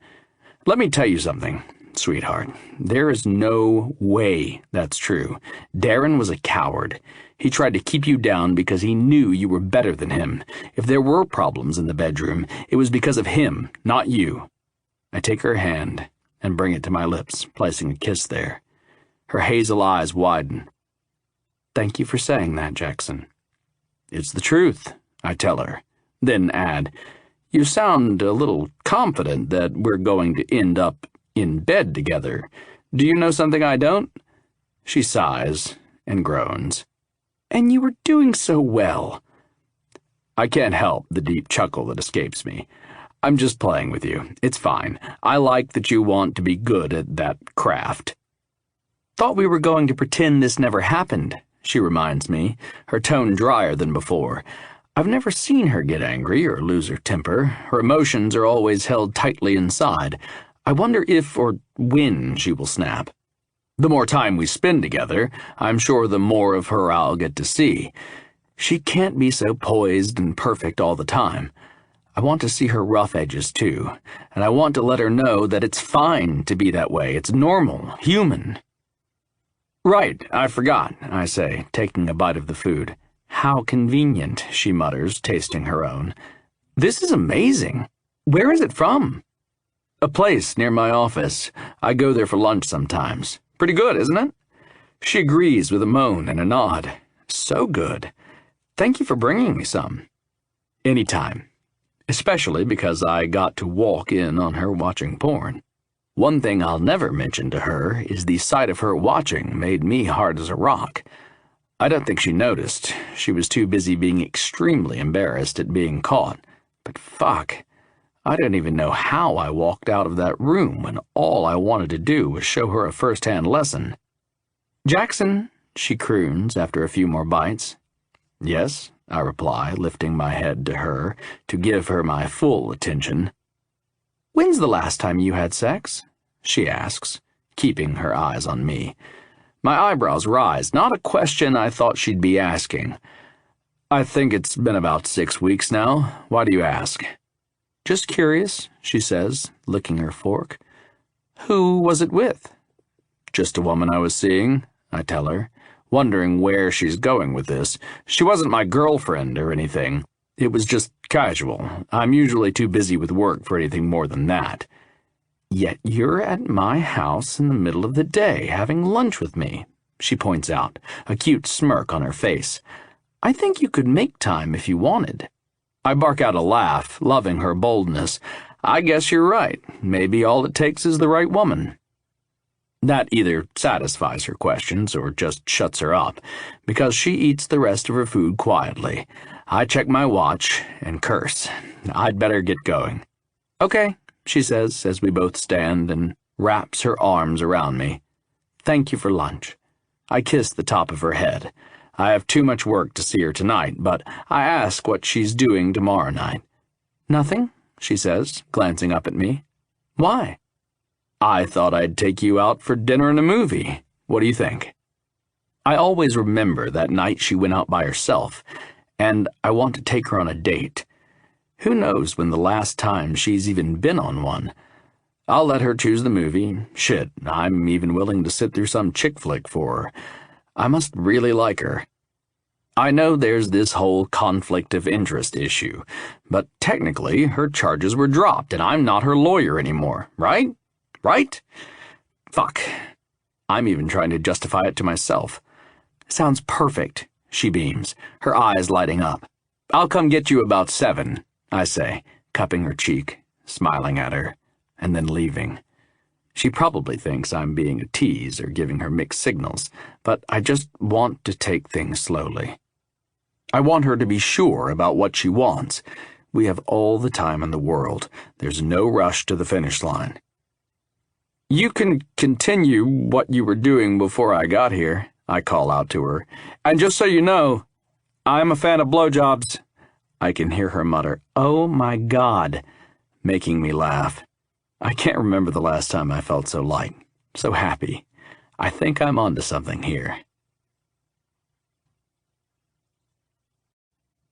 Let me tell you something, sweetheart. There is no way that's true. Darren was a coward. He tried to keep you down because he knew you were better than him. If there were problems in the bedroom, it was because of him, not you. I take her hand and bring it to my lips, placing a kiss there. Her hazel eyes widen. Thank you for saying that, Jackson. It's the truth, I tell her. Then add, you sound a little confident that we're going to end up in bed together. Do you know something I don't? She sighs and groans. And you were doing so well. I can't help the deep chuckle that escapes me. I'm just playing with you. It's fine. I like that you want to be good at that craft. Thought we were going to pretend this never happened, she reminds me, her tone drier than before. I've never seen her get angry or lose her temper. Her emotions are always held tightly inside. I wonder if or when she will snap. The more time we spend together, I'm sure the more of her I'll get to see. She can't be so poised and perfect all the time. I want to see her rough edges too, and I want to let her know that it's fine to be that way. It's normal, human. Right, I forgot, I say, taking a bite of the food. How convenient, she mutters, tasting her own. This is amazing. Where is it from? A place near my office. I go there for lunch sometimes. Pretty good, isn't it? She agrees with a moan and a nod. So good. Thank you for bringing me some. Anytime. Especially because I got to walk in on her watching porn. One thing I'll never mention to her is the sight of her watching made me hard as a rock. I don't think she noticed. She was too busy being extremely embarrassed at being caught. But fuck, I don't even know how I walked out of that room when all I wanted to do was show her a first-hand lesson. Jackson, she croons after a few more bites. Yes, I reply, lifting my head to her to give her my full attention. When's the last time you had sex? She asks, keeping her eyes on me. My eyebrows rise, not a question I thought she'd be asking. I think it's been about 6 weeks now. Why do you ask? Just curious, she says, licking her fork. Who was it with? Just a woman I was seeing, I tell her, wondering where she's going with this. She wasn't my girlfriend or anything. It was just casual. I'm usually too busy with work for anything more than that. Yet you're at my house in the middle of the day having lunch with me, she points out, a cute smirk on her face. I think you could make time if you wanted. I bark out a laugh, loving her boldness. I guess you're right. Maybe all it takes is the right woman. That either satisfies her questions or just shuts her up, because she eats the rest of her food quietly. I check my watch and curse. I'd better get going. Okay, she says as we both stand and wraps her arms around me. Thank you for lunch. I kiss the top of her head. I have too much work to see her tonight, but I ask what she's doing tomorrow night. Nothing, she says, glancing up at me. Why? I thought I'd take you out for dinner and a movie. What do you think? I always remember that night she went out by herself, and I want to take her on a date. Who knows when the last time she's even been on one? I'll let her choose the movie. Shit, I'm even willing to sit through some chick flick for her. I must really like her. I know there's this whole conflict of interest issue, but technically her charges were dropped and I'm not her lawyer anymore, right? Right? Fuck. I'm even trying to justify it to myself. Sounds perfect, she beams, her eyes lighting up. I'll come get you about 7, I say, cupping her cheek, smiling at her, and then leaving. She probably thinks I'm being a tease or giving her mixed signals, but I just want to take things slowly. I want her to be sure about what she wants. We have all the time in the world. There's no rush to the finish line. You can continue what you were doing before I got here, I call out to her. And just so you know, I'm a fan of blowjobs. I can hear her mutter, "Oh my God," making me laugh. I can't remember the last time I felt so light, so happy. I think I'm onto something here.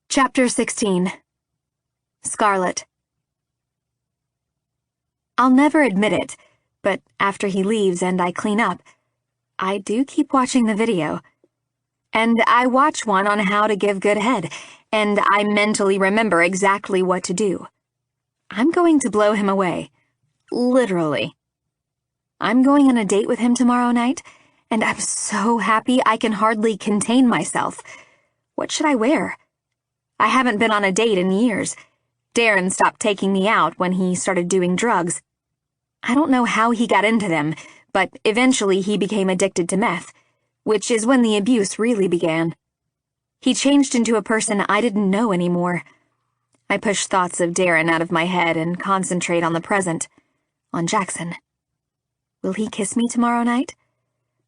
Chapter 16. Scarlet. I'll never admit it, but after he leaves and I clean up, I do keep watching the video. And I watch one on how to give good head, and I mentally remember exactly what to do. I'm going to blow him away. Literally. I'm going on a date with him tomorrow night, and I'm so happy I can hardly contain myself. What should I wear? I haven't been on a date in years. Darren stopped taking me out when he started doing drugs. I don't know how he got into them, but eventually he became addicted to meth, which is when the abuse really began. He changed into a person I didn't know anymore. I push thoughts of Darren out of my head and concentrate on the present, on Jackson. Will he kiss me tomorrow night?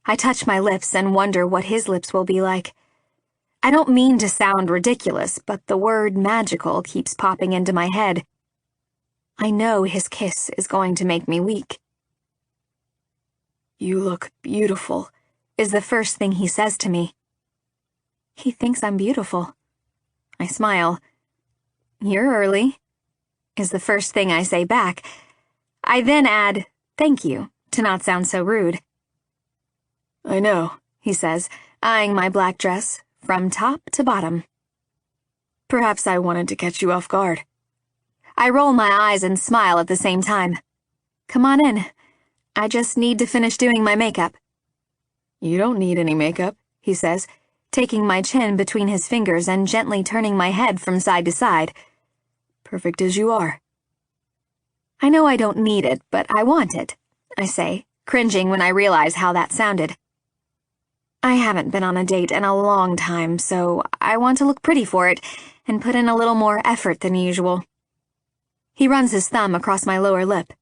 I touch my lips and wonder what his lips will be like. I don't mean to sound ridiculous, but the word magical keeps popping into my head. I know his kiss is going to make me weak. You look beautiful, is the first thing he says to me. He thinks I'm beautiful. I smile. You're early, is the first thing I say back. I then add, thank you, to not sound so rude. I know, he says, eyeing my black dress from top to bottom. Perhaps I wanted to catch you off guard. I roll my eyes and smile at the same time. Come on in. I just need to finish doing my makeup. You don't need any makeup, he says, taking my chin between his fingers and gently turning my head from side to side. Perfect as you are. I know I don't need it, but I want it, I say, cringing when I realize how that sounded. I haven't been on a date in a long time, so I want to look pretty for it and put in a little more effort than usual. He runs his thumb across my lower lip.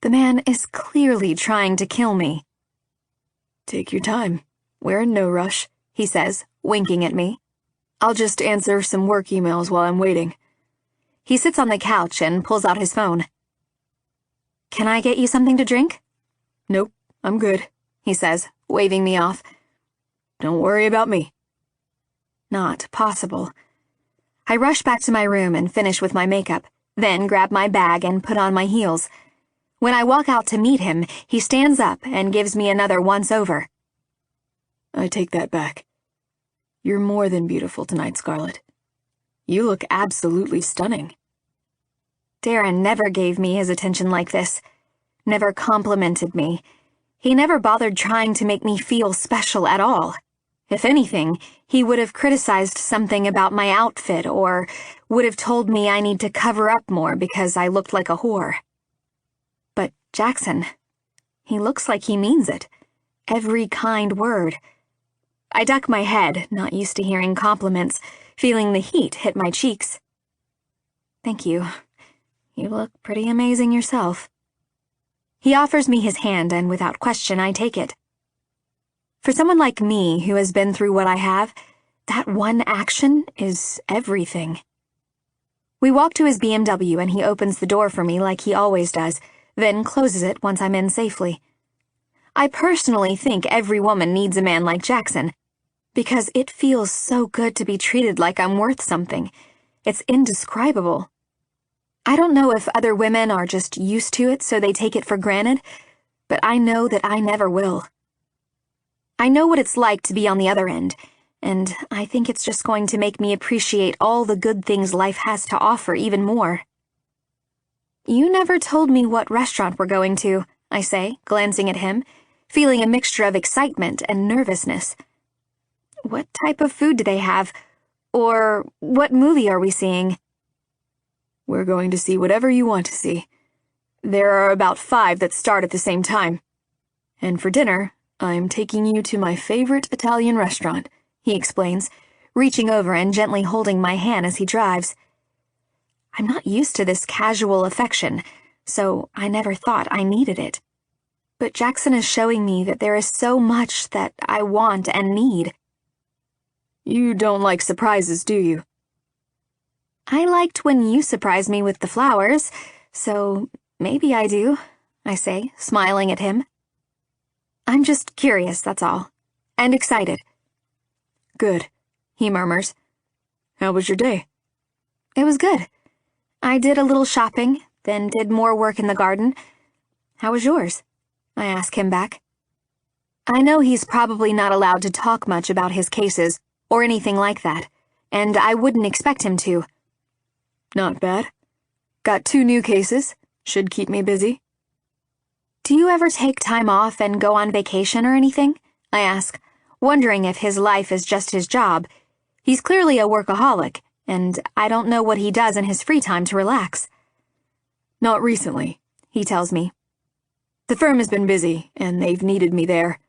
The man is clearly trying to kill me. Take your time. We're in no rush, he says, winking at me. I'll just answer some work emails while I'm waiting. He sits on the couch and pulls out his phone. Can I get you something to drink? Nope, I'm good, he says, waving me off. Don't worry about me. Not possible. I rush back to my room and finish with my makeup, then grab my bag and put on my heels. When I walk out to meet him, he stands up and gives me another once-over. I take that back. You're more than beautiful tonight, Scarlett. You look absolutely stunning. Darren never gave me his attention like this, never complimented me. He never bothered trying to make me feel special at all. If anything, he would have criticized something about my outfit or would have told me I need to cover up more because I looked like a whore. But Jackson, he looks like he means it. Every kind word. I duck my head, not used to hearing compliments, feeling the heat hit my cheeks. Thank you. You look pretty amazing yourself. He offers me his hand, and without question, I take it. For someone like me who has been through what I have, that one action is everything. We walk to his BMW and he opens the door for me like he always does, then closes it once I'm in safely. I personally think every woman needs a man like Jackson, because it feels so good to be treated like I'm worth something. It's indescribable. I don't know if other women are just used to it so they take it for granted, but I know that I never will. I know what it's like to be on the other end, and I think it's just going to make me appreciate all the good things life has to offer even more. You never told me what restaurant we're going to, I say, glancing at him, feeling a mixture of excitement and nervousness. What type of food do they have? Or what movie are we seeing? We're going to see whatever you want to see. There are about 5 that start at the same time. And for dinner, I'm taking you to my favorite Italian restaurant, he explains, reaching over and gently holding my hand as he drives. I'm not used to this casual affection, so I never thought I needed it. But Jackson is showing me that there is so much that I want and need. You don't like surprises, do you? I liked when you surprised me with the flowers, so maybe I do, I say, smiling at him. I'm just curious, that's all. And excited. Good, he murmurs. How was your day? It was good. I did a little shopping, then did more work in the garden. How was yours? I ask him back. I know he's probably not allowed to talk much about his cases or anything like that, and I wouldn't expect him to. Not bad. Got 2 new cases. Should keep me busy. Do you ever take time off and go on vacation or anything? I ask, wondering if his life is just his job. He's clearly a workaholic, and I don't know what he does in his free time to relax. Not recently, he tells me. The firm has been busy, and they've needed me there.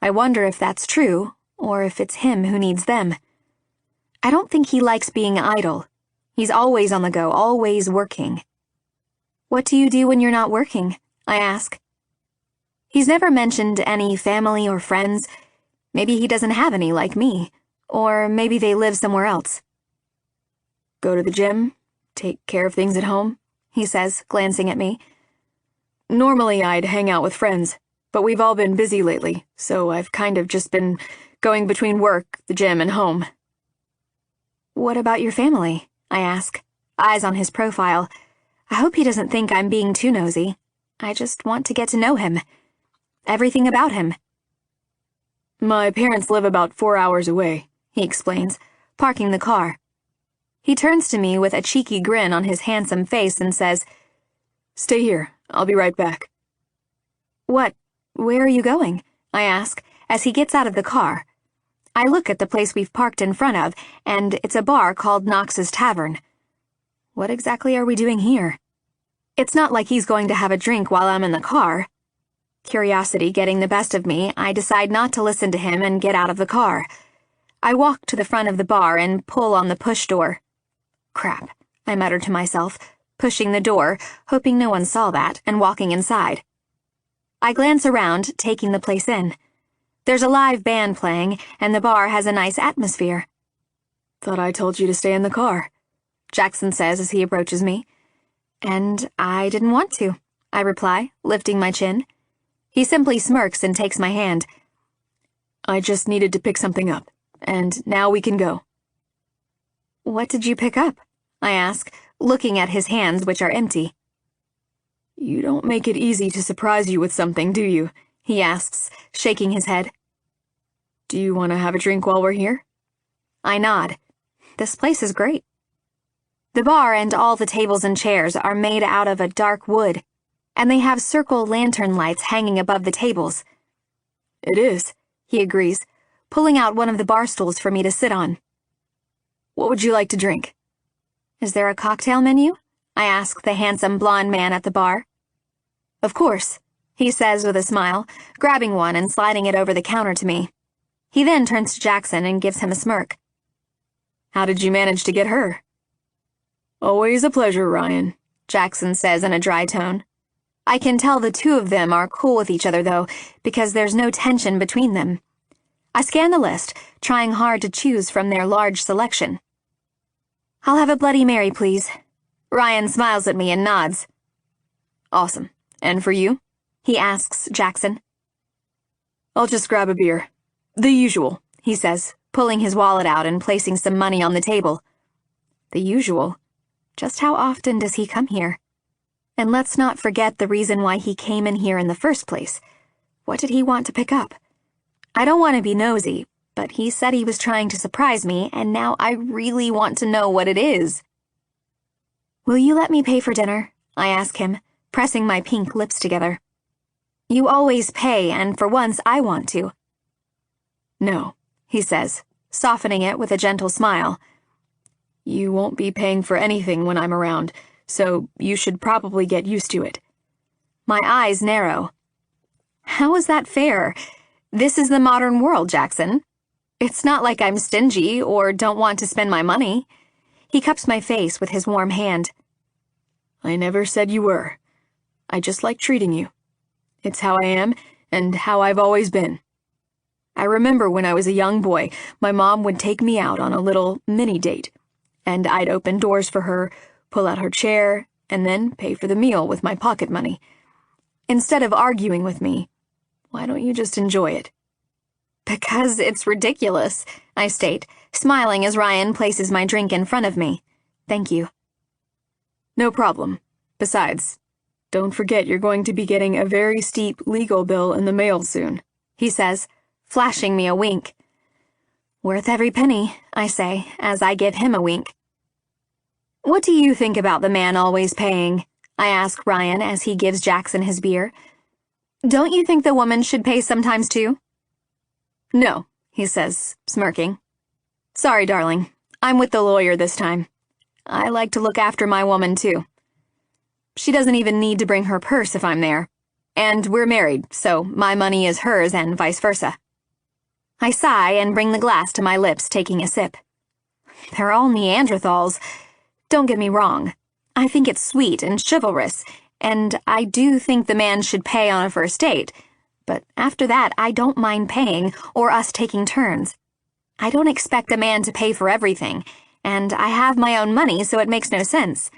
I wonder if that's true, or if it's him who needs them. I don't think he likes being idle. He's always on the go, always working. What do you do when you're not working? I ask. He's never mentioned any family or friends. Maybe he doesn't have any like me. Or maybe they live somewhere else. Go to the gym, take care of things at home, he says, glancing at me. Normally I'd hang out with friends, but we've all been busy lately, so I've kind of just been going between work, the gym, and home. What about your family? I ask, eyes on his profile. I hope he doesn't think I'm being too nosy. I just want to get to know him. Everything about him. My parents live about 4 hours away, he explains, parking the car. He turns to me with a cheeky grin on his handsome face and says, Stay here, I'll be right back. What? Where are you going? I ask, as he gets out of the car. I look at the place we've parked in front of, and it's a bar called Knox's Tavern. What exactly are we doing here? It's not like he's going to have a drink while I'm in the car. Curiosity getting the best of me, I decide not to listen to him and get out of the car. I walk to the front of the bar and pull on the push door. Crap, I mutter to myself, pushing the door, hoping no one saw that, and walking inside. I glance around, taking the place in. There's a live band playing, and the bar has a nice atmosphere. Thought I told you to stay in the car, Jackson says as he approaches me. And I didn't want to, I reply, lifting my chin. He simply smirks and takes my hand. I just needed to pick something up, and now we can go. What did you pick up? I ask, looking at his hands, which are empty. You don't make it easy to surprise you with something, do you? He asks, shaking his head. Do you want to have a drink while we're here? I nod. This place is great. The bar and all the tables and chairs are made out of a dark wood, and they have circle lantern lights hanging above the tables. It is, he agrees, pulling out one of the bar stools for me to sit on. What would you like to drink? Is there a cocktail menu? I ask the handsome blonde man at the bar. Of course, he says with a smile, grabbing one and sliding it over the counter to me. He then turns to Jackson and gives him a smirk. How did you manage to get her? Always a pleasure, Ryan, Jackson says in a dry tone. I can tell the two of them are cool with each other, though, because there's no tension between them. I scan the list, trying hard to choose from their large selection. I'll have a Bloody Mary, please. Ryan smiles at me and nods. Awesome. And for you? He asks Jackson. I'll just grab a beer. The usual, he says, pulling his wallet out and placing some money on the table. The usual? Just how often does he come here? And let's not forget the reason why he came in here in the first place. What did he want to pick up? I don't want to be nosy, but he said he was trying to surprise me, and now I really want to know what it is. Will you let me pay for dinner? I ask him, pressing my pink lips together. You always pay, and for once I want to. No, he says, softening it with a gentle smile. You won't be paying for anything when I'm around, so you should probably get used to it. My eyes narrow. How is that fair? This is the modern world, Jackson. It's not like I'm stingy or don't want to spend my money. He cups my face with his warm hand. I never said you were. I just like treating you. It's how I am and how I've always been. I remember when I was a young boy, my mom would take me out on a little mini-date, and I'd open doors for her, pull out her chair, and then pay for the meal with my pocket money. Instead of arguing with me, why don't you just enjoy it? Because it's ridiculous, I state, smiling as Ryan places my drink in front of me. Thank you. No problem. Besides, don't forget you're going to be getting a very steep legal bill in the mail soon, he says, flashing me a wink. Worth every penny, I say, as I give him a wink. What do you think about the man always paying? I ask Ryan as he gives Jackson his beer. Don't you think the woman should pay sometimes too? No, he says, smirking. Sorry, darling. I'm with the lawyer this time. I like to look after my woman too. She doesn't even need to bring her purse if I'm there. And we're married, so my money is hers and vice versa. I sigh and bring the glass to my lips, taking a sip. They're all Neanderthals. Don't get me wrong. I think it's sweet and chivalrous, and I do think the man should pay on a first date. But after that, I don't mind paying or us taking turns. I don't expect a man to pay for everything, and I have my own money, so it makes no sense.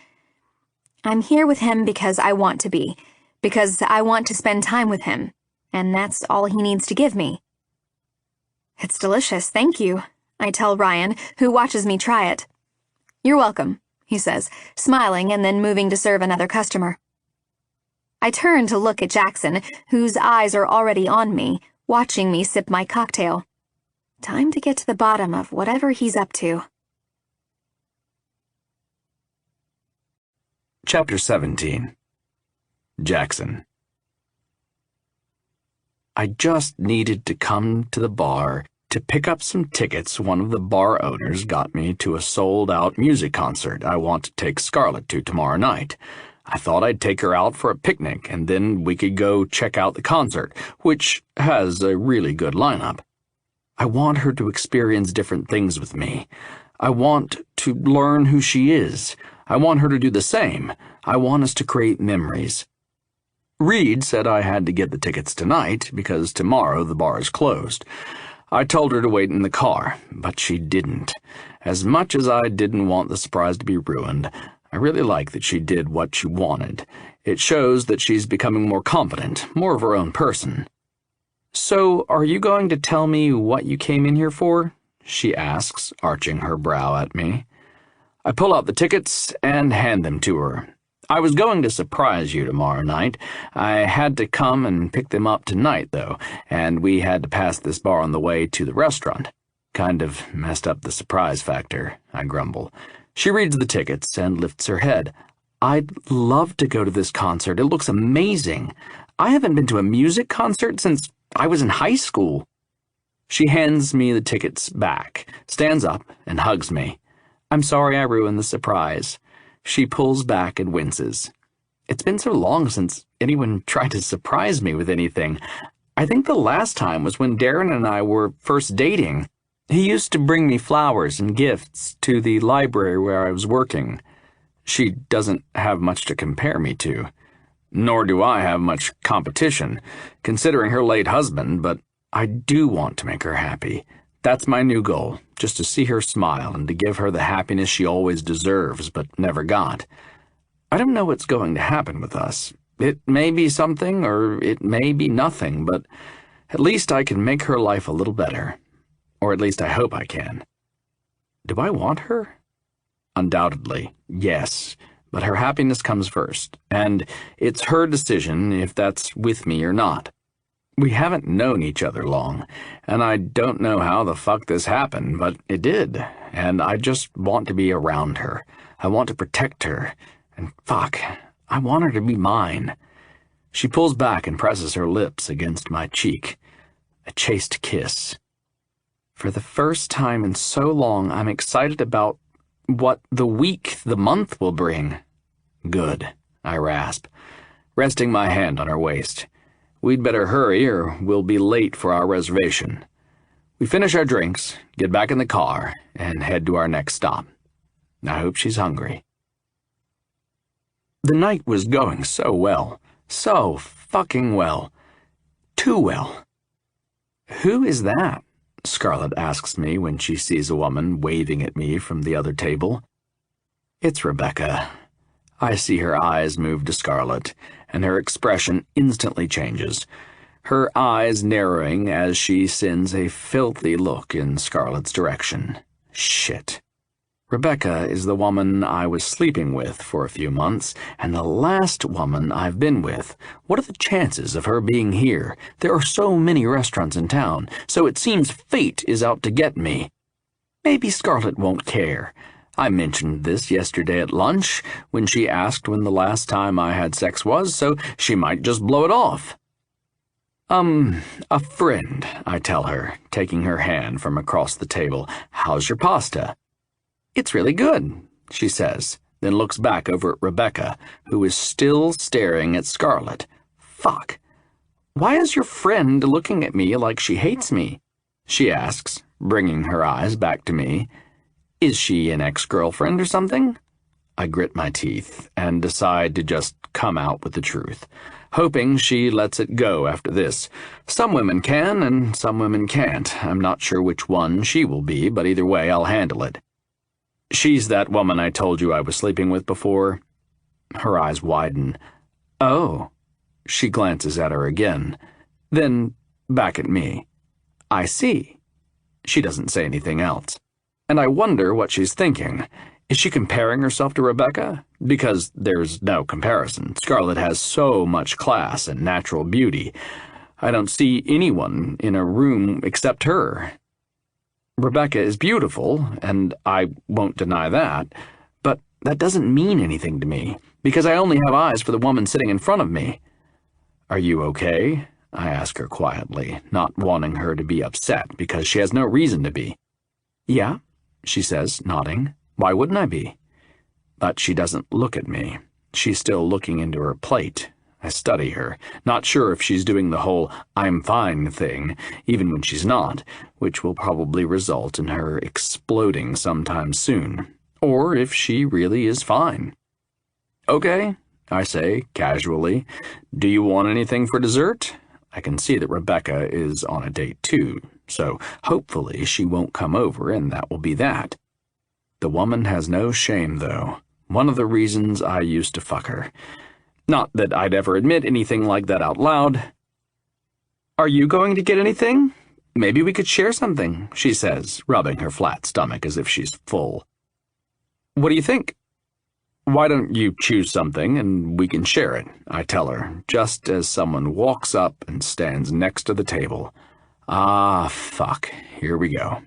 I'm here with him because I want to be, because I want to spend time with him, and that's all he needs to give me. It's delicious, thank you, I tell Ryan, who watches me try it. You're welcome, he says, smiling and then moving to serve another customer. I turn to look at Jackson, whose eyes are already on me, watching me sip my cocktail. Time to get to the bottom of whatever he's up to. Chapter 17. Jackson. I just needed to come to the bar to pick up some tickets one of the bar owners got me to a sold-out music concert I want to take Scarlett to tomorrow night. I thought I'd take her out for a picnic, and then we could go check out the concert, which has a really good lineup. I want her to experience different things with me. I want to learn who she is. I want her to do the same. I want us to create memories. Reed said I had to get the tickets tonight because tomorrow the bar is closed. I told her to wait in the car, but she didn't. As much as I didn't want the surprise to be ruined, I really like that she did what she wanted. It shows that she's becoming more confident, more of her own person. "So, are you going to tell me what you came in here for?" she asks, arching her brow at me. I pull out the tickets and hand them to her. I was going to surprise you tomorrow night. I had to come and pick them up tonight, though, and we had to pass this bar on the way to the restaurant. Kind of messed up the surprise factor, I grumble. She reads the tickets and lifts her head. "I'd love to go to this concert. It looks amazing. I haven't been to a music concert since I was in high school." She hands me the tickets back, stands up, and hugs me. "I'm sorry I ruined the surprise." She pulls back and winces. "It's been so long since anyone tried to surprise me with anything. I think the last time was when Darren and I were first dating. He used to bring me flowers and gifts to the library where I was working." She doesn't have much to compare me to. Nor do I have much competition, considering her late husband, but I do want to make her happy. That's my new goal, just to see her smile and to give her the happiness she always deserves but never got. I don't know what's going to happen with us. It may be something or it may be nothing, but at least I can make her life a little better. Or at least I hope I can. Do I want her? Undoubtedly, yes, but her happiness comes first, and it's her decision if that's with me or not. We haven't known each other long, and I don't know how the fuck this happened, but it did, and I just want to be around her. I want to protect her, and fuck, I want her to be mine. She pulls back and presses her lips against my cheek. A chaste kiss. For the first time in so long, I'm excited about what the week, the month will bring. Good, I rasp, resting my hand on her waist. We'd better hurry or we'll be late for our reservation. We finish our drinks, get back in the car, and head to our next stop. I hope she's hungry. The night was going so well. So fucking well. Too well. "Who is that?" Scarlett asks me when she sees a woman waving at me from the other table. "It's Rebecca." I see her eyes move to Scarlett, and her expression instantly changes, her eyes narrowing as she sends a filthy look in Scarlett's direction. Shit. Rebecca is the woman I was sleeping with for a few months, and the last woman I've been with. What are the chances of her being here? There are so many restaurants in town, so it seems fate is out to get me. Maybe Scarlett won't care. I mentioned this yesterday at lunch, when she asked when the last time I had sex was, so she might just blow it off. A friend, I tell her, taking her hand from across the table. "How's your pasta?" "It's really good," she says, then looks back over at Rebecca, who is still staring at Scarlett. Fuck. "Why is your friend looking at me like she hates me?" she asks, bringing her eyes back to me. "Is she an ex-girlfriend or something?" I grit my teeth and decide to just come out with the truth, hoping she lets it go after this. Some women can, and some women can't. I'm not sure which one she will be, but either way, I'll handle it. She's that woman I told you I was sleeping with before. Her eyes widen. Oh. She glances at her again, then back at me. I see. She doesn't say anything else. And I wonder what she's thinking. Is she comparing herself to Rebecca? Because there's no comparison. Scarlett has so much class and natural beauty. I don't see anyone in a room except her. Rebecca is beautiful, and I won't deny that, but that doesn't mean anything to me, because I only have eyes for the woman sitting in front of me. Are you okay? I ask her quietly, not wanting her to be upset, because she has no reason to be. Yeah, she says, nodding. Why wouldn't I be? But she doesn't look at me. She's still looking into her plate. I study her, not sure if she's doing the whole "I'm fine" thing, even when she's not, which will probably result in her exploding sometime soon, or if she really is fine. Okay, I say, casually. Do you want anything for dessert? I can see that Rebecca is on a date too, so hopefully she won't come over and that will be that. The woman has no shame, though. One of the reasons I used to fuck her. Not that I'd ever admit anything like that out loud. Are you going to get anything? Maybe we could share something, she says, rubbing her flat stomach as if she's full. What do you think? Why don't you choose something and we can share it, I tell her, just as someone walks up and stands next to the table. Ah, fuck. Here we go.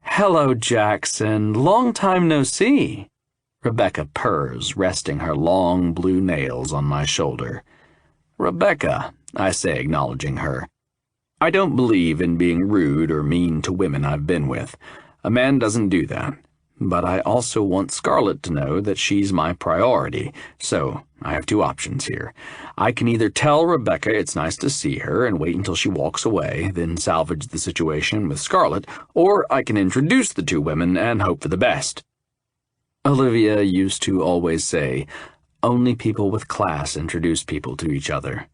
Hello, Jackson. Long time no see. Rebecca purrs, resting her long blue nails on my shoulder. Rebecca, I say, acknowledging her. I don't believe in being rude or mean to women I've been with. A man doesn't do that. But I also want Scarlett to know that she's my priority, so I have two options here. I can either tell Rebecca it's nice to see her and wait until she walks away, then salvage the situation with Scarlett, or I can introduce the two women and hope for the best. Olivia used to always say, only people with class introduce people to each other.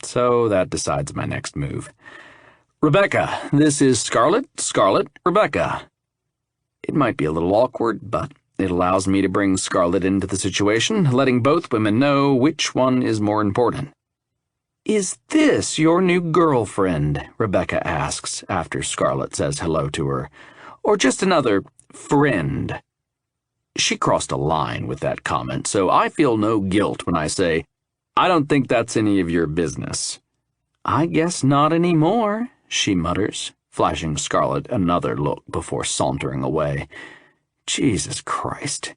So that decides my next move. Rebecca, this is Scarlett, Rebecca. It might be a little awkward, but it allows me to bring Scarlett into the situation, letting both women know which one is more important. Is this your new girlfriend? Rebecca asks after Scarlett says hello to her. Or just another friend? She crossed a line with that comment, so I feel no guilt when I say, I don't think that's any of your business. I guess not anymore, she mutters, flashing Scarlett another look before sauntering away. Jesus Christ.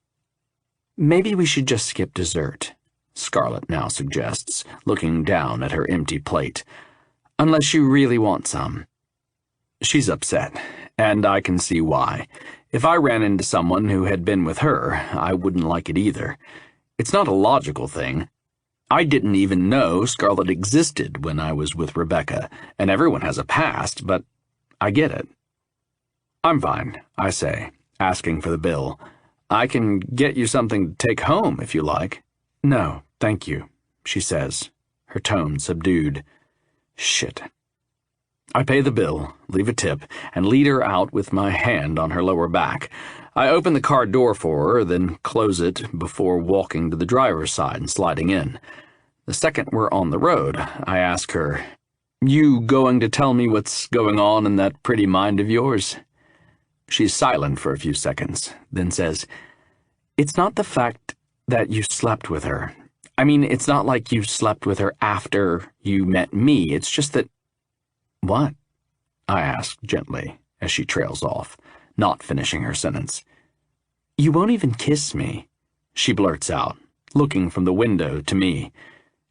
Maybe we should just skip dessert, Scarlett now suggests, looking down at her empty plate. Unless you really want some. She's upset, and I can see why. If I ran into someone who had been with her, I wouldn't like it either. It's not a logical thing. I didn't even know Scarlett existed when I was with Rebecca, and everyone has a past, but I get it. I'm fine, I say, asking for the bill. I can get you something to take home if you like. No, thank you, she says, her tone subdued. Shit. I pay the bill, leave a tip, and lead her out with my hand on her lower back. I open the car door for her, then close it before walking to the driver's side and sliding in. The second we're on the road, I ask her, You going to tell me what's going on in that pretty mind of yours? She's silent for a few seconds, then says, It's not the fact that you slept with her. I mean, it's not like you slept with her after you met me. It's just that... What? I ask gently, as she trails off, not finishing her sentence. You won't even kiss me, she blurts out, looking from the window to me.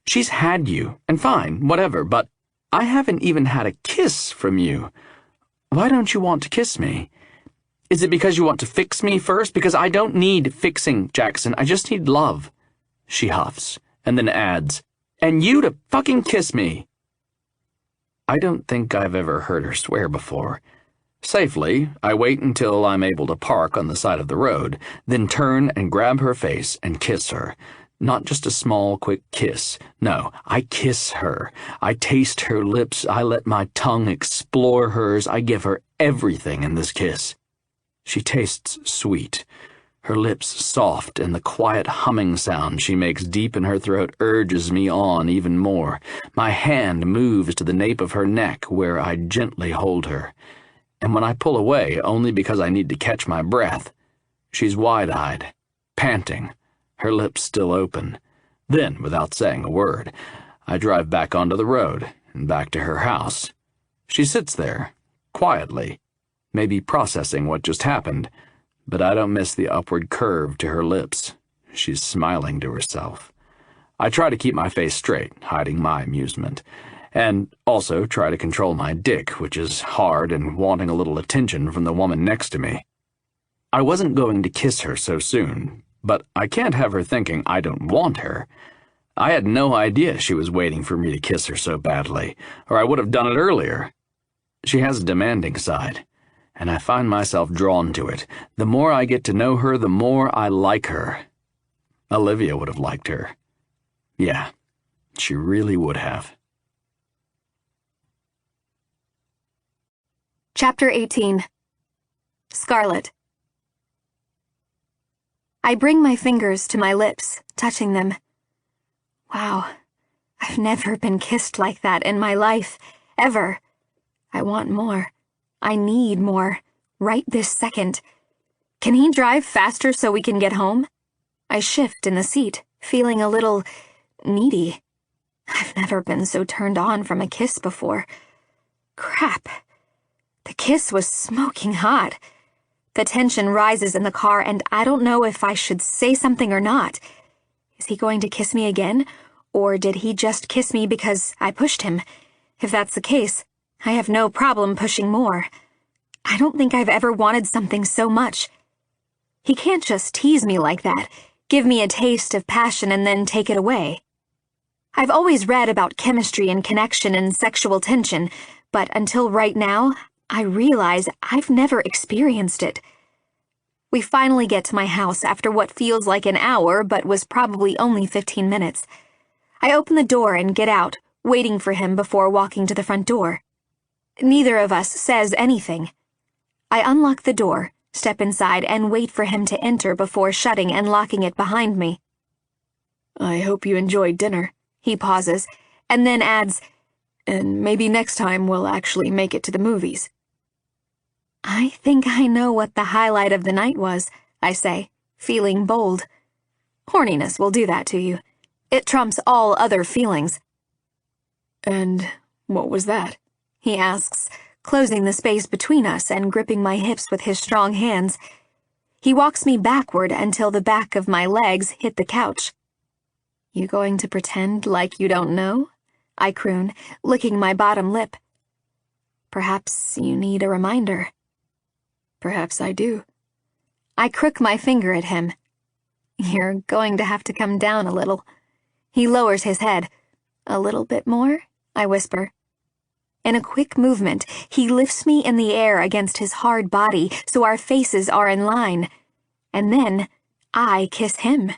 She's had you, and fine, whatever, but I haven't even had a kiss from you. Why don't you want to kiss me? Is it because you want to fix me first? Because I don't need fixing, Jackson. I just need love. She huffs, and then adds, And you to fucking kiss me. I don't think I've ever heard her swear before. Safely, I wait until I'm able to park on the side of the road, then turn and grab her face and kiss her. Not just a small, quick kiss. No, I kiss her. I taste her lips. I let my tongue explore hers. I give her everything in this kiss. She tastes sweet. Her lips soft, and the quiet humming sound she makes deep in her throat urges me on even more. My hand moves to the nape of her neck, where I gently hold her. And when I pull away, only because I need to catch my breath, she's wide-eyed, panting, her lips still open. Then, without saying a word, I drive back onto the road and back to her house. She sits there, quietly, maybe processing what just happened, but I don't miss the upward curve to her lips. She's smiling to herself. I try to keep my face straight, hiding my amusement, and also try to control my dick, which is hard and wanting a little attention from the woman next to me. I wasn't going to kiss her so soon, but I can't have her thinking I don't want her. I had no idea she was waiting for me to kiss her so badly, or I would have done it earlier. She has a demanding side, and I find myself drawn to it. The more I get to know her, the more I like her. Olivia would have liked her. Yeah, she really would have. Chapter 18. Scarlet. I bring my fingers to my lips, touching them. Wow, I've never been kissed like that in my life, ever. I want more. I need more, right this second. Can he drive faster so we can get home? I shift in the seat, feeling a little needy. I've never been so turned on from a kiss before. Crap. The kiss was smoking hot. The tension rises in the car, and I don't know if I should say something or not. Is he going to kiss me again, or did he just kiss me because I pushed him? If that's the case, I have no problem pushing more. I don't think I've ever wanted something so much. He can't just tease me like that, give me a taste of passion and then take it away. I've always read about chemistry and connection and sexual tension, but until right now, I realize I've never experienced it. We finally get to my house after what feels like an hour, but was probably only 15 minutes. I open the door and get out, waiting for him before walking to the front door. Neither of us says anything. I unlock the door, step inside, and wait for him to enter before shutting and locking it behind me. I hope you enjoyed dinner. He pauses, and then adds, And maybe next time we'll actually make it to the movies. I think I know what the highlight of the night was, I say, feeling bold. Horniness will do that to you. It trumps all other feelings. And what was that? He asks, closing the space between us and gripping my hips with his strong hands. He walks me backward until the back of my legs hit the couch. You going to pretend like you don't know? I croon, licking my bottom lip. Perhaps you need a reminder. Perhaps I do. I crook my finger at him. You're going to have to come down a little. He lowers his head. A little bit more? I whisper. In a quick movement, he lifts me in the air against his hard body so our faces are in line. And then, I kiss him.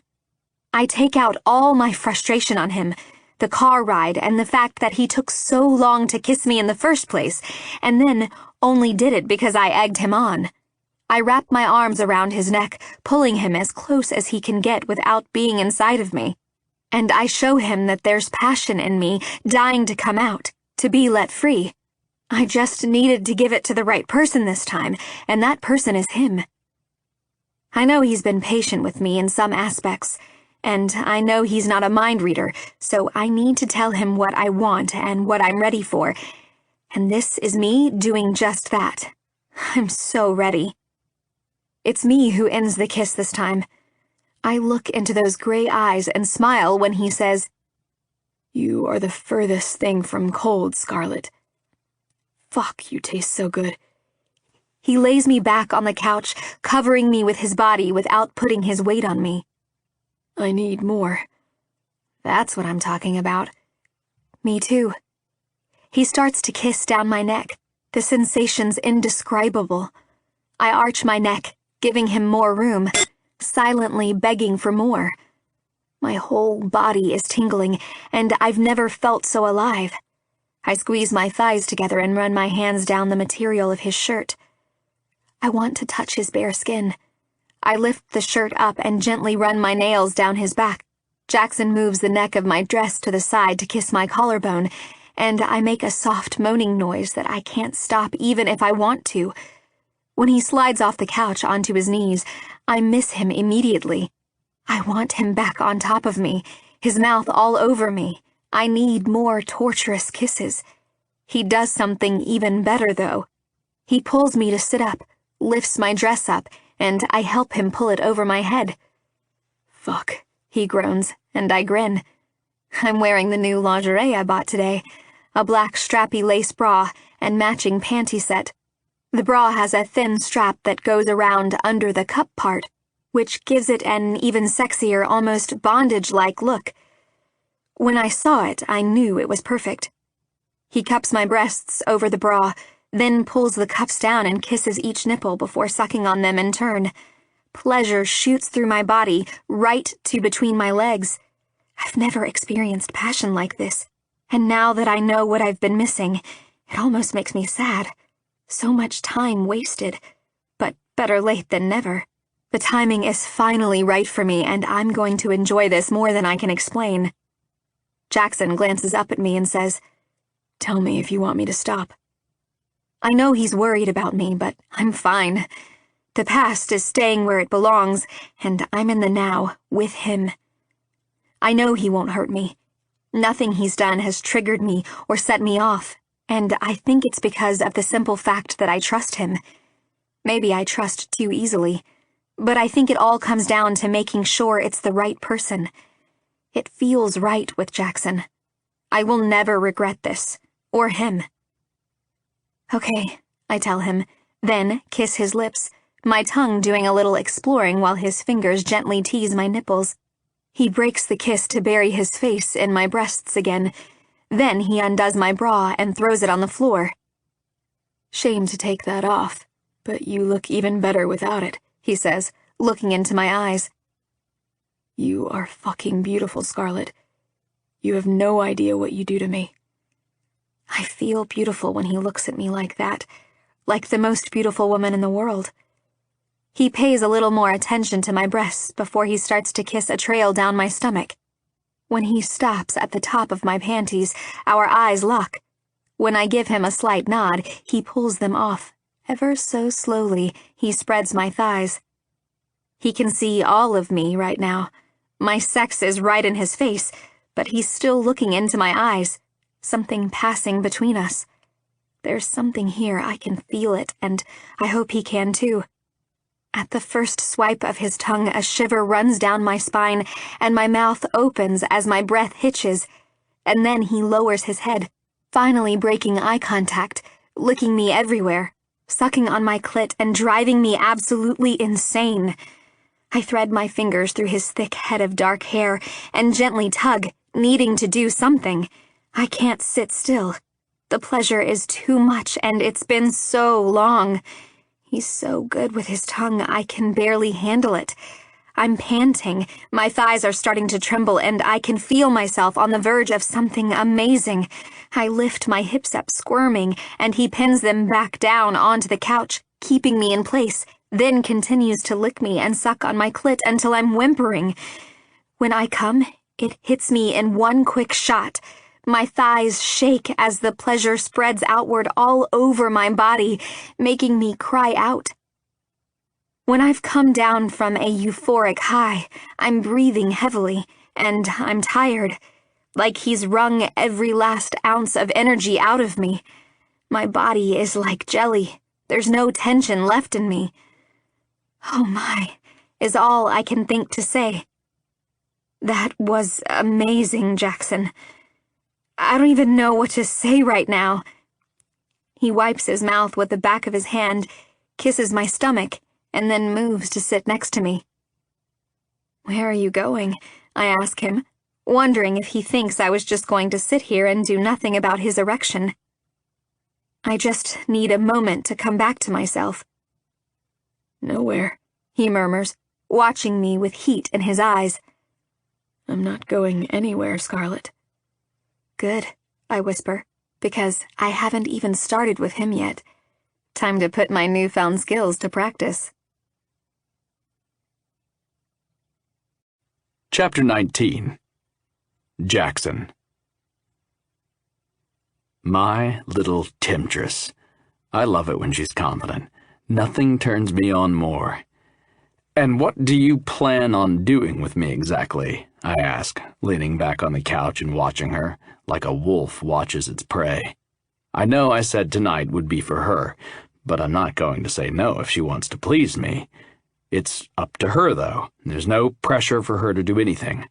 I take out all my frustration on him, the car ride and the fact that he took so long to kiss me in the first place, and then only did it because I egged him on. I wrap my arms around his neck, pulling him as close as he can get without being inside of me. And I show him that there's passion in me, dying to come out, to be let free. I just needed to give it to the right person this time, and that person is him. I know he's been patient with me in some aspects, and I know he's not a mind reader, so I need to tell him what I want and what I'm ready for, and this is me doing just that. I'm so ready. It's me who ends the kiss this time. I look into those gray eyes and smile when he says, You are the furthest thing from cold, Scarlet. Fuck, you taste so good. He lays me back on the couch, covering me with his body without putting his weight on me. I need more. That's what I'm talking about. Me too. He starts to kiss down my neck, The sensation's indescribable. I arch my neck, giving him more room, silently begging for more. My whole body is tingling, and I've never felt so alive. I squeeze my thighs together and run my hands down the material of his shirt. I want to touch his bare skin. I lift the shirt up and gently run my nails down his back. Jackson moves the neck of my dress to the side to kiss my collarbone, and I make a soft moaning noise that I can't stop even if I want to. When he slides off the couch onto his knees, I miss him immediately. I want him back on top of me, his mouth all over me. I need more torturous kisses. He does something even better, though. He pulls me to sit up, lifts my dress up, and I help him pull it over my head. Fuck, he groans, and I grin. I'm wearing the new lingerie I bought today, a black strappy lace bra and matching panty set. The bra has a thin strap that goes around under the cup part, which gives it an even sexier, almost bondage-like look. When I saw it, I knew it was perfect. He cups my breasts over the bra, then pulls the cups down and kisses each nipple before sucking on them in turn. Pleasure shoots through my body, right to between my legs. I've never experienced passion like this, and now that I know what I've been missing, it almost makes me sad. So much time wasted, but better late than never. The timing is finally right for me, and I'm going to enjoy this more than I can explain. Jackson glances up at me and says, "Tell me if you want me to stop." I know he's worried about me, but I'm fine. The past is staying where it belongs, and I'm in the now, with him. I know he won't hurt me. Nothing he's done has triggered me or set me off, and I think it's because of the simple fact that I trust him. Maybe I trust too easily, but I think it all comes down to making sure it's the right person. It feels right with Jackson. I will never regret this, or him. Okay, I tell him, then kiss his lips, my tongue doing a little exploring while his fingers gently tease my nipples. He breaks the kiss to bury his face in my breasts again. Then he undoes my bra and throws it on the floor. "Shame to take that off, but you look even better without it," he says, looking into my eyes. "You are fucking beautiful, Scarlett. You have no idea what you do to me." I feel beautiful when he looks at me like that, like the most beautiful woman in the world. He pays a little more attention to my breasts before he starts to kiss a trail down my stomach. When he stops at the top of my panties, our eyes lock. When I give him a slight nod, he pulls them off. Ever so slowly, he spreads my thighs. He can see all of me right now. My sex is right in his face, but he's still looking into my eyes. Something passing between us. There's something here, I can feel it, and I hope he can too. At the first swipe of his tongue, a shiver runs down my spine, and my mouth opens as my breath hitches, and then he lowers his head, finally breaking eye contact, licking me everywhere, sucking on my clit and driving me absolutely insane. I thread my fingers through his thick head of dark hair and gently tug, needing to do something. I can't sit still. The pleasure is too much, and it's been so long. He's so good with his tongue, I can barely handle it. I'm panting, my thighs are starting to tremble, and I can feel myself on the verge of something amazing. I lift my hips up, squirming, and he pins them back down onto the couch, keeping me in place, then continues to lick me and suck on my clit until I'm whimpering. When I come, it hits me in one quick shot. My thighs shake as the pleasure spreads outward all over my body, making me cry out. When I've come down from a euphoric high, I'm breathing heavily, and I'm tired, like he's wrung every last ounce of energy out of me. My body is like jelly. There's no tension left in me. "Oh my," is all I can think to say. "That was amazing, Jackson. I don't even know what to say right now." He wipes his mouth with the back of his hand, kisses my stomach, and then moves to sit next to me. "Where are you going?" I ask him, wondering if he thinks I was just going to sit here and do nothing about his erection. I just need a moment to come back to myself. Nowhere, He murmurs, watching me with heat in his eyes. I'm not going anywhere, Scarlett. Good, I whisper, because I haven't even started with him yet. Time to put my newfound skills to practice. Chapter 19. Jackson. My little temptress. I love it when she's confident. Nothing turns me on more. "And what do you plan on doing with me exactly?" I ask, leaning back on the couch and watching her, like a wolf watches its prey. I know I said tonight would be for her, but I'm not going to say no if she wants to please me. It's up to her, though. There's no pressure for her to do anything.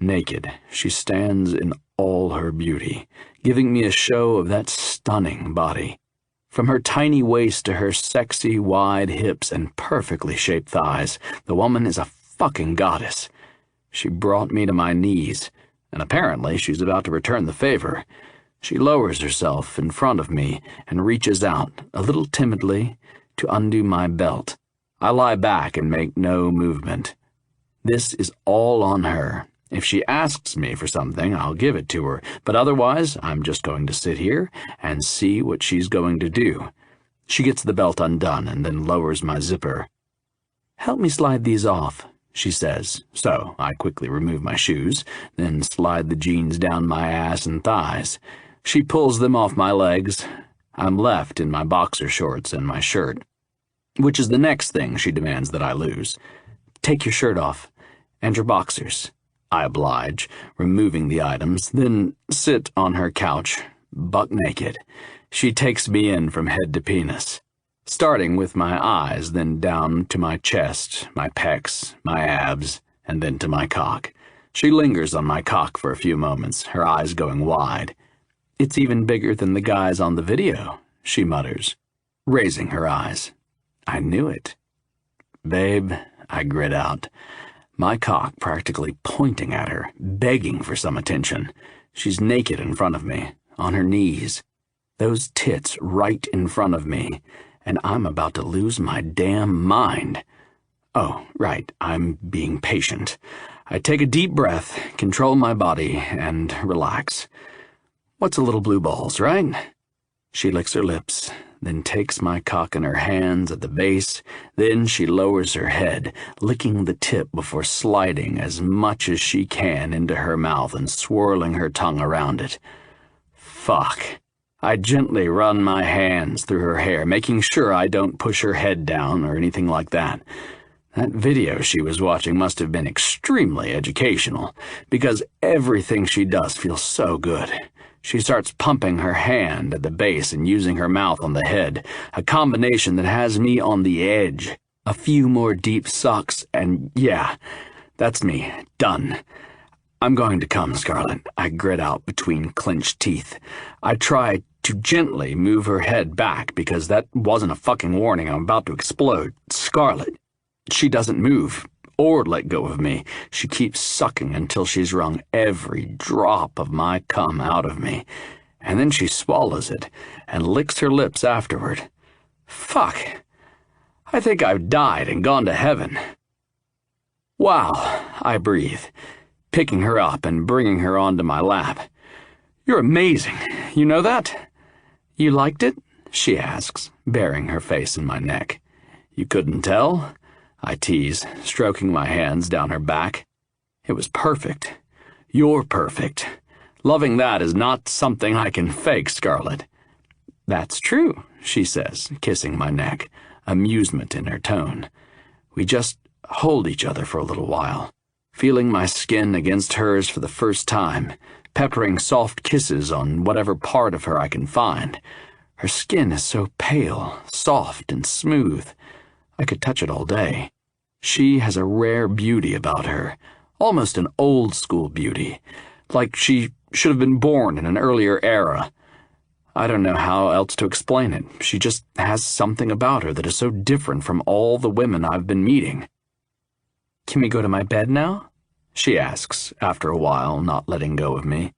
Naked, she stands in all her beauty, giving me a show of that stunning body. From her tiny waist to her sexy, wide hips and perfectly shaped thighs, the woman is a fucking goddess. She brought me to my knees, and apparently she's about to return the favor. She lowers herself in front of me and reaches out, a little timidly, to undo my belt. I lie back and make no movement. This is all on her. If she asks me for something, I'll give it to her, but otherwise, I'm just going to sit here and see what she's going to do. She gets the belt undone and then lowers my zipper. "Help me slide these off," she says, so I quickly remove my shoes, then slide the jeans down my ass and thighs. She pulls them off my legs. I'm left in my boxer shorts and my shirt. Which is the next thing she demands that I lose. "Take your shirt off, and your boxers." I oblige, removing the items, then sit on her couch, buck naked. She takes me in from head to penis, starting with my eyes, then down to my chest, my pecs, my abs, and then to my cock. She lingers on my cock for a few moments, her eyes going wide. "It's even bigger than the guys on the video," she mutters, raising her eyes. I knew it. "Babe," I grit out, my cock practically pointing at her, begging for some attention. She's naked in front of me, on her knees, those tits right in front of me, and I'm about to lose my damn mind. Oh, right, I'm being patient. I take a deep breath, control my body, and relax. What's a little blue balls, right? She licks her lips, then takes my cock in her hands at the base, then she lowers her head, licking the tip before sliding as much as she can into her mouth and swirling her tongue around it. Fuck. I gently run my hands through her hair, making sure I don't push her head down or anything like that. That video she was watching must have been extremely educational, because everything she does feels so good. She starts pumping her hand at the base and using her mouth on the head, a combination that has me on the edge. A few more deep sucks, and yeah, that's me. Done. "I'm going to come, Scarlett," I grit out between clenched teeth. I try to gently move her head back because that wasn't a fucking warning. I'm about to explode. "Scarlett." She doesn't move or let go of me. She keeps sucking until she's wrung every drop of my cum out of me, and then she swallows it and licks her lips afterward. Fuck. I think I've died and gone to heaven. "Wow," I breathe, picking her up and bringing her onto my lap. "You're amazing. You know that?" "You liked it?" she asks, burying her face in my neck. "You couldn't tell?" I tease, stroking my hands down her back. "It was perfect. You're perfect. Loving that is not something I can fake, Scarlett." "That's true," she says, kissing my neck, amusement in her tone. We just hold each other for a little while, feeling my skin against hers for the first time, peppering soft kisses on whatever part of her I can find. Her skin is so pale, soft, and smooth. I could touch it all day. She has a rare beauty about her, almost an old-school beauty, like she should have been born in an earlier era. I don't know how else to explain it. She just has something about her that is so different from all the women I've been meeting. "Can we go to my bed now?" she asks, after a while, not letting go of me.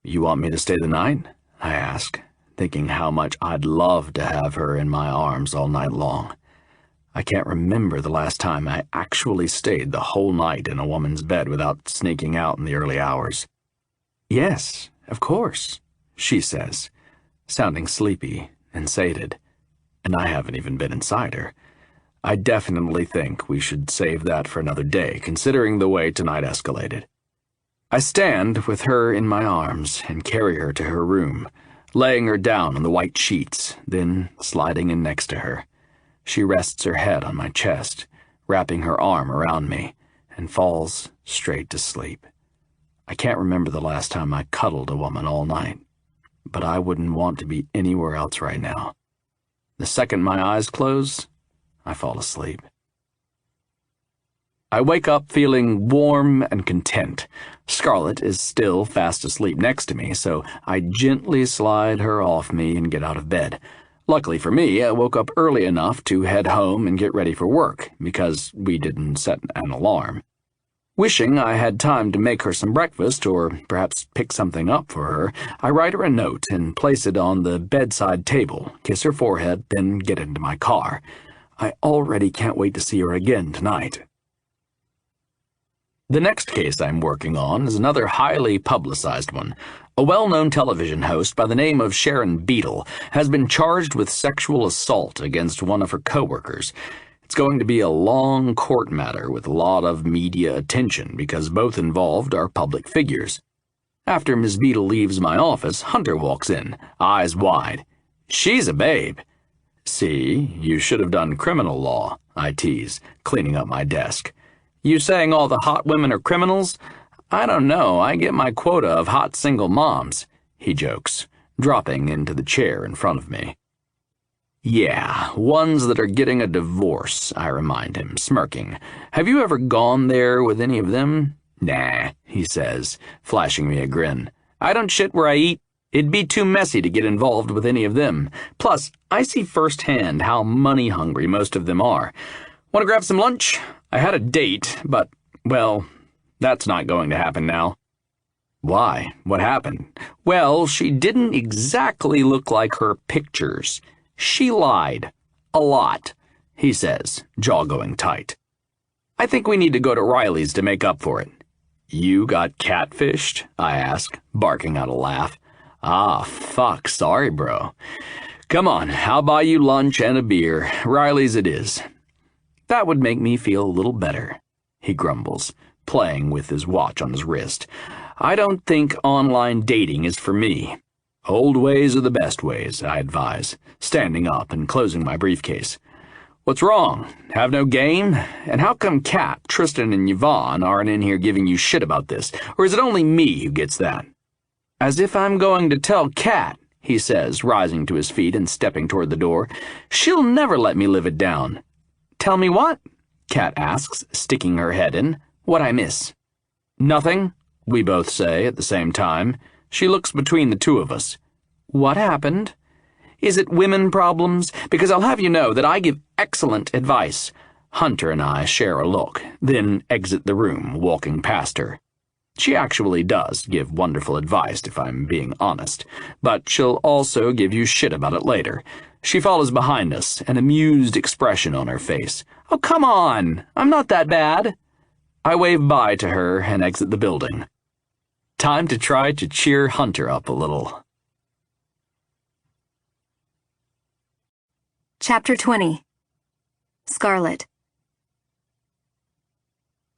"You want me to stay the night?" I ask, thinking how much I'd love to have her in my arms all night long. I can't remember the last time I actually stayed the whole night in a woman's bed without sneaking out in the early hours. "Yes, of course," she says, sounding sleepy and sated, and I haven't even been inside her. I definitely think we should save that for another day, considering the way tonight escalated. I stand with her in my arms and carry her to her room, laying her down on the white sheets, then sliding in next to her. She rests her head on my chest, wrapping her arm around me, and falls straight to sleep. I can't remember the last time I cuddled a woman all night, but I wouldn't want to be anywhere else right now. The second my eyes close, I fall asleep. I wake up feeling warm and content. Scarlett is still fast asleep next to me, so I gently slide her off me and get out of bed. Luckily for me, I woke up early enough to head home and get ready for work, because we didn't set an alarm. Wishing I had time to make her some breakfast or perhaps pick something up for her, I write her a note and place it on the bedside table, kiss her forehead, then get into my car. I already can't wait to see her again tonight. The next case I'm working on is another highly publicized one. A well-known television host by the name of Sharon Beadle has been charged with sexual assault against one of her coworkers. It's going to be a long court matter with a lot of media attention because both involved are public figures. After Ms. Beadle leaves my office, Hunter walks in, eyes wide. "She's a babe." "See, you should have done criminal law," I tease, cleaning up my desk. "You saying all the hot women are criminals? I don't know, I get my quota of hot single moms," he jokes, dropping into the chair in front of me. "Yeah, ones that are getting a divorce," I remind him, smirking. "Have you ever gone there with any of them?" "Nah," he says, flashing me a grin. "I don't shit where I eat. It'd be too messy to get involved with any of them. Plus, I see firsthand how money-hungry most of them are. Want to grab some lunch? I had a date, but, well, that's not going to happen now." "Why? What happened?" "Well, she didn't exactly look like her pictures. She lied. A lot," he says, jaw going tight. "I think we need to go to Riley's to make up for it." "You got catfished?" I ask, barking out a laugh. "Ah, fuck, sorry, bro. Come on, I'll buy you lunch and a beer. Riley's it is." "That would make me feel a little better," he grumbles, playing with his watch on his wrist. "I don't think online dating is for me." "Old ways are the best ways," I advise, standing up and closing my briefcase. "What's wrong? Have no game? And how come Kat, Tristan, and Yvonne aren't in here giving you shit about this? Or is it only me who gets that?" "As if I'm going to tell Kat," he says, rising to his feet and stepping toward the door. "She'll never let me live it down." "Tell me what?" Kat asks, sticking her head in. "What I miss?" "Nothing," we both say at the same time. She looks between the two of us. "What happened? Is it women problems? Because I'll have you know that I give excellent advice." Hunter and I share a look, then exit the room, walking past her. She actually does give wonderful advice, if I'm being honest, but she'll also give you shit about it later. She follows behind us, an amused expression on her face. "Oh, come on! I'm not that bad." I wave bye to her and exit the building. Time to try to cheer Hunter up a little. Chapter 20. Scarlett.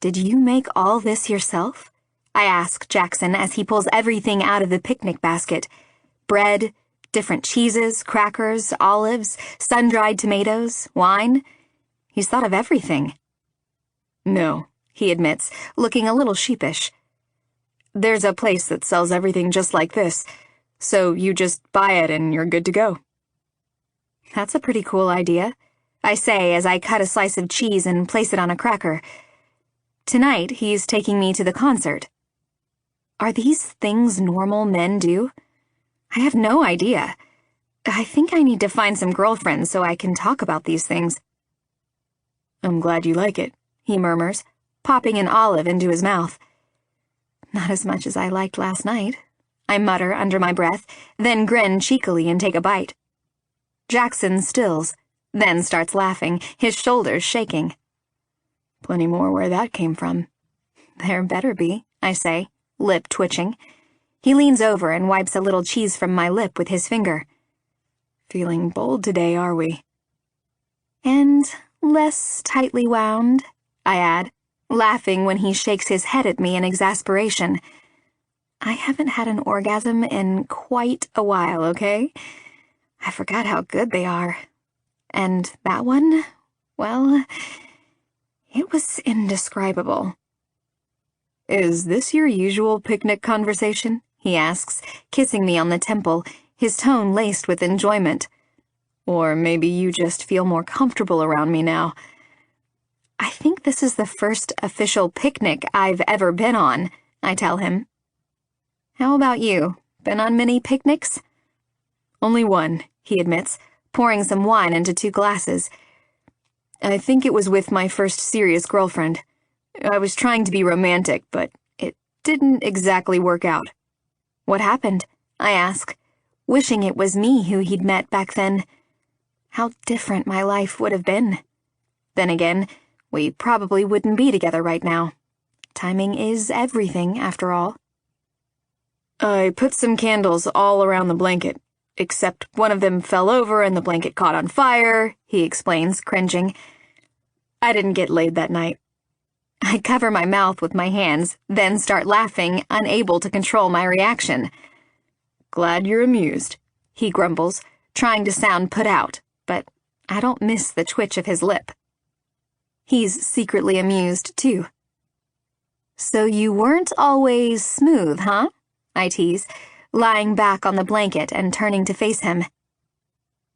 "Did you make all this yourself?" I ask Jackson as he pulls everything out of the picnic basket. Bread, different cheeses, crackers, olives, sun-dried tomatoes, wine. He's thought of everything. "No," he admits, looking a little sheepish. "There's a place that sells everything just like this, so you just buy it and you're good to go." "That's a pretty cool idea," I say as I cut a slice of cheese and place it on a cracker. Tonight, he's taking me to the concert. Are these things normal men do? I have no idea. I think I need to find some girlfriends so I can talk about these things. "I'm glad you like it," he murmurs, popping an olive into his mouth. "Not as much as I liked last night," I mutter under my breath, then grin cheekily and take a bite. Jackson stills, then starts laughing, his shoulders shaking. Plenty more where that came from. There better be, I say, lip twitching. He leans over and wipes a little cheese from my lip with his finger. Feeling bold today, are we? And less tightly wound, I add, laughing when he shakes his head at me in exasperation. I haven't had an orgasm in quite a while, okay? I forgot how good they are. And that one, well, it was indescribable. Is this your usual picnic conversation? He asks, kissing me on the temple, his tone laced with enjoyment. Or maybe you just feel more comfortable around me now. I think this is the first official picnic I've ever been on, I tell him. How about you? Been on many picnics? Only one, he admits, pouring some wine into 2 glasses. I think it was with my first serious girlfriend. I was trying to be romantic, but it didn't exactly work out. What happened? I ask, wishing it was me who he'd met back then. How different my life would have been. Then again, we probably wouldn't be together right now. Timing is everything, after all. I put some candles all around the blanket, except one of them fell over and the blanket caught on fire, he explains, cringing. I didn't get laid that night. I cover my mouth with my hands, then start laughing, unable to control my reaction. Glad you're amused, he grumbles, trying to sound put out, but I don't miss the twitch of his lip. He's secretly amused, too. So you weren't always smooth, huh? I tease, lying back on the blanket and turning to face him.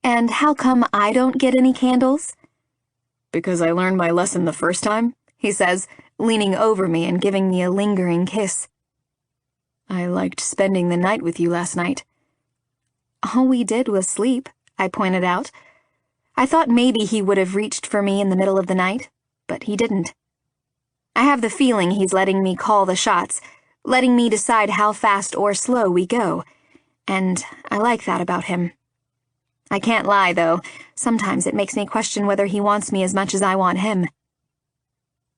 And how come I don't get any candles? Because I learned my lesson the first time, he says, leaning over me and giving me a lingering kiss. I liked spending the night with you last night. All we did was sleep, I pointed out. I thought maybe he would have reached for me in the middle of the night, but he didn't. I have the feeling he's letting me call the shots, letting me decide how fast or slow we go, and I like that about him. I can't lie, though. Sometimes it makes me question whether he wants me as much as I want him.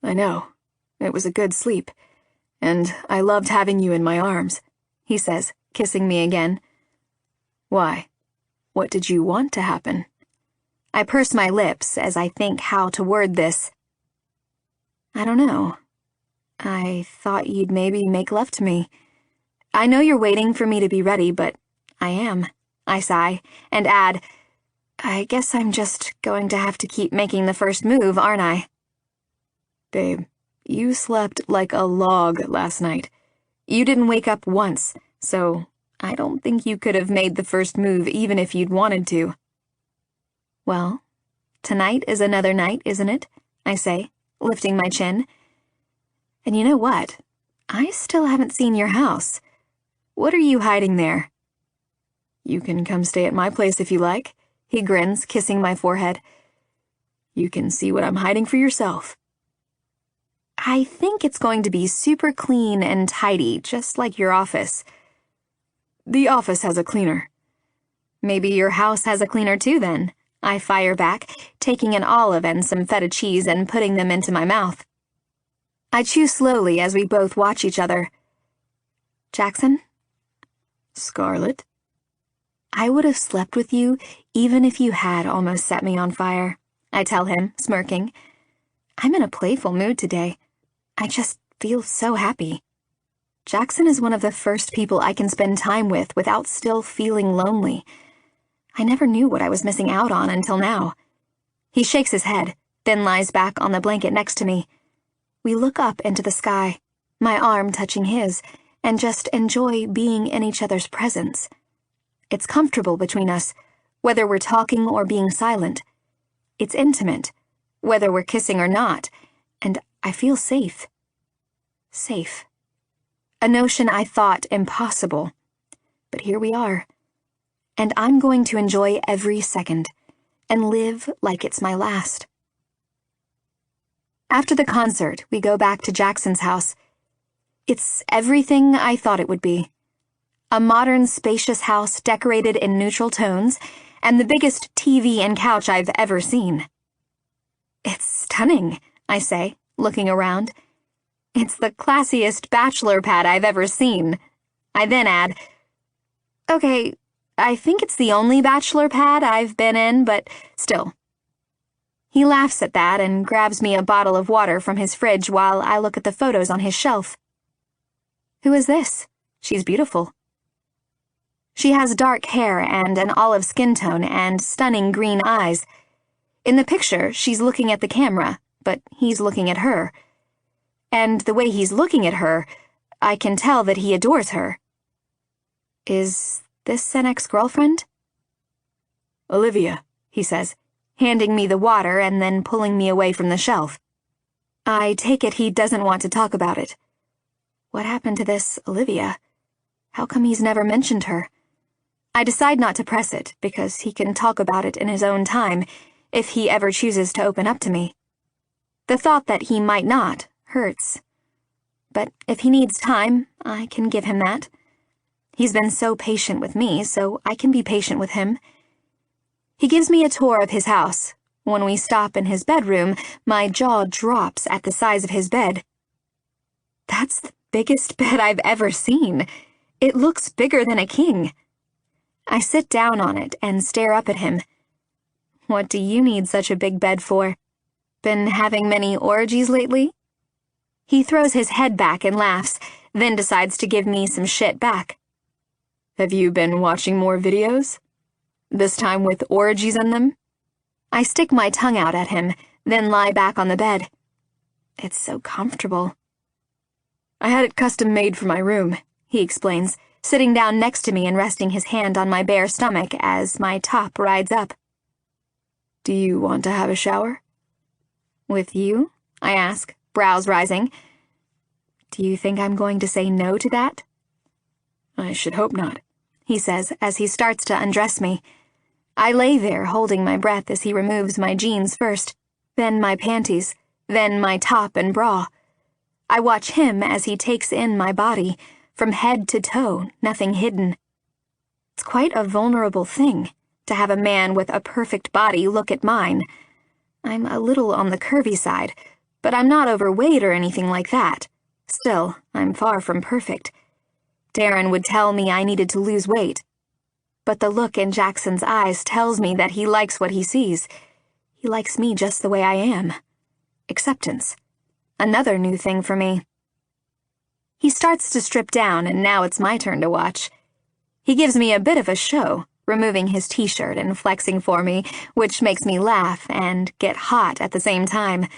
I know. It was a good sleep, and I loved having you in my arms, he says, kissing me again. Why? What did you want to happen? I purse my lips as I think how to word this. I don't know. I thought you'd maybe make love to me. I know you're waiting for me to be ready, but I am. I sigh, and add, I guess I'm just going to have to keep making the first move, aren't I? Babe, you slept like a log last night. You didn't wake up once, so I don't think you could have made the first move even if you'd wanted to. Well, tonight is another night, isn't it? I say, lifting my chin. And you know what? I still haven't seen your house. What are you hiding there? You can come stay at my place if you like, he grins, kissing my forehead. You can see what I'm hiding for yourself. I think it's going to be super clean and tidy, just like your office. The office has a cleaner. Maybe your house has a cleaner too, then. I fire back, taking an olive and some feta cheese and putting them into my mouth. I chew slowly as we both watch each other. Jackson? Scarlett? I would have slept with you even if you had almost set me on fire, I tell him, smirking. I'm in a playful mood today. I just feel so happy. Jackson is one of the first people I can spend time with without still feeling lonely. I never knew what I was missing out on until now. He shakes his head, then lies back on the blanket next to me. We look up into the sky, my arm touching his, and just enjoy being in each other's presence. It's comfortable between us, whether we're talking or being silent. It's intimate, whether we're kissing or not, and I feel safe. Safe. A notion I thought impossible. But here we are. And I'm going to enjoy every second, and live like it's my last. After the concert, we go back to Jackson's house. It's everything I thought it would be. A modern, spacious house decorated in neutral tones, and the biggest TV and couch I've ever seen. It's stunning, I say, looking around. It's the classiest bachelor pad I've ever seen. I then add, okay, I think it's the only bachelor pad I've been in, but still. He laughs at that and grabs me a bottle of water from his fridge while I look at the photos on his shelf. Who is this? She's beautiful. She has dark hair and an olive skin tone and stunning green eyes. In the picture, she's looking at the camera, but he's looking at her. And the way he's looking at her, I can tell that he adores her. Is this an ex-girlfriend? Olivia, he says, handing me the water and then pulling me away from the shelf. I take it he doesn't want to talk about it. What happened to this Olivia? How come he's never mentioned her? I decide not to press it, because he can talk about it in his own time, if he ever chooses to open up to me. The thought that he might not hurts. But if he needs time, I can give him that. He's been so patient with me, so I can be patient with him. He gives me a tour of his house. When we stop in his bedroom, my jaw drops at the size of his bed. That's the biggest bed I've ever seen. It looks bigger than a king. I sit down on it and stare up at him. What do you need such a big bed for? Been having many orgies lately? He throws his head back and laughs, then decides to give me some shit back. Have you been watching more videos? This time with orgies in them? I stick my tongue out at him, then lie back on the bed. It's so comfortable. I had it custom made for my room, he explains, sitting down next to me and resting his hand on my bare stomach as my top rides up. Do you want to have a shower? With you? I ask, brows rising. Do you think I'm going to say no to that? I should hope not, he says as he starts to undress me. I lay there holding my breath as he removes my jeans first, then my panties, then my top and bra. I watch him as he takes in my body, from head to toe, nothing hidden. It's quite a vulnerable thing, to have a man with a perfect body look at mine. I'm a little on the curvy side, but I'm not overweight or anything like that. Still, I'm far from perfect. Darren would tell me I needed to lose weight. But the look in Jackson's eyes tells me that he likes what he sees. He likes me just the way I am. Acceptance. Another new thing for me. He starts to strip down, and now it's my turn to watch. He gives me a bit of a show, removing his t-shirt and flexing for me, which makes me laugh and get hot at the same time.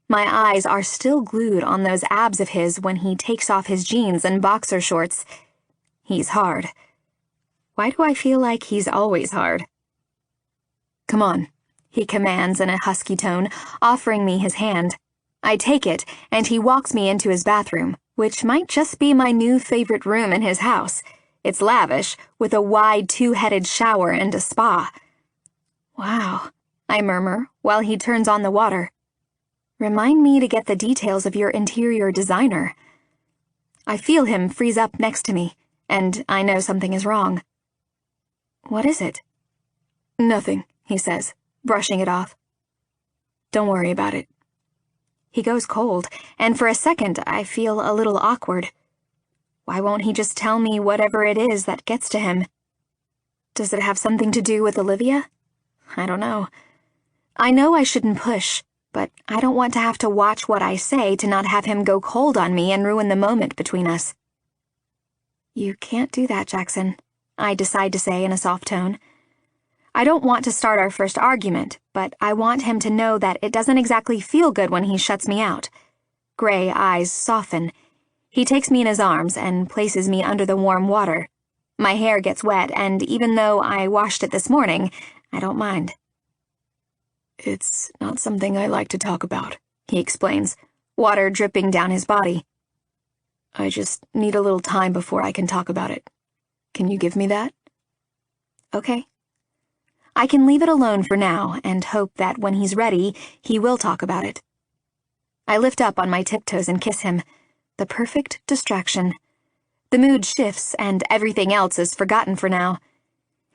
My eyes are still glued on those abs of his when he takes off his jeans and boxer shorts. He's hard. Why do I feel like he's always hard? Come on, he commands in a husky tone, offering me his hand. I take it, and he walks me into his bathroom, which might just be my new favorite room in his house. It's lavish, with a wide two-headed shower and a spa. Wow, I murmur, while he turns on the water. Remind me to get the details of your interior designer. I feel him freeze up next to me, and I know something is wrong. What is it? Nothing, he says, brushing it off. Don't worry about it. He goes cold, and for a second I feel a little awkward. Why won't he just tell me whatever it is that gets to him? Does it have something to do with Olivia? I don't know. I know I shouldn't push, but I don't want to have to watch what I say to not have him go cold on me and ruin the moment between us. You can't do that, Jackson, I decide to say in a soft tone. I don't want to start our first argument, but I want him to know that it doesn't exactly feel good when he shuts me out. Gray eyes soften. He takes me in his arms and places me under the warm water. My hair gets wet, and even though I washed it this morning, I don't mind. It's not something I like to talk about, he explains, water dripping down his body. I just need a little time before I can talk about it. Can you give me that? Okay. I can leave it alone for now and hope that when he's ready, he will talk about it. I lift up on my tiptoes and kiss him. The perfect distraction. The mood shifts and everything else is forgotten for now.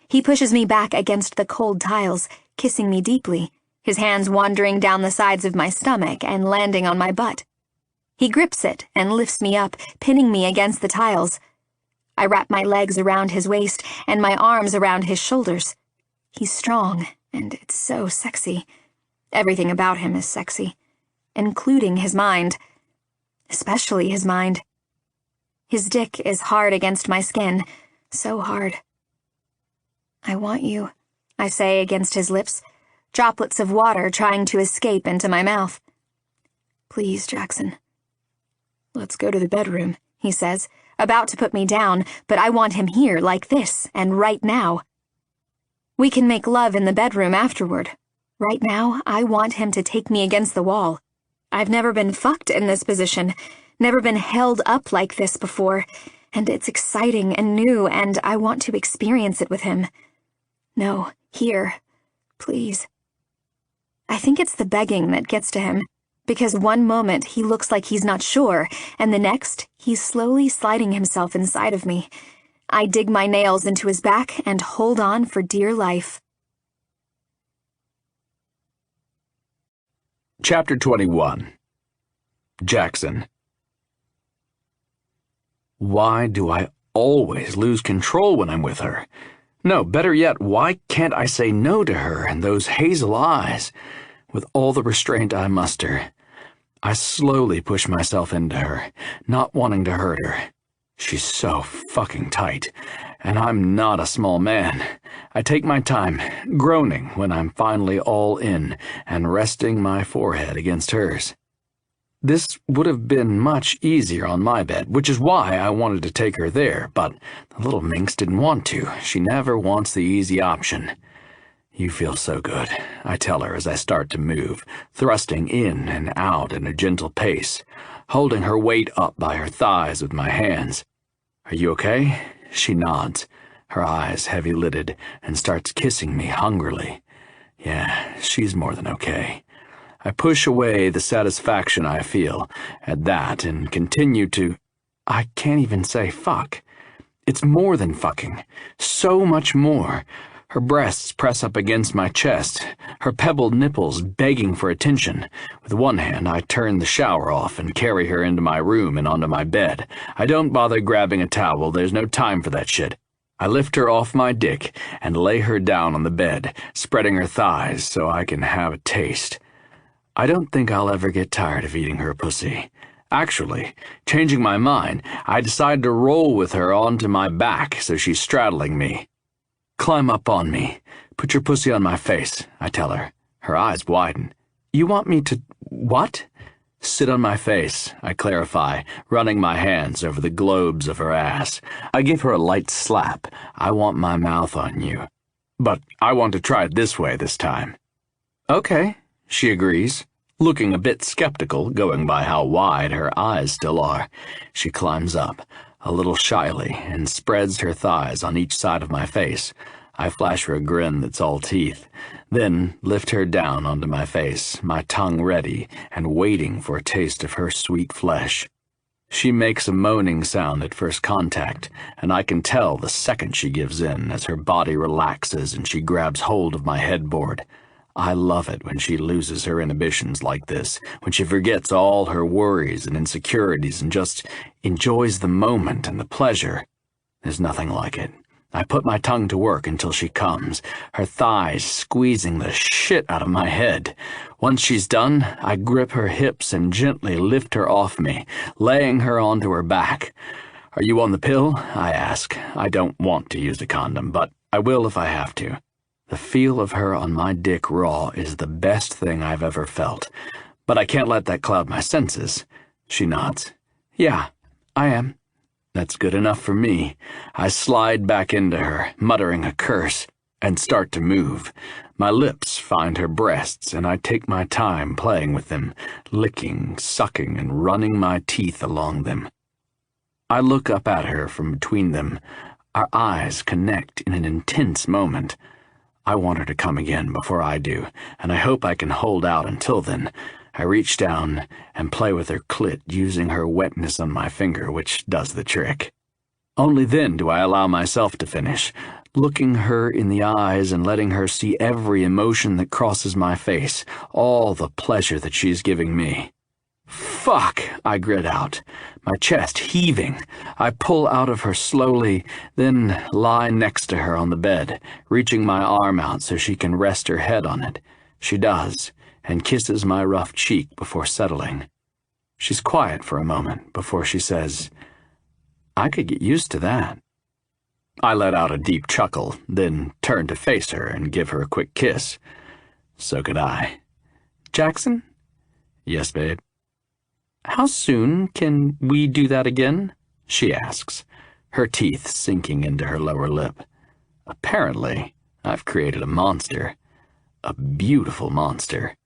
He pushes me back against the cold tiles, kissing me deeply, his hands wandering down the sides of my stomach and landing on my butt. He grips it and lifts me up, pinning me against the tiles. I wrap my legs around his waist and my arms around his shoulders. He's strong, and it's so sexy. Everything about him is sexy, including his mind. Especially his mind. His dick is hard against my skin, so hard. I want you, I say against his lips, droplets of water trying to escape into my mouth. Please, Jackson. Let's go to the bedroom, he says, about to put me down, but I want him here like this, and right now. We can make love in the bedroom afterward. Right now, I want him to take me against the wall. I've never been fucked in this position, never been held up like this before, and it's exciting and new, and I want to experience it with him. No, here, please. I think it's the begging that gets to him, because one moment he looks like he's not sure, and the next, he's slowly sliding himself inside of me. I dig my nails into his back and hold on for dear life. Chapter 21. Jackson. Why do I always lose control when I'm with her? No, better yet, why can't I say no to her and those hazel eyes? With all the restraint I muster, I slowly push myself into her, not wanting to hurt her. She's so fucking tight, and I'm not a small man. I take my time, groaning when I'm finally all in and resting my forehead against hers. This would have been much easier on my bed, which is why I wanted to take her there, but the little minx didn't want to. She never wants the easy option. You feel so good, I tell her as I start to move, thrusting in and out in a gentle pace, holding her weight up by her thighs with my hands. Are you okay? She nods, her eyes heavy-lidded, and starts kissing me hungrily. Yeah, she's more than okay. I push away the satisfaction I feel at that and continue to... I can't even say fuck. It's more than fucking. So much more. Her breasts press up against my chest, her pebbled nipples begging for attention. With one hand, I turn the shower off and carry her into my room and onto my bed. I don't bother grabbing a towel, there's no time for that shit. I lift her off my dick and lay her down on the bed, spreading her thighs so I can have a taste. I don't think I'll ever get tired of eating her pussy. Actually, changing my mind, I decide to roll with her onto my back so she's straddling me. Climb up on me. Put your pussy on my face, I tell her. Her eyes widen. You want me to... what? Sit on my face, I clarify, running my hands over the globes of her ass. I give her a light slap. I want my mouth on you. But I want to try it this way this time. Okay, she agrees, looking a bit skeptical, going by how wide her eyes still are. She climbs up, a little shyly, and spreads her thighs on each side of my face. I flash her a grin that's all teeth, then lift her down onto my face, my tongue ready and waiting for a taste of her sweet flesh. She makes a moaning sound at first contact, and I can tell the second she gives in as her body relaxes and she grabs hold of my headboard. I love it when she loses her inhibitions like this, when she forgets all her worries and insecurities and just enjoys the moment and the pleasure. There's nothing like it. I put my tongue to work until she comes, her thighs squeezing the shit out of my head. Once she's done, I grip her hips and gently lift her off me, laying her onto her back. Are you on the pill? I ask. I don't want to use a condom, but I will if I have to. The feel of her on my dick raw is the best thing I've ever felt, but I can't let that cloud my senses. She nods. Yeah, I am. That's good enough for me. I slide back into her, muttering a curse, and start to move. My lips find her breasts, and I take my time playing with them, licking, sucking, and running my teeth along them. I look up at her from between them. Our eyes connect in an intense moment. I want her to come again before I do, and I hope I can hold out until then. I reach down and play with her clit, using her wetness on my finger, which does the trick. Only then do I allow myself to finish, looking her in the eyes and letting her see every emotion that crosses my face, all the pleasure that she's giving me. "Fuck," I grit out, my chest heaving. I pull out of her slowly, then lie next to her on the bed, reaching my arm out so she can rest her head on it. She does, and kisses my rough cheek before settling. She's quiet for a moment before she says, "I could get used to that." I let out a deep chuckle, then turn to face her and give her a quick kiss. So could I. "Jackson?" "Yes, babe." "How soon can we do that again?" she asks, her teeth sinking into her lower lip. Apparently, I've created a monster. A beautiful monster.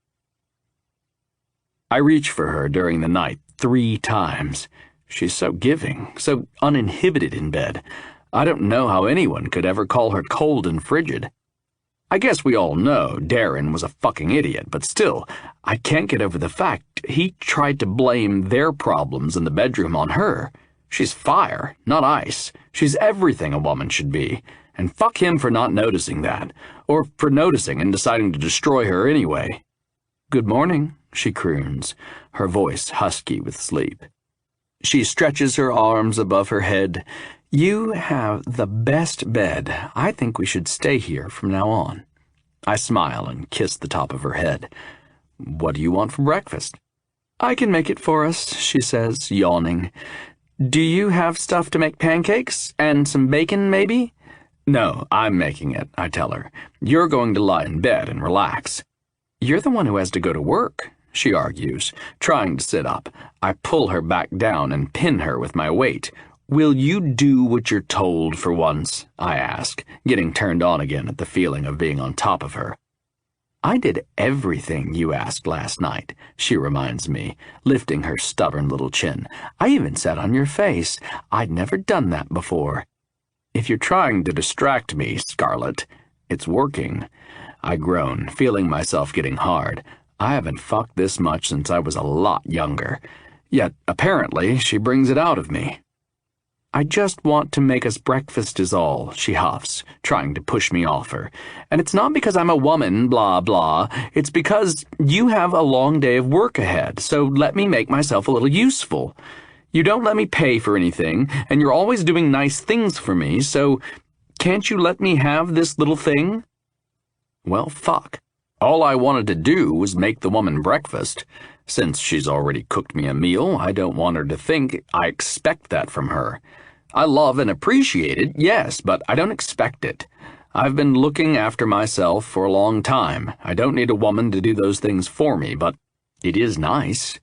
I reach for her during the night 3 times. She's so giving, so uninhibited in bed. I don't know how anyone could ever call her cold and frigid. I guess we all know Darren was a fucking idiot, but still, I can't get over the fact he tried to blame their problems in the bedroom on her. She's fire, not ice. She's everything a woman should be. And fuck him for not noticing that, or for noticing and deciding to destroy her anyway. "Good morning," she croons, her voice husky with sleep. She stretches her arms above her head. "You have the best bed. I think we should stay here from now on." I smile and kiss the top of her head. "What do you want for breakfast?" "I can make it for us," she says, yawning. "Do you have stuff to make pancakes? And some bacon, maybe?" "No, I'm making it," I tell her. "You're going to lie in bed and relax." "You're the one who has to go to work," she argues, trying to sit up. I pull her back down and pin her with my weight. "Will you do what you're told for once?" I ask, getting turned on again at the feeling of being on top of her. "I did everything you asked last night," she reminds me, lifting her stubborn little chin. "I even sat on your face. I'd never done that before." "If you're trying to distract me, Scarlett, it's working." I groan, feeling myself getting hard. I haven't fucked this much since I was a lot younger. Yet, apparently, she brings it out of me. "I just want to make us breakfast is all," she huffs, trying to push me off her. "And it's not because I'm a woman, blah, blah. It's because you have a long day of work ahead, so let me make myself a little useful. You don't let me pay for anything, and you're always doing nice things for me, so can't you let me have this little thing?" Well, fuck. All I wanted to do was make the woman breakfast. Since she's already cooked me a meal, I don't want her to think I expect that from her. I love and appreciate it, yes, but I don't expect it. I've been looking after myself for a long time. I don't need a woman to do those things for me, but it is nice.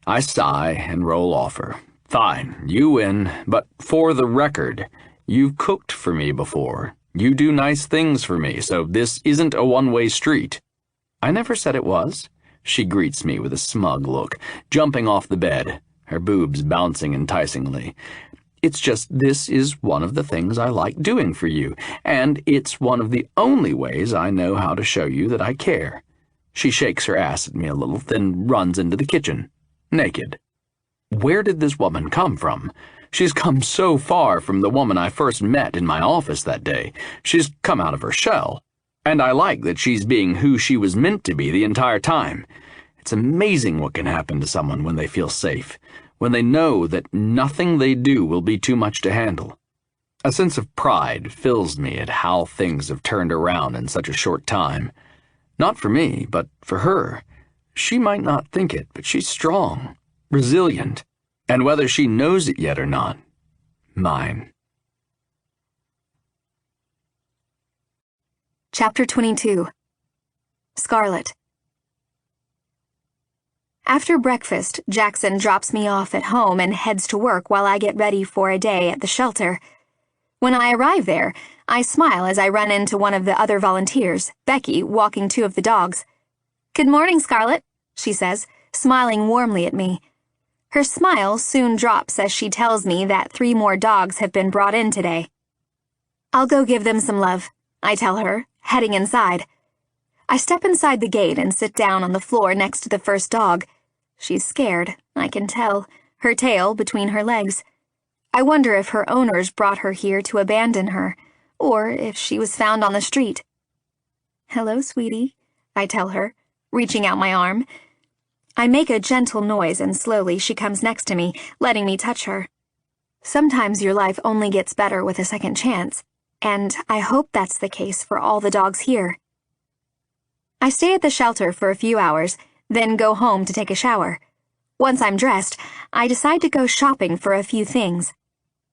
I sigh and roll off her. "Fine, you win, but for the record, you've cooked for me before. You do nice things for me, so this isn't a one-way street." "I never said it was." She greets me with a smug look, jumping off the bed, her boobs bouncing enticingly. "It's just this is one of the things I like doing for you, and it's one of the only ways I know how to show you that I care." She shakes her ass at me a little, then runs into the kitchen, naked. Where did this woman come from? She's come so far from the woman I first met in my office that day. She's come out of her shell. And I like that she's being who she was meant to be the entire time. It's amazing what can happen to someone when they feel safe, when they know that nothing they do will be too much to handle. A sense of pride fills me at how things have turned around in such a short time. Not for me, but for her. She might not think it, but she's strong, resilient, and whether she knows it yet or not, mine. Chapter 22. Scarlett. After breakfast, Jackson drops me off at home and heads to work while I get ready for a day at the shelter. When I arrive there, I smile as I run into one of the other volunteers, Becky, walking 2 of the dogs. "Good morning, Scarlett," she says, smiling warmly at me. Her smile soon drops as she tells me that 3 more dogs have been brought in today. "I'll go give them some love," I tell her, heading inside. I step inside the gate and sit down on the floor next to the first dog. She's scared, I can tell, her tail between her legs. I wonder if her owners brought her here to abandon her, or if she was found on the street. "Hello, sweetie," I tell her, reaching out my arm. I make a gentle noise and slowly she comes next to me, letting me touch her. Sometimes your life only gets better with a second chance, and I hope that's the case for all the dogs here. I stay at the shelter for a few hours, then go home to take a shower. Once I'm dressed, I decide to go shopping for a few things.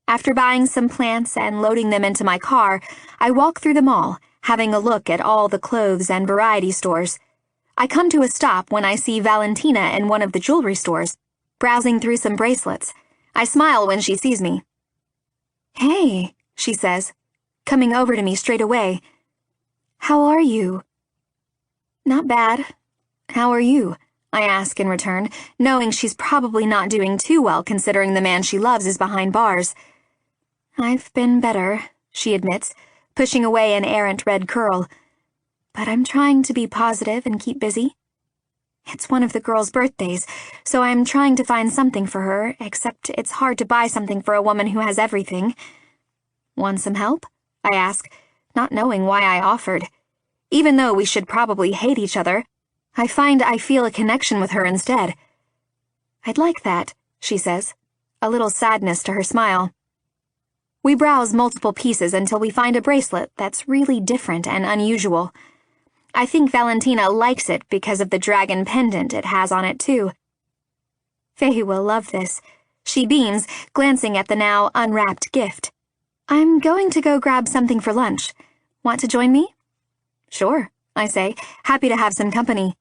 After buying some plants and loading them into my car, I walk through the mall, having a look at all the clothes and variety stores. I come to a stop when I see Valentina in one of the jewelry stores, browsing through some bracelets. I smile when she sees me. "Hey," she says, coming over to me straight away. "How are you?" "Not bad. How are you?" I ask in return, knowing she's probably not doing too well considering the man she loves is behind bars. "I've been better," she admits, pushing away an errant red curl. "But I'm trying to be positive and keep busy. It's one of the girls' birthdays, so I'm trying to find something for her, except it's hard to buy something for a woman who has everything." "Want some help?" I ask, not knowing why I offered. Even though we should probably hate each other, I find I feel a connection with her instead. "I'd like that," she says, a little sadness to her smile. We browse multiple pieces until we find a bracelet that's really different and unusual. I think Valentina likes it because of the dragon pendant it has on it, too. "Faye will love this," she beams, glancing at the now unwrapped gift. "I'm going to go grab something for lunch. Want to join me?" "Sure," I say, happy to have some company.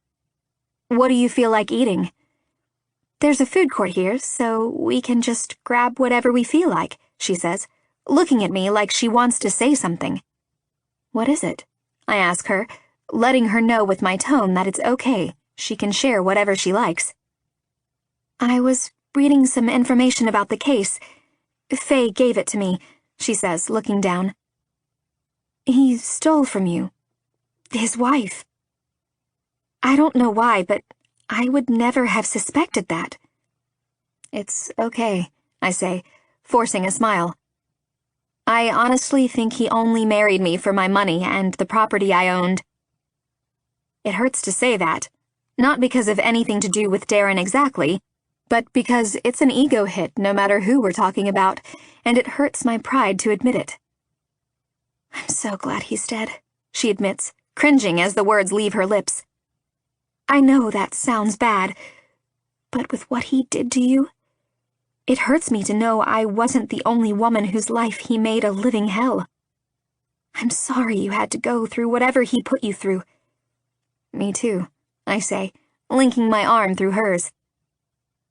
"What do you feel like eating?" "There's a food court here, so we can just grab whatever we feel like," she says, looking at me like she wants to say something. "What is it?" I ask her, letting her know with my tone that it's okay, she can share whatever she likes. "I was reading some information about the case. Faye gave it to me," she says, looking down. "He stole from you. His wife. I don't know why, but I would never have suspected that." "It's okay," I say, forcing a smile. "I honestly think he only married me for my money and the property I owned." It hurts to say that, not because of anything to do with Darren exactly, but because it's an ego hit no matter who we're talking about, and it hurts my pride to admit it. "I'm so glad he's dead," she admits, cringing as the words leave her lips. "I know that sounds bad, but with what he did to you, it hurts me to know I wasn't the only woman whose life he made a living hell. I'm sorry you had to go through whatever he put you through." "Me too," I say, linking my arm through hers.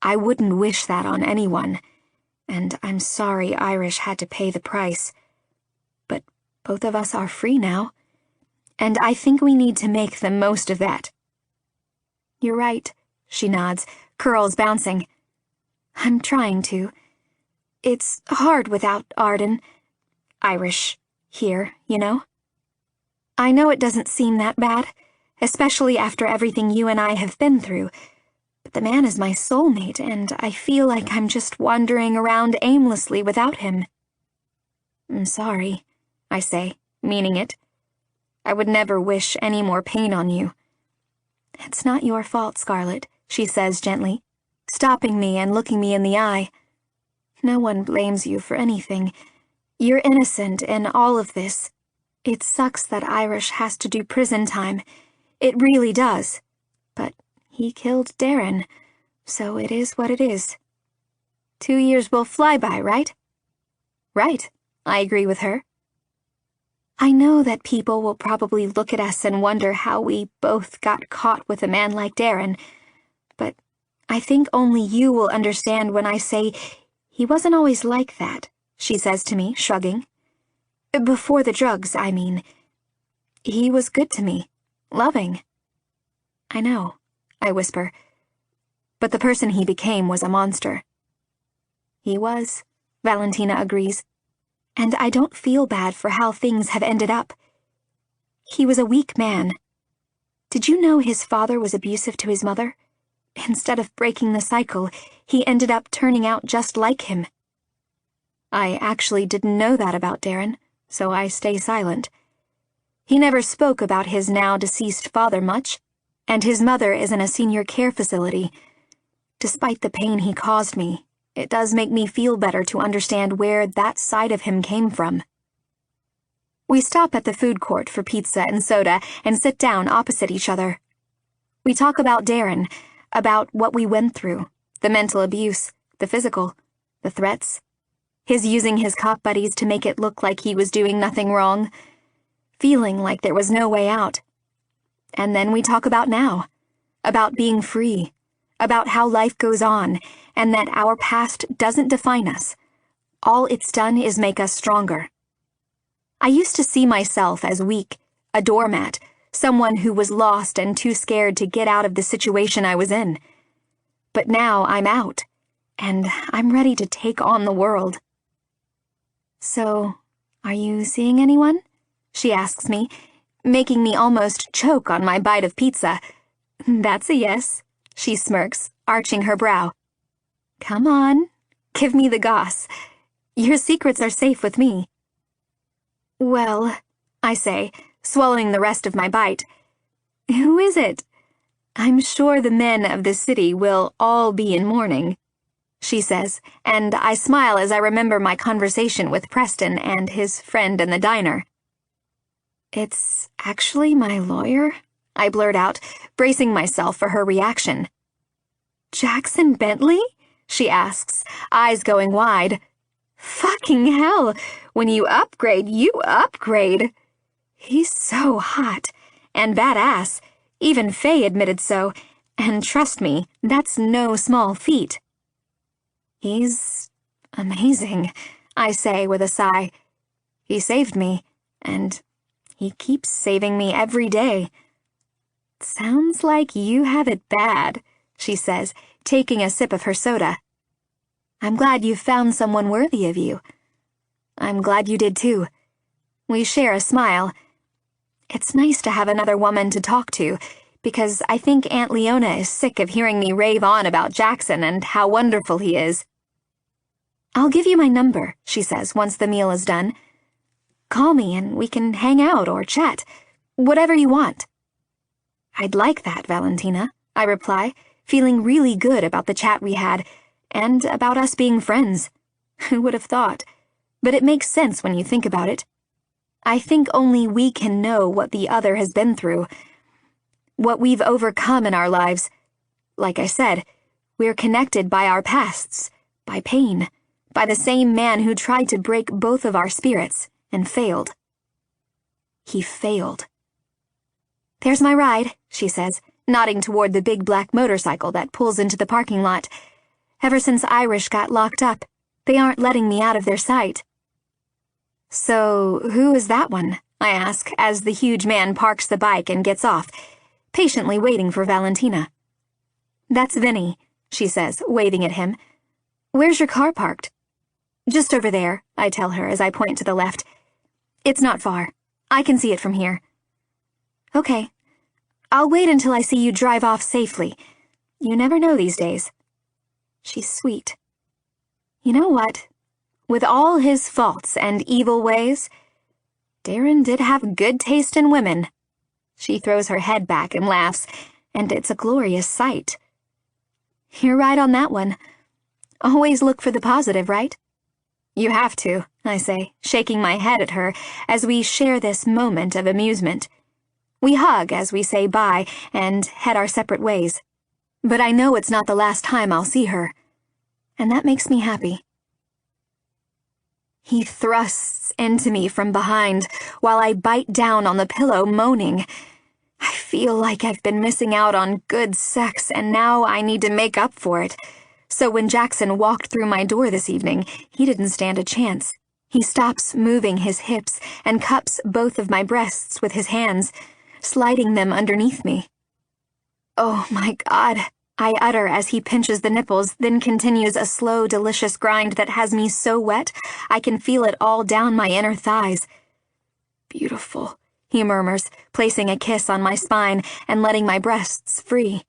"I wouldn't wish that on anyone, and I'm sorry Irish had to pay the price. But both of us are free now, and I think we need to make the most of that." "You're right," she nods, curls bouncing. "I'm trying to. It's hard without Arden, Irish, here, you know? I know it doesn't seem that bad, especially after everything you and I have been through, but the man is my soulmate, and I feel like I'm just wandering around aimlessly without him." "I'm sorry," I say, meaning it. "I would never wish any more pain on you." "It's not your fault, Scarlett," she says gently, stopping me and looking me in the eye. "No one blames you for anything. You're innocent in all of this. It sucks that Irish has to do prison time. It really does. But he killed Darren, so it is what it is. 2 years will fly by, right?" "Right," I agree with her. "I know that people will probably look at us and wonder how we both got caught with a man like Darren, but I think only you will understand when I say he wasn't always like that," she says to me, shrugging. "Before the drugs, I mean. He was good to me, loving." "I know," I whisper, "but the person he became was a monster." "He was," Valentina agrees, "and I don't feel bad for how things have ended up. He was a weak man. Did you know his father was abusive to his mother? Instead of breaking the cycle, he ended up turning out just like him." I actually didn't know that about Darren, so I stay silent. He never spoke about his now-deceased father much, and his mother is in a senior care facility. Despite the pain he caused me, it does make me feel better to understand where that side of him came from. We stop at the food court for pizza and soda and sit down opposite each other. We talk about Darren, about what we went through, the mental abuse, the physical, the threats, his using his cop buddies to make it look like he was doing nothing wrong, feeling like there was no way out. And then we talk about now, about being free, about how life goes on, and that our past doesn't define us. All it's done is make us stronger. I used to see myself as weak, a doormat, someone who was lost and too scared to get out of the situation I was in. But now I'm out, and I'm ready to take on the world. So, are you seeing anyone? She asks me, making me almost choke on my bite of pizza. That's a yes, she smirks, arching her brow. Come on, give me the goss. Your secrets are safe with me. Well, I say, swallowing the rest of my bite. Who is it? I'm sure the men of the city will all be in mourning, she says, and I smile as I remember my conversation with Preston and his friend in the diner. It's actually my lawyer, I blurt out, bracing myself for her reaction. Jackson Bentley? She asks, eyes going wide. Fucking hell, when you upgrade, you upgrade. He's so hot, and badass. Even Faye admitted so, and trust me, that's no small feat. He's amazing, I say with a sigh. He saved me, and he keeps saving me every day. Sounds like you have it bad, she says, taking a sip of her soda. I'm glad you found someone worthy of you. I'm glad you did too. We share a smile. It's nice to have another woman to talk to, because I think Aunt Leona is sick of hearing me rave on about Jackson and how wonderful he is. I'll give you my number, she says once the meal is done. Call me and we can hang out or chat, whatever you want. I'd like that, Valentina, I reply, feeling really good about the chat we had, and about us being friends. Who would have thought? But it makes sense when you think about it. I think only we can know what the other has been through, what we've overcome in our lives. Like I said, we're connected by our pasts, by pain, by the same man who tried to break both of our spirits and failed. He failed. There's my ride, she says, nodding toward the big black motorcycle that pulls into the parking lot. Ever since Irish got locked up, they aren't letting me out of their sight. So, who is that one? I ask, as the huge man parks the bike and gets off, patiently waiting for Valentina. That's Vinny, she says, waving at him. Where's your car parked? Just over there, I tell her as I point to the left. It's not far. I can see it from here. Okay. I'll wait until I see you drive off safely. You never know these days. She's sweet. You know what? With all his faults and evil ways, Darren did have good taste in women. She throws her head back and laughs, and it's a glorious sight. You're right on that one. Always look for the positive, right? You have to, I say, shaking my head at her as we share this moment of amusement. We hug as we say bye and head our separate ways. But I know it's not the last time I'll see her, and that makes me happy. He thrusts into me from behind while I bite down on the pillow, moaning. I feel like I've been missing out on good sex, and now I need to make up for it. So when Jackson walked through my door this evening, he didn't stand a chance. He stops moving his hips and cups both of my breasts with his hands, sliding them underneath me. Oh my God, I utter as he pinches the nipples, then continues a slow, delicious grind that has me so wet I can feel it all down my inner thighs. Beautiful, he murmurs, placing a kiss on my spine and letting my breasts free.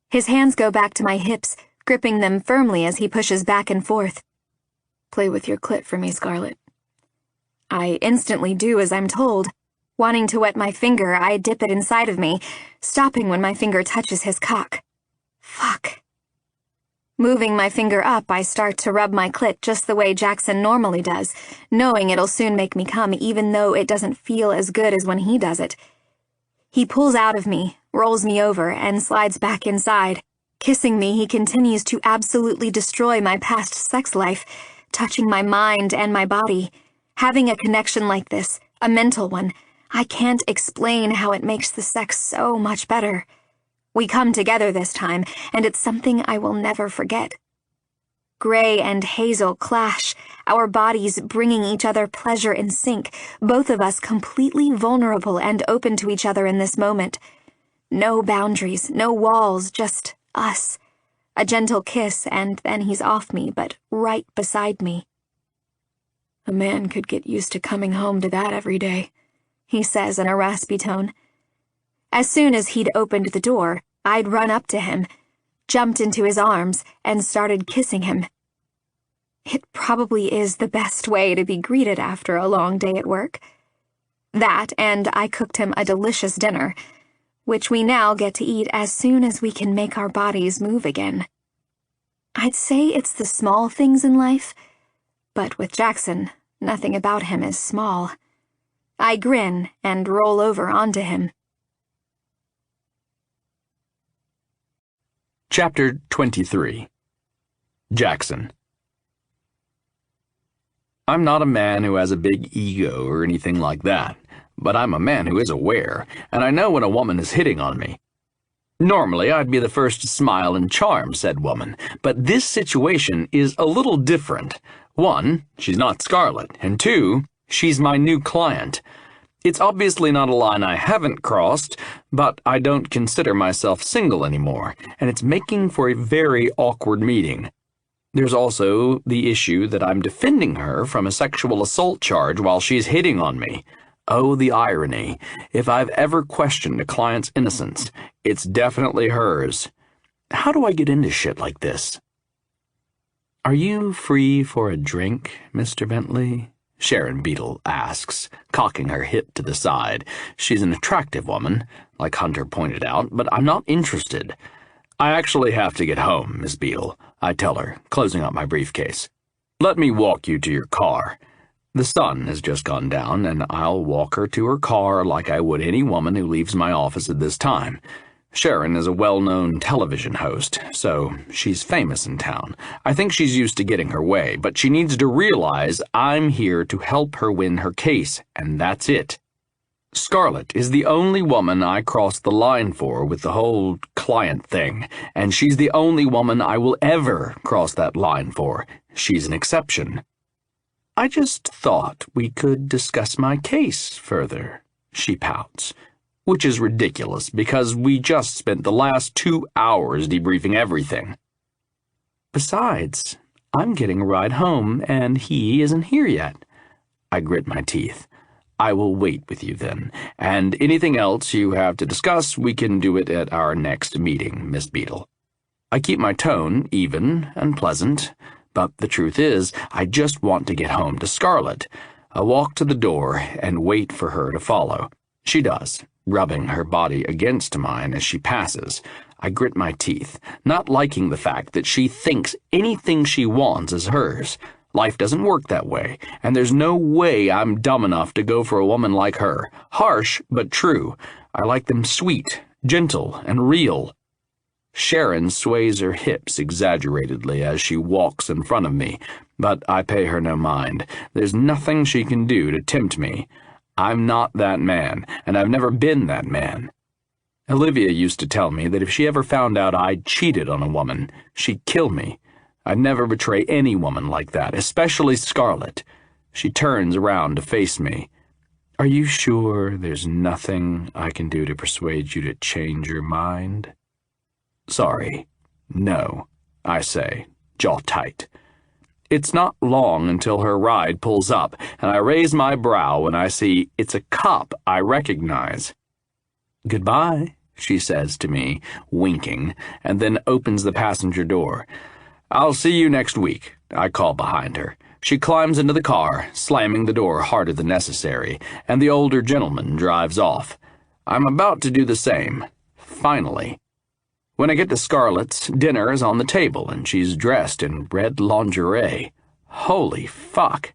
His hands go back to my hips, gripping them firmly as he pushes back and forth. play with your clit for me, Scarlett. I instantly do as I'm told. Wanting to wet my finger, I dip it inside of me, stopping when my finger touches his cock. Fuck. Moving my finger up, I start to rub my clit just the way Jackson normally does, knowing it'll soon make me come even though it doesn't feel as good as when he does it. He pulls out of me, rolls me over, and slides back inside. Kissing me, he continues to absolutely destroy my past sex life, touching my mind and my body. Having a connection like this, a mental one, I can't explain how it makes the sex so much better. We come together this time, and it's something I will never forget. Gray and Hazel clash, our bodies bringing each other pleasure in sync, both of us completely vulnerable and open to each other in this moment. No boundaries, no walls, just us. A gentle kiss, and then he's off me, but right beside me. A man could get used to coming home to that every day, he says in a raspy tone. As soon as he'd opened the door, I'd run up to him, jumped into his arms, and started kissing him. It probably is the best way to be greeted after a long day at work. That, and I cooked him a delicious dinner, which we now get to eat as soon as we can make our bodies move again. I'd say it's the small things in life, but with Jackson, nothing about him is small. I grin and roll over onto him. Chapter 23. Jackson. I'm not a man who has a big ego or anything like that, but I'm a man who is aware, and I know when a woman is hitting on me. Normally, I'd be the first to smile and charm said woman, but this situation is a little different. One, she's not Scarlett, and two, she's my new client. It's obviously not a line I haven't crossed, but I don't consider myself single anymore, and it's making for a very awkward meeting. There's also the issue that I'm defending her from a sexual assault charge while she's hitting on me. Oh, the irony. If I've ever questioned a client's innocence, it's definitely hers. How do I get into shit like this? Are you free for a drink, Mr. Bentley? Sharon Beadle asks, cocking her hip to the side. She's an attractive woman, like Hunter pointed out, but I'm not interested. I actually have to get home, Miss Beadle, I tell her, closing up my briefcase. Let me walk you to your car. The sun has just gone down, and I'll walk her to her car like I would any woman who leaves my office at this time. Sharon is a well-known television host, so she's famous in town. I think she's used to getting her way, but she needs to realize I'm here to help her win her case, and that's it. Scarlett is the only woman I crossed the line for with the whole client thing, and she's the only woman I will ever cross that line for. She's an exception. I just thought we could discuss my case further, she pouts. Which is ridiculous, because we just spent the last 2 hours debriefing everything. Besides, I'm getting a ride home, and he isn't here yet. I grit my teeth. I will wait with you then, and anything else you have to discuss, we can do it at our next meeting, Miss Beadle. I keep my tone even and pleasant, but the truth is, I just want to get home to Scarlett. I walk to the door and wait for her to follow. She does, rubbing her body against mine as she passes. I grit my teeth, not liking the fact that she thinks anything she wants is hers. Life doesn't work that way, and there's no way I'm dumb enough to go for a woman like her. Harsh, but true. I like them sweet, gentle, and real. Sharon sways her hips exaggeratedly as she walks in front of me, but I pay her no mind. There's nothing she can do to tempt me. I'm not that man, and I've never been that man. Olivia used to tell me that if she ever found out I'd cheated on a woman, she'd kill me. I'd never betray any woman like that, especially Scarlett. She turns around to face me. Are you sure there's nothing I can do to persuade you to change your mind? Sorry. No, I say, jaw tight. It's not long until her ride pulls up, and I raise my brow when I see it's a cop I recognize. Goodbye, she says to me, winking, and then opens the passenger door. I'll see you next week, I call behind her. She climbs into the car, slamming the door harder than necessary, and the older gentleman drives off. I'm about to do the same. Finally. When I get to Scarlett's, dinner is on the table, and she's dressed in red lingerie. Holy fuck.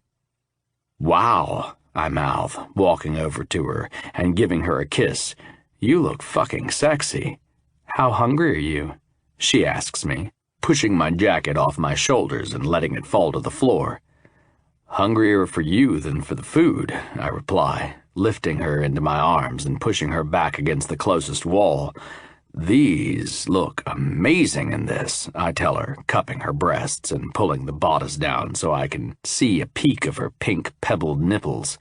Wow, I mouth, walking over to her and giving her a kiss. You look fucking sexy. How hungry are you? She asks me, pushing my jacket off my shoulders and letting it fall to the floor. Hungrier for you than for the food, I reply, lifting her into my arms and pushing her back against the closest wall. These look amazing in this, I tell her, cupping her breasts and pulling the bodice down so I can see a peek of her pink pebbled nipples.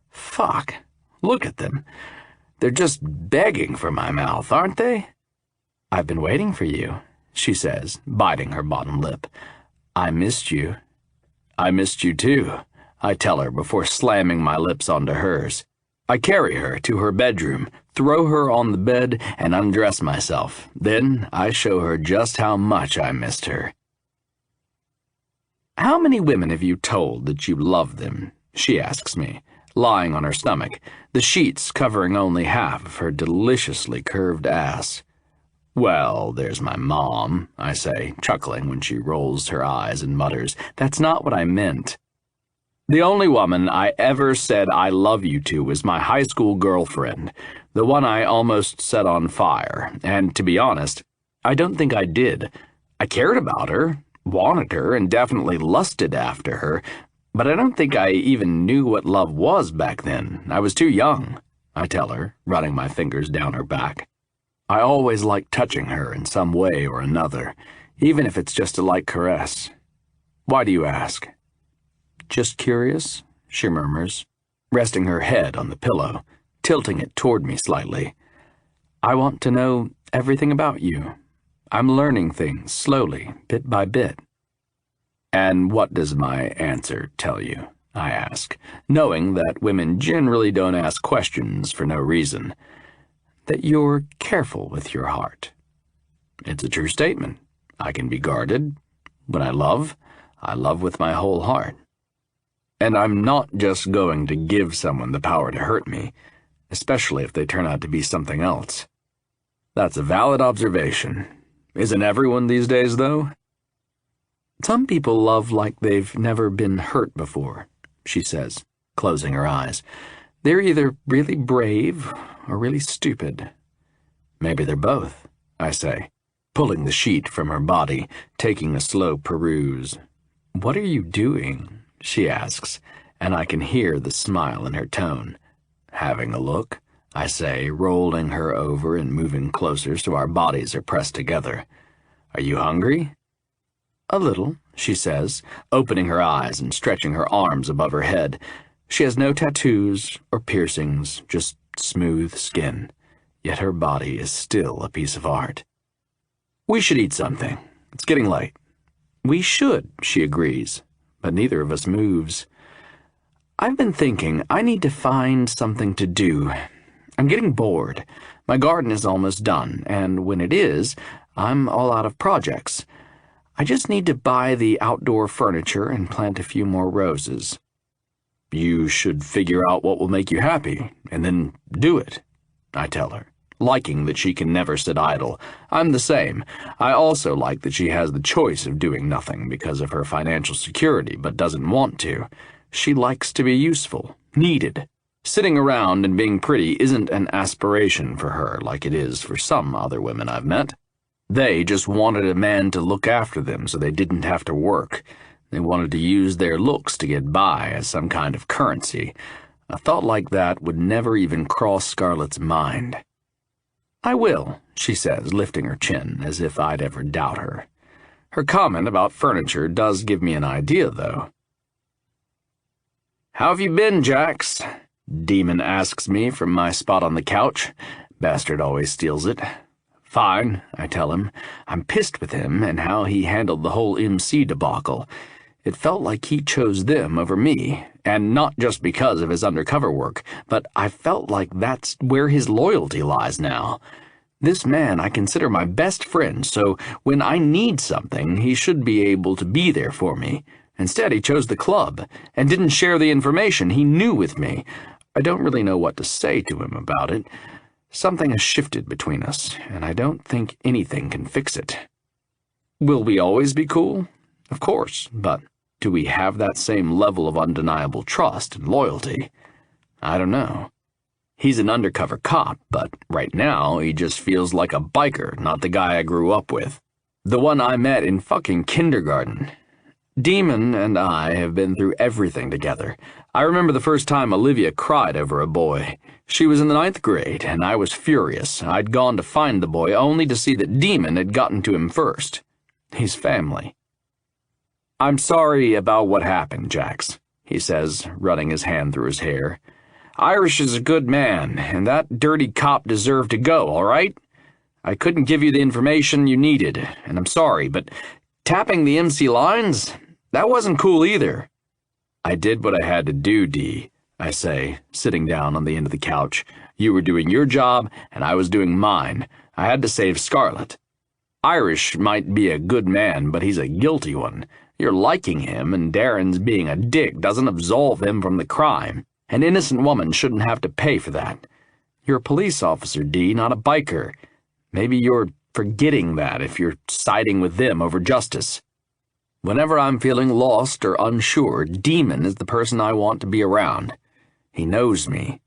Fuck, look at them. They're just begging for my mouth, aren't they? I've been waiting for you, she says, biting her bottom lip. I missed you. I missed you too, I tell her before slamming my lips onto hers. I carry her to her bedroom, throw her on the bed, and undress myself. Then I show her just how much I missed her. How many women have you told that you love them? She asks me, lying on her stomach, the sheets covering only half of her deliciously curved ass. Well, there's my mom, I say, chuckling when she rolls her eyes and mutters, That's not what I meant. The only woman I ever said I love you to was my high school girlfriend, the one I almost set on fire, and to be honest, I don't think I did. I cared about her, wanted her, and definitely lusted after her, but I don't think I even knew what love was back then. I was too young, I tell her, running my fingers down her back. I always like touching her in some way or another, even if it's just a light caress. Why do you ask? Just curious, she murmurs, resting her head on the pillow, tilting it toward me slightly. I want to know everything about you. I'm learning things slowly, bit by bit. And what does my answer tell you? I ask, knowing that women generally don't ask questions for no reason. That you're careful with your heart. It's a true statement. I can be guarded. When I love with my whole heart. And I'm not just going to give someone the power to hurt me, especially if they turn out to be something else. That's a valid observation. Isn't everyone these days, though? Some people love like they've never been hurt before, she says, closing her eyes. They're either really brave or really stupid. Maybe they're both, I say, pulling the sheet from her body, taking a slow peruse. What are you doing? She asks, and I can hear the smile in her tone. Having a look, I say, rolling her over and moving closer so our bodies are pressed together. Are you hungry? A little, she says, opening her eyes and stretching her arms above her head. She has no tattoos or piercings, just smooth skin, yet her body is still a piece of art. We should eat something. It's getting late. We should, she agrees, but neither of us moves. I've been thinking I need to find something to do. I'm getting bored. My garden is almost done, and when it is, I'm all out of projects. I just need to buy the outdoor furniture and plant a few more roses. You should figure out what will make you happy, and then do it, I tell her, liking that she can never sit idle. I'm the same. I also like that she has the choice of doing nothing because of her financial security, but doesn't want to. She likes to be useful, needed. Sitting around and being pretty isn't an aspiration for her like it is for some other women I've met. They just wanted a man to look after them so they didn't have to work. They wanted to use their looks to get by as some kind of currency. A thought like that would never even cross Scarlett's mind. I will, she says, lifting her chin as if I'd ever doubt her. Her comment about furniture does give me an idea, though. How have you been, Jax? Demon asks me from my spot on the couch. Bastard always steals it. Fine, I tell him. I'm pissed with him and how he handled the whole MC debacle. It felt like he chose them over me, and not just because of his undercover work, but I felt like that's where his loyalty lies now. This man I consider my best friend, so when I need something, he should be able to be there for me, Instead, he chose the club and didn't share the information he knew with me. I don't really know what to say to him about it. Something has shifted between us, and I don't think anything can fix it. Will we always be cool? Of course, but do we have that same level of undeniable trust and loyalty? I don't know. He's an undercover cop, but right now he just feels like a biker, not the guy I grew up with. The one I met in fucking kindergarten. Demon and I have been through everything together. I remember the first time Olivia cried over a boy. She was in the 9th grade, and I was furious. I'd gone to find the boy only to see that Demon had gotten to him first. He's family. I'm sorry about what happened, Jax, he says, running his hand through his hair. Irish is a good man, and that dirty cop deserved to go, all right? I couldn't give you the information you needed, and I'm sorry, but tapping the MC lines? That wasn't cool either. I did what I had to do, Dee, I say, sitting down on the end of the couch. You were doing your job, and I was doing mine. I had to save Scarlett. Irish might be a good man, but he's a guilty one. You're liking him, and Darren's being a dick doesn't absolve him from the crime. An innocent woman shouldn't have to pay for that. You're a police officer, Dee, not a biker. Maybe you're forgetting that if you're siding with them over justice. Whenever I'm feeling lost or unsure, Demon is the person I want to be around. He knows me,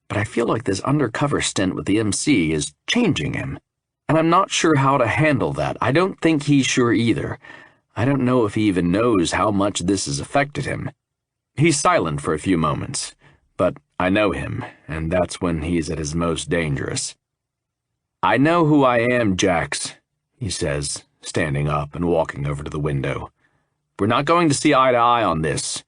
but I feel like this undercover stint with the MC is changing him, and I'm not sure how to handle that. I don't think he's sure either. I don't know if he even knows how much this has affected him. He's silent for a few moments, but I know him, and that's when he's at his most dangerous. I know who I am, Jax, he says, standing up and walking over to the window. We're not going to see eye to eye on this,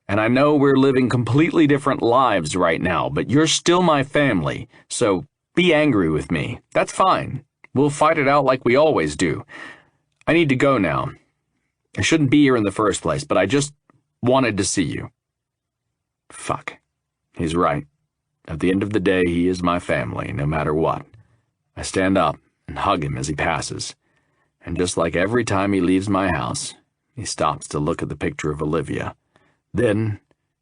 and I know we're living completely different lives right now, but you're still my family, so be angry with me. That's fine. We'll fight it out like we always do. I need to go now. I shouldn't be here in the first place, but I just wanted to see you. Fuck. He's right. At the end of the day, he is my family, no matter what. I stand up and hug him as he passes, and just like every time he leaves my house, he stops to look at the picture of Olivia. Then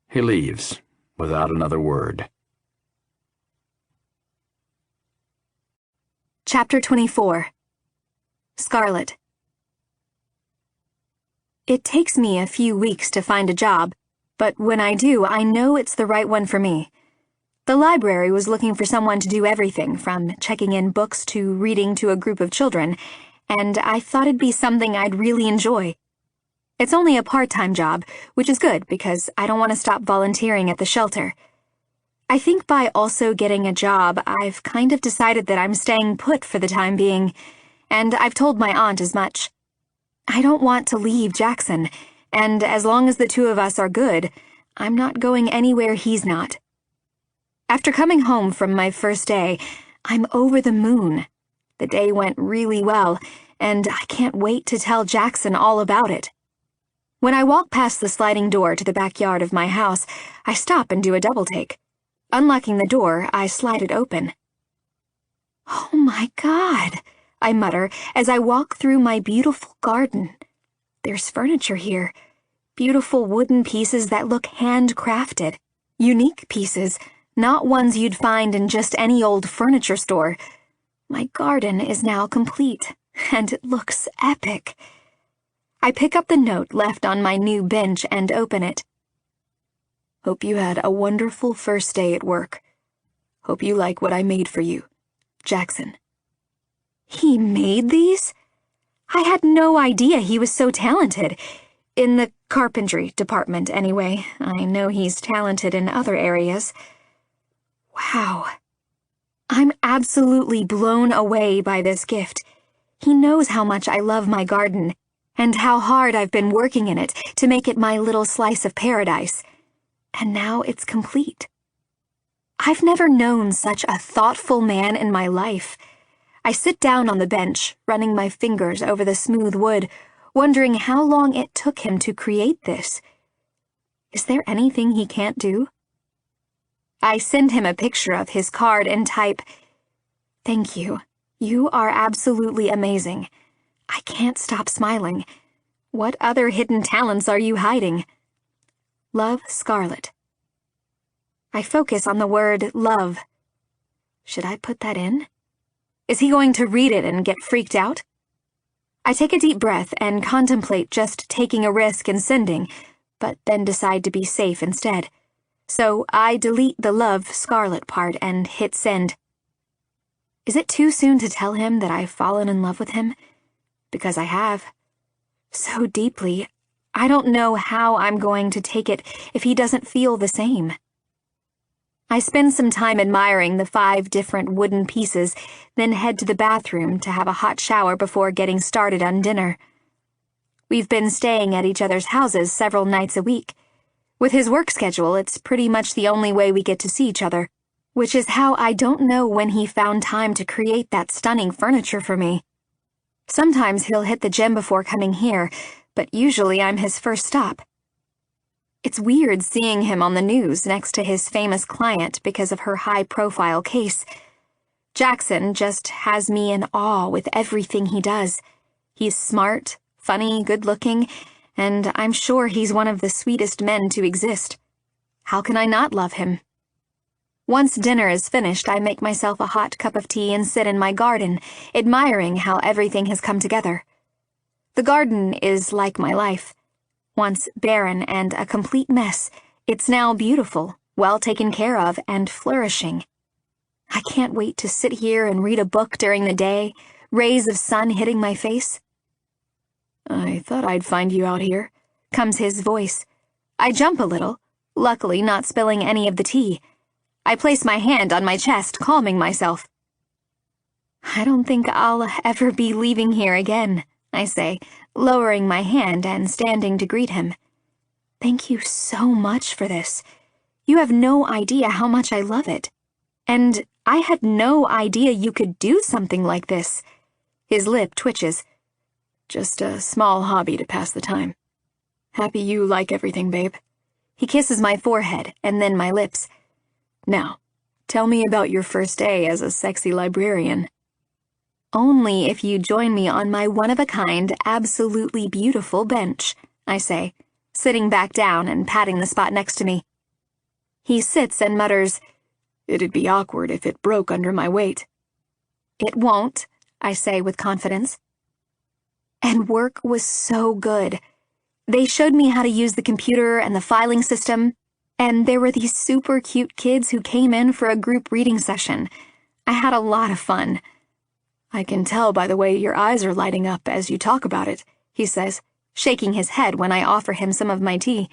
he leaves without another word. Chapter 24. Scarlett. It takes me a few weeks to find a job, but when I do, I know it's the right one for me. The library was looking for someone to do everything, from checking in books to reading to a group of children, and I thought it'd be something I'd really enjoy. It's only a part-time job, which is good because I don't want to stop volunteering at the shelter. I think by also getting a job, I've kind of decided that I'm staying put for the time being, and I've told my aunt as much. I don't want to leave Jackson, and as long as the two of us are good, I'm not going anywhere he's not. After coming home from my first day, I'm over the moon. The day went really well, and I can't wait to tell Jackson all about it. When I walk past the sliding door to the backyard of my house, I stop and do a double take. Unlocking the door, I slide it open. Oh my God, I mutter as I walk through my beautiful garden. There's furniture here. Beautiful wooden pieces that look handcrafted. Unique pieces, not ones you'd find in just any old furniture store. My garden is now complete, and it looks epic. I pick up the note left on my new bench and open it. Hope you had a wonderful first day at work. Hope you like what I made for you. Jackson. He made these? I had no idea he was so talented. In the carpentry department, anyway. I know he's talented in other areas. Wow. I'm absolutely blown away by this gift. He knows how much I love my garden, and how hard I've been working in it to make it my little slice of paradise. And now it's complete. I've never known such a thoughtful man in my life. I sit down on the bench, running my fingers over the smooth wood, wondering how long it took him to create this. Is there anything he can't do? I send him a picture of his card and type, "Thank you. You are absolutely amazing. I can't stop smiling. What other hidden talents are you hiding? Love, Scarlet. I focus on the word love. Should I put that in? Is he going to read it and get freaked out? I take a deep breath and contemplate just taking a risk and sending, but then decide to be safe instead. So I delete the love, Scarlet part and hit send. Is it too soon to tell him that I've fallen in love with him? Because I have. So deeply, I don't know how I'm going to take it if he doesn't feel the same. I spend some time admiring the 5 different wooden pieces, then head to the bathroom to have a hot shower before getting started on dinner. We've been staying at each other's houses several nights a week. With his work schedule, it's pretty much the only way we get to see each other, which is how I don't know when he found time to create that stunning furniture for me. Sometimes he'll hit the gym before coming here, but usually I'm his first stop. It's weird seeing him on the news next to his famous client because of her high-profile case. Jackson just has me in awe with everything he does. He's smart, funny, good-looking, and I'm sure he's one of the sweetest men to exist. How can I not love him? Once dinner is finished, I make myself a hot cup of tea and sit in my garden, admiring how everything has come together. The garden is like my life. Once barren and a complete mess, it's now beautiful, well taken care of, and flourishing. I can't wait to sit here and read a book during the day, rays of sun hitting my face. I thought I'd find you out here, comes his voice. I jump a little, luckily not spilling any of the tea. I place my hand on my chest, calming myself. I don't think I'll ever be leaving here again, I say, lowering my hand and standing to greet him. Thank you so much for this. You have no idea how much I love it. And I had no idea you could do something like this. His lip twitches. Just a small hobby to pass the time. Happy you like everything, babe. He kisses my forehead and then my lips. Now, tell me about your first day as a sexy librarian. Only if you join me on my one-of-a-kind, absolutely beautiful bench, I say, sitting back down and patting the spot next to me. He sits and mutters, "It'd be awkward if it broke under my weight." It won't, I say with confidence. And work was so good. They showed me how to use the computer and the filing system, and there were these super cute kids who came in for a group reading session. I had a lot of fun. I can tell by the way your eyes are lighting up as you talk about it, he says, shaking his head when I offer him some of my tea.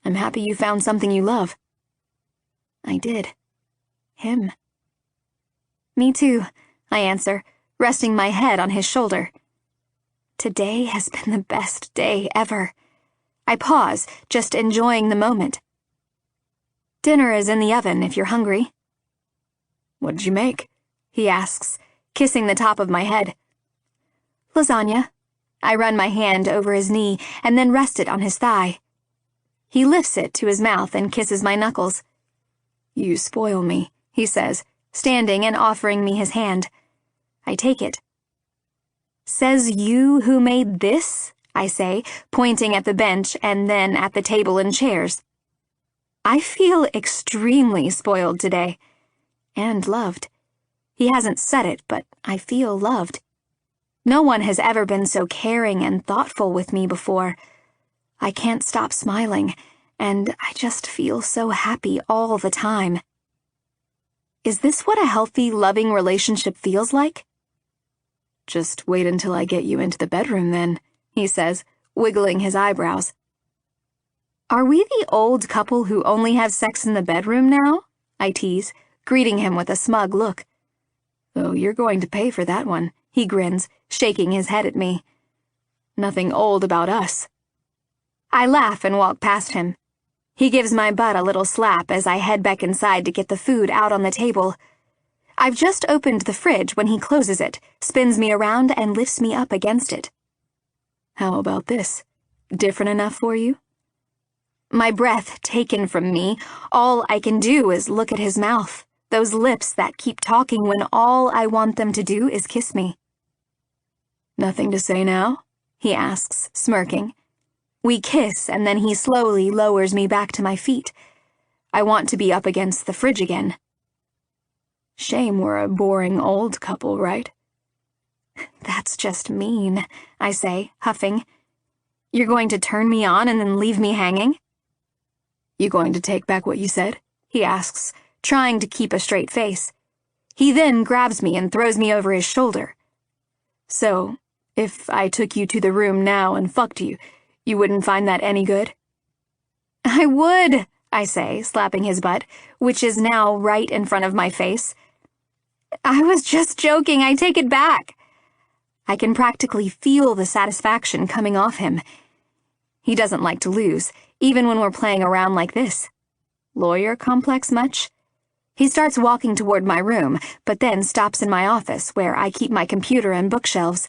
I'm happy you found something you love. I did. Him. Me too, I answer, resting my head on his shoulder. Today has been the best day ever. I pause, just enjoying the moment. Dinner is in the oven if you're hungry. What did you make? He asks, kissing the top of my head. Lasagna. I run my hand over his knee and then rest it on his thigh. He lifts it to his mouth and kisses my knuckles. You spoil me, he says, standing and offering me his hand. I take it. Says you who made this? I say, pointing at the bench and then at the table and chairs. I feel extremely spoiled today. And loved. He hasn't said it, but I feel loved. No one has ever been so caring and thoughtful with me before. I can't stop smiling, and I just feel so happy all the time. Is this what a healthy, loving relationship feels like? Just wait until I get you into the bedroom then, he says, wiggling his eyebrows. Are we the old couple who only have sex in the bedroom now? I tease, greeting him with a smug look. Oh, you're going to pay for that one, he grins, shaking his head at me. Nothing old about us. I laugh and walk past him. He gives my butt a little slap as I head back inside to get the food out on the table. I've just opened the fridge when he closes it, spins me around, and lifts me up against it. How about this? Different enough for you? My breath taken from me, all I can do is look at his mouth, those lips that keep talking when all I want them to do is kiss me. Nothing to say now? he asks, smirking. We kiss, and then he slowly lowers me back to my feet. I want to be up against the fridge again. Shame we're a boring old couple, right? That's just mean, I say, huffing. You're going to turn me on and then leave me hanging? You going to take back what you said? He asks, trying to keep a straight face. He then grabs me and throws me over his shoulder. So, if I took you to the room now and fucked you, you wouldn't find that any good? I would, I say, slapping his butt, which is now right in front of my face. I was just joking, I take it back. I can practically feel the satisfaction coming off him. He doesn't like to lose, even when we're playing around like this. Lawyer complex much? He starts walking toward my room, but then stops in my office, where I keep my computer and bookshelves.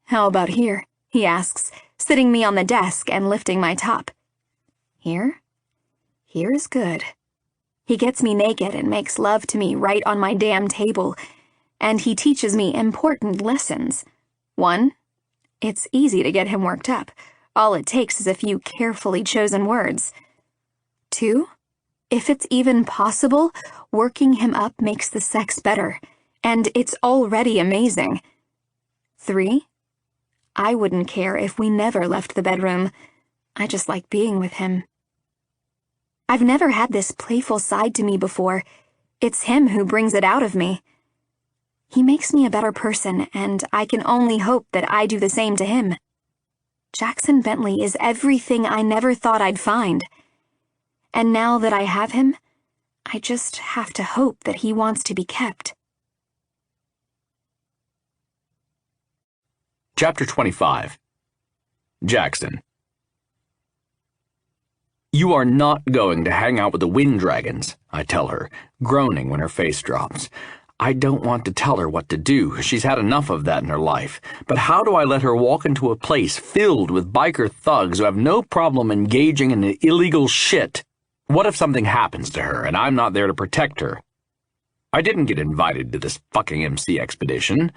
How about here? He asks, sitting me on the desk and lifting my top. Here? Here is good. He gets me naked and makes love to me right on my damn table, and he teaches me important lessons. 1, it's easy to get him worked up. All it takes is a few carefully chosen words. 2, if it's even possible, working him up makes the sex better, and it's already amazing. 3, I wouldn't care if we never left the bedroom. I just like being with him. I've never had this playful side to me before. It's him who brings it out of me. He makes me a better person, and I can only hope that I do the same to him. Jackson Bentley is everything I never thought I'd find. And now that I have him, I just have to hope that he wants to be kept. Chapter 25. Jackson. You are not going to hang out with the wind dragons, I tell her, groaning when her face drops. I don't want to tell her what to do. She's had enough of that in her life. But how do I let her walk into a place filled with biker thugs who have no problem engaging in illegal shit? What if something happens to her and I'm not there to protect her? I didn't get invited to this fucking MC expedition.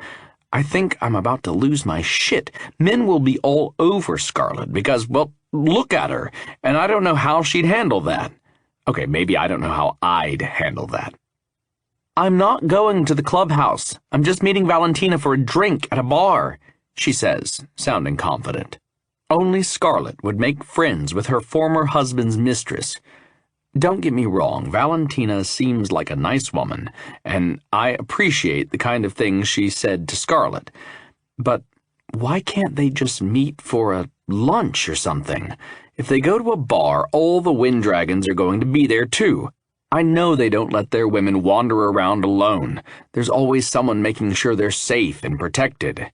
I think I'm about to lose my shit. Men will be all over Scarlett because, well, look at her, and I don't know how she'd handle that. Okay, maybe I don't know how I'd handle that. I'm not going to the clubhouse. I'm just meeting Valentina for a drink at a bar, she says, sounding confident. Only Scarlett would make friends with her former husband's mistress. Don't get me wrong, Valentina seems like a nice woman, and I appreciate the kind of things she said to Scarlett. But why can't they just meet for a lunch or something? If they go to a bar, all the wind dragons are going to be there too. I know they don't let their women wander around alone. There's always someone making sure they're safe and protected.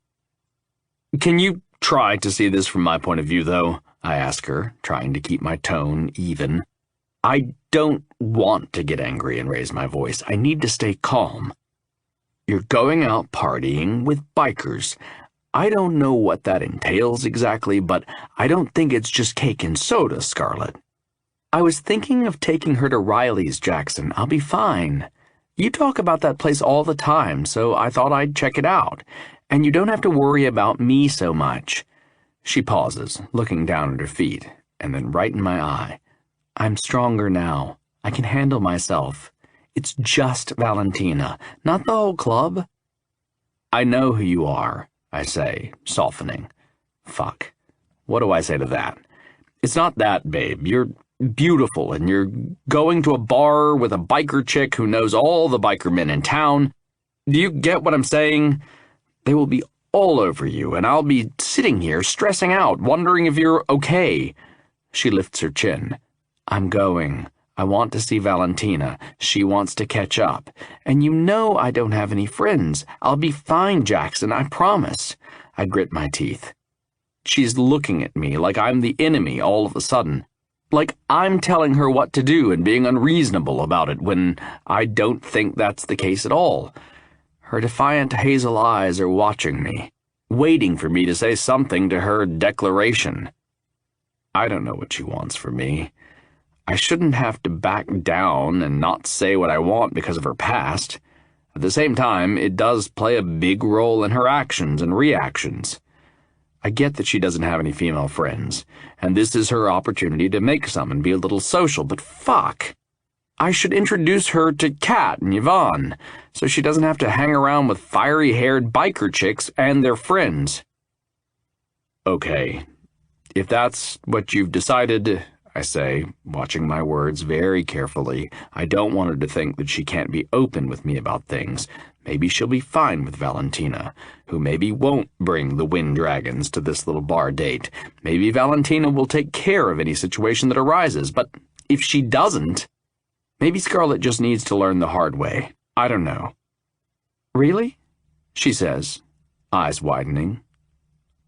Can you try to see this from my point of view, though? I ask her, trying to keep my tone even. I don't want to get angry and raise my voice. I need to stay calm. You're going out partying with bikers. I don't know what that entails exactly, but I don't think it's just cake and soda, Scarlett. I was thinking of taking her to Riley's, Jackson. I'll be fine. You talk about that place all the time, so I thought I'd check it out. And you don't have to worry about me so much. She pauses, looking down at her feet, and then right in my eye. I'm stronger now. I can handle myself. It's just Valentina, not the whole club. I know who you are, I say, softening. Fuck. What do I say to that? It's not that, babe. You're beautiful, and you're going to a bar with a biker chick who knows all the biker men in town. Do you get what I'm saying? They will be all over you, and I'll be sitting here stressing out, wondering if you're okay. She lifts her chin. I'm going. I want to see Valentina. She wants to catch up. And you know I don't have any friends. I'll be fine, Jackson, I promise. I grit my teeth. She's looking at me like I'm the enemy all of a sudden. Like I'm telling her what to do and being unreasonable about it when I don't think that's the case at all. Her defiant hazel eyes are watching me, waiting for me to say something to her declaration. I don't know what she wants from me. I shouldn't have to back down and not say what I want because of her past. At the same time, it does play a big role in her actions and reactions. I get that she doesn't have any female friends, and this is her opportunity to make some and be a little social, but fuck. I should introduce her to Kat and Yvonne, so she doesn't have to hang around with fiery-haired biker chicks and their friends. Okay, if that's what you've decided, I say, watching my words very carefully. I don't want her to think that she can't be open with me about things. Maybe she'll be fine with Valentina, who maybe won't bring the wind dragons to this little bar date. Maybe Valentina will take care of any situation that arises, but if she doesn't, maybe Scarlett just needs to learn the hard way. I don't know. Really? She says, eyes widening.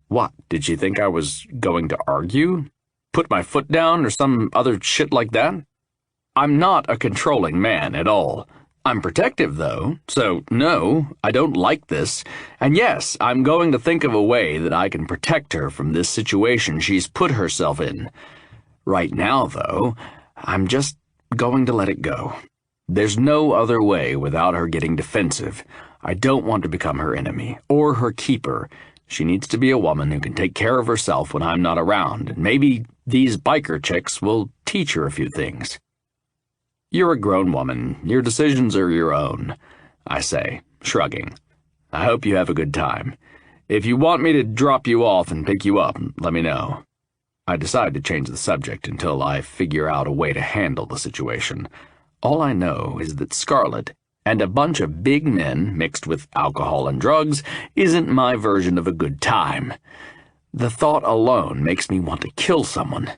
What, did she think I was going to argue? Put my foot down or some other shit like that? I'm not a controlling man at all. I'm protective, though, so no, I don't like this. And yes, I'm going to think of a way that I can protect her from this situation she's put herself in. Right now, though, I'm just going to let it go. There's no other way without her getting defensive. I don't want to become her enemy, or her keeper. She needs to be a woman who can take care of herself when I'm not around, and maybe these biker chicks will teach her a few things. You're a grown woman. Your decisions are your own, I say, shrugging. I hope you have a good time. If you want me to drop you off and pick you up, let me know. I decide to change the subject until I figure out a way to handle the situation. All I know is that Scarlett and a bunch of big men mixed with alcohol and drugs isn't my version of a good time. The thought alone makes me want to kill someone.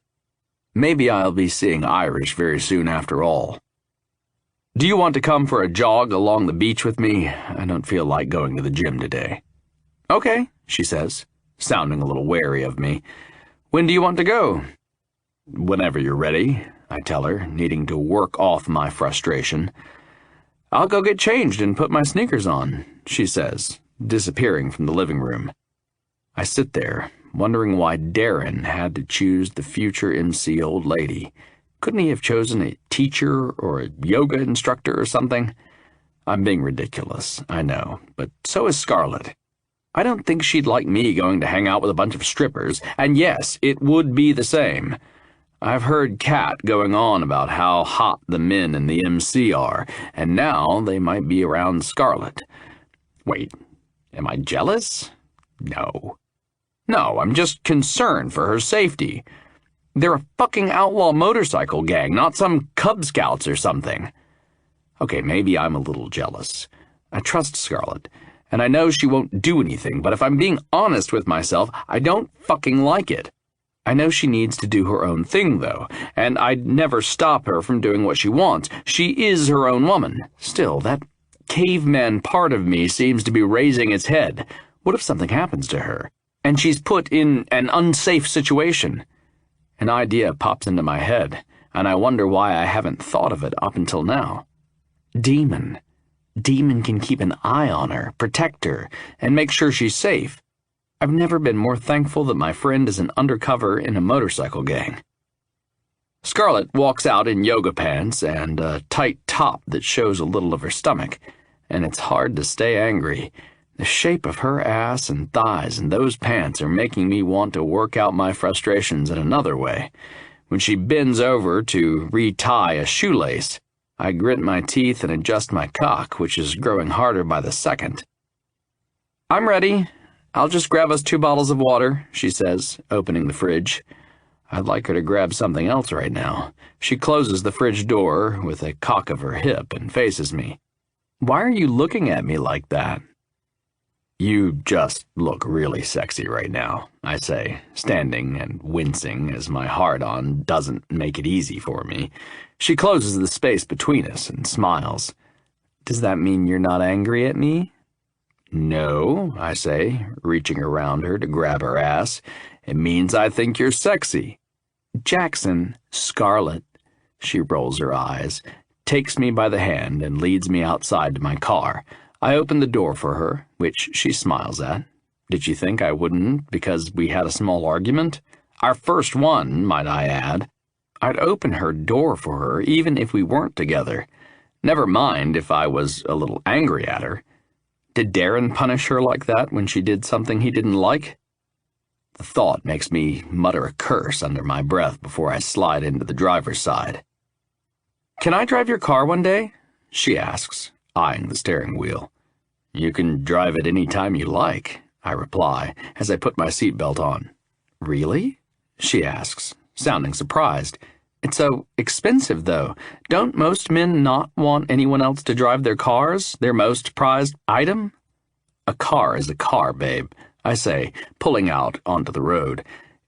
Maybe I'll be seeing Irish very soon after all. Do you want to come for a jog along the beach with me? I don't feel like going to the gym today. Okay, she says, sounding a little wary of me. When do you want to go? Whenever you're ready, I tell her, needing to work off my frustration. I'll go get changed and put my sneakers on, she says, disappearing from the living room. I sit there, wondering why Darren had to choose the future MC old lady. Couldn't he have chosen a teacher or a yoga instructor or something? I'm being ridiculous, I know, but so is Scarlett. I don't think she'd like me going to hang out with a bunch of strippers, and yes, it would be the same. I've heard Kat going on about how hot the men in the MC are, and now they might be around Scarlett. Wait, am I jealous? No. No, I'm just concerned for her safety. They're a fucking outlaw motorcycle gang, not some Cub Scouts or something. Okay, maybe I'm a little jealous. I trust Scarlett, and I know she won't do anything, but if I'm being honest with myself, I don't fucking like it. I know she needs to do her own thing, though, and I'd never stop her from doing what she wants. She is her own woman. Still, that caveman part of me seems to be raising its head. What if something happens to her, and she's put in an unsafe situation? An idea pops into my head, and I wonder why I haven't thought of it up until now. Demon. Demon can keep an eye on her, protect her, and make sure she's safe. I've never been more thankful that my friend is an undercover in a motorcycle gang. Scarlett walks out in yoga pants and a tight top that shows a little of her stomach, and it's hard to stay angry. The shape of her ass and thighs in those pants are making me want to work out my frustrations in another way. When she bends over to retie a shoelace, I grit my teeth and adjust my cock, which is growing harder by the second. I'm ready. I'll just grab us 2 bottles of water, she says, opening the fridge. I'd like her to grab something else right now. She closes the fridge door with a cock of her hip and faces me. Why are you looking at me like that? You just look really sexy right now, I say, standing and wincing as my hard-on doesn't make it easy for me. She closes the space between us and smiles. Does that mean you're not angry at me? No, I say, reaching around her to grab her ass. It means I think you're sexy. Jackson, Scarlett, she rolls her eyes, takes me by the hand and leads me outside to my car. I open the door for her, which she smiles at. Did she think I wouldn't because we had a small argument? Our first one, might I add. I'd open her door for her even if we weren't together. Never mind if I was a little angry at her. Did Darren punish her like that when she did something he didn't like? The thought makes me mutter a curse under my breath before I slide into the driver's side. "Can I drive your car one day?" she asks, eyeing the steering wheel. "You can drive it any time you like," I reply as I put my seatbelt on. "Really?" she asks, sounding surprised. "It's so expensive, though. Don't most men not want anyone else to drive their cars, their most prized item?" "A car is a car, babe," I say, pulling out onto the road.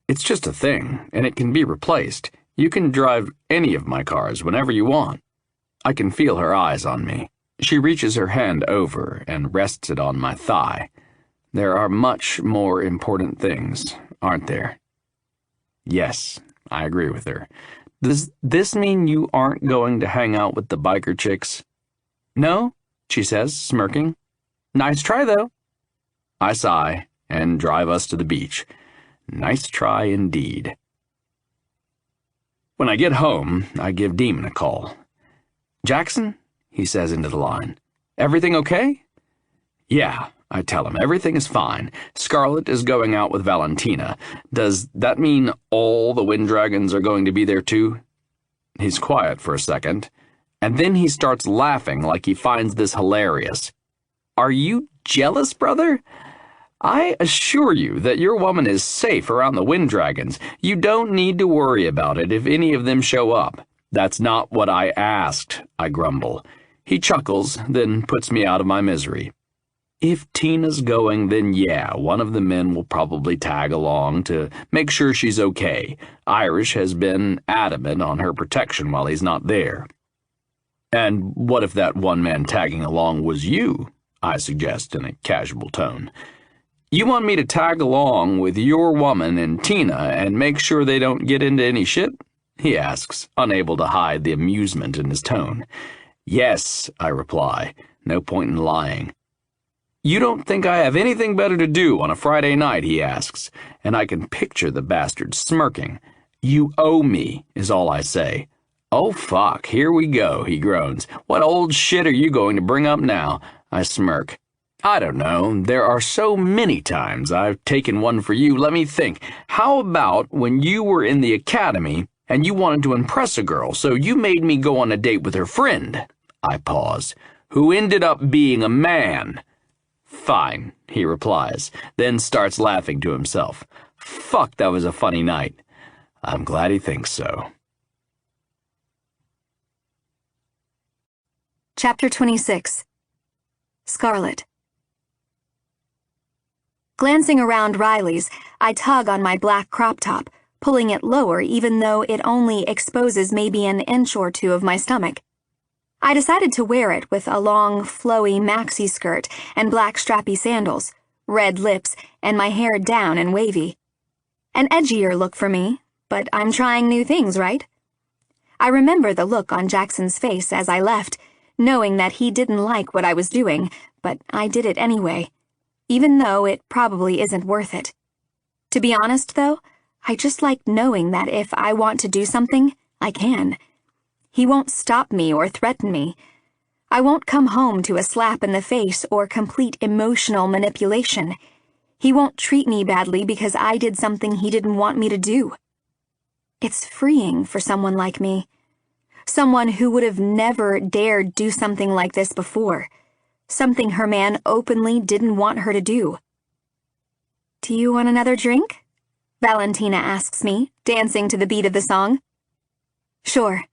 "It's just a thing, and it can be replaced. You can drive any of my cars whenever you want." I can feel her eyes on me. She reaches her hand over and rests it on my thigh. There are much more important things, aren't there? Yes, I agree with her. Does this mean you aren't going to hang out with the biker chicks? No, she says, smirking. Nice try, though. I sigh and drive us to the beach. Nice try indeed. When I get home, I give Demon a call. "Jackson," he says into the line, "everything okay?" "Yeah," I tell him, "everything is fine. Scarlett is going out with Valentina. Does that mean all the Wind Dragons are going to be there too?" He's quiet for a second, and then he starts laughing like he finds this hilarious. "Are you jealous, brother? I assure you that your woman is safe around the Wind Dragons. You don't need to worry about it if any of them show up." "That's not what I asked," I grumble. He chuckles, then puts me out of my misery. "If Tina's going, then yeah, one of the men will probably tag along to make sure she's okay. Irish has been adamant on her protection while he's not there." "And what if that one man tagging along was you?" I suggest in a casual tone. "You want me to tag along with your woman and Tina and make sure they don't get into any shit?" he asks, unable to hide the amusement in his tone. "Yes," I reply. No point in lying. "You don't think I have anything better to do on a Friday night?" he asks, and I can picture the bastard smirking. "You owe me," is all I say. "Oh fuck, here we go," he groans. "What old shit are you going to bring up now?" I smirk. "I don't know. There are so many times I've taken one for you. Let me think. How about when you were in the academy and you wanted to impress a girl, so you made me go on a date with her friend?" I pause. "Who ended up being a man?" "Fine," he replies, then starts laughing to himself. "Fuck, that was a funny night." I'm glad he thinks so. Chapter 26. Scarlett. Glancing around Riley's, I tug on my black crop top, pulling it lower even though it only exposes maybe an inch or two of my stomach. I decided to wear it with a long, flowy maxi skirt and black strappy sandals, red lips, and my hair down and wavy. An edgier look for me, but I'm trying new things, right? I remember the look on Jackson's face as I left, knowing that he didn't like what I was doing, but I did it anyway, even though it probably isn't worth it. To be honest, though, I just like knowing that if I want to do something, I can. He won't stop me or threaten me. I won't come home to a slap in the face or complete emotional manipulation. He won't treat me badly because I did something he didn't want me to do. It's freeing for someone like me. Someone who would have never dared do something like this before. Something her man openly didn't want her to do. "Do you want another drink?" Valentina asks me, dancing to the beat of the song. "Sure.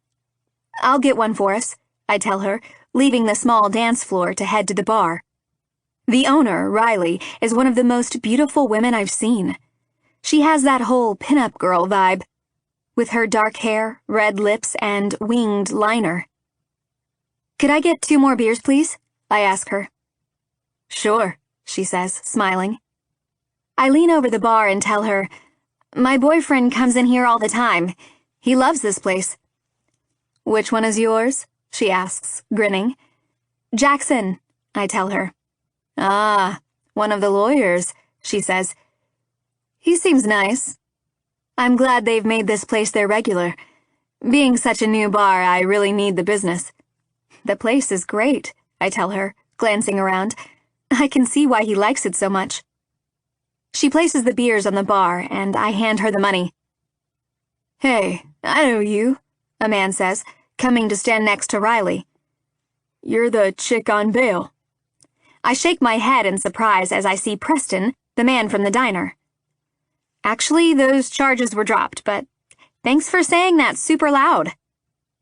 I'll get one for us," I tell her, leaving the small dance floor to head to the bar. The owner, Riley, is one of the most beautiful women I've seen. She has that whole pinup girl vibe, with her dark hair, red lips, and winged liner. "Could I get 2 more beers, please?" I ask her. "Sure," she says, smiling. I lean over the bar and tell her, "My boyfriend comes in here all the time. He loves this place." "Which one is yours?" she asks, grinning. "Jackson," I tell her. "Ah, one of the lawyers," she says. "He seems nice. I'm glad they've made this place their regular. Being such a new bar, I really need the business." "The place is great," I tell her, glancing around. "I can see why he likes it so much." She places the beers on the bar, and I hand her the money. Hey, I know you, a man says, coming to stand next to Riley. You're the chick on bail. I shake my head in surprise as I see Preston, the man from the diner. Actually, those charges were dropped, but thanks for saying that super loud.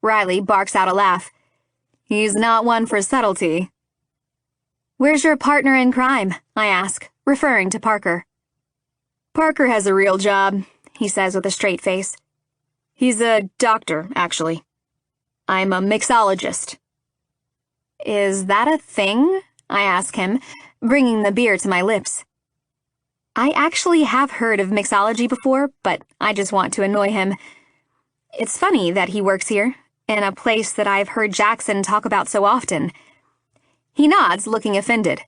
Riley barks out a laugh. He's not one for subtlety. Where's your partner in crime? I ask, referring to Parker. Parker has a real job, he says with a straight face. He's a doctor, actually. I'm a mixologist. Is that a thing? I ask him, bringing the beer to my lips. I actually have heard of mixology before, but I just want to annoy him. It's funny that he works here, in a place that I've heard Jackson talk about so often. He nods, looking offended.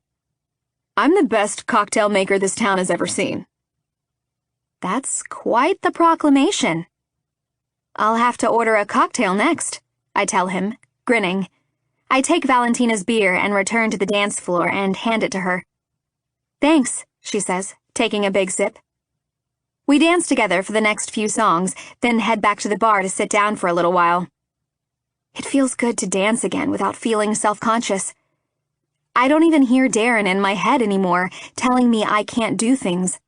I'm the best cocktail maker this town has ever seen. That's quite the proclamation. I'll have to order a cocktail next, I tell him, grinning. I take Valentina's beer and return to the dance floor and hand it to her. Thanks, she says, taking a big sip. We dance together for the next few songs, then head back to the bar to sit down for a little while. It feels good to dance again without feeling self-conscious. I don't even hear Darren in my head anymore, telling me I can't do things.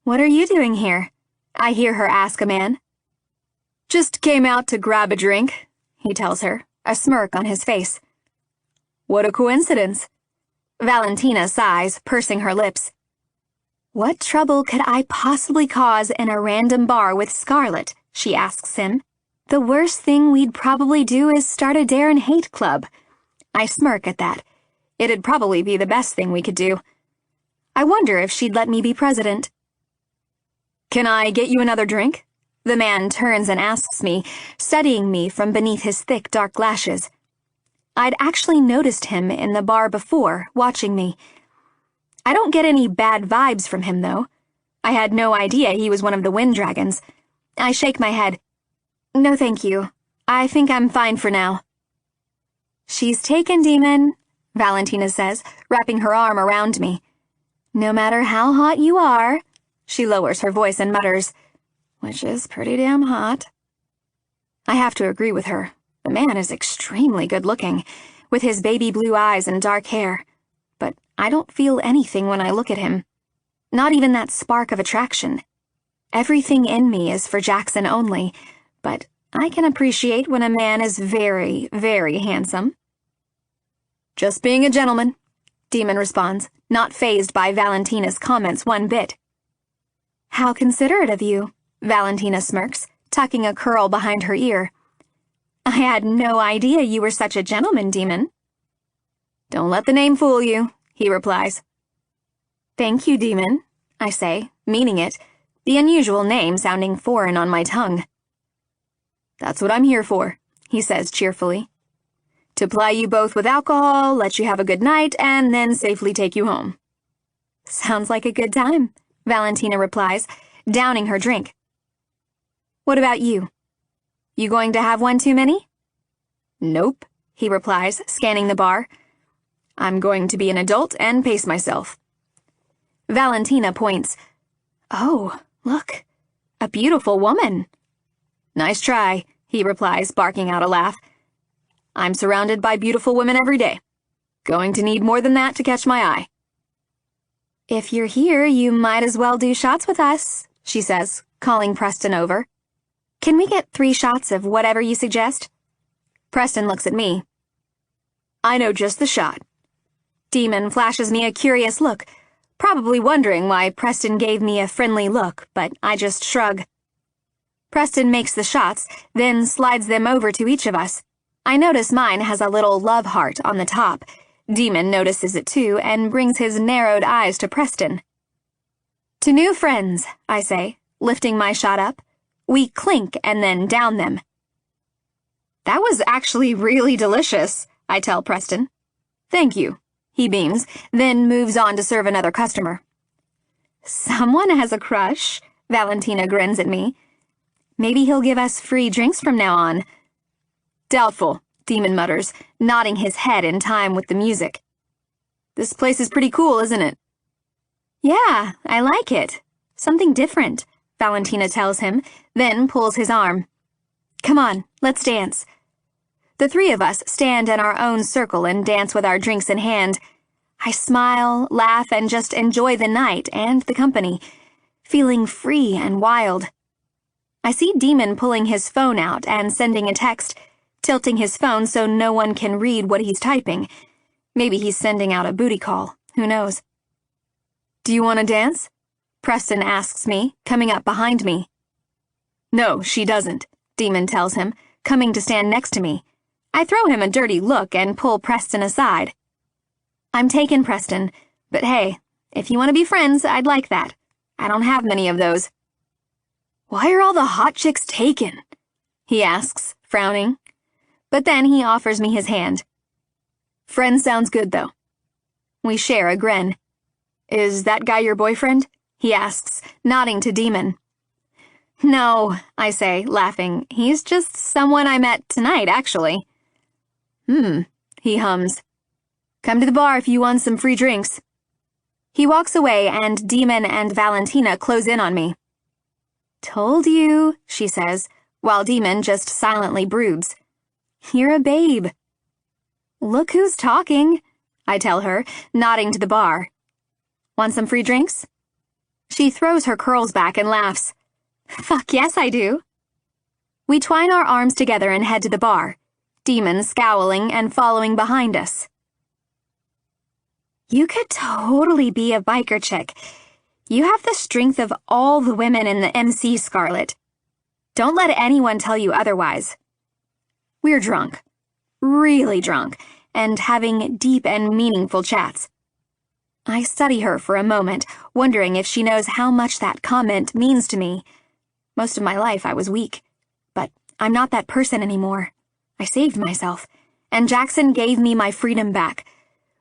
What are you doing here? I hear her ask a man. Just came out to grab a drink, he tells her, a smirk on his face. What a coincidence. Valentina sighs, pursing her lips. What trouble could I possibly cause in a random bar with Scarlett? She asks him. The worst thing we'd probably do is start a Darren hate club. I smirk at that. It'd probably be the best thing we could do. I wonder if she'd let me be president. Can I get you another drink? The man turns and asks me, studying me from beneath his thick, dark lashes. I'd actually noticed him in the bar before, watching me. I don't get any bad vibes from him, though. I had no idea he was one of the Wind Dragons. I shake my head. No, thank you. I think I'm fine for now. She's taken, Demon, Valentina says, wrapping her arm around me. No matter how hot you are, she lowers her voice and mutters, which is pretty damn hot. I have to agree with her. The man is extremely good-looking, with his baby blue eyes and dark hair. But I don't feel anything when I look at him. Not even that spark of attraction. Everything in me is for Jackson only, but I can appreciate when a man is very, very handsome. Just being a gentleman, Demon responds, not fazed by Valentina's comments one bit. How considerate of you, Valentina smirks, tucking a curl behind her ear. I had no idea you were such a gentleman, Demon. Don't let the name fool you, he replies. Thank you, Demon, I say, meaning it, the unusual name sounding foreign on my tongue. That's what I'm here for, he says cheerfully. To ply you both with alcohol, let you have a good night, and then safely take you home. Sounds like a good time, Valentina replies, downing her drink. What about you? You going to have one too many? Nope, he replies, scanning the bar. I'm going to be an adult and pace myself. Valentina points. Oh, look, a beautiful woman. Nice try, he replies, barking out a laugh. I'm surrounded by beautiful women every day. Going to need more than that to catch my eye. If you're here, you might as well do shots with us, she says, calling Preston over. Can we get 3 shots of whatever you suggest? Preston looks at me. I know just the shot. Demon flashes me a curious look, probably wondering why Preston gave me a friendly look, but I just shrug. Preston makes the shots, then slides them over to each of us. I notice mine has a little love heart on the top. Demon notices it too and brings his narrowed eyes to Preston. To new friends, I say, lifting my shot up. We clink and then down them. That was actually really delicious, I tell Preston. Thank you, he beams, then moves on to serve another customer. Someone has a crush, Valentina grins at me. Maybe he'll give us free drinks from now on. Doubtful, Demon mutters, nodding his head in time with the music. This place is pretty cool, isn't it? Yeah, I like it. Something different, Valentina tells him, then pulls his arm. Come on, let's dance. The three of us stand in our own circle and dance with our drinks in hand. I smile, laugh, and just enjoy the night and the company, feeling free and wild. I see Demon pulling his phone out and sending a text, tilting his phone so no one can read what he's typing. Maybe he's sending out a booty call. Who knows? Do you want to dance? Preston asks me, coming up behind me. No, she doesn't, Demon tells him, coming to stand next to me. I throw him a dirty look and pull Preston aside. I'm taken, Preston, but hey, if you want to be friends, I'd like that. I don't have many of those. Why are all the hot chicks taken? He asks, frowning. But then he offers me his hand. Friend sounds good, though. We share a grin. Is that guy your boyfriend? He asks, nodding to Demon. No, I say, laughing. He's just someone I met tonight, actually. He hums. Come to the bar if you want some free drinks. He walks away and Demon and Valentina close in on me. Told you, she says, while Demon just silently broods. You're a babe. Look who's talking, I tell her, nodding to the bar. Want some free drinks? She throws her curls back and laughs. Fuck yes, I do. We twine our arms together and head to the bar, Demon scowling and following behind us. You could totally be a biker chick. You have the strength of all the women in the MC, Scarlett. Don't let anyone tell you otherwise. We're drunk, really drunk, and having deep and meaningful chats. I study her for a moment, wondering if she knows how much that comment means to me. Most of my life I was weak, but I'm not that person anymore. I saved myself, and Jackson gave me my freedom back.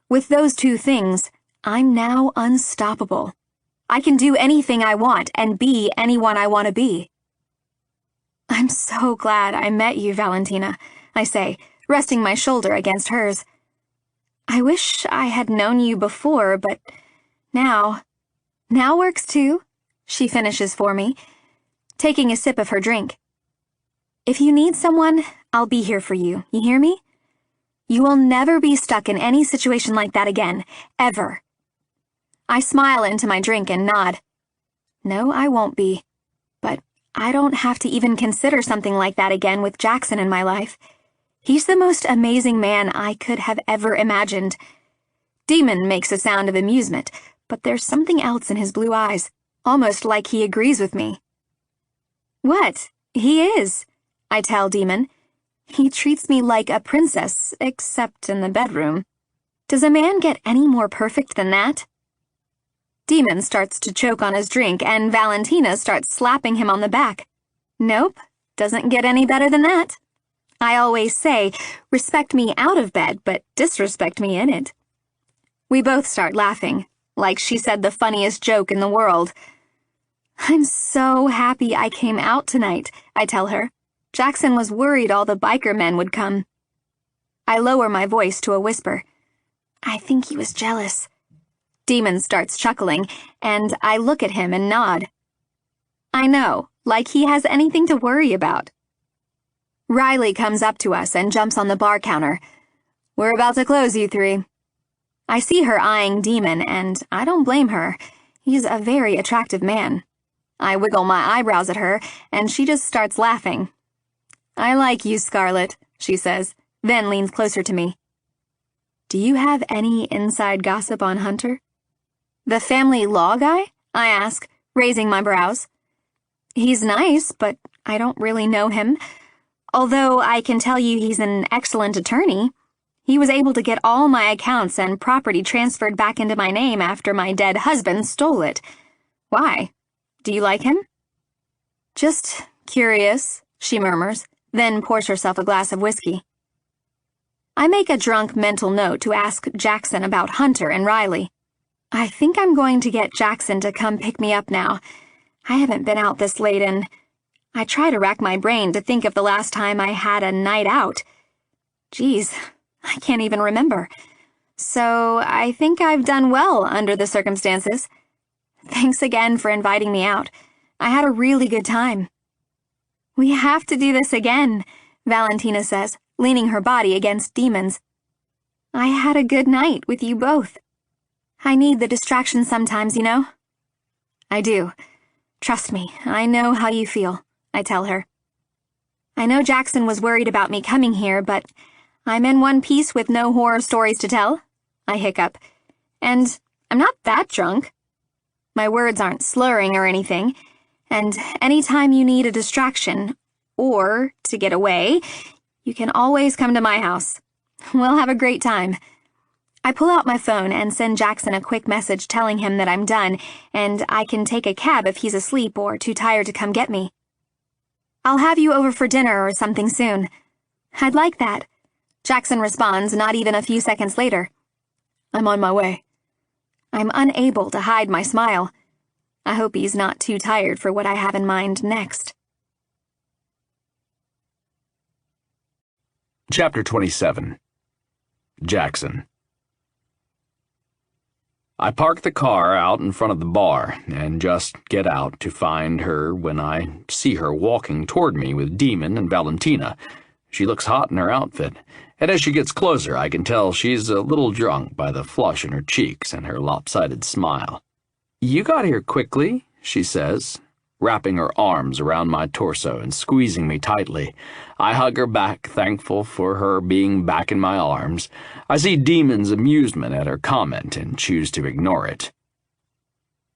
With those two things, I'm now unstoppable. I can do anything I want and be anyone I want to be. I'm so glad I met you, Valentina, I say, resting my shoulder against hers. I wish I had known you before, but now works too, she finishes for me, taking a sip of her drink. If you need someone, I'll be here for you, you hear me? You will never be stuck in any situation like that again, ever. I smile into my drink and nod. No, I won't be. But I don't have to even consider something like that again with Jackson in my life. He's the most amazing man I could have ever imagined. Demon makes a sound of amusement, but there's something else in his blue eyes, almost like he agrees with me. What? He is, I tell Demon. He treats me like a princess, except in the bedroom. Does a man get any more perfect than that? Demon starts to choke on his drink, and Valentina starts slapping him on the back. Nope, doesn't get any better than that. I always say, respect me out of bed, but disrespect me in it. We both start laughing, like she said the funniest joke in the world. I'm so happy I came out tonight, I tell her. Jackson was worried all the biker men would come. I lower my voice to a whisper. I think he was jealous. Demon starts chuckling, and I look at him and nod. I know, like he has anything to worry about. Riley comes up to us and jumps on the bar counter. We're about to close, you three. I see her eyeing Demon, and I don't blame her. He's a very attractive man. I wiggle my eyebrows at her, and she just starts laughing. I like you, Scarlett, she says, then leans closer to me. Do you have any inside gossip on Hunter? The family law guy? I ask, raising my brows. He's nice, but I don't really know him. Although I can tell you he's an excellent attorney. He was able to get all my accounts and property transferred back into my name after my dead husband stole it. Why? Do you like him? Just curious, she murmurs, then pours herself a glass of whiskey. I make a drunk mental note to ask Jackson about Hunter and Riley. I think I'm going to get Jackson to come pick me up now. I haven't been out this late and I try to rack my brain to think of the last time I had a night out. Geez, I can't even remember. So I think I've done well under the circumstances. Thanks again for inviting me out. I had a really good time. We have to do this again, Valentina says, leaning her body against Demon's. I had a good night with you both. I need the distraction sometimes, you know? I do. Trust me, I know how you feel, I tell her. I know Jackson was worried about me coming here, but I'm in one piece with no horror stories to tell, I hiccup. And I'm not that drunk. My words aren't slurring or anything, and anytime you need a distraction, or to get away, you can always come to my house. We'll have a great time. I pull out my phone and send Jackson a quick message telling him that I'm done, and I can take a cab if he's asleep or too tired to come get me. I'll have you over for dinner or something soon. I'd like that. Jackson responds not even a few seconds later. I'm on my way. I'm unable to hide my smile. I hope he's not too tired for what I have in mind next. Chapter 27. Jackson. I park the car out in front of the bar and just get out to find her when I see her walking toward me with Demon and Valentina. She looks hot in her outfit, and as she gets closer I can tell she's a little drunk by the flush in her cheeks and her lopsided smile. "You got here quickly," she says, wrapping her arms around my torso and squeezing me tightly. I hug her back, thankful for her being back in my arms. I see Demon's amusement at her comment and choose to ignore it.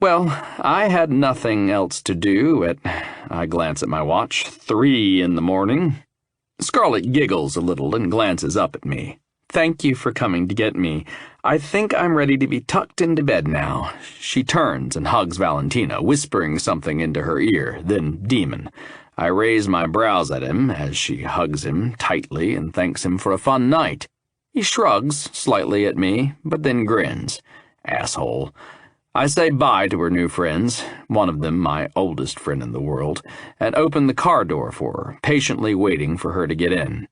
Well, I had nothing else to do at, I glance at my watch, 3 in the morning. Scarlett giggles a little and glances up at me. "Thank you for coming to get me. I think I'm ready to be tucked into bed now." She turns and hugs Valentina, whispering something into her ear, then Demon. I raise my brows at him as she hugs him tightly and thanks him for a fun night. He shrugs slightly at me, but then grins. Asshole. I say bye to her new friends, one of them my oldest friend in the world, and open the car door for her, patiently waiting for her to get in.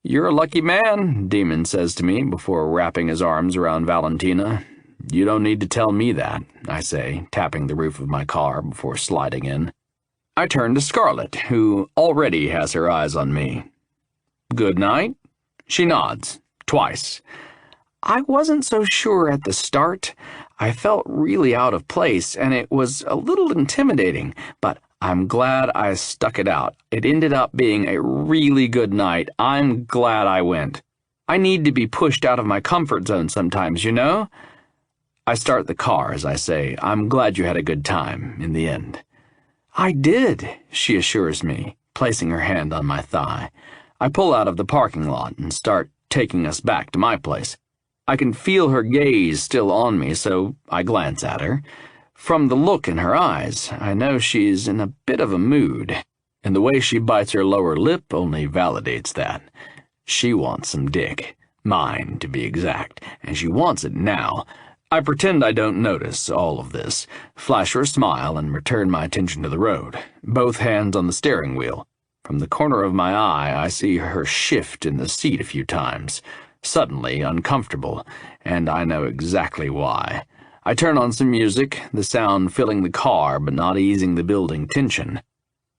"You're a lucky man," Demon says to me before wrapping his arms around Valentina. "You don't need to tell me that," I say, tapping the roof of my car before sliding in. I turn to Scarlett, who already has her eyes on me. "Good night?" She nods, twice. I wasn't so sure at the start. I felt really out of place, and it was a little intimidating, but I'm glad I stuck it out. It ended up being a really good night. I'm glad I went. I need to be pushed out of my comfort zone sometimes, you know? I start the car as I say, "I'm glad you had a good time, in the end." "I did," she assures me, placing her hand on my thigh. I pull out of the parking lot and start taking us back to my place. I can feel her gaze still on me, so I glance at her. From the look in her eyes, I know she's in a bit of a mood, and the way she bites her lower lip only validates that. She wants some dick, mine to be exact, and she wants it now. I pretend I don't notice all of this, flash her a smile, and return my attention to the road, both hands on the steering wheel. From the corner of my eye, I see her shift in the seat a few times, suddenly uncomfortable, and I know exactly why. I turn on some music, the sound filling the car but not easing the building tension.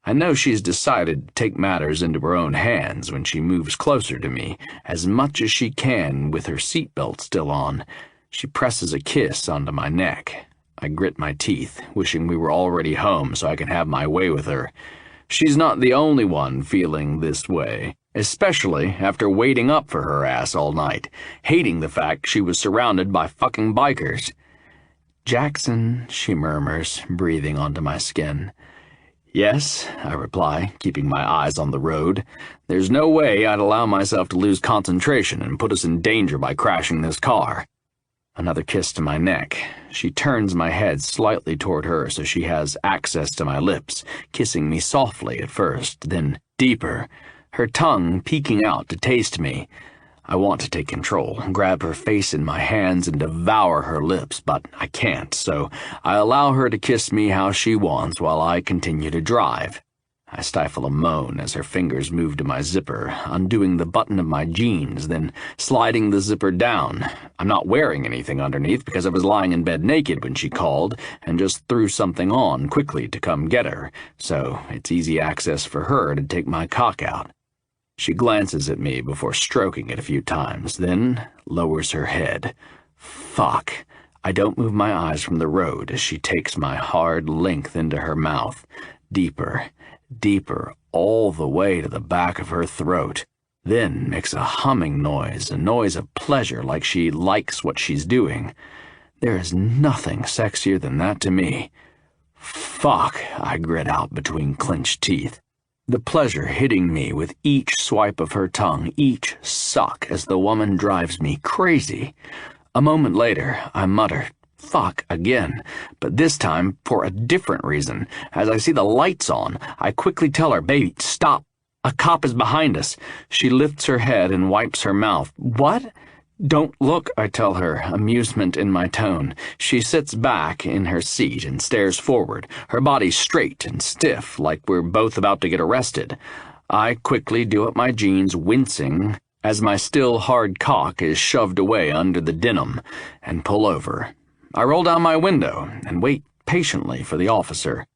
I know she's decided to take matters into her own hands when she moves closer to me, as much as she can with her seatbelt still on. She presses a kiss onto my neck. I grit my teeth, wishing we were already home so I can have my way with her. She's not the only one feeling this way, especially after waiting up for her ass all night, hating the fact she was surrounded by fucking bikers. "Jackson," she murmurs, breathing onto my skin. "Yes," I reply, keeping my eyes on the road. There's no way I'd allow myself to lose concentration and put us in danger by crashing this car. Another kiss to my neck. She turns my head slightly toward her so she has access to my lips, kissing me softly at first, then deeper, her tongue peeking out to taste me. I want to take control, grab her face in my hands and devour her lips, but I can't, so I allow her to kiss me how she wants while I continue to drive. I stifle a moan as her fingers move to my zipper, undoing the button of my jeans, then sliding the zipper down. I'm not wearing anything underneath because I was lying in bed naked when she called and just threw something on quickly to come get her, so it's easy access for her to take my cock out. She glances at me before stroking it a few times, then lowers her head. Fuck. I don't move my eyes from the road as she takes my hard length into her mouth, deeper, deeper, all the way to the back of her throat, then makes a humming noise, a noise of pleasure like she likes what she's doing. There is nothing sexier than that to me. Fuck, I grit out between clenched teeth, the pleasure hitting me with each swipe of her tongue, each suck as the woman drives me crazy. A moment later, I mutter, fuck again, but this time for a different reason. As I see the lights on, I quickly tell her, baby, stop. A cop is behind us. She lifts her head and wipes her mouth. What? Don't look, I tell her, amusement in my tone. She sits back in her seat and stares forward, her body straight and stiff, like we're both about to get arrested. I quickly do up my jeans, wincing as my still hard cock is shoved away under the denim, and pull over. I roll down my window and wait patiently for the officer.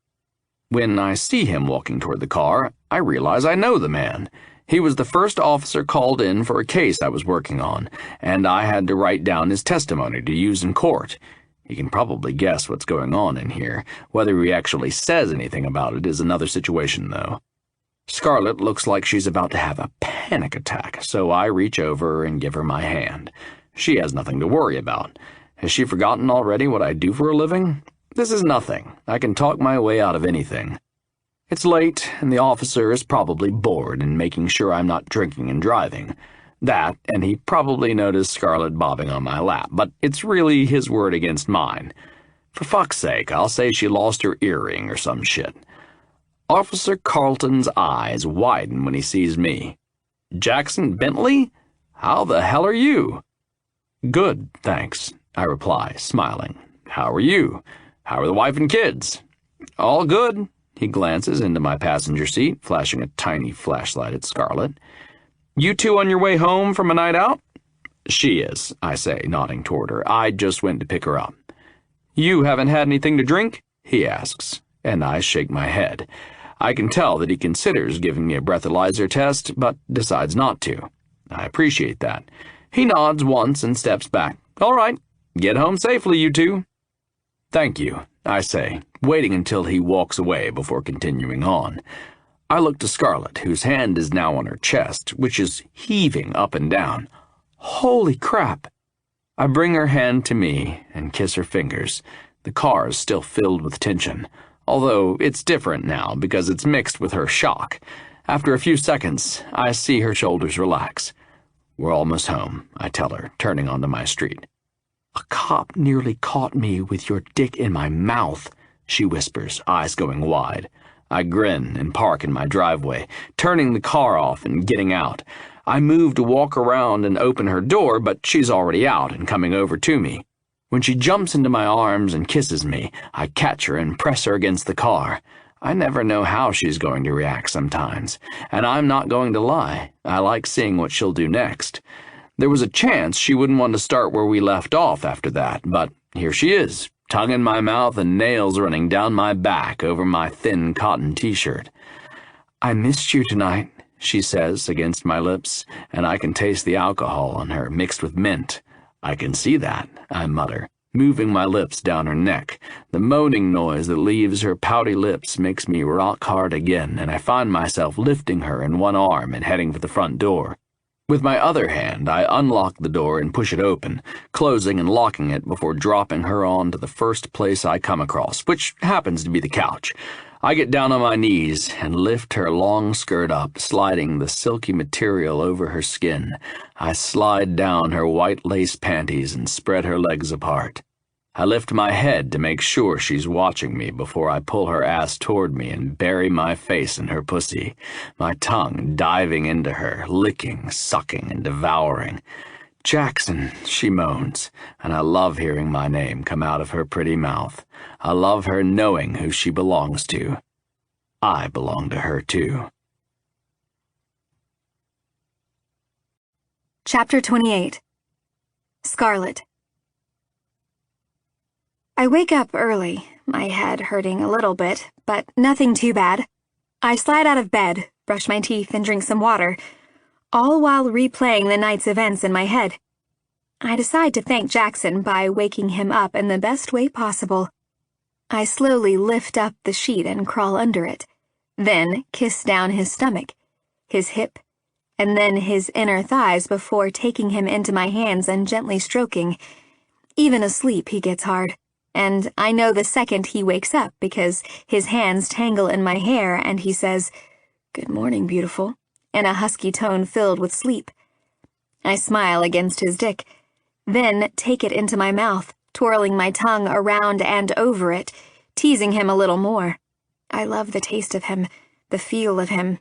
When I see him walking toward the car, I realize I know the man. He was the first officer called in for a case I was working on, and I had to write down his testimony to use in court. You can probably guess what's going on in here. Whether he actually says anything about it is another situation, though. Scarlett looks like she's about to have a panic attack, so I reach over and give her my hand. She has nothing to worry about. Has she forgotten already what I do for a living? This is nothing. I can talk my way out of anything. It's late, and the officer is probably bored and making sure I'm not drinking and driving. That, and he probably noticed Scarlett bobbing on my lap, but it's really his word against mine. For fuck's sake, I'll say she lost her earring or some shit. Officer Carlton's eyes widen when he sees me. Jackson Bentley? How the hell are you? Good, thanks, I reply, smiling. How are you? How are the wife and kids? All good. He glances into my passenger seat, flashing a tiny flashlight at Scarlett. You two on your way home from a night out? She is, I say, nodding toward her. I just went to pick her up. You haven't had anything to drink? He asks, and I shake my head. I can tell that he considers giving me a breathalyzer test, but decides not to. I appreciate that. He nods once and steps back. All right, get home safely, you two. Thank you, I say, waiting until he walks away before continuing on. I look to Scarlett, whose hand is now on her chest, which is heaving up and down. Holy crap! I bring her hand to me and kiss her fingers. The car is still filled with tension, although it's different now because it's mixed with her shock. After a few seconds, I see her shoulders relax. We're almost home, I tell her, turning onto my street. A cop nearly caught me with your dick in my mouth, she whispers, eyes going wide. I grin and park in my driveway, turning the car off and getting out. I move to walk around and open her door, but she's already out and coming over to me. When she jumps into my arms and kisses me, I catch her and press her against the car. I never know how she's going to react sometimes, and I'm not going to lie. I like seeing what she'll do next. There was a chance she wouldn't want to start where we left off after that, but here she is, tongue in my mouth and nails running down my back over my thin cotton t-shirt. I missed you tonight, she says against my lips, and I can taste the alcohol on her mixed with mint. I can see that, I mutter, moving my lips down her neck. The moaning noise that leaves her pouty lips makes me rock hard again, and I find myself lifting her in one arm and heading for the front door. With my other hand, I unlock the door and push it open, closing and locking it before dropping her onto the first place I come across, which happens to be the couch. I get down on my knees and lift her long skirt up, sliding the silky material over her skin. I slide down her white lace panties and spread her legs apart. I lift my head to make sure she's watching me before I pull her ass toward me and bury my face in her pussy, my tongue diving into her, licking, sucking, and devouring. Jackson, she moans, and I love hearing my name come out of her pretty mouth. I love her knowing who she belongs to. I belong to her, too. Chapter 28. Scarlet. I wake up early, my head hurting a little bit, but nothing too bad. I slide out of bed, brush my teeth, and drink some water, all while replaying the night's events in my head. I decide to thank Jackson by waking him up in the best way possible. I slowly lift up the sheet and crawl under it, then kiss down his stomach, his hip, and then his inner thighs before taking him into my hands and gently stroking. Even asleep, he gets hard, and I know the second he wakes up because his hands tangle in my hair and he says, "Good morning, beautiful," in a husky tone filled with sleep. I smile against his dick, then take it into my mouth, twirling my tongue around and over it, teasing him a little more. I love the taste of him, the feel of him.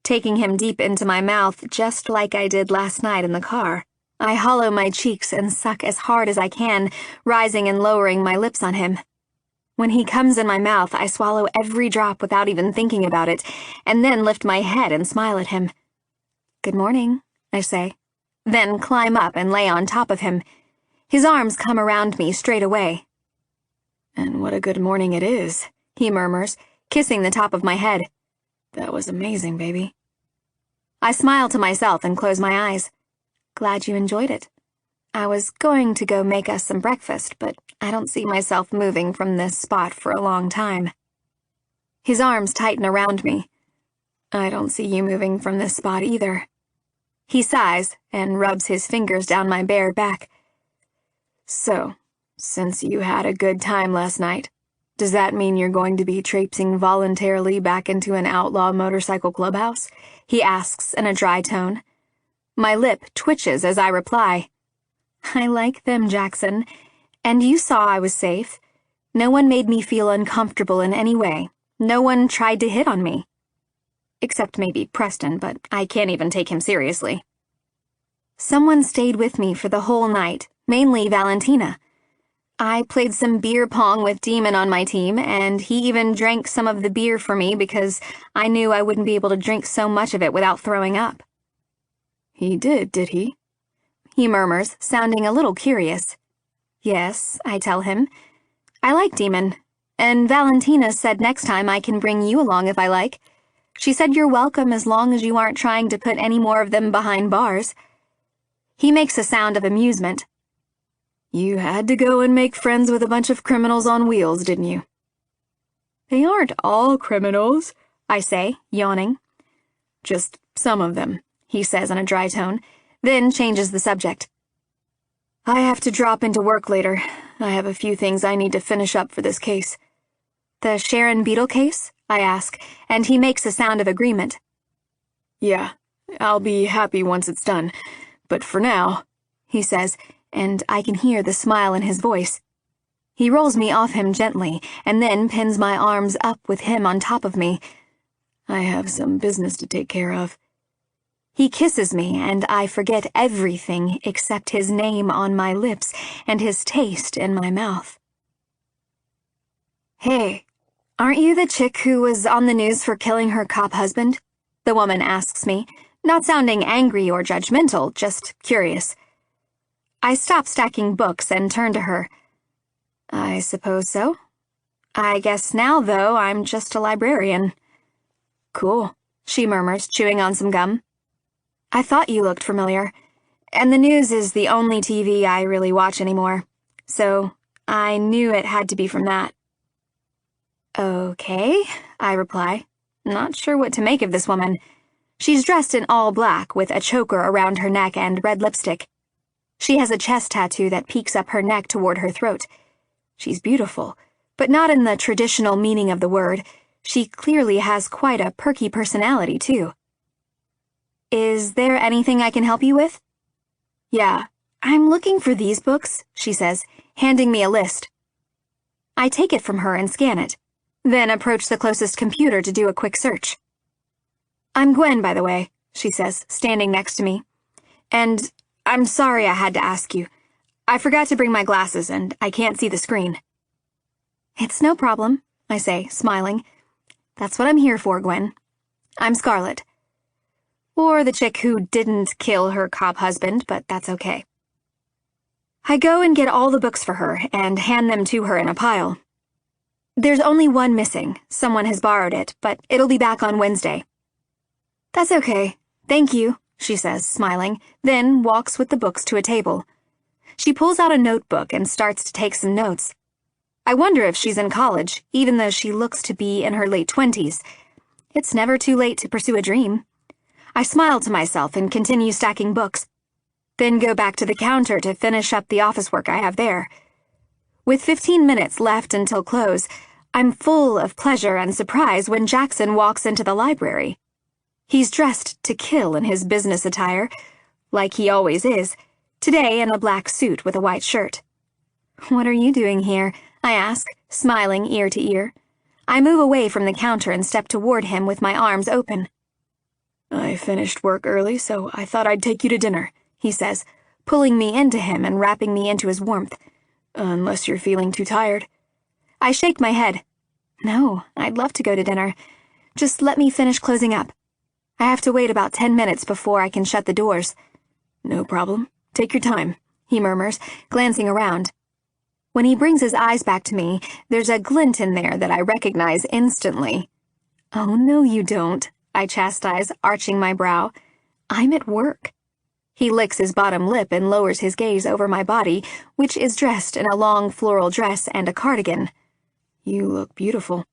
Taking him deep into my mouth just like I did last night in the car. I hollow my cheeks and suck as hard as I can, rising and lowering my lips on him. When he comes in my mouth, I swallow every drop without even thinking about it, and then lift my head and smile at him. "Good morning," I say, then climb up and lay on top of him. His arms come around me straight away. "And what a good morning it is," he murmurs, kissing the top of my head. "That was amazing, baby." I smile to myself and close my eyes. Glad you enjoyed it. I was going to go make us some breakfast, but I don't see myself moving from this spot for a long time. His arms tighten around me. I don't see you moving from this spot either. He sighs and rubs his fingers down my bare back. "So, since you had a good time last night, does that mean you're going to be traipsing voluntarily back into an outlaw motorcycle clubhouse?" he asks in a dry tone. My lip twitches as I reply. "I like them, Jackson. And you saw I was safe. No one made me feel uncomfortable in any way. No one tried to hit on me. Except maybe Preston, but I can't even take him seriously. Someone stayed with me for the whole night, mainly Valentina. I played some beer pong with Demon on my team, and he even drank some of the beer for me because I knew I wouldn't be able to drink so much of it without throwing up." "He did he?" he murmurs, sounding a little curious. "Yes," I tell him. "I like Demon, and Valentina said next time I can bring you along if I like. She said you're welcome as long as you aren't trying to put any more of them behind bars." He makes a sound of amusement. "You had to go and make friends with a bunch of criminals on wheels, didn't you?" "They aren't all criminals," I say, yawning. "Just some of them," he says in a dry tone, then changes the subject. "I have to drop into work later. I have a few things I need to finish up for this case." "The Sharon Beetle case?" I ask, and he makes a sound of agreement. "Yeah, I'll be happy once it's done, but for now," he says, and I can hear the smile in his voice. He rolls me off him gently, and then pins my arms up with him on top of me. "I have some business to take care of." He kisses me, and I forget everything except his name on my lips and his taste in my mouth. "Hey, aren't you the chick who was on the news for killing her cop husband?" the woman asks me, not sounding angry or judgmental, just curious. I stop stacking books and turn to her. "I suppose so. I guess now, though, I'm just a librarian." "Cool," she murmurs, chewing on some gum. "I thought you looked familiar, and the news is the only TV I really watch anymore, so I knew it had to be from that." "Okay," I reply, not sure what to make of this woman. She's dressed in all black with a choker around her neck and red lipstick. She has a chest tattoo that peeks up her neck toward her throat. She's beautiful, but not in the traditional meaning of the word. She clearly has quite a perky personality, too. "Is there anything I can help you with?" "Yeah, I'm looking for these books," she says, handing me a list. I take it from her and scan it, then approach the closest computer to do a quick search. "I'm Gwen, by the way," she says, standing next to me. "And I'm sorry I had to ask you. I forgot to bring my glasses and I can't see the screen." "It's no problem," I say, smiling. That's what I'm here for, Gwen. I'm Scarlett. Or the chick who didn't kill her cop husband, but that's okay. I go and get all the books for her and hand them to her in a pile. There's only one missing. Someone has borrowed it, but it'll be back on Wednesday. That's okay. Thank you, she says, smiling, then walks with the books to a table. She pulls out a notebook and starts to take some notes. I wonder if she's in college, even though she looks to be in her late 20s. It's never too late to pursue a dream. I smile to myself and continue stacking books, then go back to the counter to finish up the office work I have there. With 15 minutes left until close, I'm full of pleasure and surprise when Jackson walks into the library. He's dressed to kill in his business attire, like he always is, today in a black suit with a white shirt. "What are you doing here?" I ask, smiling ear to ear. I move away from the counter and step toward him with my arms open. "I finished work early, so I thought I'd take you to dinner," he says, pulling me into him and wrapping me into his warmth. "Unless you're feeling too tired." I shake my head. "No, I'd love to go to dinner. Just let me finish closing up. I have to wait about 10 minutes before I can shut the doors." "No problem. Take your time," he murmurs, glancing around. When he brings his eyes back to me, there's a glint in there that I recognize instantly. "Oh, no, you don't," I chastise, arching my brow. "I'm at work." He licks his bottom lip and lowers his gaze over my body, which is dressed in a long floral dress and a cardigan. "You look beautiful."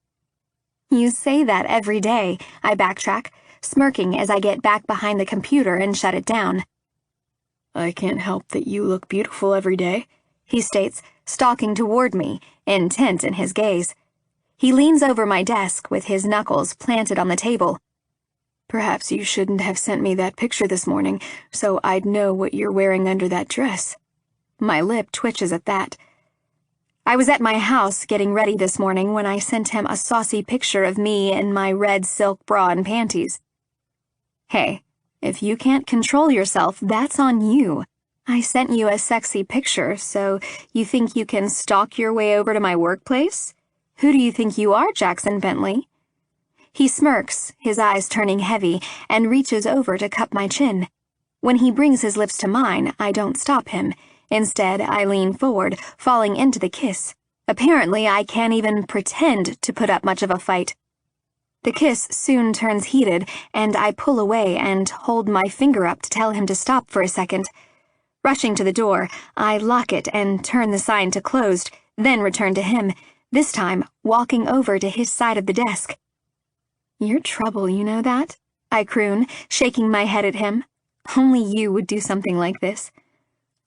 "You say that every day," I backtrack, smirking as I get back behind the computer and shut it down. "I can't help that you look beautiful every day," he states, stalking toward me, intent in his gaze. He leans over my desk with his knuckles planted on the table. "Perhaps you shouldn't have sent me that picture this morning, so I'd know what you're wearing under that dress." My lip twitches at that. I was at my house getting ready this morning when I sent him a saucy picture of me in my red silk bra and panties. Hey, if you can't control yourself, that's on you. I sent you a sexy picture, so you think you can stalk your way over to my workplace? Who do you think you are, Jackson Bentley? He smirks, his eyes turning heavy, and reaches over to cup my chin. When he brings his lips to mine, I don't stop him. Instead, I lean forward, falling into the kiss. Apparently, I can't even pretend to put up much of a fight. The kiss soon turns heated, and I pull away and hold my finger up to tell him to stop for a second. Rushing to the door, I lock it and turn the sign to closed, then return to him, this time walking over to his side of the desk. "You're trouble, you know that?" I croon, shaking my head at him. "Only you would do something like this."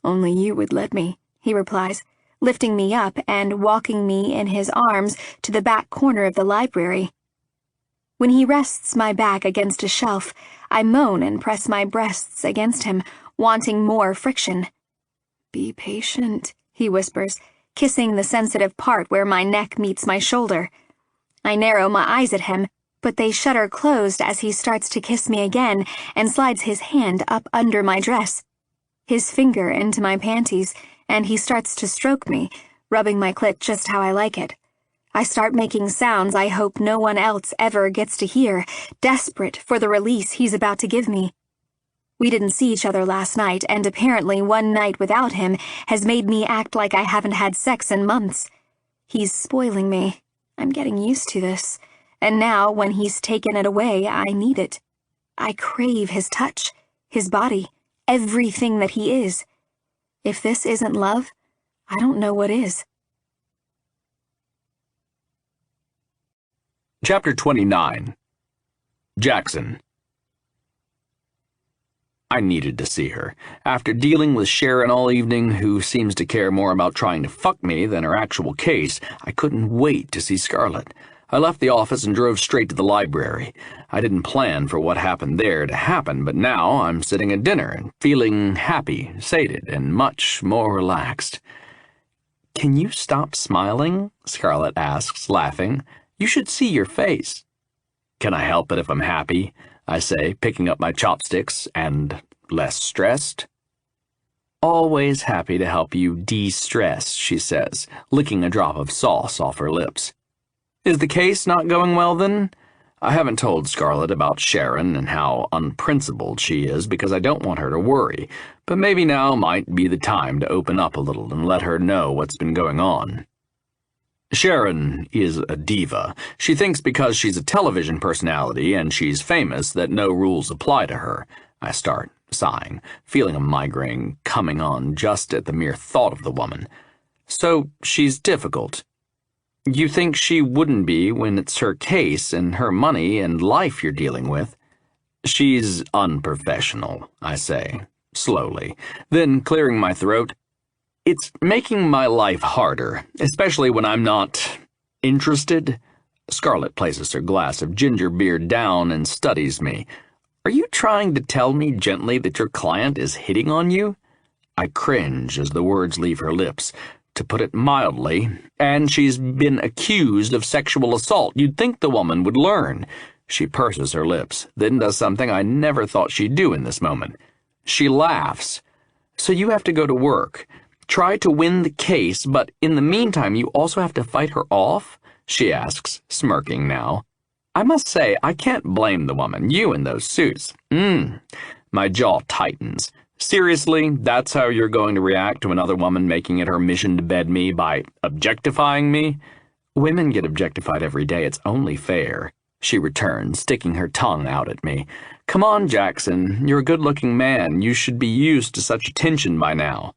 "Only you would let me," he replies, lifting me up and walking me in his arms to the back corner of the library. When he rests my back against a shelf, I moan and press my breasts against him, wanting more friction. "Be patient," he whispers, kissing the sensitive part where my neck meets my shoulder. I narrow my eyes at him, but they shutter closed as he starts to kiss me again and slides his hand up under my dress, his finger into my panties, and he starts to stroke me, rubbing my clit just how I like it. I start making sounds I hope no one else ever gets to hear, desperate for the release he's about to give me. We didn't see each other last night, and apparently one night without him has made me act like I haven't had sex in months. He's spoiling me. I'm getting used to this. And now, when he's taken it away, I need it. I crave his touch, his body, everything that he is. If this isn't love, I don't know what is. Chapter 29. Jackson. I needed to see her. After dealing with Sharon all evening, who seems to care more about trying to fuck me than her actual case, I couldn't wait to see Scarlett. I left the office and drove straight to the library. I didn't plan for what happened there to happen, but now I'm sitting at dinner and feeling happy, sated, and much more relaxed. "Can you stop smiling?" Scarlett asks, laughing. "You should see your face." "Can I help it if I'm happy?" I say, picking up my chopsticks, and less stressed. "Always happy to help you de-stress," she says, licking a drop of sauce off her lips. "Is the case not going well, then?" I haven't told Scarlett about Sharon and how unprincipled she is because I don't want her to worry, but maybe now might be the time to open up a little and let her know what's been going on. Sharon is a diva. She thinks because she's a television personality and she's famous that no rules apply to her. I start, sighing, feeling a migraine coming on just at the mere thought of the woman. So she's difficult. You think she wouldn't be when it's her case and her money and life you're dealing with? She's unprofessional, I say, slowly, then clearing my throat. It's making my life harder, especially when I'm not interested. Scarlett places her glass of ginger beer down and studies me. Are you trying to tell me gently that your client is hitting on you? I cringe as the words leave her lips. To put it mildly, and she's been accused of sexual assault. You'd think the woman would learn. She purses her lips, then does something I never thought she'd do in this moment. She laughs. So you have to go to work. Try to win the case, but in the meantime you also have to fight her off? She asks, smirking now. I must say, I can't blame the woman, you in those suits. My jaw tightens. Seriously, that's how you're going to react to another woman making it her mission to bed me by objectifying me? Women get objectified every day, it's only fair. She returns, sticking her tongue out at me. Come on, Jackson, you're a good-looking man. You should be used to such attention by now.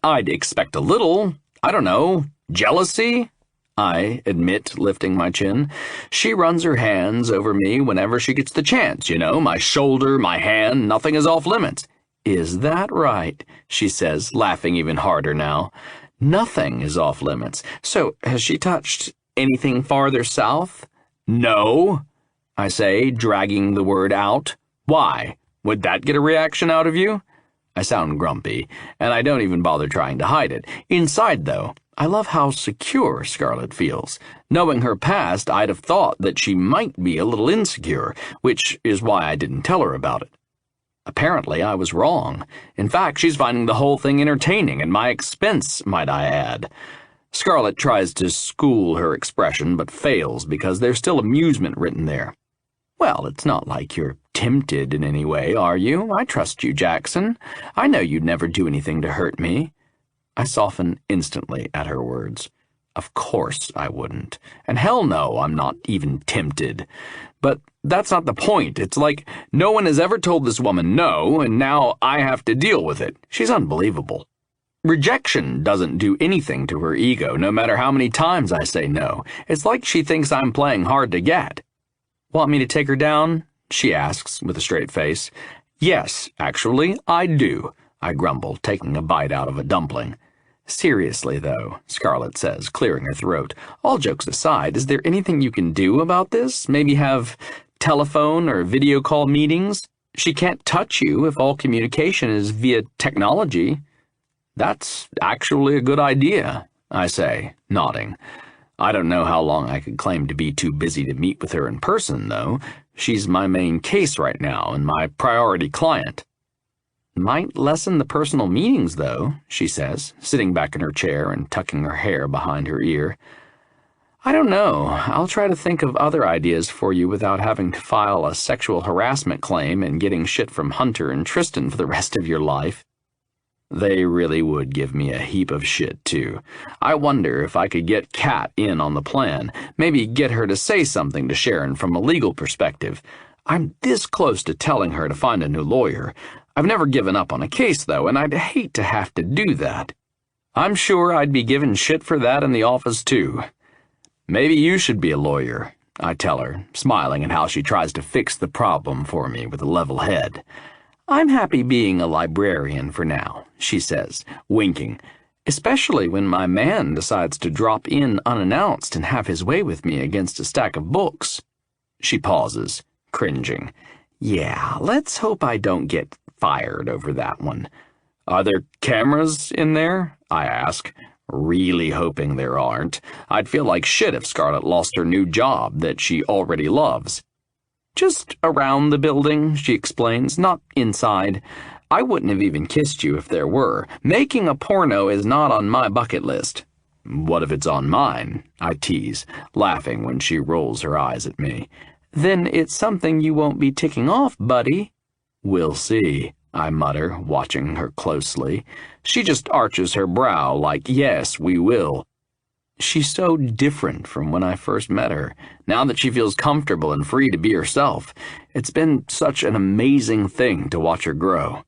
I'd expect a little, I don't know, jealousy? I admit, lifting my chin. She runs her hands over me whenever she gets the chance, you know, my shoulder, my hand, nothing is off limits. Is that right? She says, laughing even harder now. Nothing is off limits. So, has she touched anything farther south? No, I say, dragging the word out. Why? Would that get a reaction out of you? I sound grumpy, and I don't even bother trying to hide it. Inside, though, I love how secure Scarlett feels. Knowing her past, I'd have thought that she might be a little insecure, which is why I didn't tell her about it. Apparently, I was wrong. In fact, she's finding the whole thing entertaining, at my expense, might I add. Scarlett tries to school her expression, but fails because there's still amusement written there. Well, it's not like you're tempted in any way, are you? I trust you, Jackson. I know you'd never do anything to hurt me. I soften instantly at her words. Of course I wouldn't. And hell no, I'm not even tempted. But that's not the point. It's like no one has ever told this woman no, and now I have to deal with it. She's unbelievable. Rejection doesn't do anything to her ego, no matter how many times I say no. It's like she thinks I'm playing hard to get. Want me to take her down? She asks with a straight face. Yes, actually, I do, I grumble, taking a bite out of a dumpling. Seriously, though, Scarlett says, clearing her throat, all jokes aside, is there anything you can do about this? Maybe have telephone or video call meetings? She can't touch you if all communication is via technology. That's actually a good idea, I say, nodding. I don't know how long I could claim to be too busy to meet with her in person, though. She's my main case right now and my priority client. Might lessen the personal meetings, though, she says, sitting back in her chair and tucking her hair behind her ear. I don't know. I'll try to think of other ideas for you without having to file a sexual harassment claim and getting shit from Hunter and Tristan for the rest of your life. They really would give me a heap of shit, too. I wonder if I could get Kat in on the plan, maybe get her to say something to Sharon from a legal perspective. I'm this close to telling her to find a new lawyer. I've never given up on a case, though, and I'd hate to have to do that. I'm sure I'd be given shit for that in the office, too. Maybe you should be a lawyer, I tell her, smiling at how she tries to fix the problem for me with a level head. I'm happy being a librarian for now, she says, winking, especially when my man decides to drop in unannounced and have his way with me against a stack of books. She pauses, cringing. Yeah, let's hope I don't get fired over that one. Are there cameras in there? I ask, really hoping there aren't. I'd feel like shit if Scarlett lost her new job that she already loves. Just around the building, she explains, not inside. I wouldn't have even kissed you if there were. Making a porno is not on my bucket list. What if it's on mine? I tease, laughing when she rolls her eyes at me. Then it's something you won't be ticking off, buddy. We'll see, I mutter, watching her closely. She just arches her brow like, yes, we will. She's so different from when I first met her, now that she feels comfortable and free to be herself. It's been such an amazing thing to watch her grow.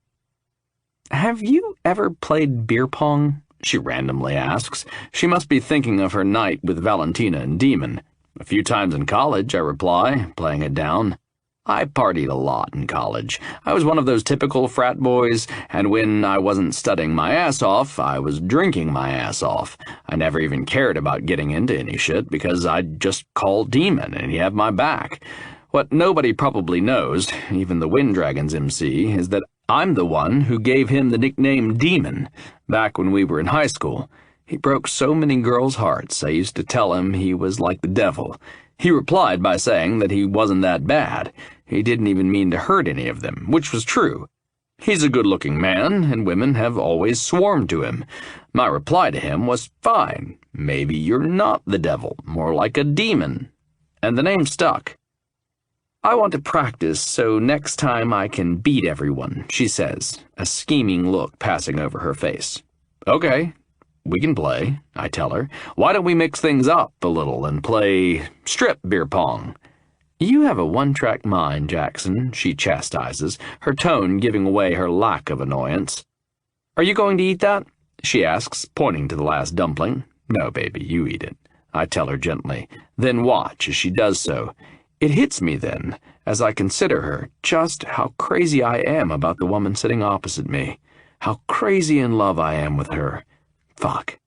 Have you ever played beer pong? She randomly asks. She must be thinking of her night with Valentina and Demon. A few times in college, I reply, playing it down. I partied a lot in college. I was one of those typical frat boys, and when I wasn't studying my ass off, I was drinking my ass off. I never even cared about getting into any shit because I'd just call Demon and he'd have my back. What nobody probably knows, even the Wind Dragons MC, is that I'm the one who gave him the nickname Demon back when we were in high school. He broke so many girls' hearts, I used to tell him he was like the devil. He replied by saying that he wasn't that bad. He didn't even mean to hurt any of them, which was true. He's a good-looking man, and women have always swarmed to him. My reply to him was, fine, maybe you're not the devil, more like a demon. And the name stuck. I want to practice so next time I can beat everyone, she says, a scheming look passing over her face. Okay, we can play, I tell her. Why don't we mix things up a little and play strip beer pong? You have a one-track mind, Jackson, she chastises, her tone giving away her lack of annoyance. Are you going to eat that? She asks, pointing to the last dumpling. No, baby, you eat it, I tell her gently. Then watch as she does so. It hits me then, as I consider her, just how crazy I am about the woman sitting opposite me. How crazy in love I am with her. Fuck.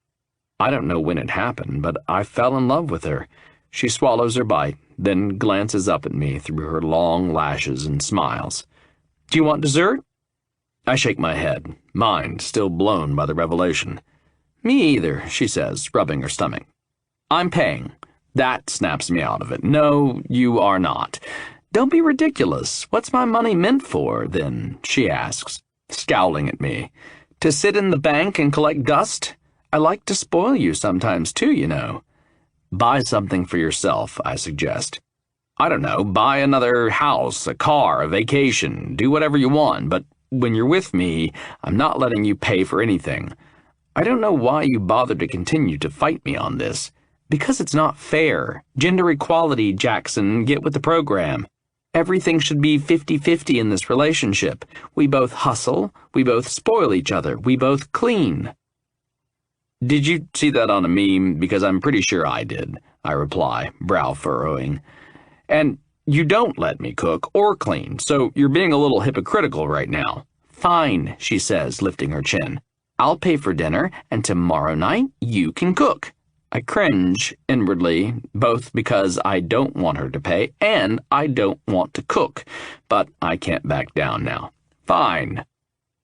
I don't know when it happened, but I fell in love with her. She swallows her bite, then glances up at me through her long lashes and smiles. Do you want dessert? I shake my head, mind still blown by the revelation. Me either, she says, rubbing her stomach. I'm paying. That snaps me out of it. No, you are not. Don't be ridiculous. What's my money meant for, then? She asks, scowling at me. To sit in the bank and collect dust? I like to spoil you sometimes, too, you know. Buy something for yourself, I suggest. I don't know, buy another house, a car, a vacation, do whatever you want, but when you're with me, I'm not letting you pay for anything. I don't know why you bother to continue to fight me on this. Because it's not fair. Gender equality, Jackson, get with the program. Everything should be 50-50 in this relationship. We both hustle, we both spoil each other, we both clean. Did you see that on a meme? Because I'm pretty sure I did, I reply, brow furrowing. And you don't let me cook or clean, so you're being a little hypocritical right now. Fine, she says, lifting her chin. I'll pay for dinner, and tomorrow night you can cook. I cringe inwardly, both because I don't want her to pay and I don't want to cook, but I can't back down now. Fine.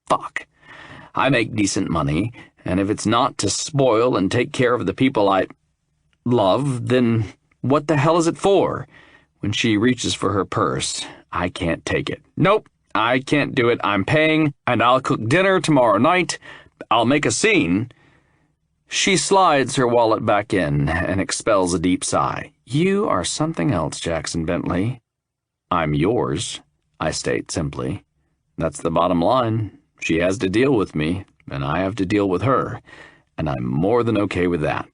Fuck. I make decent money, and if it's not to spoil and take care of the people I love, then what the hell is it for? When she reaches for her purse, I can't take it. Nope, I can't do it. I'm paying, and I'll cook dinner tomorrow night. I'll make a scene. She slides her wallet back in and expels a deep sigh. You are something else, Jackson Bentley. I'm yours, I state simply. That's the bottom line. She has to deal with me, and I have to deal with her, and I'm more than okay with that.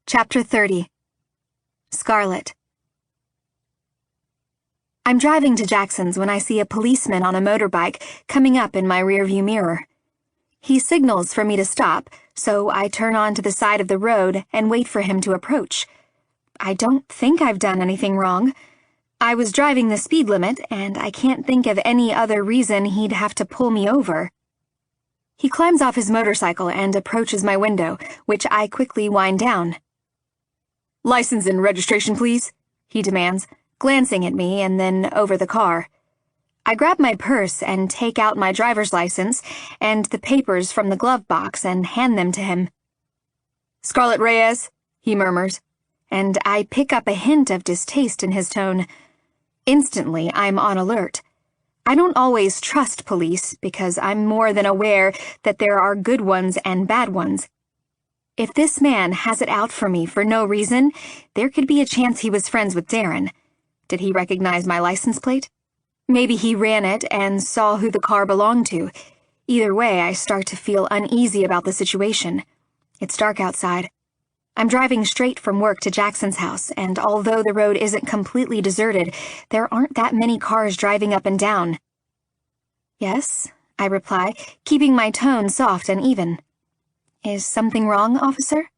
Chapter 30. Scarlet. I'm driving to Jackson's when I see a policeman on a motorbike coming up in my rearview mirror. He signals for me to stop, so I turn onto the side of the road and wait for him to approach. I don't think I've done anything wrong. I was driving the speed limit, and I can't think of any other reason he'd have to pull me over. He climbs off his motorcycle and approaches my window, which I quickly wind down. License and registration, please, he demands, glancing at me and then over the car. I grab my purse and take out my driver's license and the papers from the glove box and hand them to him. Scarlet Reyes, he murmurs, and I pick up a hint of distaste in his tone. Instantly, I'm on alert. I don't always trust police because I'm more than aware that there are good ones and bad ones. If this man has it out for me for no reason, there could be a chance he was friends with Darren. Did he recognize my license plate? Maybe he ran it and saw who the car belonged to. Either way, I start to feel uneasy about the situation. It's dark outside. I'm driving straight from work to Jackson's house, and although the road isn't completely deserted, there aren't that many cars driving up and down. Yes, I reply, keeping my tone soft and even. Is something wrong, officer?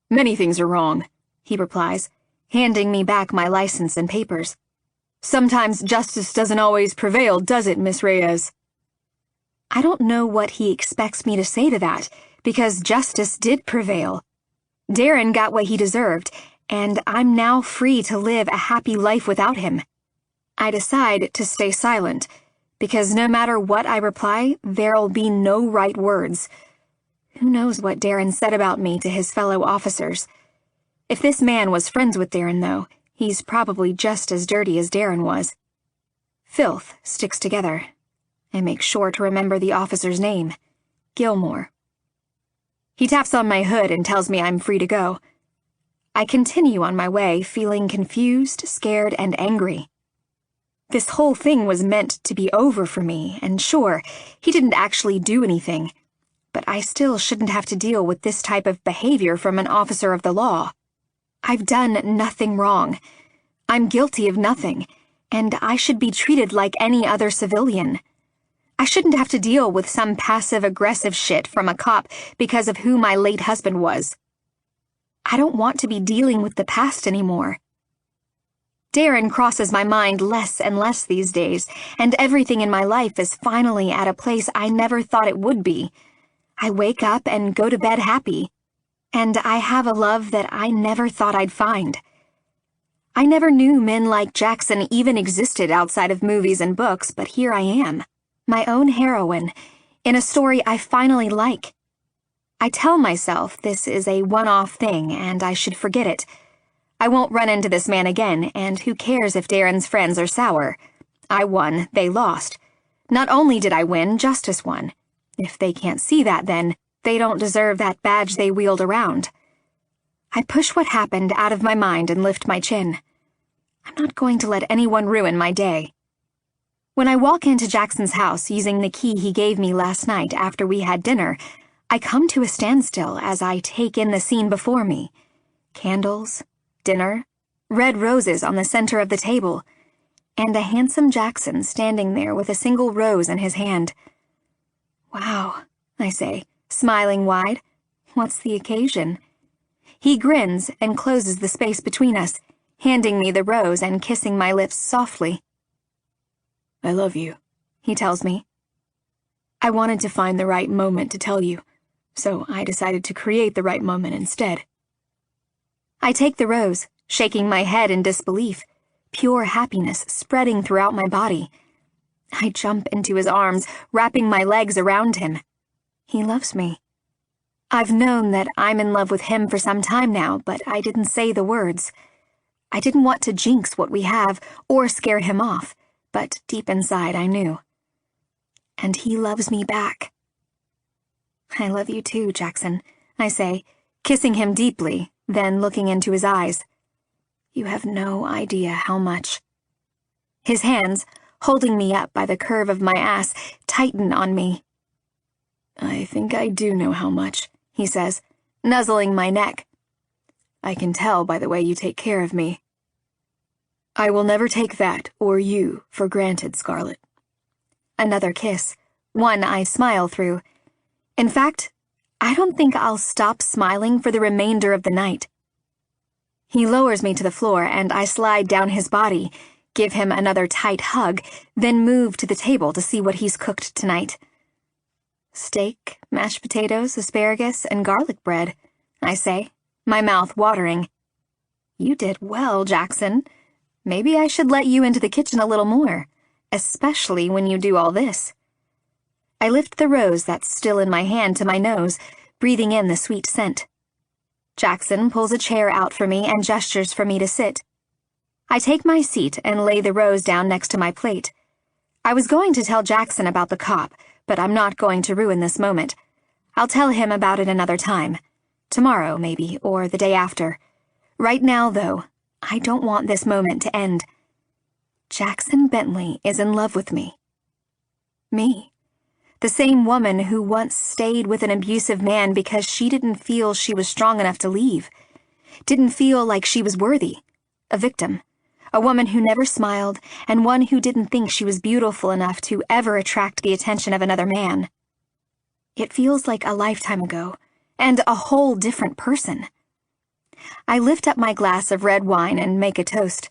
Many things are wrong, he replies, handing me back my license and papers. Sometimes justice doesn't always prevail, does it, Miss Reyes? I don't know what he expects me to say to that, because justice did prevail. Darren got what he deserved, and I'm now free to live a happy life without him. I decide to stay silent, because no matter what I reply, there'll be no right words. Who knows what Darren said about me to his fellow officers? If this man was friends with Darren, though, he's probably just as dirty as Darren was. Filth sticks together. I make sure to remember the officer's name, Gilmore. He taps on my hood and tells me I'm free to go. I continue on my way, feeling confused, scared, and angry. This whole thing was meant to be over for me, and sure, he didn't actually do anything, but I still shouldn't have to deal with this type of behavior from an officer of the law. I've done nothing wrong. I'm guilty of nothing, and I should be treated like any other civilian. I shouldn't have to deal with some passive-aggressive shit from a cop because of who my late husband was. I don't want to be dealing with the past anymore. Darren crosses my mind less and less these days, and everything in my life is finally at a place I never thought it would be. I wake up and go to bed happy, and I have a love that I never thought I'd find. I never knew men like Jackson even existed outside of movies and books, but here I am. My own heroine, in a story I finally like. I tell myself this is a one-off thing and I should forget it. I won't run into this man again, and who cares if Darren's friends are sour? I won, they lost. Not only did I win, justice won. If they can't see that, then they don't deserve that badge they wield around. I push what happened out of my mind and lift my chin. I'm not going to let anyone ruin my day. When I walk into Jackson's house using the key he gave me last night after we had dinner, I come to a standstill as I take in the scene before me. Candles, dinner, red roses on the center of the table, and a handsome Jackson standing there with a single rose in his hand. Wow, I say, smiling wide. What's the occasion? He grins and closes the space between us, handing me the rose and kissing my lips softly. I love you, he tells me. I wanted to find the right moment to tell you, so I decided to create the right moment instead. I take the rose, shaking my head in disbelief, pure happiness spreading throughout my body. I jump into his arms, wrapping my legs around him. He loves me. I've known that I'm in love with him for some time now, but I didn't say the words. I didn't want to jinx what we have or scare him off, but deep inside I knew. And he loves me back. I love you too, Jackson, I say, kissing him deeply, then looking into his eyes. You have no idea how much. His hands, holding me up by the curve of my ass, tighten on me. I think I do know how much, he says, nuzzling my neck. I can tell by the way you take care of me. I will never take that or you for granted, Scarlett. Another kiss, one I smile through. In fact, I don't think I'll stop smiling for the remainder of the night. He lowers me to the floor and I slide down his body, give him another tight hug, then move to the table to see what he's cooked tonight. Steak, mashed potatoes, asparagus, and garlic bread, I say, my mouth watering. You did well, Jackson. Maybe I should let you into the kitchen a little more, especially when you do all this. I lift the rose that's still in my hand to my nose, breathing in the sweet scent. Jackson pulls a chair out for me and gestures for me to sit. I take my seat and lay the rose down next to my plate. I was going to tell Jackson about the cop, but I'm not going to ruin this moment. I'll tell him about it another time. Tomorrow, maybe, or the day after. Right now, though, I don't want this moment to end. Jackson Bentley is in love with me. Me. The same woman who once stayed with an abusive man because she didn't feel she was strong enough to leave. Didn't feel like she was worthy. A victim. A woman who never smiled, and one who didn't think she was beautiful enough to ever attract the attention of another man. It feels like a lifetime ago, and a whole different person. I lift up my glass of red wine and make a toast.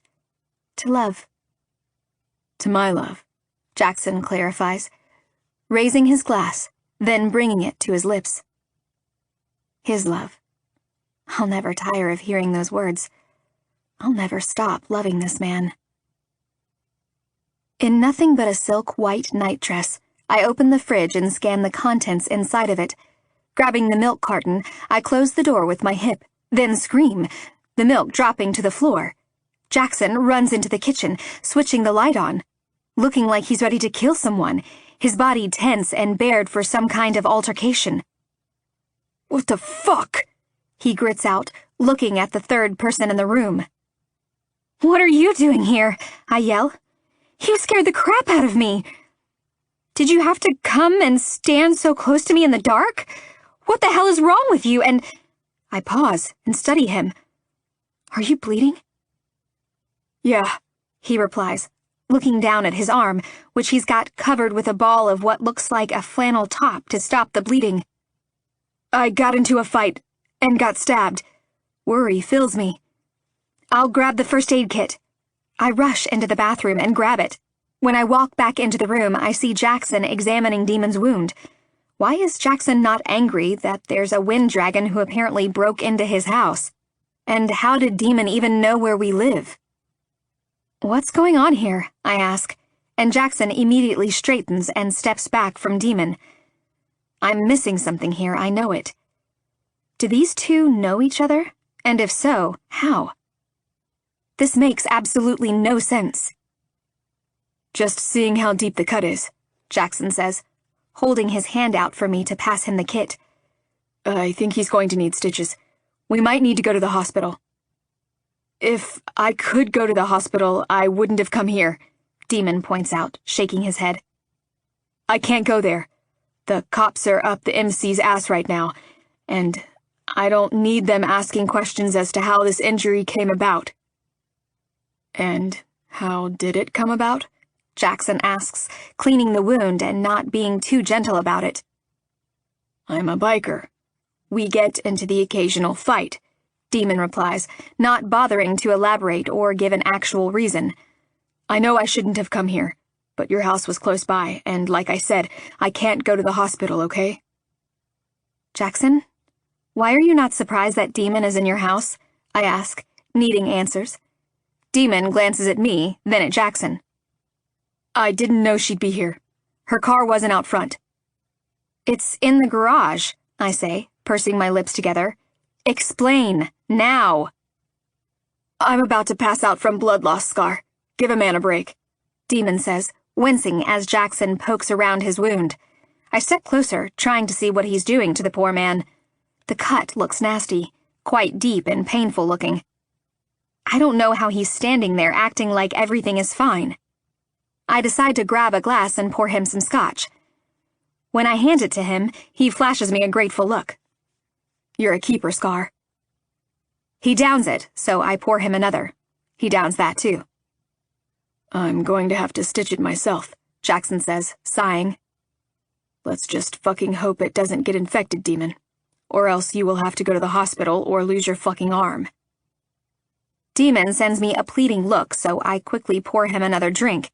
To love. To my love, Jackson clarifies, raising his glass, then bringing it to his lips. His love. I'll never tire of hearing those words. I'll never stop loving this man. In nothing but a silk white nightdress, I open the fridge and scan the contents inside of it. Grabbing the milk carton, I close the door with my hip, then scream, the milk dropping to the floor. Jackson runs into the kitchen, switching the light on, looking like he's ready to kill someone, his body tense and bared for some kind of altercation. What the fuck? He grits out, looking at the third person in the room. What are you doing here? I yell. You scared the crap out of me. Did you have to come and stand so close to me in the dark? What the hell is wrong with you? And I pause and study him. Are you bleeding? Yeah, he replies, looking down at his arm, which he's got covered with a ball of what looks like a flannel top to stop the bleeding. I got into a fight and got stabbed. Worry fills me. I'll grab the first aid kit. I rush into the bathroom and grab it. When I walk back into the room, I see Jackson examining Demon's wound. Why is Jackson not angry that there's a wind dragon who apparently broke into his house? And how did Demon even know where we live? What's going on here? I ask, and Jackson immediately straightens and steps back from Demon. I'm missing something here, I know it. Do these two know each other? And if so, how? This makes absolutely no sense. Just seeing how deep the cut is, Jackson says, holding his hand out for me to pass him the kit. I think he's going to need stitches. We might need to go to the hospital. If I could go to the hospital, I wouldn't have come here, Demon points out, shaking his head. I can't go there. The cops are up the MC's ass right now, and I don't need them asking questions as to how this injury came about. And how did it come about? Jackson asks, cleaning the wound and not being too gentle about it. I'm a biker. We get into the occasional fight, Demon replies, not bothering to elaborate or give an actual reason. I know I shouldn't have come here, but your house was close by, and like I said, I can't go to the hospital, okay? Jackson, why are you not surprised that Demon is in your house? I ask, needing answers. Demon glances at me, then at Jackson. I didn't know she'd be here. Her car wasn't out front. It's in the garage, I say, pursing my lips together. Explain, now. I'm about to pass out from blood loss, Scar. Give a man a break, Demon says, wincing as Jackson pokes around his wound. I step closer, trying to see what he's doing to the poor man. The cut looks nasty, quite deep and painful looking. I don't know how he's standing there acting like everything is fine. I decide to grab a glass and pour him some scotch. When I hand it to him, he flashes me a grateful look. You're a keeper, Scar. He downs it, so I pour him another. He downs that too. I'm going to have to stitch it myself, Jackson says, sighing. Let's just fucking hope it doesn't get infected, Demon. Or else you will have to go to the hospital or lose your fucking arm. Demon sends me a pleading look, so I quickly pour him another drink.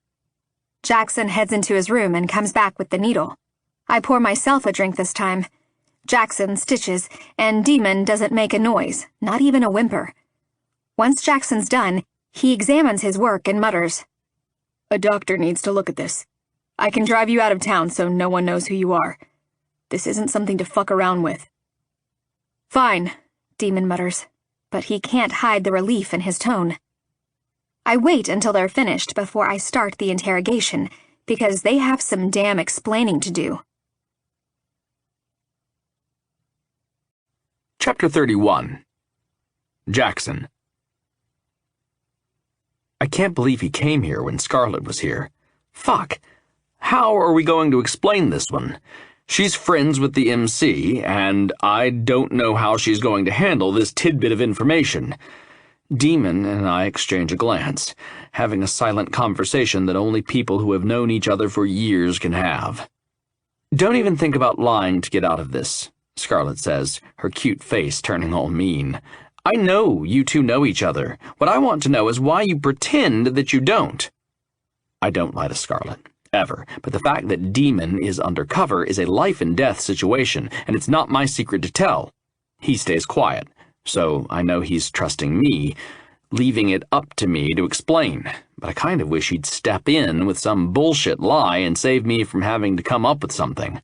Jackson heads into his room and comes back with the needle. I pour myself a drink this time. Jackson stitches, and Demon doesn't make a noise, not even a whimper. Once Jackson's done, he examines his work and mutters, A doctor needs to look at this. I can drive you out of town so no one knows who you are. This isn't something to fuck around with. Fine, Demon mutters, but he can't hide the relief in his tone. I wait until they're finished before I start the interrogation, because they have some damn explaining to do. Chapter 31. Jackson. I can't believe he came here when Scarlett was here. Fuck. How are we going to explain this one? She's friends with the MC, and I don't know how she's going to handle this tidbit of information. Demon and I exchange a glance, having a silent conversation that only people who have known each other for years can have. Don't even think about lying to get out of this, Scarlett says, her cute face turning all mean. I know you two know each other. What I want to know is why you pretend that you don't. I don't lie to Scarlett, ever, but the fact that Demon is undercover is a life-and-death situation, and it's not my secret to tell. He stays quiet, so I know he's trusting me, leaving it up to me to explain, but I kind of wish he'd step in with some bullshit lie and save me from having to come up with something.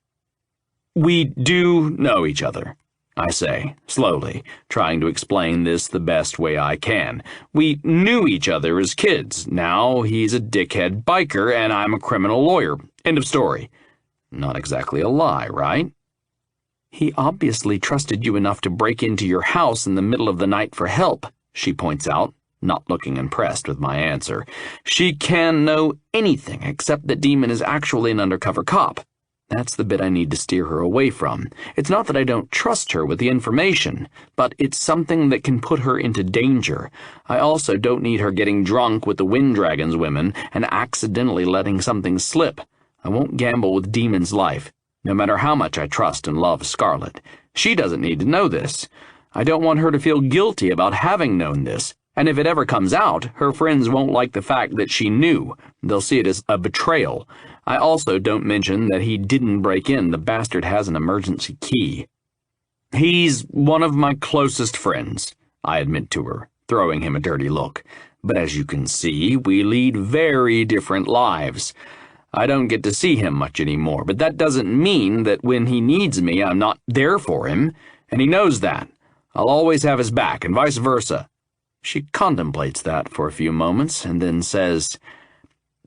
We do know each other, I say, slowly, trying to explain this the best way I can. We knew each other as kids. Now he's a dickhead biker and I'm a criminal lawyer. End of story. Not exactly a lie, right? He obviously trusted you enough to break into your house in the middle of the night for help, she points out, not looking impressed with my answer. She can know anything except that Demon is actually an undercover cop. That's the bit I need to steer her away from. It's not that I don't trust her with the information, but it's something that can put her into danger. I also don't need her getting drunk with the Wind Dragon's women and accidentally letting something slip. I won't gamble with Demon's life, no matter how much I trust and love Scarlett. She doesn't need to know this. I don't want her to feel guilty about having known this, and if it ever comes out, her friends won't like the fact that she knew. They'll see it as a betrayal. I also don't mention that he didn't break in. The bastard has an emergency key. He's one of my closest friends, I admit to her, throwing him a dirty look. But as you can see, we lead very different lives. I don't get to see him much anymore, but that doesn't mean that when he needs me, I'm not there for him, and he knows that. I'll always have his back, and vice versa. She contemplates that for a few moments, and then says,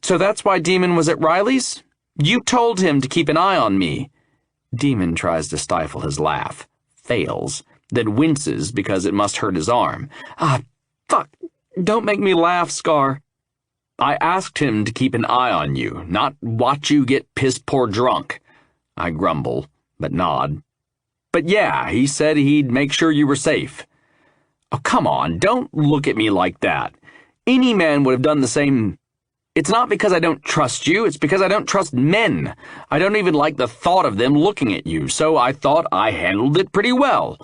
So that's why Demon was at Riley's? You told him to keep an eye on me. Demon tries to stifle his laugh, fails, then winces because it must hurt his arm. Ah, fuck, don't make me laugh, Scar. I asked him to keep an eye on you, not watch you get piss-poor drunk. I grumble, but nod. But yeah, he said he'd make sure you were safe. Oh, come on, don't look at me like that. Any man would have done the same. It's not because I don't trust you, it's because I don't trust men. I don't even like the thought of them looking at you, so I thought I handled it pretty well.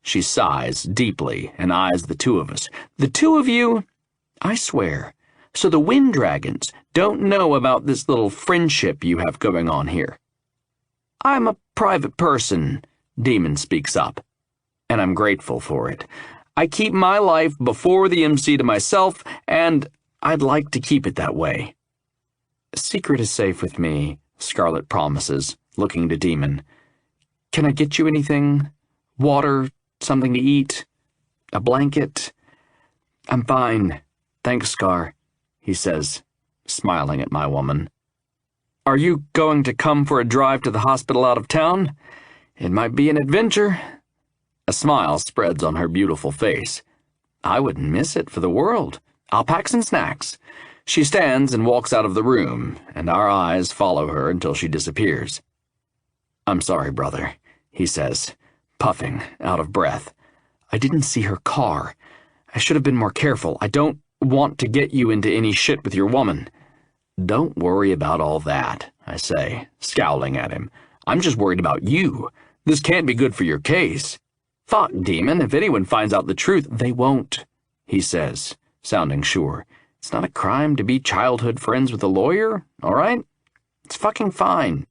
She sighs deeply and eyes the two of us. The two of you? I swear. So the Wind Dragons don't know about this little friendship you have going on here. I'm a private person, Demon speaks up, and I'm grateful for it. I keep my life before the MC to myself, and I'd like to keep it that way. Secret is safe with me, Scarlett promises, looking to Demon. Can I get you anything? Water, something to eat? A blanket? I'm fine. Thanks, Scar, he says, smiling at my woman. Are you going to come for a drive to the hospital out of town? It might be an adventure. A smile spreads on her beautiful face. I wouldn't miss it for the world. I'll pack some snacks. She stands and walks out of the room, and our eyes follow her until she disappears. I'm sorry, brother, he says, puffing, out of breath. I didn't see her car. I should have been more careful. I don't want to get you into any shit with your woman. Don't worry about all that, I say, scowling at him. I'm just worried about you. This can't be good for your case. Fuck, Demon, if anyone finds out the truth, they won't, he says, sounding sure. It's not a crime to be childhood friends with a lawyer, all right? It's fucking fine.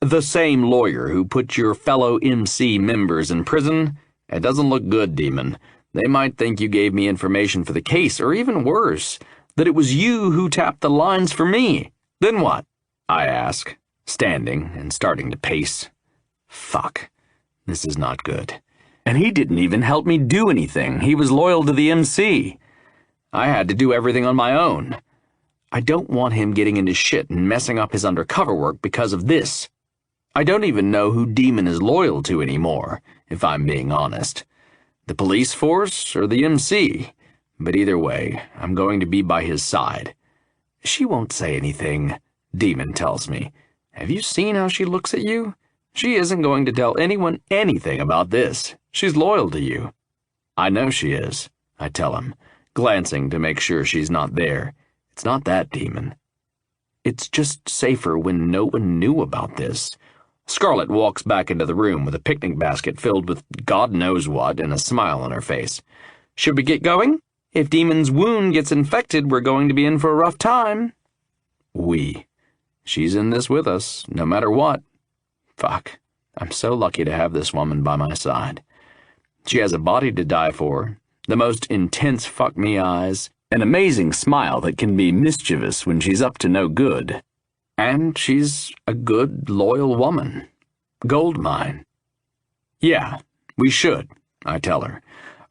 The same lawyer who put your fellow MC members in prison? It doesn't look good, Demon. They might think you gave me information for the case, or even worse, that it was you who tapped the lines for me. Then what? I ask, standing and starting to pace. Fuck. This is not good. And he didn't even help me do anything. He was loyal to the MC. I had to do everything on my own. I don't want him getting into shit and messing up his undercover work because of this. I don't even know who Demon is loyal to anymore, if I'm being honest. The police force or the MC, but either way, I'm going to be by his side. She won't say anything, Demon tells me. Have you seen how she looks at you? She isn't going to tell anyone anything about this. She's loyal to you. I know she is, I tell him, glancing to make sure she's not there. It's not that, Demon. It's just safer when no one knew about this. Scarlett walks back into the room with a picnic basket filled with God knows what and a smile on her face. Should we get going? If Demon's wound gets infected, we're going to be in for a rough time. She's in this with us, no matter what. Fuck. I'm so lucky to have this woman by my side. She has a body to die for, the most intense fuck-me eyes, an amazing smile that can be mischievous when she's up to no good. And she's a good, loyal woman. Gold mine. Yeah, we should, I tell her.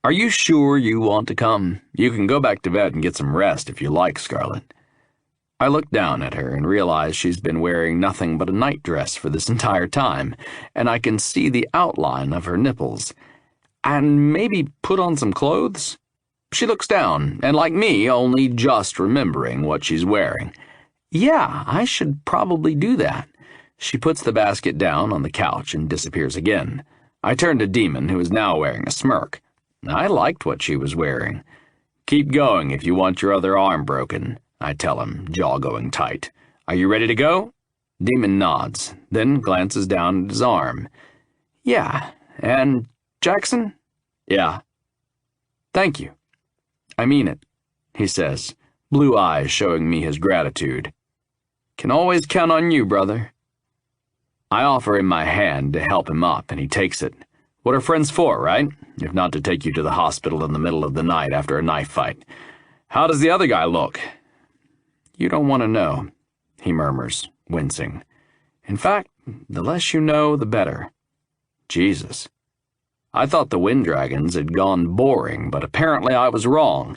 Are you sure you want to come? You can go back to bed and get some rest if you like, Scarlett. I look down at her and realize she's been wearing nothing but a nightdress for this entire time, and I can see the outline of her nipples. And maybe put on some clothes? She looks down, and like me, only just remembering what she's wearing. Yeah, I should probably do that. She puts the basket down on the couch and disappears again. I turn to Demon, who is now wearing a smirk. I liked what she was wearing. Keep going if you want your other arm broken, I tell him, jaw going tight. Are you ready to go? Demon nods, then glances down at his arm. Yeah, and Jackson? Yeah. Thank you. I mean it, he says, blue eyes showing me his gratitude. Can always count on you, brother. I offer him my hand to help him up, and he takes it. What are friends for, right? If not to take you to the hospital in the middle of the night after a knife fight. How does the other guy look? You don't want to know, he murmurs, wincing. In fact, the less you know, the better. Jesus. I thought the Wind Dragons had gone boring, but apparently I was wrong.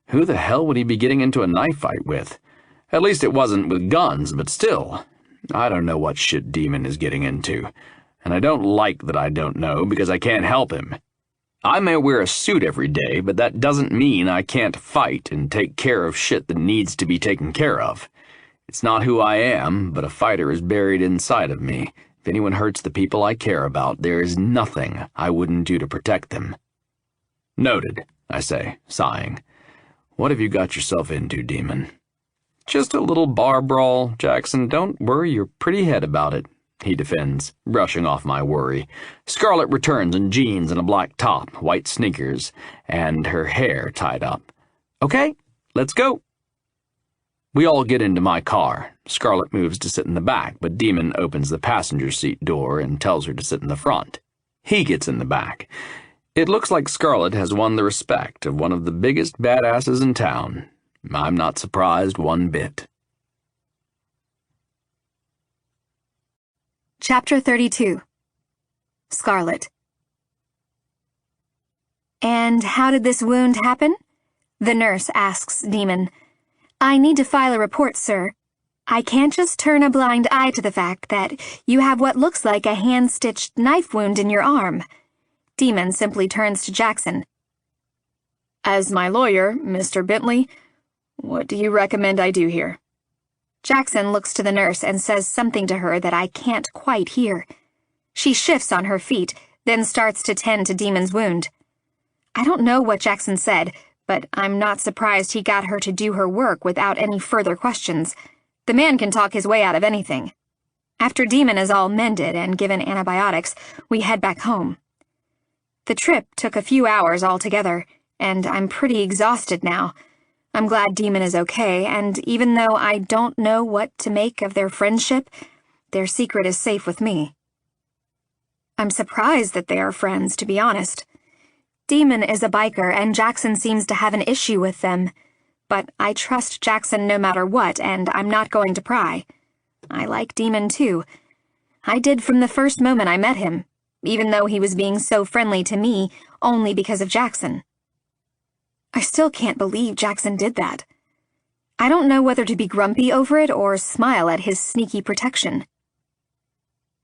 Who the hell would he be getting into a knife fight with? At least it wasn't with guns, but still. I don't know what shit Demon is getting into. And I don't like that I don't know because I can't help him. I may wear a suit every day, but that doesn't mean I can't fight and take care of shit that needs to be taken care of. It's not who I am, but a fighter is buried inside of me. If anyone hurts the people I care about, there is nothing I wouldn't do to protect them. Noted, I say, sighing. What have you got yourself into, Demon? Just a little bar brawl, Jackson. Don't worry your pretty head about it, he defends, brushing off my worry. Scarlett returns in jeans and a black top, white sneakers, and her hair tied up. Okay, let's go. We all get into my car. Scarlett moves to sit in the back, but Demon opens the passenger seat door and tells her to sit in the front. He gets in the back. It looks like Scarlett has won the respect of one of the biggest badasses in town. I'm not surprised one bit. Chapter 32. Scarlett. And how did this wound happen? The nurse asks Demon. I need to file a report, sir. I can't just turn a blind eye to the fact that you have what looks like a hand-stitched knife wound in your arm. Demon simply turns to Jackson. As my lawyer, Mr. Bentley, what do you recommend I do here? Jackson looks to the nurse and says something to her that I can't quite hear. She shifts on her feet, then starts to tend to Demon's wound. I don't know what Jackson said, but I'm not surprised he got her to do her work without any further questions. The man can talk his way out of anything. After Demon is all mended and given antibiotics, we head back home. The trip took a few hours altogether, and I'm pretty exhausted now. I'm glad Demon is okay, and even though I don't know what to make of their friendship, their secret is safe with me. I'm surprised that they are friends, to be honest. Demon is a biker, and Jackson seems to have an issue with them. But I trust Jackson no matter what, and I'm not going to pry. I like Demon too. I did from the first moment I met him, even though he was being so friendly to me only because of Jackson. I still can't believe Jackson did that. I don't know whether to be grumpy over it or smile at his sneaky protection.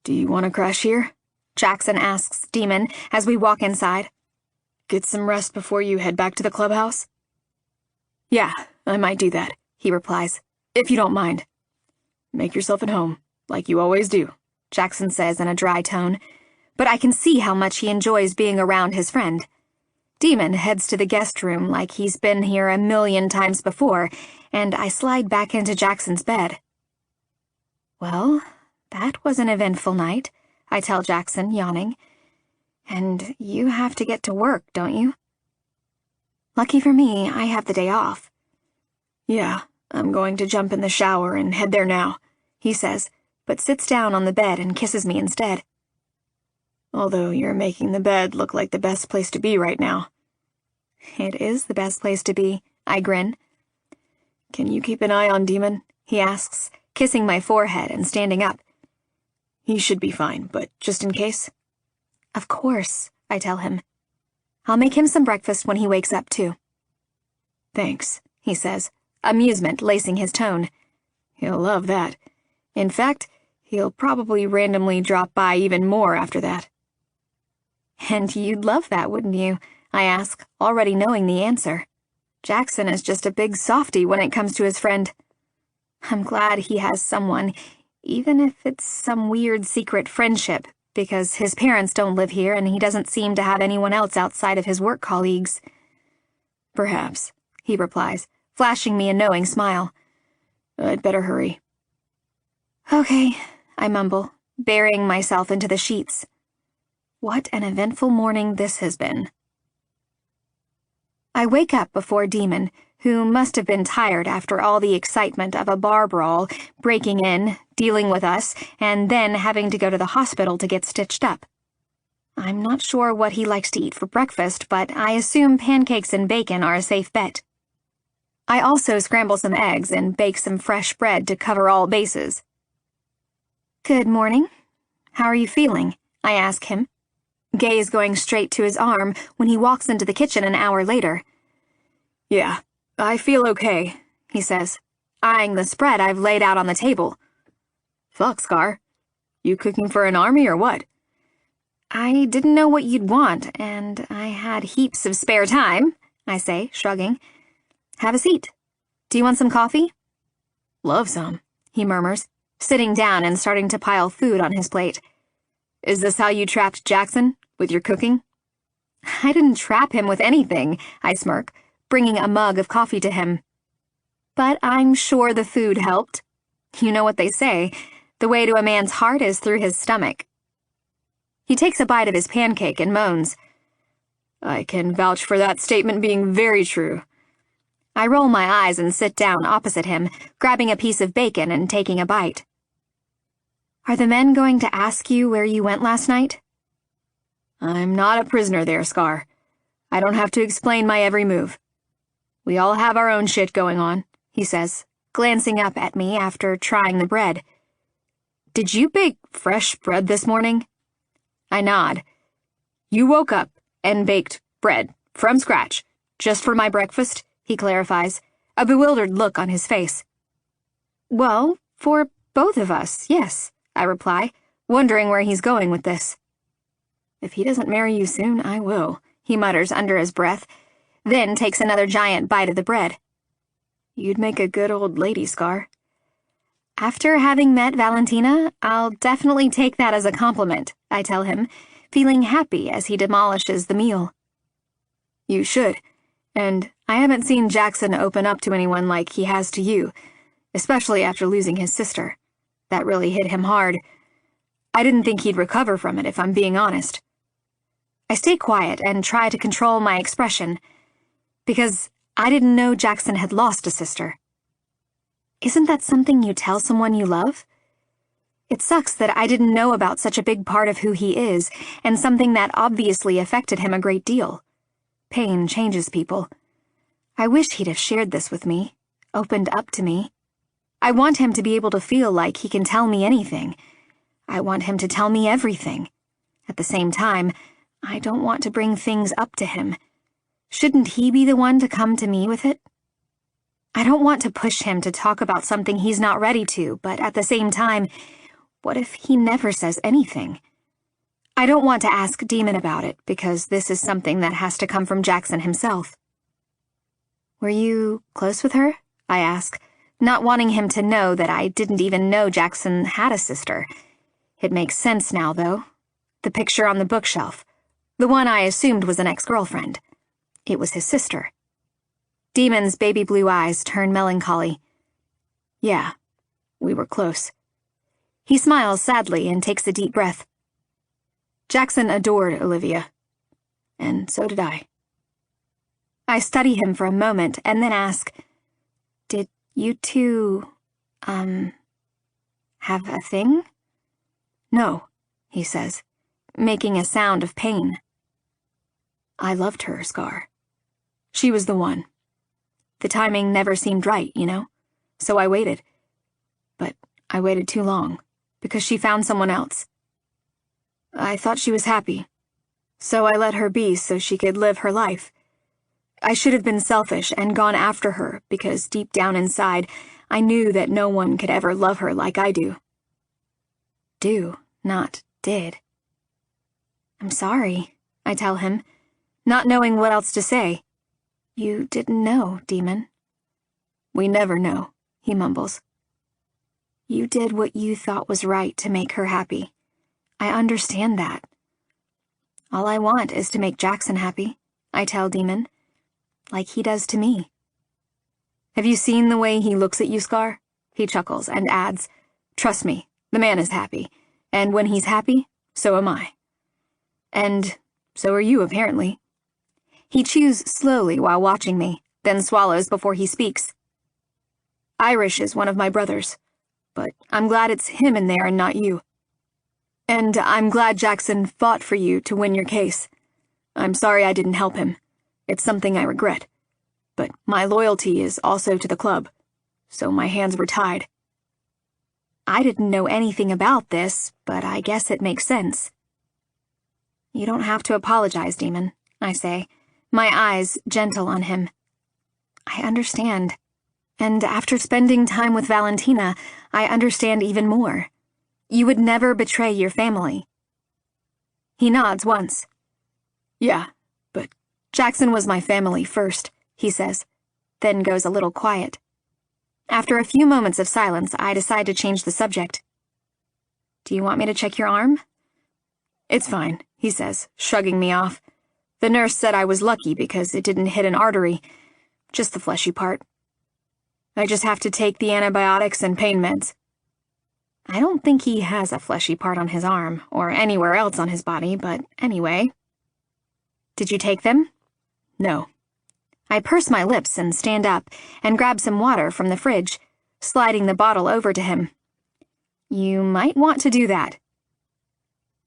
Do you want to crash here? Jackson asks Demon as we walk inside. Get some rest before you head back to the clubhouse? Yeah, I might do that, he replies, if you don't mind. Make yourself at home, like you always do, Jackson says in a dry tone, but I can see how much he enjoys being around his friend. Demon heads to the guest room like he's been here 1,000,000 times before, and I slide back into Jackson's bed. Well, that was an eventful night, I tell Jackson, yawning. And you have to get to work, don't you? Lucky for me, I have the day off. Yeah, I'm going to jump in the shower and head there now, he says, but sits down on the bed and kisses me instead. Although you're making the bed look like the best place to be right now. It is the best place to be, I grin. Can you keep an eye on Demon? He asks, kissing my forehead and standing up. He should be fine, but just in case. Of course, I tell him. I'll make him some breakfast when he wakes up, too. Thanks, he says, amusement lacing his tone. He'll love that. In fact, he'll probably randomly drop by even more after that. And you'd love that, wouldn't you? I ask, already knowing the answer. Jackson is just a big softy when it comes to his friend. I'm glad he has someone, even if it's some weird secret friendship, because his parents don't live here and he doesn't seem to have anyone else outside of his work colleagues. Perhaps, he replies, flashing me a knowing smile. I'd better hurry. Okay, I mumble, burying myself into the sheets. What an eventful morning this has been. I wake up before Demon, who must have been tired after all the excitement of a bar brawl, breaking in, dealing with us, and then having to go to the hospital to get stitched up. I'm not sure what he likes to eat for breakfast, but I assume pancakes and bacon are a safe bet. I also scramble some eggs and bake some fresh bread to cover all bases. Good morning. How are you feeling? I ask him, gaze going straight to his arm when he walks into the kitchen an hour later. Yeah, I feel okay, he says, eyeing the spread I've laid out on the table. Fuck, Scar. You cooking for an army or what? I didn't know what you'd want, and I had heaps of spare time, I say, shrugging. Have a seat. Do you want some coffee? Love some, he murmurs, sitting down and starting to pile food on his plate. Is this how you trapped Jackson, with your cooking? I didn't trap him with anything, I smirk, bringing a mug of coffee to him. But I'm sure the food helped. You know what they say, the way to a man's heart is through his stomach. He takes a bite of his pancake and moans. I can vouch for that statement being very true. I roll my eyes and sit down opposite him, grabbing a piece of bacon and taking a bite. Are the men going to ask you where you went last night? I'm not a prisoner there, Scar. I don't have to explain my every move. We all have our own shit going on, he says, glancing up at me after trying the bread. Did you bake fresh bread this morning? I nod. You woke up and baked bread from scratch, just for my breakfast, he clarifies, a bewildered look on his face. Well, for both of us, yes, I reply, wondering where he's going with this. If he doesn't marry you soon, I will, he mutters under his breath, then takes another giant bite of the bread. You'd make a good old lady, Scar. After having met Valentina, I'll definitely take that as a compliment, I tell him, feeling happy as he demolishes the meal. You should, and I haven't seen Jackson open up to anyone like he has to you, especially after losing his sister. That really hit him hard. I didn't think he'd recover from it, if I'm being honest. I stay quiet and try to control my expression, because I didn't know Jackson had lost a sister. Isn't that something you tell someone you love? It sucks that I didn't know about such a big part of who he is, and something that obviously affected him a great deal. Pain changes people. I wish he'd have shared this with me, opened up to me. I want him to be able to feel like he can tell me anything. I want him to tell me everything. At the same time, I don't want to bring things up to him. Shouldn't he be the one to come to me with it? I don't want to push him to talk about something he's not ready to, but at the same time, what if he never says anything? I don't want to ask Demon about it, because this is something that has to come from Jackson himself. Were you close with her? I ask, not wanting him to know that I didn't even know Jackson had a sister. It makes sense now, though. The picture on the bookshelf. The one I assumed was an ex-girlfriend. It was his sister. Demon's baby blue eyes turn melancholy. Yeah, we were close. He smiles sadly and takes a deep breath. Jackson adored Olivia. And so did I. I study him for a moment and then ask, did you two, have a thing? No, he says, making a sound of pain. I loved her, Scar. She was the one. The timing never seemed right, you know? So I waited. But I waited too long, because she found someone else. I thought she was happy, so I let her be so she could live her life. I should have been selfish and gone after her, because deep down inside, I knew that no one could ever love her like I do. Do, not did. I'm sorry, I tell him, not knowing what else to say. You didn't know, Demon. We never know, he mumbles. You did what you thought was right to make her happy. I understand that. All I want is to make Jackson happy, I tell Demon, like he does to me. Have you seen the way he looks at you, Scar? He chuckles and adds, trust me, the man is happy, and when he's happy, so am I. And so are you, apparently. He chews slowly while watching me, then swallows before he speaks. Irish is one of my brothers, but I'm glad it's him in there and not you. And I'm glad Jackson fought for you to win your case. I'm sorry I didn't help him. It's something I regret. But my loyalty is also to the club, so my hands were tied. I didn't know anything about this, but I guess it makes sense. You don't have to apologize, Demon, I say, my eyes gentle on him. I understand. And after spending time with Valentina, I understand even more. You would never betray your family. He nods once. Yeah, but Jackson was my family first, he says, then goes a little quiet. After a few moments of silence, I decide to change the subject. Do you want me to check your arm? It's fine, he says, shrugging me off. The nurse said I was lucky because it didn't hit an artery, just the fleshy part. I just have to take the antibiotics and pain meds. I don't think he has a fleshy part on his arm, or anywhere else on his body, but anyway. Did you take them? No. I purse my lips and stand up and grab some water from the fridge, sliding the bottle over to him. You might want to do that.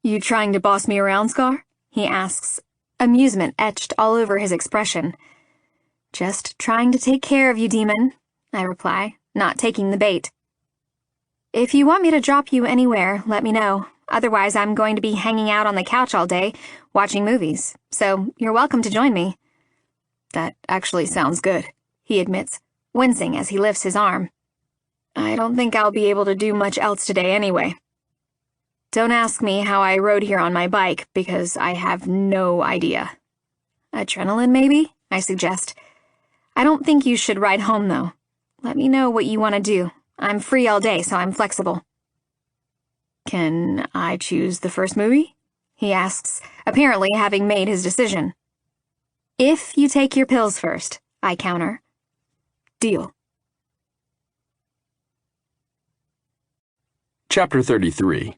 You trying to boss me around, Scar? He asks, amusement etched all over his expression. Just trying to take care of you, Demon, I reply, not taking the bait. If you want me to drop you anywhere, let me know. Otherwise, I'm going to be hanging out on the couch all day, watching movies, so you're welcome to join me. That actually sounds good, he admits, wincing as he lifts his arm. I don't think I'll be able to do much else today anyway. Don't ask me how I rode here on my bike, because I have no idea. Adrenaline, maybe? I suggest. I don't think you should ride home, though. Let me know what you want to do. I'm free all day, so I'm flexible. Can I choose the first movie? He asks, apparently having made his decision. If you take your pills first, I counter. Deal. Chapter 33.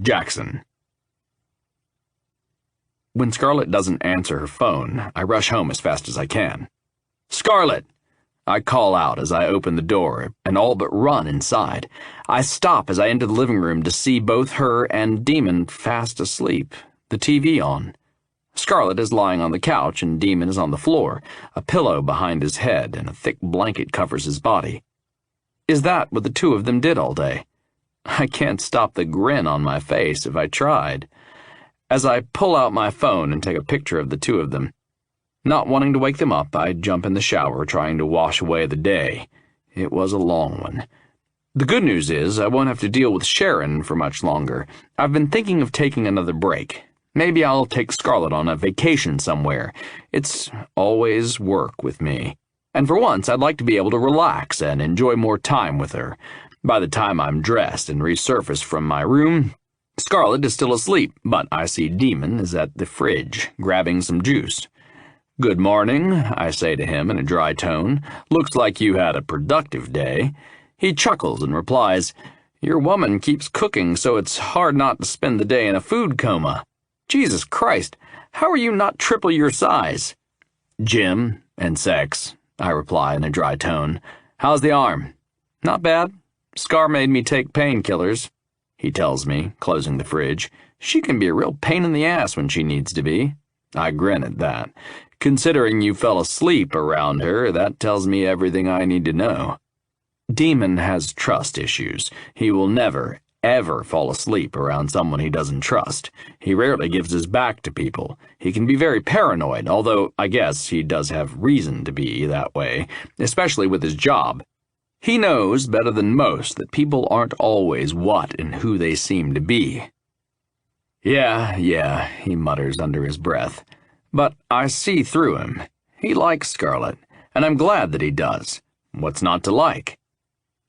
Jackson. When Scarlett doesn't answer her phone, I rush home as fast as I can. Scarlett! I call out as I open the door and all but run inside. I stop as I enter the living room to see both her and Demon fast asleep, the TV on. Scarlett is lying on the couch and Demon is on the floor, a pillow behind his head and a thick blanket covers his body. Is that what the two of them did all day? I can't stop the grin on my face if I tried. As I pull out my phone and take a picture of the two of them, not wanting to wake them up, I jump in the shower trying to wash away the day. It was a long one. The good news is I won't have to deal with Sharon for much longer. I've been thinking of taking another break. Maybe I'll take Scarlett on a vacation somewhere. It's always work with me. And for once, I'd like to be able to relax and enjoy more time with her. By the time I'm dressed and resurface from my room, Scarlett is still asleep, but I see Demon is at the fridge, grabbing some juice. "Good morning," I say to him in a dry tone. "Looks like you had a productive day." He chuckles and replies, "Your woman keeps cooking, so it's hard not to spend the day in a food coma. Jesus Christ, how are you not triple your size?" "Gym and sex," I reply in a dry tone. "How's the arm?" "Not bad. Scar made me take painkillers," he tells me, closing the fridge. "She can be a real pain in the ass when she needs to be." I grin at that. Considering you fell asleep around her, that tells me everything I need to know. Demon has trust issues. He will never, ever fall asleep around someone he doesn't trust. He rarely gives his back to people. He can be very paranoid, although I guess he does have reason to be that way, especially with his job. He knows better than most that people aren't always what and who they seem to be. Yeah, he mutters under his breath. But I see through him. He likes Scarlett, and I'm glad that he does. What's not to like?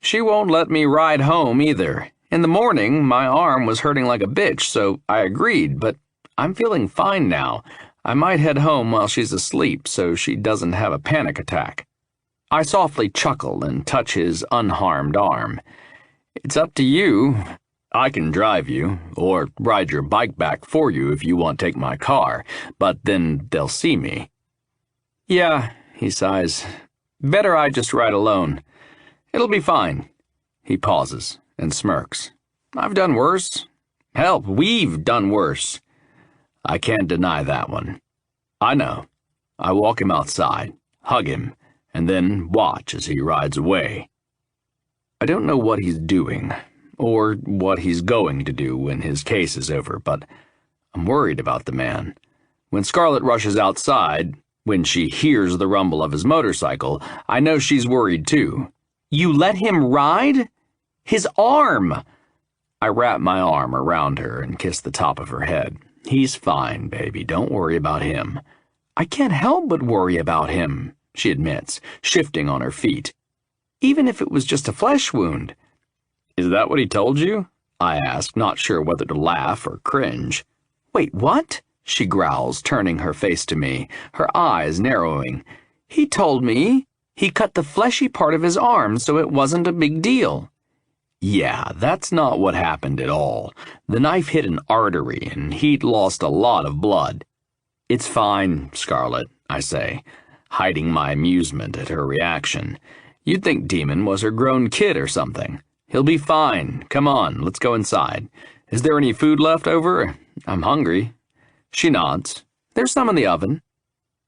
She won't let me ride home either. In the morning, my arm was hurting like a bitch, so I agreed, but I'm feeling fine now. I might head home while she's asleep so she doesn't have a panic attack. I softly chuckle and touch his unharmed arm. "It's up to you. I can drive you, or ride your bike back for you if you want to take my car, but then they'll see me." "Yeah," he sighs. "Better I just ride alone. It'll be fine." He pauses and smirks. "I've done worse. Hell, we've done worse." I can't deny that one. I know. I walk him outside, hug him, and then watch as he rides away. I don't know what he's doing, or what he's going to do when his case is over, but I'm worried about the man. When Scarlett rushes outside, when she hears the rumble of his motorcycle, I know she's worried too. "You let him ride? His arm!" I wrap my arm around her and kiss the top of her head. "He's fine, baby. Don't worry about him." "I can't help but worry about him," she admits, shifting on her feet. "Even if it was just a flesh wound." "Is that what he told you?" I ask, not sure whether to laugh or cringe. "Wait, what?" she growls, turning her face to me, her eyes narrowing. "He told me he cut the fleshy part of his arm so it wasn't a big deal." "Yeah, that's not what happened at all. The knife hit an artery and he'd lost a lot of blood." "It's fine, Scarlett," I say, hiding my amusement at her reaction. "You'd think Demon was her grown kid or something. He'll be fine. Come on, let's go inside. Is there any food left over? I'm hungry." She nods. "There's some in the oven."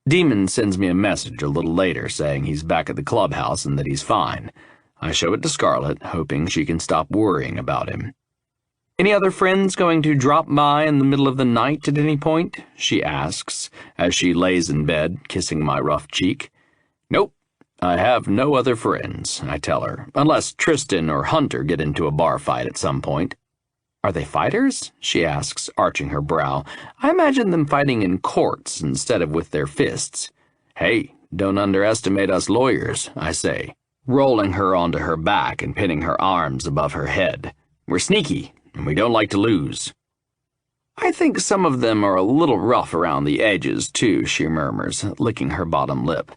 Demon sends me a message a little later saying he's back at the clubhouse and that he's fine. I show it to Scarlett, hoping she can stop worrying about him. "Any other friends going to drop by in the middle of the night at any point?" she asks, as she lays in bed, kissing my rough cheek. "Nope. I have no other friends," I tell her, "unless Tristan or Hunter get into a bar fight at some point." "Are they fighters?" she asks, arching her brow. "I imagine them fighting in courts instead of with their fists." "Hey, don't underestimate us lawyers," I say, rolling her onto her back and pinning her arms above her head. "We're sneaky, and we don't like to lose." "I think some of them are a little rough around the edges, too," she murmurs, licking her bottom lip.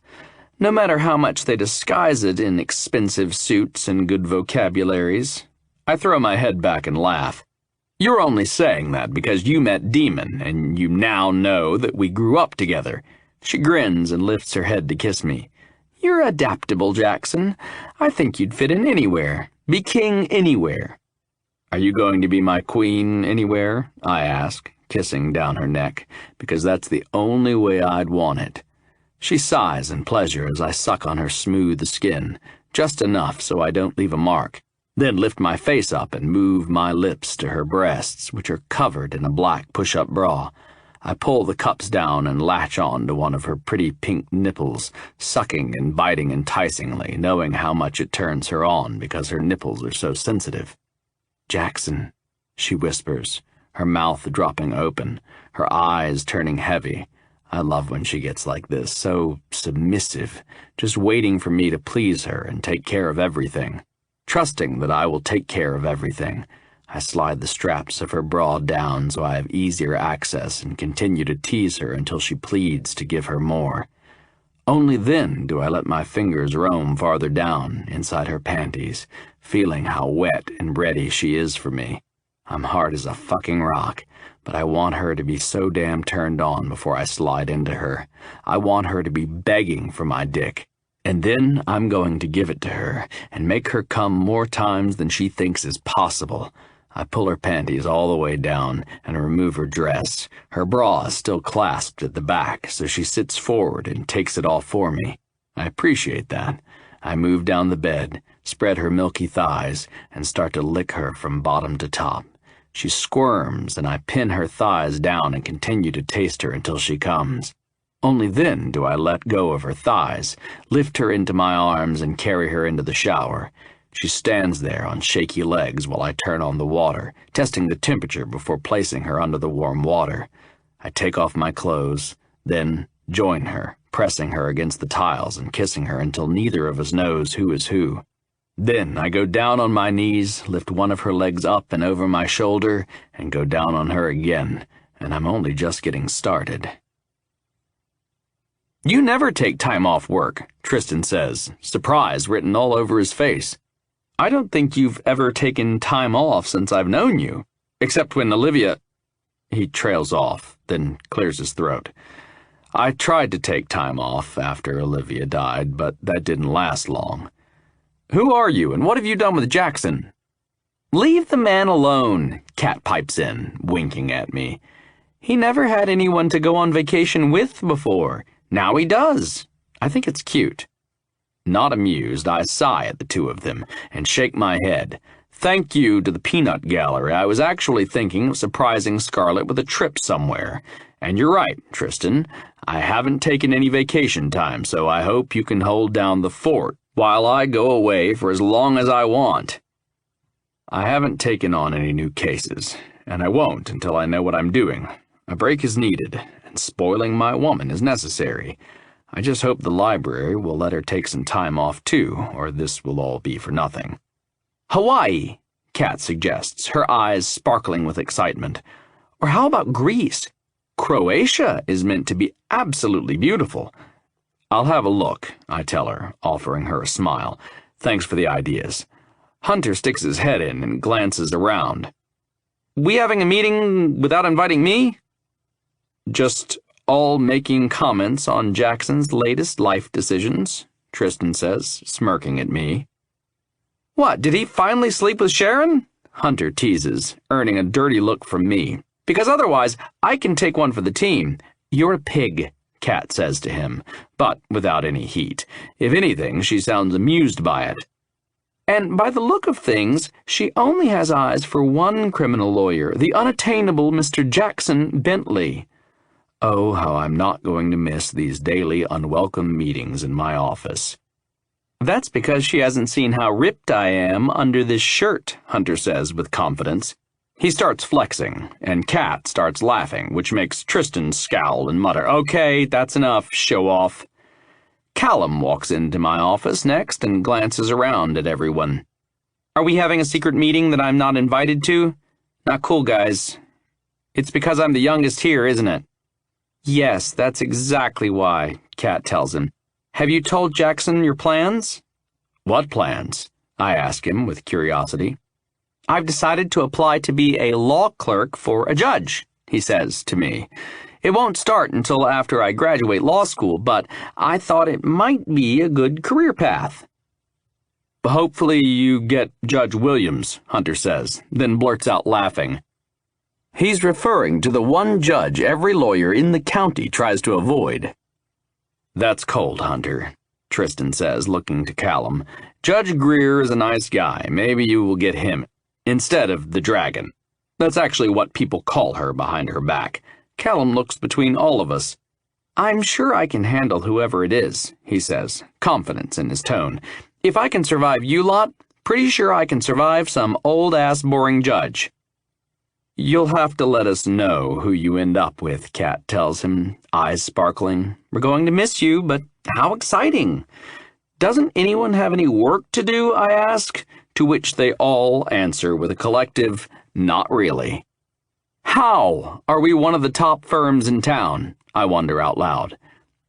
"No matter how much they disguise it in expensive suits and good vocabularies." I throw my head back and laugh. "You're only saying that because you met Demon, and you now know that we grew up together." She grins and lifts her head to kiss me. "You're adaptable, Jackson. I think you'd fit in anywhere. Be king anywhere." "Are you going to be my queen anywhere?" I ask, kissing down her neck, because that's the only way I'd want it. She sighs in pleasure as I suck on her smooth skin, just enough so I don't leave a mark, then lift my face up and move my lips to her breasts, which are covered in a black push-up bra. I pull the cups down and latch on to one of her pretty pink nipples, sucking and biting enticingly, knowing how much it turns her on because her nipples are so sensitive. "Jackson," she whispers, her mouth dropping open, her eyes turning heavy. I love when she gets like this, so submissive, just waiting for me to please her and take care of everything. Trusting that I will take care of everything, I slide the straps of her bra down so I have easier access and continue to tease her until she pleads to give her more. Only then do I let my fingers roam farther down inside her panties, feeling how wet and ready she is for me. I'm hard as a fucking rock, but I want her to be so damn turned on before I slide into her. I want her to be begging for my dick. And then I'm going to give it to her and make her come more times than she thinks is possible. I pull her panties all the way down and remove her dress. Her bra is still clasped at the back, so she sits forward and takes it off for me. I appreciate that. I move down the bed, spread her milky thighs, and start to lick her from bottom to top. She squirms, and I pin her thighs down and continue to taste her until she comes. Only then do I let go of her thighs, lift her into my arms, and carry her into the shower. She stands there on shaky legs while I turn on the water, testing the temperature before placing her under the warm water. I take off my clothes, then join her, pressing her against the tiles and kissing her until neither of us knows who is who. Then I go down on my knees, lift one of her legs up and over my shoulder, and go down on her again, and I'm only just getting started. "You never take time off work," Tristan says, surprise written all over his face. "I don't think you've ever taken time off since I've known you, except when Olivia—" He trails off, then clears his throat. "I tried to take time off after Olivia died, but that didn't last long. Who are you, and what have you done with Jackson?" "Leave the man alone," Kat pipes in, winking at me. "He never had anyone to go on vacation with before. Now he does. I think it's cute." Not amused, I sigh at the two of them and shake my head. Thank you to the peanut gallery. I was actually thinking of surprising Scarlett with a trip somewhere. And you're right, Tristan. I haven't taken any vacation time, so I hope you can hold down the fort while I go away for as long as I want. I haven't taken on any new cases, and I won't until I know what I'm doing. A break is needed, and spoiling my woman is necessary. I just hope the library will let her take some time off too, or this will all be for nothing. "Hawaii," Kat suggests, her eyes sparkling with excitement. "Or how about Greece? Croatia is meant to be absolutely beautiful." "I'll have a look," I tell her, offering her a smile. "Thanks for the ideas." Hunter sticks his head in and glances around. "We having a meeting without inviting me?" "Just all making comments on Jackson's latest life decisions," Tristan says, smirking at me. "What, did he finally sleep with Sharon?" Hunter teases, earning a dirty look from me. "Because otherwise, I can take one for the team." "You're a pig," Kat says to him, but without any heat. If anything, she sounds amused by it. "And by the look of things, she only has eyes for one criminal lawyer, the unattainable Mr. Jackson Bentley." Oh, how I'm not going to miss these daily unwelcome meetings in my office. "That's because she hasn't seen how ripped I am under this shirt," Hunter says with confidence. He starts flexing, and Kat starts laughing, which makes Tristan scowl and mutter, "Okay, that's enough, show off." Callum walks into my office next and glances around at everyone. "Are we having a secret meeting that I'm not invited to? Not cool, guys. It's because I'm the youngest here, isn't it?" "Yes, that's exactly why," Kat tells him. "Have you told Jackson your plans?" "What plans?" I ask him with curiosity. "I've decided to apply to be a law clerk for a judge," he says to me. "It won't start until after I graduate law school, but I thought it might be a good career path." "Hopefully you get Judge Williams," Hunter says, then blurts out laughing. He's referring to the one judge every lawyer in the county tries to avoid. "That's cold, Hunter," Tristan says, looking to Callum. "Judge Greer is a nice guy. Maybe you will get him instead of the dragon. That's actually what people call her behind her back." Callum looks between all of us. I'm sure I can handle whoever it is, he says, confidence in his tone. If I can survive you lot, pretty sure I can survive some old-ass boring judge. You'll have to let us know who you end up with, Kat tells him, eyes sparkling. We're going to miss you, but how exciting. Doesn't anyone have any work to do, I ask, to which they all answer with a collective, not really. How are we one of the top firms in town? I wonder out loud.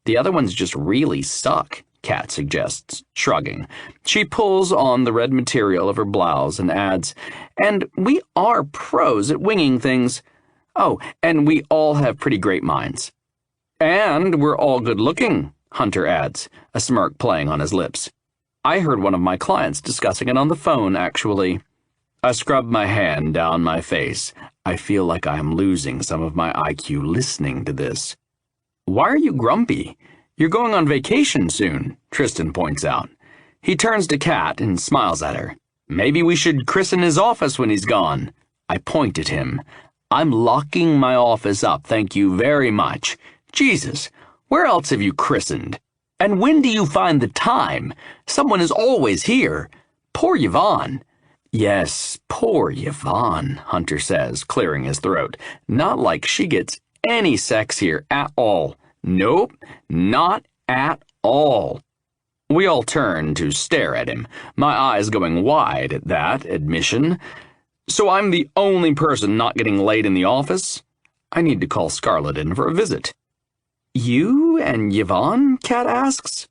The other ones just really suck, Kat suggests, shrugging. She pulls on the red material of her blouse and adds, and we are pros at winging things. Oh, and we all have pretty great minds. And we're all good-looking, Hunter adds, a smirk playing on his lips. I heard one of my clients discussing it on the phone, actually. I scrub my hand down my face. I feel like I am losing some of my IQ listening to this. Why are you grumpy? You're going on vacation soon, Tristan points out. He turns to Kat and smiles at her. Maybe we should christen his office when he's gone. I point at him. I'm locking my office up, thank you very much. Jesus, where else have you christened? And when do you find the time? Someone is always here. Poor Yvonne. Yes, poor Yvonne, Hunter says, clearing his throat. Not like she gets any sex here at all. Nope, not at all. We all turn to stare at him, my eyes going wide at that admission. So I'm the only person not getting laid in the office? I need to call Scarlett in for a visit. You and Yvonne? Kat asks,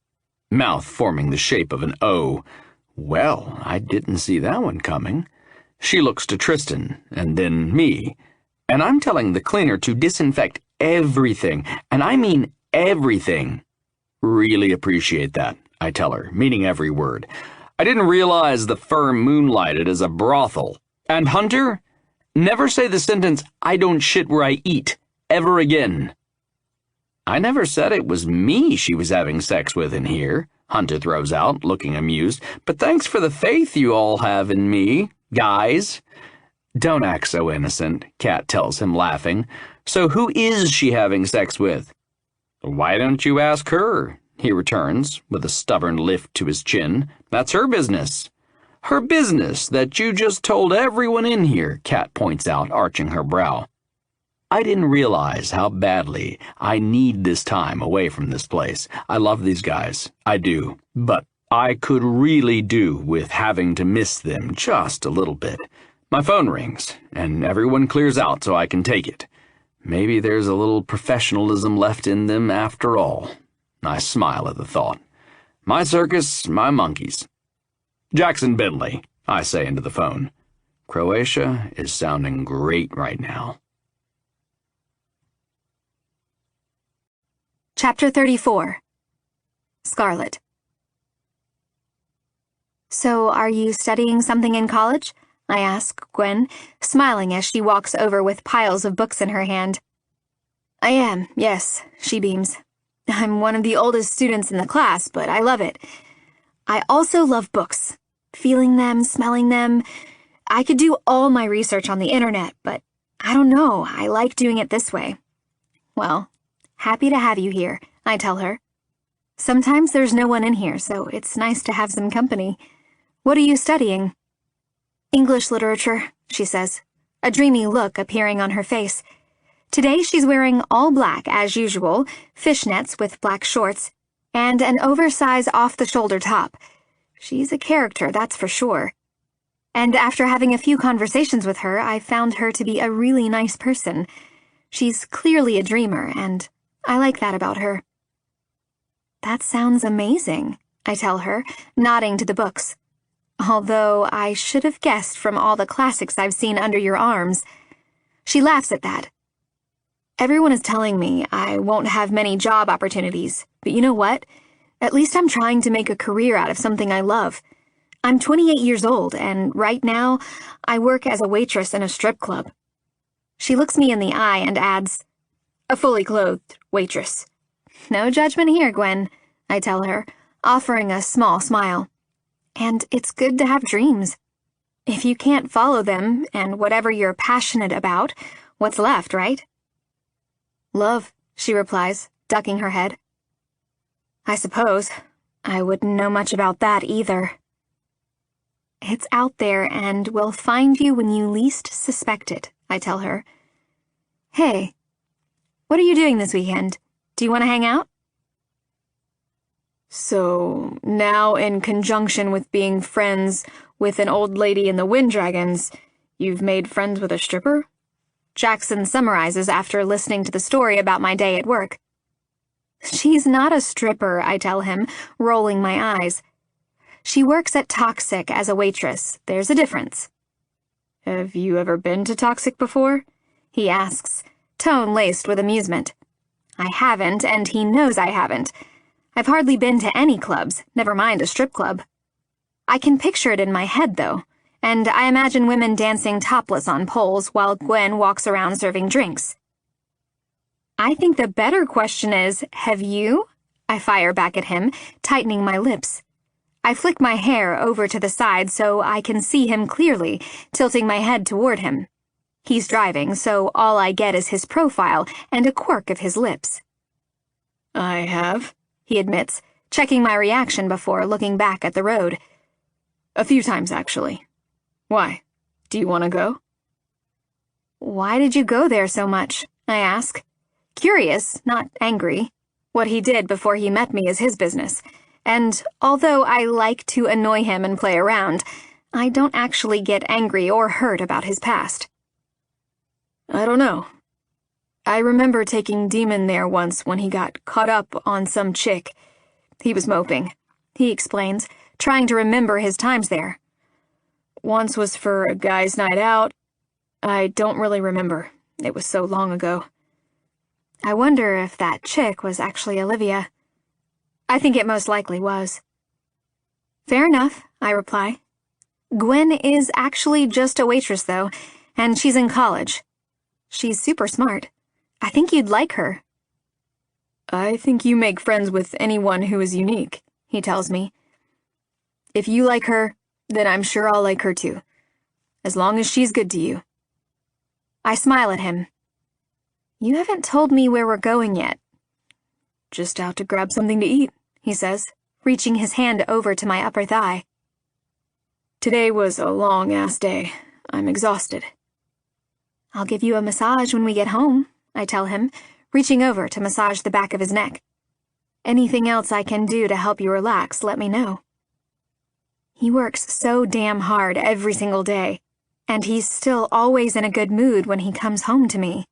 mouth forming the shape of an O. Well, I didn't see that one coming. She looks to Tristan, and then me, and I'm telling the cleaner to disinfect everything, and I mean everything. Really appreciate that, I tell her, meaning every word. I didn't realize the firm moonlighted as a brothel. And Hunter, never say the sentence, I don't shit where I eat, ever again. I never said it was me she was having sex with in here, Hunter throws out, looking amused. But thanks for the faith you all have in me, guys. Don't act so innocent, Kat tells him, laughing. So who is she having sex with? Why don't you ask her? He returns, with a stubborn lift to his chin. That's her business. Her business that you just told everyone in here, Kat points out, arching her brow. I didn't realize how badly I need this time away from this place. I love these guys. I do. But I could really do with having to miss them just a little bit. My phone rings, and everyone clears out so I can take it. Maybe there's a little professionalism left in them after all. I smile at the thought. My circus, my monkeys. Jackson Bentley, I say into the phone. Croatia is sounding great right now. Chapter 34. Scarlett. So, are you studying something in college? I ask Gwen, smiling as she walks over with piles of books in her hand. I am, yes, she beams. I'm one of the oldest students in the class, but I love it. I also love books. Feeling them, smelling them. I could do all my research on the internet, but I don't know, I like doing it this way. Well, happy to have you here, I tell her. Sometimes there's no one in here, so it's nice to have some company. What are you studying? English literature, she says, a dreamy look appearing on her face. Today she's wearing all black as usual, fishnets with black shorts, and an oversized off-the-shoulder top. She's a character, that's for sure. And after having a few conversations with her, I found her to be a really nice person. She's clearly a dreamer, and I like that about her. That sounds amazing, I tell her, nodding to the books. Although I should have guessed from all the classics I've seen under your arms. She laughs at that. Everyone is telling me I won't have many job opportunities, but you know what? At least I'm trying to make a career out of something I love. I'm 28 years old, and right now, I work as a waitress in a strip club. She looks me in the eye and adds, a fully clothed waitress. No judgment here, Gwen, I tell her, offering a small smile. And it's good to have dreams. If you can't follow them and whatever you're passionate about, what's left, right? Love, she replies, ducking her head. I suppose. I wouldn't know much about that either. It's out there and will find you when you least suspect it, I tell her. Hey, what are you doing this weekend? Do you want to hang out? So, now in conjunction with being friends with an old lady in the Wind Dragons, you've made friends with a stripper? Jackson summarizes after listening to the story about my day at work. She's not a stripper, I tell him, rolling my eyes. She works at Toxic as a waitress. There's a difference. Have you ever been to Toxic before? He asks, tone laced with amusement. I haven't, and he knows I haven't. I've hardly been to any clubs, never mind a strip club. I can picture it in my head, though, and I imagine women dancing topless on poles while Gwen walks around serving drinks. I think the better question is, have you? I fire back at him, tightening my lips. I flick my hair over to the side so I can see him clearly, tilting my head toward him. He's driving, so all I get is his profile and a quirk of his lips. I have, he admits, checking my reaction before looking back at the road. A few times, actually. Why? Do you want to go? Why did you go there so much? I ask. Curious, not angry. What he did before he met me is his business. And although I like to annoy him and play around, I don't actually get angry or hurt about his past. I don't know. I remember taking Demon there once when he got caught up on some chick. He was moping, he explains, trying to remember his times there. Once was for a guy's night out. I don't really remember. It was so long ago. I wonder if that chick was actually Olivia. I think it most likely was. Fair enough, I reply. Gwen is actually just a waitress, though, and she's in college. She's super smart. I think you'd like her. I think you make friends with anyone who is unique, he tells me. If you like her, then I'm sure I'll like her too. As long as she's good to you. I smile at him. You haven't told me where we're going yet. Just out to grab something to eat, he says, reaching his hand over to my upper thigh. Today was a long-ass day. I'm exhausted. I'll give you a massage when we get home, I tell him, reaching over to massage the back of his neck. Anything else I can do to help you relax, let me know. He works so damn hard every single day, and he's still always in a good mood when he comes home to me.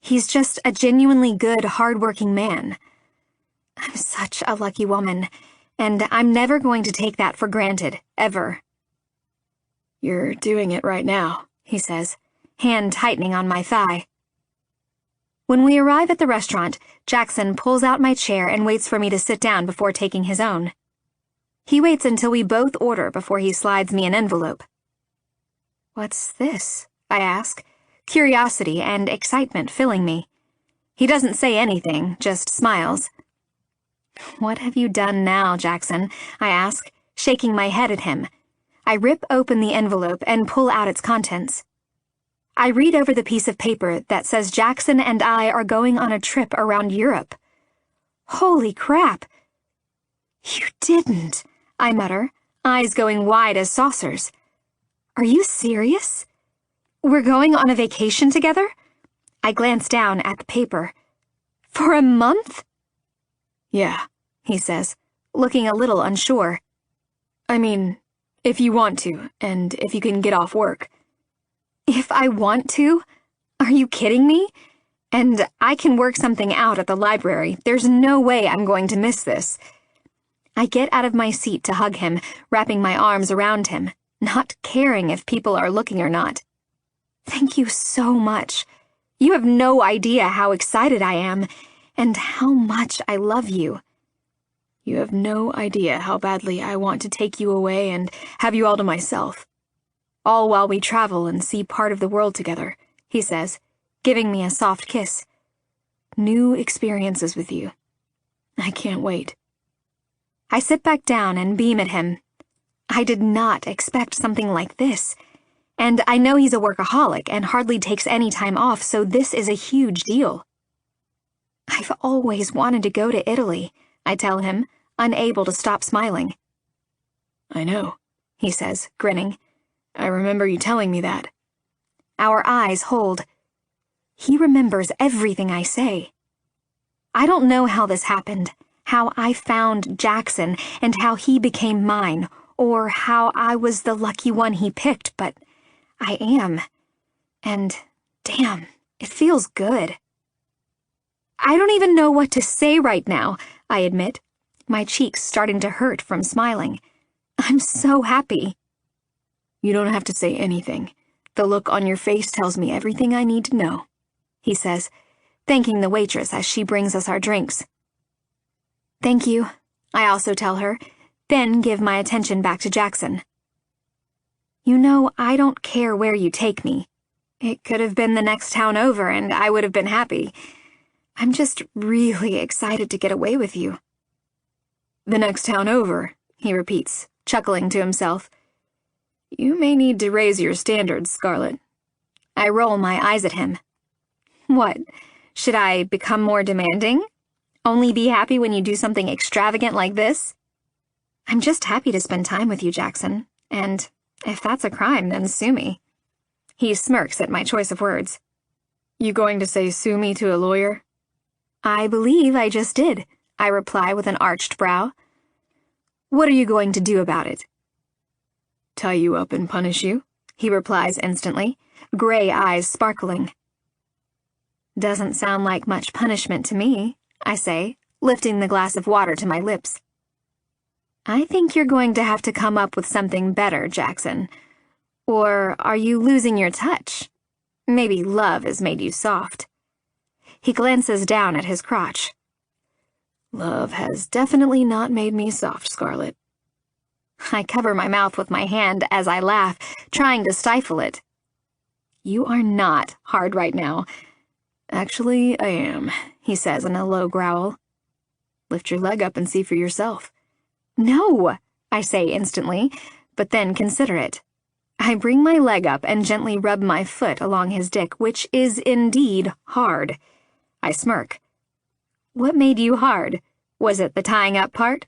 He's just a genuinely good, hard-working man. I'm such a lucky woman, and I'm never going to take that for granted, ever. You're doing it right now, he says, hand tightening on my thigh. When we arrive at the restaurant, Jackson pulls out my chair and waits for me to sit down before taking his own. He waits until we both order before he slides me an envelope. What's this? I ask, curiosity and excitement filling me. He doesn't say anything, just smiles. What have you done now, Jackson? I ask, shaking my head at him. I rip open the envelope and pull out its contents. I read over the piece of paper that says Jackson and I are going on a trip around Europe. Holy crap! You didn't, I mutter, eyes going wide as saucers. Are you serious? We're going on a vacation together? I glance down at the paper. For a month? Yeah, he says, looking a little unsure. I mean, if you want to, and if you can get off work. If I want to? Are you kidding me? And I can work something out at the library. There's no way I'm going to miss this. I get out of my seat to hug him, wrapping my arms around him, not caring if people are looking or not. Thank you so much. You have no idea how excited I am, and how much I love you. You have no idea how badly I want to take you away and have you all to myself. All while we travel and see part of the world together, he says, giving me a soft kiss. New experiences with you. I can't wait. I sit back down and beam at him. I did not expect something like this. And I know he's a workaholic and hardly takes any time off, so this is a huge deal. I've always wanted to go to Italy, I tell him, unable to stop smiling. I know, he says, grinning. I remember you telling me that. Our eyes hold. He remembers everything I say. I don't know how this happened, how I found Jackson and how he became mine, or how I was the lucky one he picked, but I am. And, damn, it feels good. I don't even know what to say right now, I admit, my cheeks starting to hurt from smiling. I'm so happy. You don't have to say anything. The look on your face tells me everything I need to know, he says, thanking the waitress as she brings us our drinks. Thank you, I also tell her, then give my attention back to Jackson. You know, I don't care where you take me. It could have been the next town over and I would have been happy. I'm just really excited to get away with you. The next town over, he repeats, chuckling to himself. You may need to raise your standards, Scarlett. I roll my eyes at him. What? Should I become more demanding? Only be happy when you do something extravagant like this? I'm just happy to spend time with you, Jackson, and if that's a crime, then sue me. He smirks at my choice of words. You going to say sue me to a lawyer? I believe I just did, I reply with an arched brow. What are you going to do about it? Tie you up and punish you, he replies instantly, gray eyes sparkling. Doesn't sound like much punishment to me, I say, lifting the glass of water to my lips. I think you're going to have to come up with something better, Jackson. Or are you losing your touch? Maybe love has made you soft. He glances down at his crotch. Love has definitely not made me soft, Scarlett. I cover my mouth with my hand as I laugh, trying to stifle it. You are not hard right now. Actually, I am, he says in a low growl. Lift your leg up and see for yourself. No, I say instantly, but then consider it. I bring my leg up and gently rub my foot along his dick, which is indeed hard. I smirk. What made you hard? Was it the tying up part?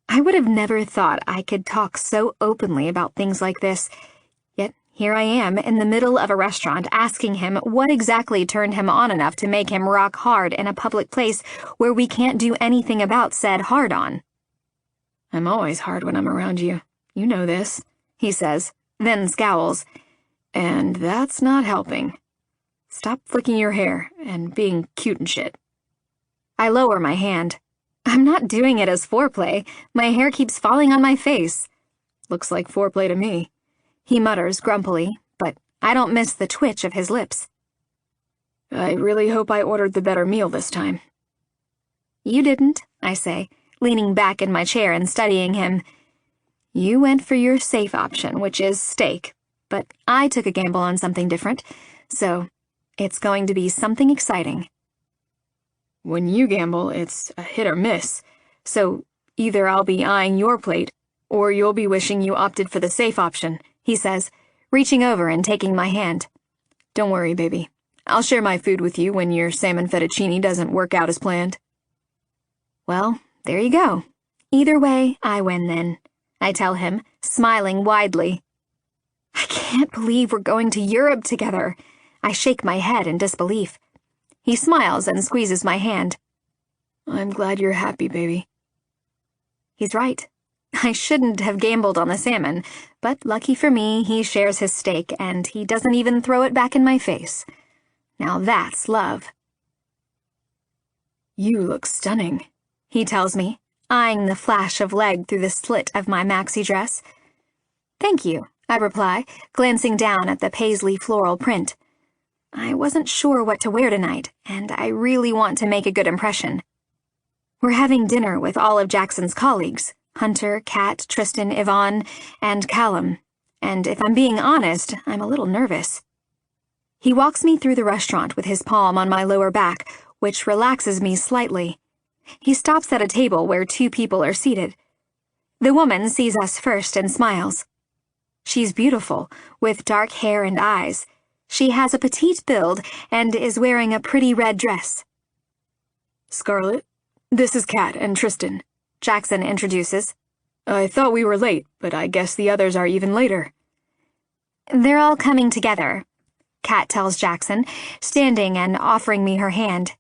I would have never thought I could talk so openly about things like this, yet here I am in the middle of a restaurant asking him what exactly turned him on enough to make him rock hard in a public place where we can't do anything about said hard-on. I'm always hard when I'm around you. You know this, he says, then scowls. And that's not helping. Stop flicking your hair and being cute and shit. I lower my hand. I'm not doing it as foreplay. My hair keeps falling on my face. Looks like foreplay to me, he mutters grumpily, but I don't miss the twitch of his lips. I really hope I ordered the better meal this time. You didn't, I say, leaning back in my chair and studying him. You went for your safe option, which is steak, but I took a gamble on something different, so it's going to be something exciting. When you gamble, it's a hit or miss, so either I'll be eyeing your plate, or you'll be wishing you opted for the safe option, he says, reaching over and taking my hand. Don't worry, baby. I'll share my food with you when your salmon fettuccine doesn't work out as planned. Well, there you go. Either way, I win then, I tell him, smiling widely. I can't believe we're going to Europe together. I shake my head in disbelief. He smiles and squeezes my hand. I'm glad you're happy, baby. He's right. I shouldn't have gambled on the salmon, but lucky for me, he shares his steak and he doesn't even throw it back in my face. Now that's love. You look stunning, he tells me, eyeing the flash of leg through the slit of my maxi dress. Thank you, I reply, glancing down at the paisley floral print. I wasn't sure what to wear tonight, and I really want to make a good impression. We're having dinner with all of Jackson's colleagues, Hunter, Kat, Tristan, Yvonne, and Callum, and if I'm being honest, I'm a little nervous. He walks me through the restaurant with his palm on my lower back, which relaxes me slightly. He stops at a table where 2 people are seated. The woman sees us first and smiles. She's beautiful, with dark hair and eyes. She has a petite build and is wearing a pretty red dress. Scarlett, this is Kat and Tristan, Jackson introduces. I thought we were late, but I guess the others are even later. They're all coming together, Kat tells Jackson, standing and offering me her hand.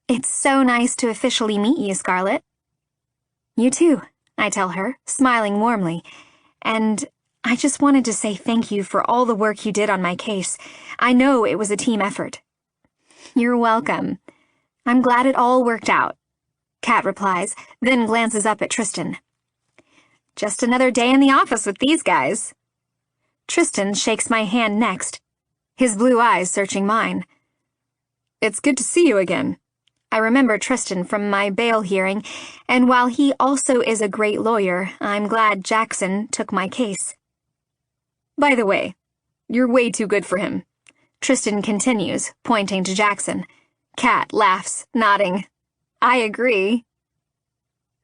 It's so nice to officially meet you, Scarlett. You too, I tell her, smiling warmly. And I just wanted to say thank you for all the work you did on my case. I know it was a team effort. You're welcome. I'm glad it all worked out, Kat replies, then glances up at Tristan. Just another day in the office with these guys. Tristan shakes my hand next, his blue eyes searching mine. It's good to see you again. I remember Tristan from my bail hearing, and while he also is a great lawyer, I'm glad Jackson took my case. By the way, you're way too good for him, Tristan continues, pointing to Jackson. Kat laughs, nodding. I agree.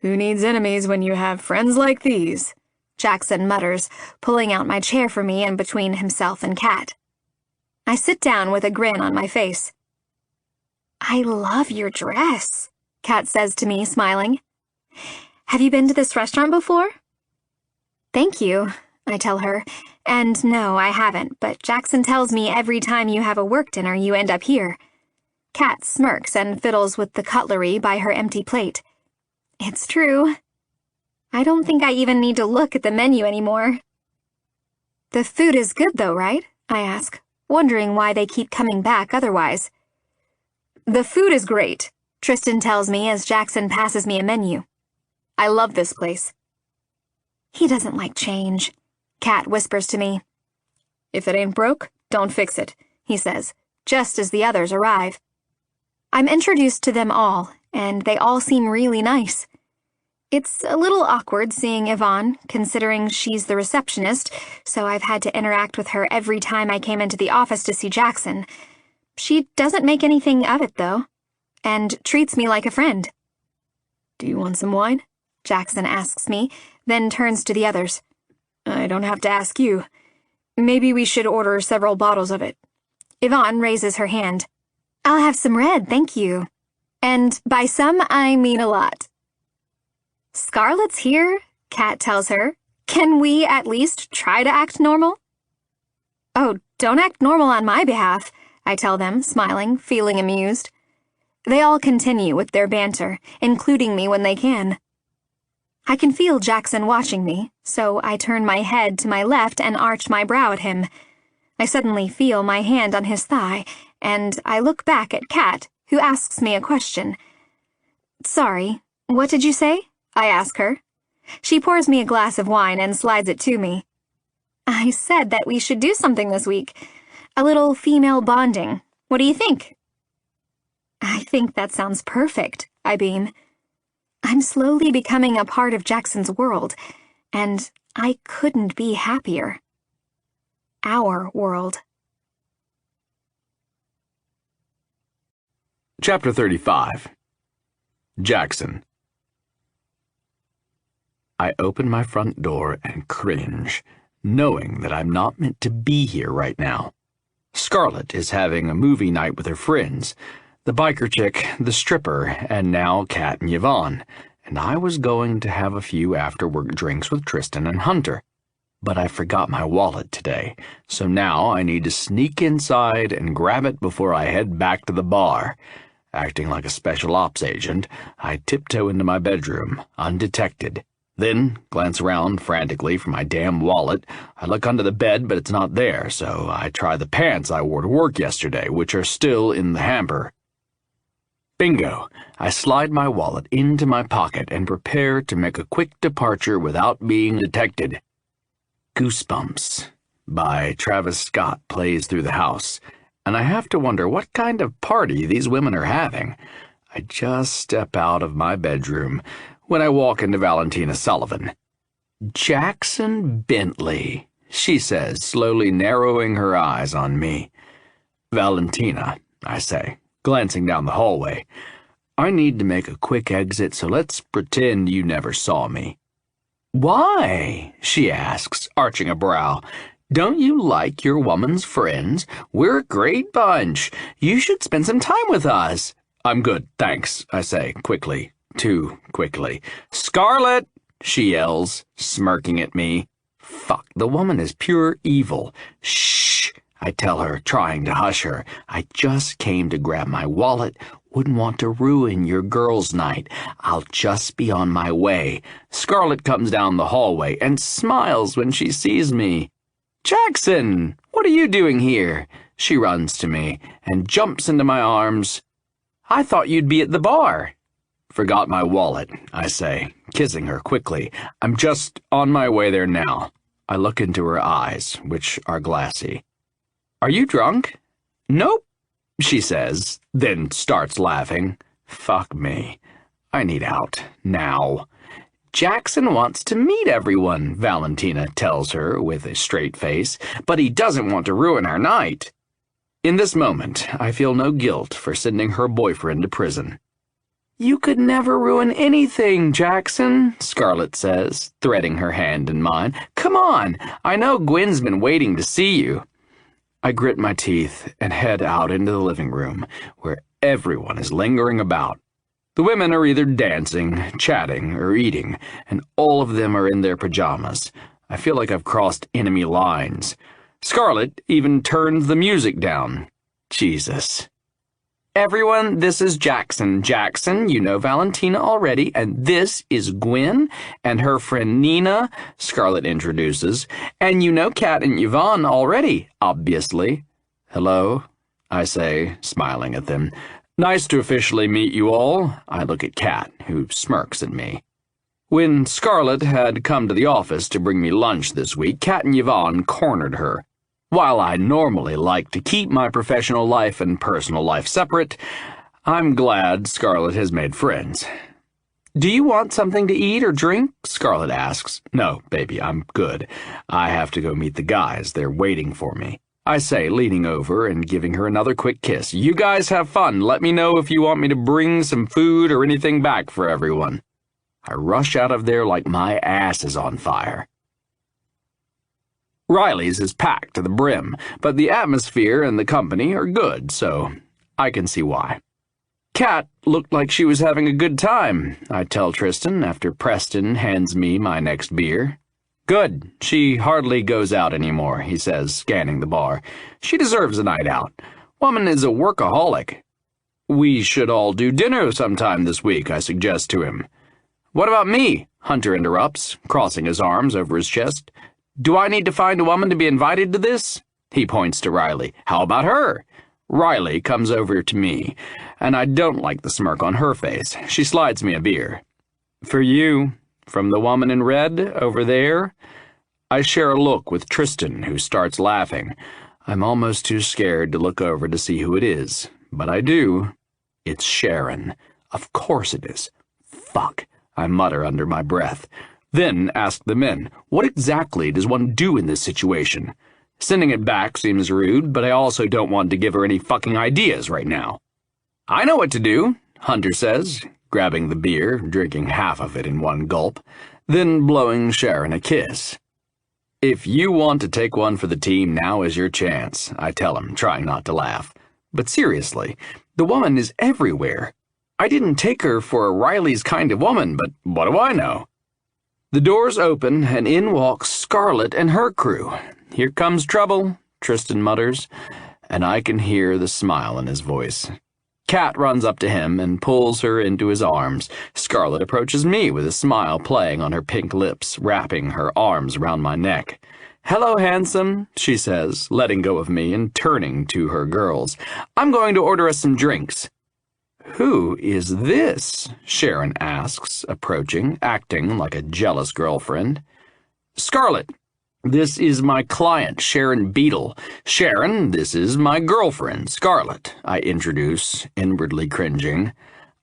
Who needs enemies when you have friends like these? Jackson mutters, pulling out my chair for me in between himself and Kat. I sit down with a grin on my face. I love your dress, Kat says to me, smiling. Have you been to this restaurant before? Thank you, I tell her. And no, I haven't, but Jackson tells me every time you have a work dinner, you end up here. Kat smirks and fiddles with the cutlery by her empty plate. It's true. I don't think I even need to look at the menu anymore. The food is good though, right? I ask, wondering why they keep coming back otherwise. The food is great, Tristan tells me as Jackson passes me a menu. I love this place. He doesn't like change, Kat whispers to me. If it ain't broke, don't fix it, he says, just as the others arrive. I'm introduced to them all, and they all seem really nice. It's a little awkward seeing Yvonne, considering she's the receptionist, so I've had to interact with her every time I came into the office to see Jackson. She doesn't make anything of it, though, and treats me like a friend. Do you want some wine? Jackson asks me, then turns to the others. I don't have to ask you. Maybe we should order several bottles of it. Yvonne raises her hand. I'll have some red, thank you. And by some, I mean a lot. Scarlett's here, Kat tells her. Can we at least try to act normal? Oh, don't act normal on my behalf, I tell them, smiling, feeling amused. They all continue with their banter, including me when they can. I can feel Jackson watching me, so I turn my head to my left and arch my brow at him. I suddenly feel my hand on his thigh, and I look back at Kat, who asks me a question. Sorry, what did you say? I ask her. She pours me a glass of wine and slides it to me. I said that we should do something this week. A little female bonding. What do you think? I think that sounds perfect, I beam. I'm slowly becoming a part of Jackson's world, and I couldn't be happier. Our world. Chapter 35. Jackson. I open my front door and cringe, knowing that I'm not meant to be here right now. Scarlett is having a movie night with her friends, the biker chick, the stripper, and now Kat and Yvonne, and I was going to have a few after-work drinks with Tristan and Hunter. But I forgot my wallet today, so now I need to sneak inside and grab it before I head back to the bar. Acting like a special ops agent, I tiptoe into my bedroom, undetected. Then, glance around frantically for my damn wallet. I look under the bed, but it's not there, so I try the pants I wore to work yesterday, which are still in the hamper. Bingo! I slide my wallet into my pocket and prepare to make a quick departure without being detected. Goosebumps by Travis Scott plays through the house, and I have to wonder what kind of party these women are having. I just step out of my bedroom when I walk into Valentina Sullivan. Jackson Bentley, she says, slowly narrowing her eyes on me. Valentina, I say, glancing down the hallway. I need to make a quick exit, so let's pretend you never saw me. Why? She asks, arching a brow. Don't you like your woman's friends? We're a great bunch. You should spend some time with us. I'm good, thanks, I say, quickly. Too quickly. Scarlett, she yells, smirking at me. Fuck, the woman is pure evil. Shh, I tell her, trying to hush her. I just came to grab my wallet. Wouldn't want to ruin your girls' night. I'll just be on my way. Scarlett comes down the hallway and smiles when she sees me. Jackson, what are you doing here? She runs to me and jumps into my arms. I thought you'd be at the bar. Forgot my wallet, I say, kissing her quickly. I'm just on my way there now. I look into her eyes, which are glassy. Are you drunk? Nope, she says, then starts laughing. Fuck me. I need out, now. Jackson wants to meet everyone, Valentina tells her with a straight face, but he doesn't want to ruin our night. In this moment, I feel no guilt for sending her boyfriend to prison. You could never ruin anything, Jackson, Scarlett says, threading her hand in mine. Come on, I know Gwen's been waiting to see you. I grit my teeth and head out into the living room, where everyone is lingering about. The women are either dancing, chatting, or eating, and all of them are in their pajamas. I feel like I've crossed enemy lines. Scarlett even turns the music down. Jesus. Everyone, this is Jackson. Jackson, you know Valentina already, and this is Gwen and her friend Nina, Scarlett introduces, and you know Kat and Yvonne already, obviously. Hello, I say, smiling at them. Nice to officially meet you all. I look at Kat, who smirks at me. When Scarlett had come to the office to bring me lunch this week, Kat and Yvonne cornered her. While I normally like to keep my professional life and personal life separate, I'm glad Scarlett has made friends. Do you want something to eat or drink? Scarlett asks. No, baby, I'm good. I have to go meet the guys. They're waiting for me. I say, leaning over and giving her another quick kiss. You guys have fun. Let me know if you want me to bring some food or anything back for everyone. I rush out of there like my ass is on fire. Riley's is packed to the brim, but the atmosphere and the company are good, so I can see why. Kat looked like she was having a good time, I tell Tristan after Preston hands me my next beer. Good. She hardly goes out anymore, he says, scanning the bar. She deserves a night out. Woman is a workaholic. We should all do dinner sometime this week, I suggest to him. What about me? Hunter interrupts, crossing his arms over his chest. Do I need to find a woman to be invited to this? He points to Riley. How about her? Riley comes over to me, and I don't like the smirk on her face. She slides me a beer. For you, from the woman in red over there. I share a look with Tristan, who starts laughing. I'm almost too scared to look over to see who it is, but I do. It's Sharon. Of course it is. Fuck, I mutter under my breath. Then ask the men, what exactly does one do in this situation? Sending it back seems rude, but I also don't want to give her any fucking ideas right now. I know what to do, Hunter says, grabbing the beer, drinking half of it in one gulp, then blowing Sharon a kiss. If you want to take one for the team, now is your chance, I tell him, trying not to laugh. But seriously, the woman is everywhere. I didn't take her for a Riley's kind of woman, but what do I know? The doors open, and in walks Scarlett and her crew. Here comes trouble, Tristan mutters, and I can hear the smile in his voice. Kat runs up to him and pulls her into his arms. Scarlett approaches me with a smile playing on her pink lips, wrapping her arms around my neck. Hello, handsome, she says, letting go of me and turning to her girls. I'm going to order us some drinks. Who is this? Sharon asks, approaching, acting like a jealous girlfriend. Scarlett, this is my client, Sharon Beadle. Sharon, this is my girlfriend, Scarlett, I introduce, inwardly cringing.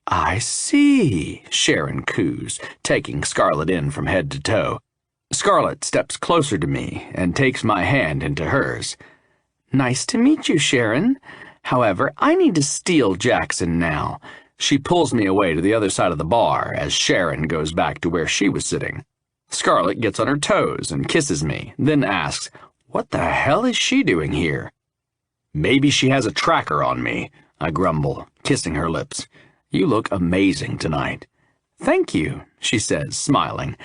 I see, Sharon coos, taking Scarlett in from head to toe. Scarlett steps closer to me and takes my hand into hers. Nice to meet you, Sharon. However, I need to steal Jackson now. She pulls me away to the other side of the bar as Sharon goes back to where she was sitting. Scarlett gets on her toes and kisses me, then asks, what the hell is she doing here? Maybe she has a tracker on me. I grumble, kissing her lips. You look amazing tonight. Thank you, she says, smiling.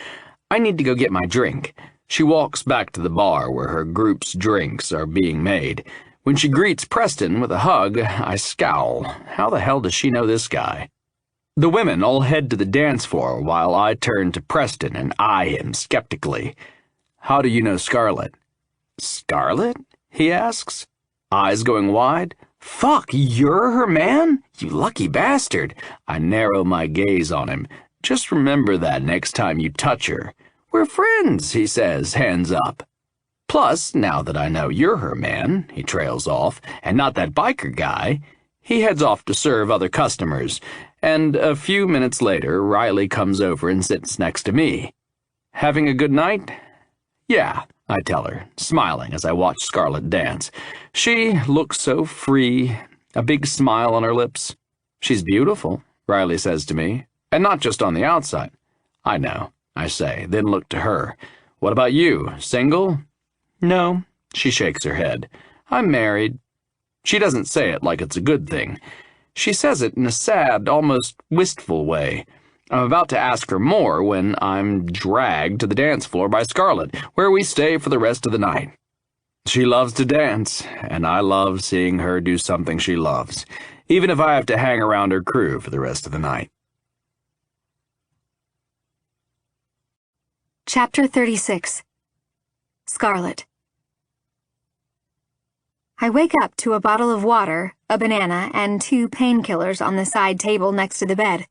I need to go get my drink. She walks back to the bar where her group's drinks are being made. When she greets Preston with a hug, I scowl. How the hell does she know this guy? The women all head to the dance floor while I turn to Preston and eye him skeptically. How do you know Scarlett? Scarlett? He asks, eyes going wide. Fuck, you're her man? You lucky bastard. I narrow my gaze on him. Just remember that next time you touch her. We're friends, he says, hands up. Plus, now that I know you're her man, he trails off, and not that biker guy, he heads off to serve other customers, and a few minutes later, Riley comes over and sits next to me. Having a good night? Yeah, I tell her, smiling as I watch Scarlett dance. She looks so free, a big smile on her lips. She's beautiful, Riley says to me, and not just on the outside. I know, I say, then look to her. What about you, single? No, she shakes her head. I'm married. She doesn't say it like it's a good thing. She says it in a sad, almost wistful way. I'm about to ask her more when I'm dragged to the dance floor by Scarlett, where we stay for the rest of the night. She loves to dance, and I love seeing her do something she loves, even if I have to hang around her crew for the rest of the night. Chapter 36. Scarlett. I wake up to a bottle of water, a banana, and 2 painkillers on the side table next to the bed.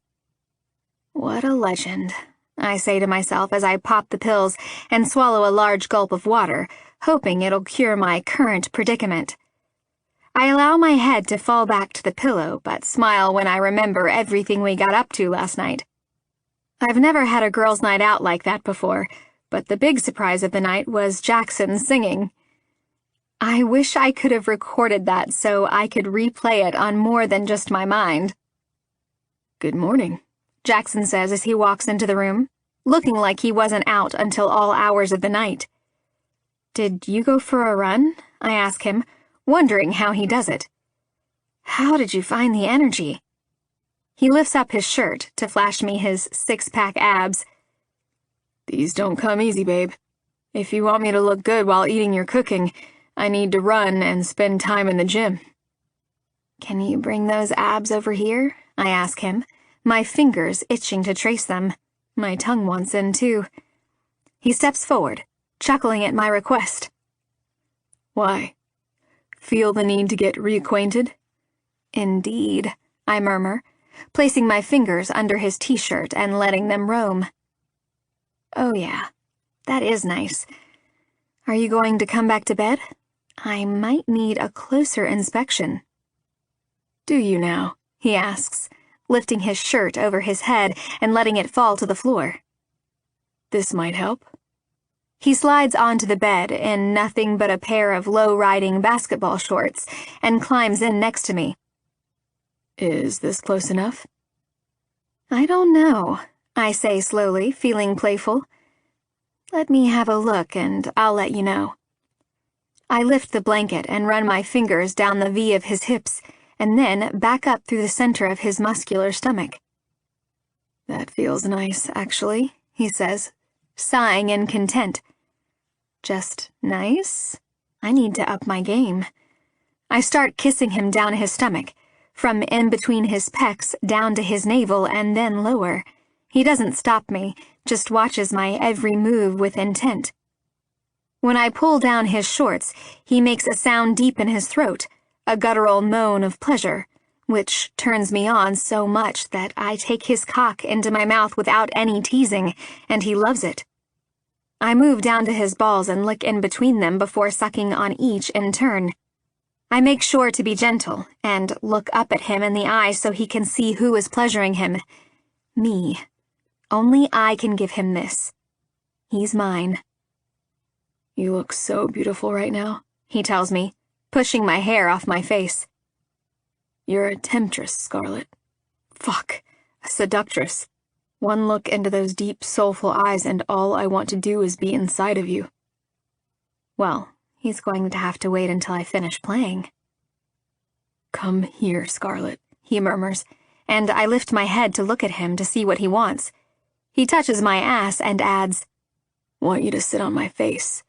What a legend, I say to myself as I pop the pills and swallow a large gulp of water, hoping it'll cure my current predicament. I allow my head to fall back to the pillow, but smile when I remember everything we got up to last night. I've never had a girls' night out like that before, but the big surprise of the night was Jackson singing. I wish I could have recorded that so I could replay it on more than just my mind. Good morning, Jackson says as he walks into the room, looking like he wasn't out until all hours of the night. Did you go for a run? I ask him, wondering how he does it. How did you find the energy? He lifts up his shirt to flash me his 6-pack abs. These don't come easy, babe. If you want me to look good while eating your cooking, I need to run and spend time in the gym. Can you bring those abs over here? I ask him, my fingers itching to trace them. My tongue wants in, too. He steps forward, chuckling at my request. Why? Feel the need to get reacquainted? Indeed, I murmur, placing my fingers under his t-shirt and letting them roam. Oh yeah, that is nice. Are you going to come back to bed? I might need a closer inspection. Do you now? He asks, lifting his shirt over his head and letting it fall to the floor. This might help. He slides onto the bed in nothing but a pair of low-riding basketball shorts and climbs in next to me. Is this close enough? I don't know, I say slowly, feeling playful. Let me have a look and I'll let you know. I lift the blanket and run my fingers down the V of his hips and then back up through the center of his muscular stomach. That feels nice, actually, he says, sighing in content. Just nice? I need to up my game. I start kissing him down his stomach, from in between his pecs down to his navel and then lower. He doesn't stop me, just watches my every move with intent. When I pull down his shorts, he makes a sound deep in his throat, a guttural moan of pleasure, which turns me on so much that I take his cock into my mouth without any teasing, and he loves it. I move down to his balls and lick in between them before sucking on each in turn. I make sure to be gentle and look up at him in the eye so he can see who is pleasuring him. Me. Only I can give him this. He's mine. You look so beautiful right now, he tells me, pushing my hair off my face. You're a temptress, Scarlett. Fuck, a seductress. One look into those deep, soulful eyes and all I want to do is be inside of you. Well, he's going to have to wait until I finish playing. "Come here, Scarlet," he murmurs, and I lift my head to look at him to see what he wants. He touches my ass and adds, "Want you to sit on my face."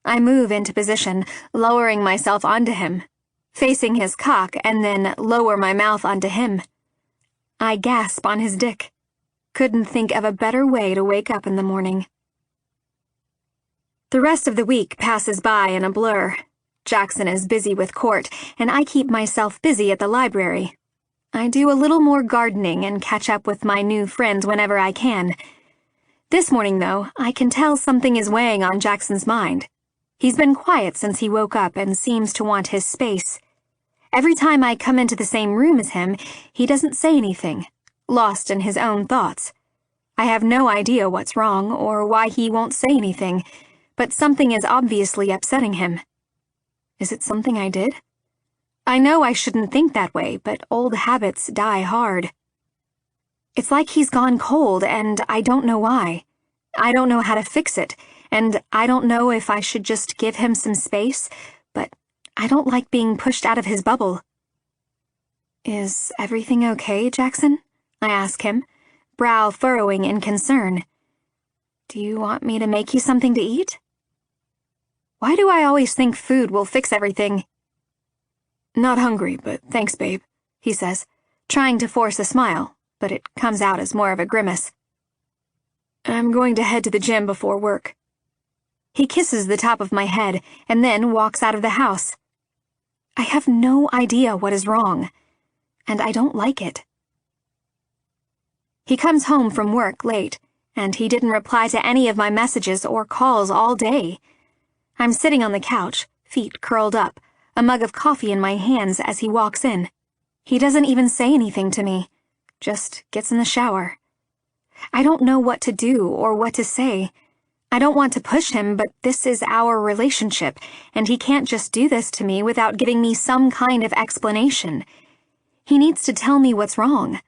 I move into position, lowering myself onto him, facing his cock, and then lower my mouth onto him. I gasp on his dick. Couldn't think of a better way to wake up in the morning. The rest of the week passes by in a blur. Jackson is busy with court, and I keep myself busy at the library. I do a little more gardening and catch up with my new friends whenever I can. This morning, though, I can tell something is weighing on Jackson's mind. He's been quiet since he woke up and seems to want his space. Every time I come into the same room as him, he doesn't say anything, lost in his own thoughts. I have no idea what's wrong or why he won't say anything, but something is obviously upsetting him. Is it something I did? I know I shouldn't think that way, but old habits die hard. It's like he's gone cold, and I don't know why. I don't know how to fix it, and I don't know if I should just give him some space, but I don't like being pushed out of his bubble. Is everything okay, Jackson? I ask him, brow furrowing in concern. Do you want me to make you something to eat? Why do I always think food will fix everything? "Not hungry, but thanks, babe," he says, trying to force a smile, but it comes out as more of a grimace. "I'm going to head to the gym before work." He kisses the top of my head and then walks out of the house. I have no idea what is wrong, and I don't like it. He comes home from work late, and he didn't reply to any of my messages or calls all day. I'm sitting on the couch, feet curled up, a mug of coffee in my hands as he walks in. He doesn't even say anything to me, just gets in the shower. I don't know what to do or what to say. I don't want to push him, but this is our relationship, and he can't just do this to me without giving me some kind of explanation. He needs to tell me what's wrong.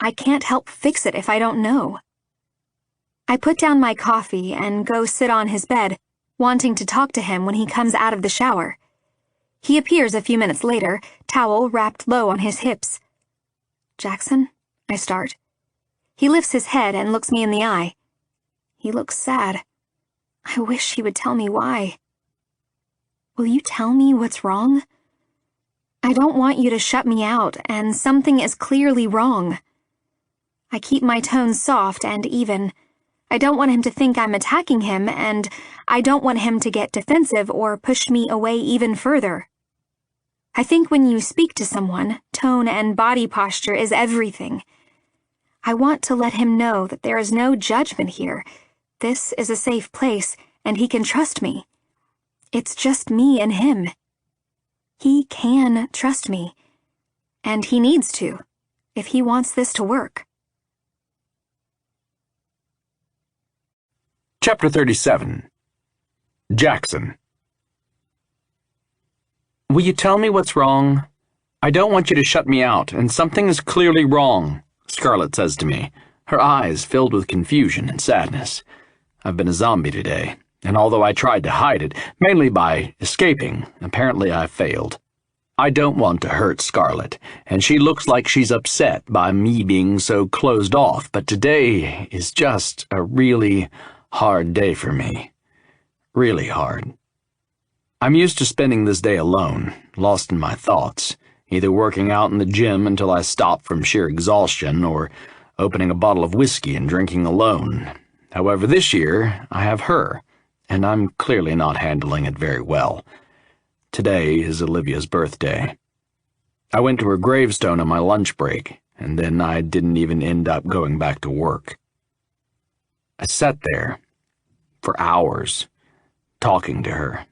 I can't help fix it if I don't know. I put down my coffee and go sit on his bed, wanting to talk to him when he comes out of the shower. He appears a few minutes later, towel wrapped low on his hips. "Jackson?" I start. He lifts his head and looks me in the eye. He looks sad. I wish he would tell me why. Will you tell me what's wrong? I don't want you to shut me out, and something is clearly wrong. I keep my tone soft and even. I don't want him to think I'm attacking him, and I don't want him to get defensive or push me away even further. I think when you speak to someone, tone and body posture is everything. I want to let him know that there is no judgment here. This is a safe place, and he can trust me. It's just me and him. He can trust me, and he needs to, if he wants this to work. Chapter 37. Jackson. Will you tell me what's wrong? I don't want you to shut me out, and something is clearly wrong, Scarlett says to me, her eyes filled with confusion and sadness. I've been a zombie today, and although I tried to hide it, mainly by escaping, apparently I failed. I don't want to hurt Scarlett, and she looks like she's upset by me being so closed off, but today is just a really hard day for me. Really hard. I'm used to spending this day alone, lost in my thoughts, either working out in the gym until I stop from sheer exhaustion or opening a bottle of whiskey and drinking alone. However, this year, I have her, and I'm clearly not handling it very well. Today is Olivia's birthday. I went to her gravestone on my lunch break, and then I didn't even end up going back to work. I sat there for hours, talking to her,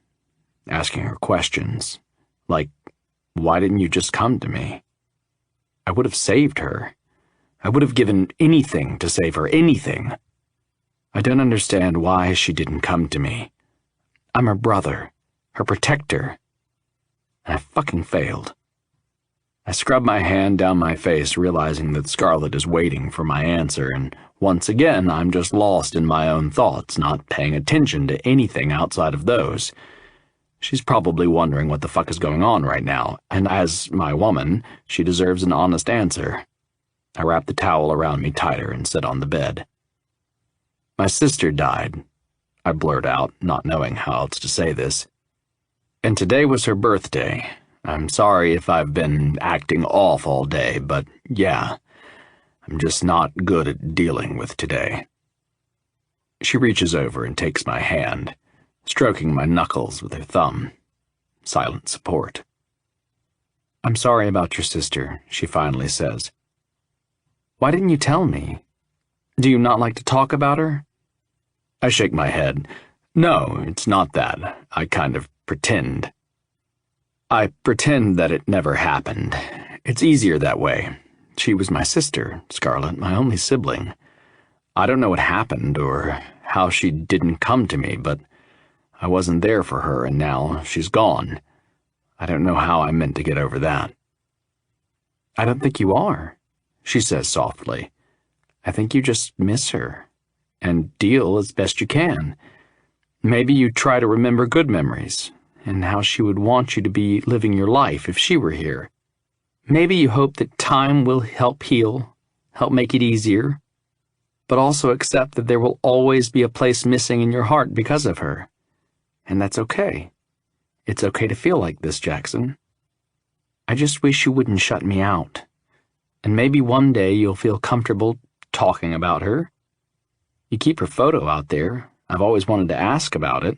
asking her questions, like, why didn't you just come to me? I would have saved her. I would have given anything to save her, anything. I don't understand why she didn't come to me. I'm her brother, her protector, and I fucking failed. I scrub my hand down my face, realizing that Scarlett is waiting for my answer, and once again I'm just lost in my own thoughts, not paying attention to anything outside of those. She's probably wondering what the fuck is going on right now, and as my woman, she deserves an honest answer. I wrapped the towel around me tighter and sit on the bed. My sister died, I blurt out, not knowing how else to say this. And today was her birthday. I'm sorry if I've been acting off all day, but yeah, I'm just not good at dealing with today. She reaches over and takes my hand, stroking my knuckles with her thumb. Silent support. I'm sorry about your sister, she finally says. Why didn't you tell me? Do you not like to talk about her? I shake my head. No, it's not that. I kind of pretend. I pretend that it never happened. It's easier that way. She was my sister, Scarlett, my only sibling. I don't know what happened or how she didn't come to me, but I wasn't there for her, and now she's gone. I don't know how I meant to get over that. I don't think you are, she says softly. I think you just miss her, and deal as best you can. Maybe you try to remember good memories, and how she would want you to be living your life if she were here. Maybe you hope that time will help heal, help make it easier, but also accept that there will always be a place missing in your heart because of her. And that's okay. It's okay to feel like this, Jackson. I just wish you wouldn't shut me out. And maybe one day you'll feel comfortable talking about her. You keep her photo out there. I've always wanted to ask about it,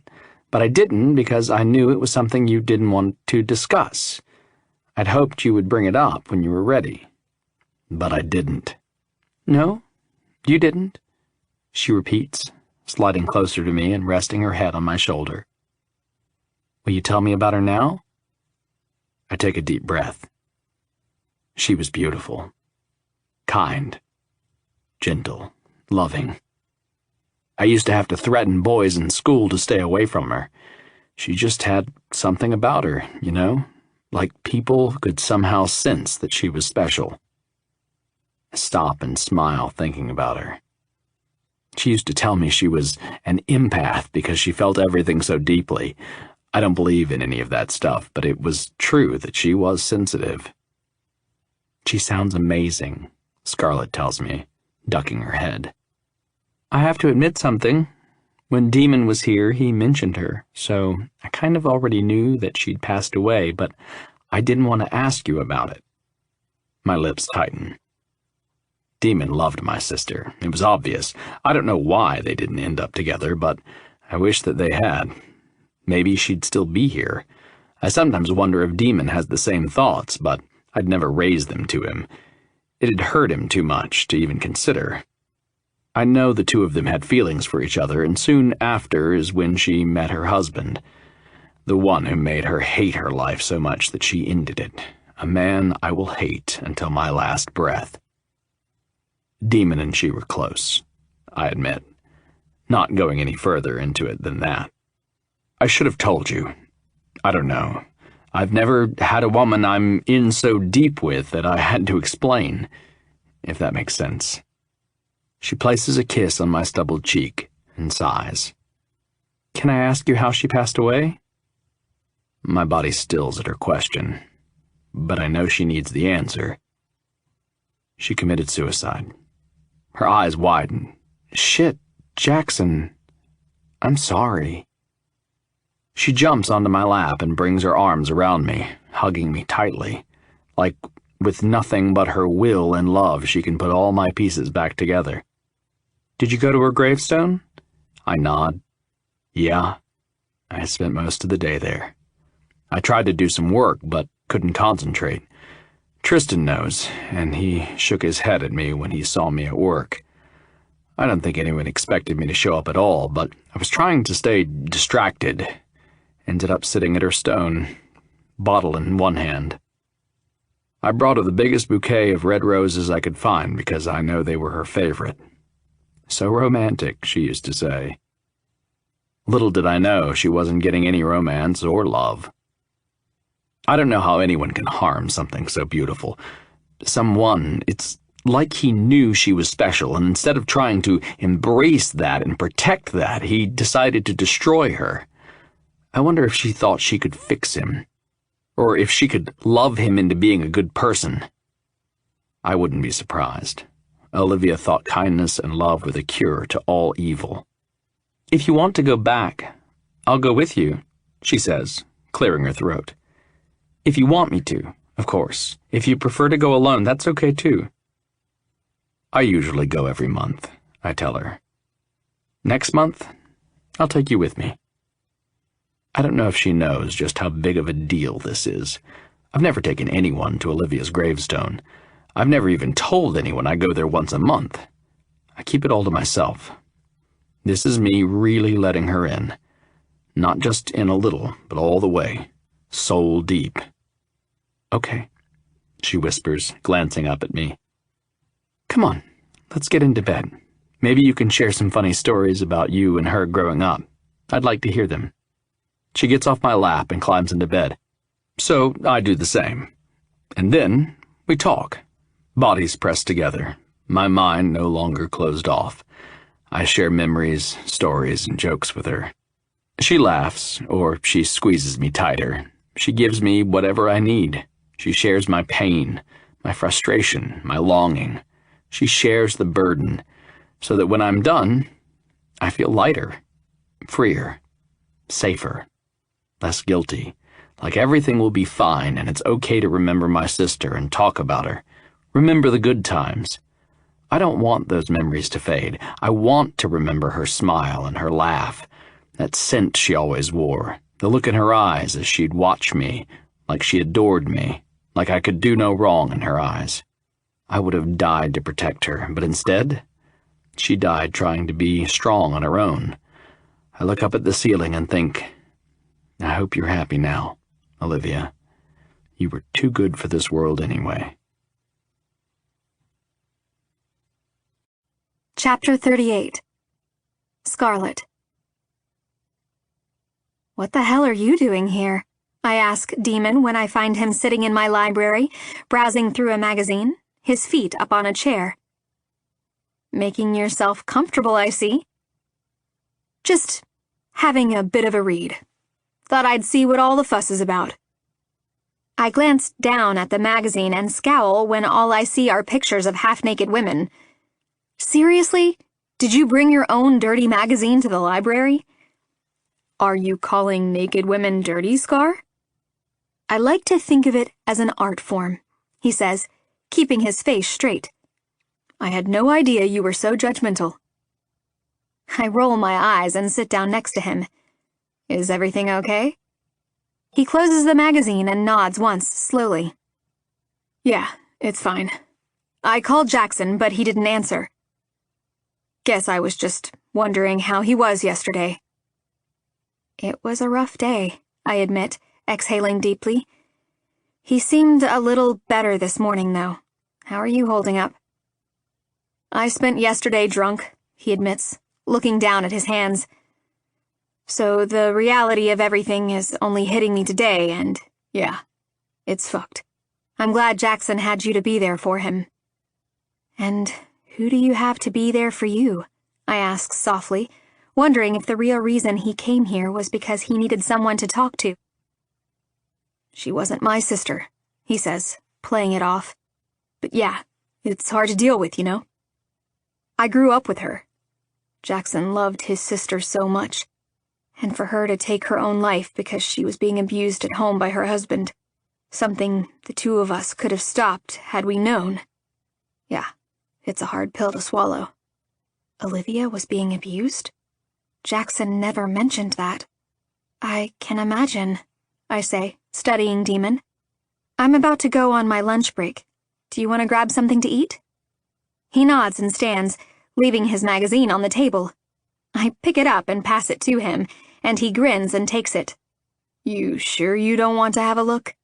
but I didn't because I knew it was something you didn't want to discuss. I'd hoped you would bring it up when you were ready. But I didn't. No, you didn't, she repeats, sliding closer to me and resting her head on my shoulder. Will you tell me about her now? I take a deep breath. She was beautiful, kind, gentle, loving. I used to have to threaten boys in school to stay away from her. She just had something about her, you know? Like people could somehow sense that she was special. I stop and smile thinking about her. She used to tell me she was an empath because she felt everything so deeply. I don't believe in any of that stuff, but it was true that she was sensitive. She sounds amazing, Scarlett tells me, ducking her head. I have to admit something. When Demon was here, he mentioned her, so I kind of already knew that she'd passed away, but I didn't want to ask you about it. My lips tighten. Demon loved my sister. It was obvious. I don't know why they didn't end up together, but I wish that they had. Maybe she'd still be here. I sometimes wonder if Demon has the same thoughts, but I'd never raised them to him. It had hurt him too much to even consider. I know the two of them had feelings for each other, and soon after is when she met her husband, the one who made her hate her life so much that she ended it, a man I will hate until my last breath. Demon and she were close, I admit, not going any further into it than that. I should have told you. I don't know. I've never had a woman I'm in so deep with that I had to explain, if that makes sense. She places a kiss on my stubbled cheek and sighs. Can I ask you how she passed away? My body stills at her question, but I know she needs the answer. She committed suicide. Her eyes widen. Shit, Jackson. I'm sorry. She jumps onto my lap and brings her arms around me, hugging me tightly, like with nothing but her will and love she can put all my pieces back together. Did you go to her gravestone? I nod. Yeah, I spent most of the day there. I tried to do some work, but couldn't concentrate. Tristan knows, and he shook his head at me when he saw me at work. I don't think anyone expected me to show up at all, but I was trying to stay distracted. Ended up sitting at her stone, bottle in one hand. I brought her the biggest bouquet of red roses I could find because I know they were her favorite. So romantic, she used to say. Little did I know she wasn't getting any romance or love. I don't know how anyone can harm something so beautiful. It's like he knew she was special, and instead of trying to embrace that and protect that, he decided to destroy her. I wonder if she thought she could fix him, or if she could love him into being a good person. I wouldn't be surprised. Olivia thought kindness and love were the cure to all evil. "If you want to go back, I'll go with you," she says, clearing her throat. "If you want me to, of course. If you prefer to go alone, that's okay too." "I usually go every month," I tell her. "Next month, I'll take you with me." I don't know if she knows just how big of a deal this is. I've never taken anyone to Olivia's gravestone. I've never even told anyone I go there once a month. I keep it all to myself. This is me really letting her in. Not just in a little, but all the way. Soul deep. "Okay," she whispers, glancing up at me. "Come on, let's get into bed. Maybe you can share some funny stories about you and her growing up. I'd like to hear them." She gets off my lap and climbs into bed. So I do the same. And then we talk. Bodies pressed together. My mind no longer closed off. I share memories, stories, and jokes with her. She laughs, or she squeezes me tighter. She gives me whatever I need. She shares my pain, my frustration, my longing. She shares the burden, so that when I'm done, I feel lighter, freer, safer, less guilty, like everything will be fine and it's okay to remember my sister and talk about her. Remember the good times. I don't want those memories to fade. I want to remember her smile and her laugh, that scent she always wore, the look in her eyes as she'd watch me, like she adored me, like I could do no wrong in her eyes. I would have died to protect her, but instead, she died trying to be strong on her own. I look up at the ceiling and think, I hope you're happy now, Olivia. You were too good for this world anyway. Chapter 38. Scarlet. "What the hell are you doing here?" I ask Demon when I find him sitting in my library, browsing through a magazine, his feet up on a chair. "Making yourself comfortable, I see." "Just having a bit of a read. Thought I'd see what all the fuss is about." I glance down at the magazine and scowl when all I see are pictures of half-naked women. "Seriously? Did you bring your own dirty magazine to the library?" "Are you calling naked women dirty, Scar?" "I like to think of it as an art form," he says, keeping his face straight. "I had no idea you were so judgmental." I roll my eyes and sit down next to him. "Is everything okay?" He closes the magazine and nods once, slowly. "Yeah, it's fine. I called Jackson, but he didn't answer. Guess I was just wondering how he was yesterday." "It was a rough day," I admit, exhaling deeply. "He seemed a little better this morning, though. How are you holding up?" "I spent yesterday drunk," he admits, looking down at his hands. "So the reality of everything is only hitting me today, and, yeah, it's fucked. I'm glad Jackson had you to be there for him." "And who do you have to be there for you?" I ask softly, wondering if the real reason he came here was because he needed someone to talk to. "She wasn't my sister," he says, playing it off. "But yeah, it's hard to deal with, you know? I grew up with her. Jackson loved his sister so much. And for her to take her own life because she was being abused at home by her husband, something the two of us could have stopped had we known. Yeah, it's a hard pill to swallow." Olivia was being abused? Jackson never mentioned that. "I can imagine," I say, studying Demon. "I'm about to go on my lunch break. Do you want to grab something to eat?" He nods and stands, leaving his magazine on the table. I pick it up and pass it to him, and he grins and takes it. "You sure you don't want to have a look?"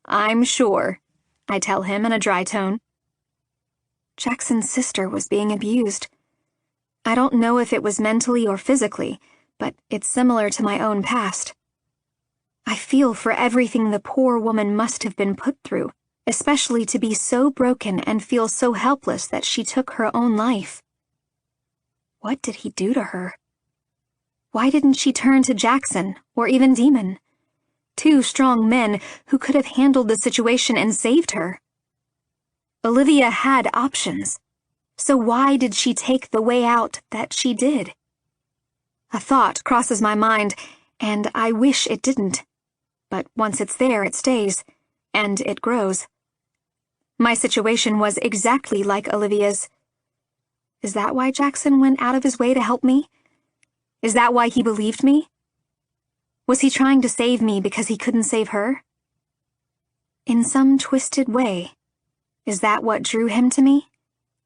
"I'm sure," I tell him in a dry tone. Jackson's sister was being abused. I don't know if it was mentally or physically, but it's similar to my own past. I feel for everything the poor woman must have been put through, especially to be so broken and feel so helpless that she took her own life. What did he do to her? Why didn't she turn to Jackson, or even Demon? Two strong men who could have handled the situation and saved her. Olivia had options, so why did she take the way out that she did? A thought crosses my mind, and I wish it didn't. But once it's there, it stays, and it grows. My situation was exactly like Olivia's. Is that why Jackson went out of his way to help me? Is that why he believed me? Was he trying to save me because he couldn't save her? In some twisted way, is that what drew him to me?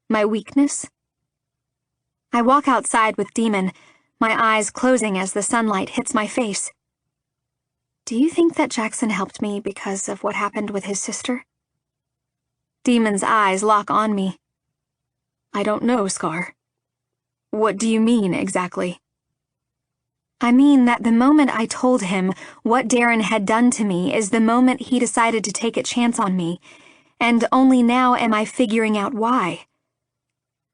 My weakness? I walk outside with Demon, my eyes closing as the sunlight hits my face. Do you think that Jackson helped me because of what happened with his sister? Demon's eyes lock on me. I don't know, Scar. What do you mean, exactly? I mean that the moment I told him what Darren had done to me is the moment he decided to take a chance on me, and only now am I figuring out why.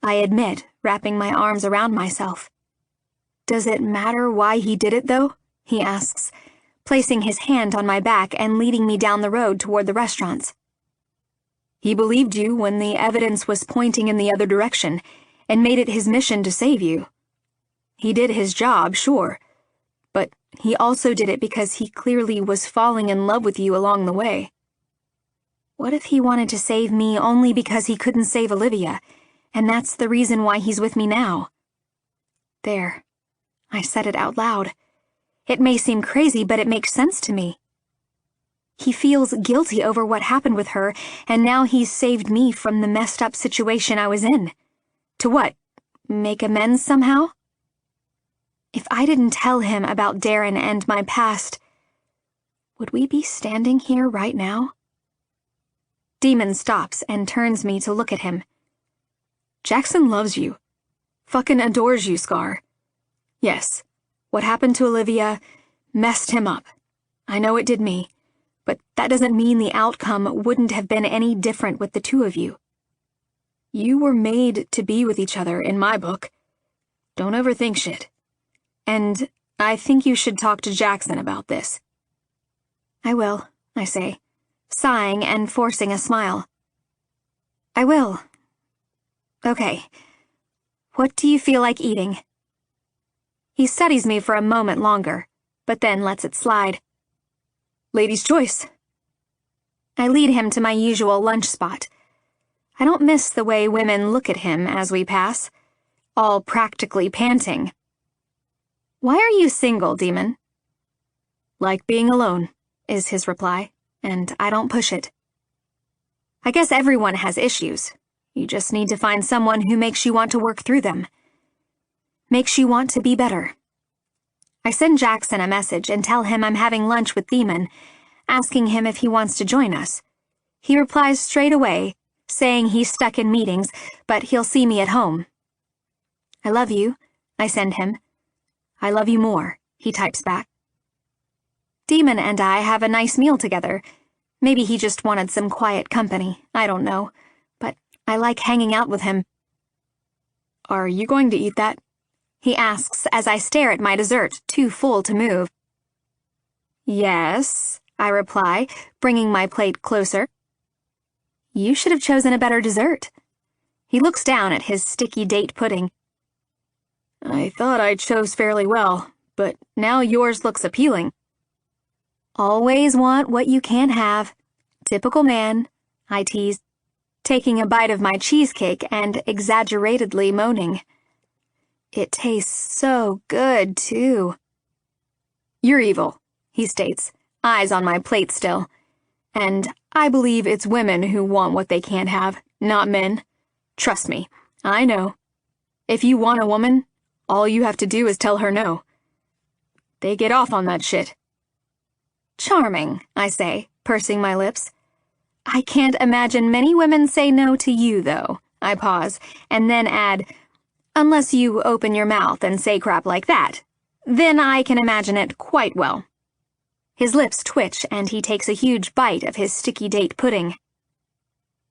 I admit, wrapping my arms around myself. Does it matter why he did it, though? He asks, placing his hand on my back and leading me down the road toward the restaurants. He believed you when the evidence was pointing in the other direction, and made it his mission to save you. He did his job, sure, but he also did it because he clearly was falling in love with you along the way. What if he wanted to save me only because he couldn't save Olivia, and that's the reason why he's with me now? There, I said it out loud. It may seem crazy, but it makes sense to me. He feels guilty over what happened with her, and now he's saved me from the messed up situation I was in. To what? Make amends somehow? If I didn't tell him about Darren and my past, would we be standing here right now? Demon stops and turns me to look at him. Jackson loves you. Fucking adores you, Scar. Yes, what happened to Olivia messed him up. I know it did me, but that doesn't mean the outcome wouldn't have been any different with the two of you. You were made to be with each other, in my book. Don't overthink shit. And I think you should talk to Jackson about this. I will, I say, sighing and forcing a smile. I will. Okay. What do you feel like eating? He studies me for a moment longer, but then lets it slide. Lady's choice. I lead him to my usual lunch spot. I don't miss the way women look at him as we pass, all practically panting. Why are you single, Demon? Like being alone, is his reply, and I don't push it. I guess everyone has issues. You just need to find someone who makes you want to work through them. Makes you want to be better. I send Jackson a message and tell him I'm having lunch with Demon, asking him if he wants to join us. He replies straight away, saying he's stuck in meetings, but he'll see me at home. I love you, I send him. I love you more, he types back. Demon and I have a nice meal together. Maybe he just wanted some quiet company, I don't know, but I like hanging out with him. Are you going to eat that? He asks as I stare at my dessert, too full to move. Yes, I reply, bringing my plate closer. You should have chosen a better dessert. He looks down at his sticky date pudding. I thought I chose fairly well, but now yours looks appealing. Always want what you can't have. Typical man, I tease, taking a bite of my cheesecake and exaggeratedly moaning. It tastes so good, too. You're evil, he states, eyes on my plate still. And I believe it's women who want what they can't have, not men. Trust me, I know. If you want a woman, all you have to do is tell her no. They get off on that shit. Charming, I say, pursing my lips. I can't imagine many women say no to you, though. I pause, and then add, unless you open your mouth and say crap like that. Then I can imagine it quite well. His lips twitch, and he takes a huge bite of his sticky date pudding.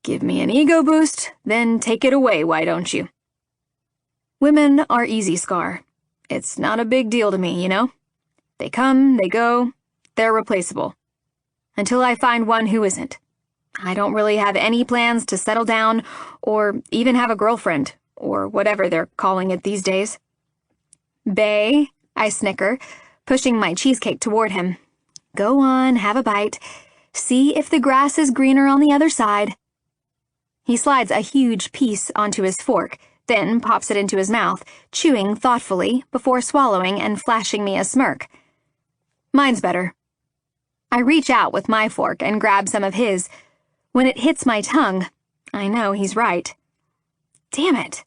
Give me an ego boost, then take it away, why don't you? Women are easy, Scar. It's not a big deal to me, you know? They come, they go, they're replaceable. Until I find one who isn't. I don't really have any plans to settle down or even have a girlfriend, or whatever they're calling it these days. Bae, I snicker, pushing my cheesecake toward him. Go on, have a bite. See if the grass is greener on the other side. He slides a huge piece onto his fork, then pops it into his mouth, chewing thoughtfully before swallowing and flashing me a smirk. Mine's better. I reach out with my fork and grab some of his. When it hits my tongue, I know he's right. Damn it.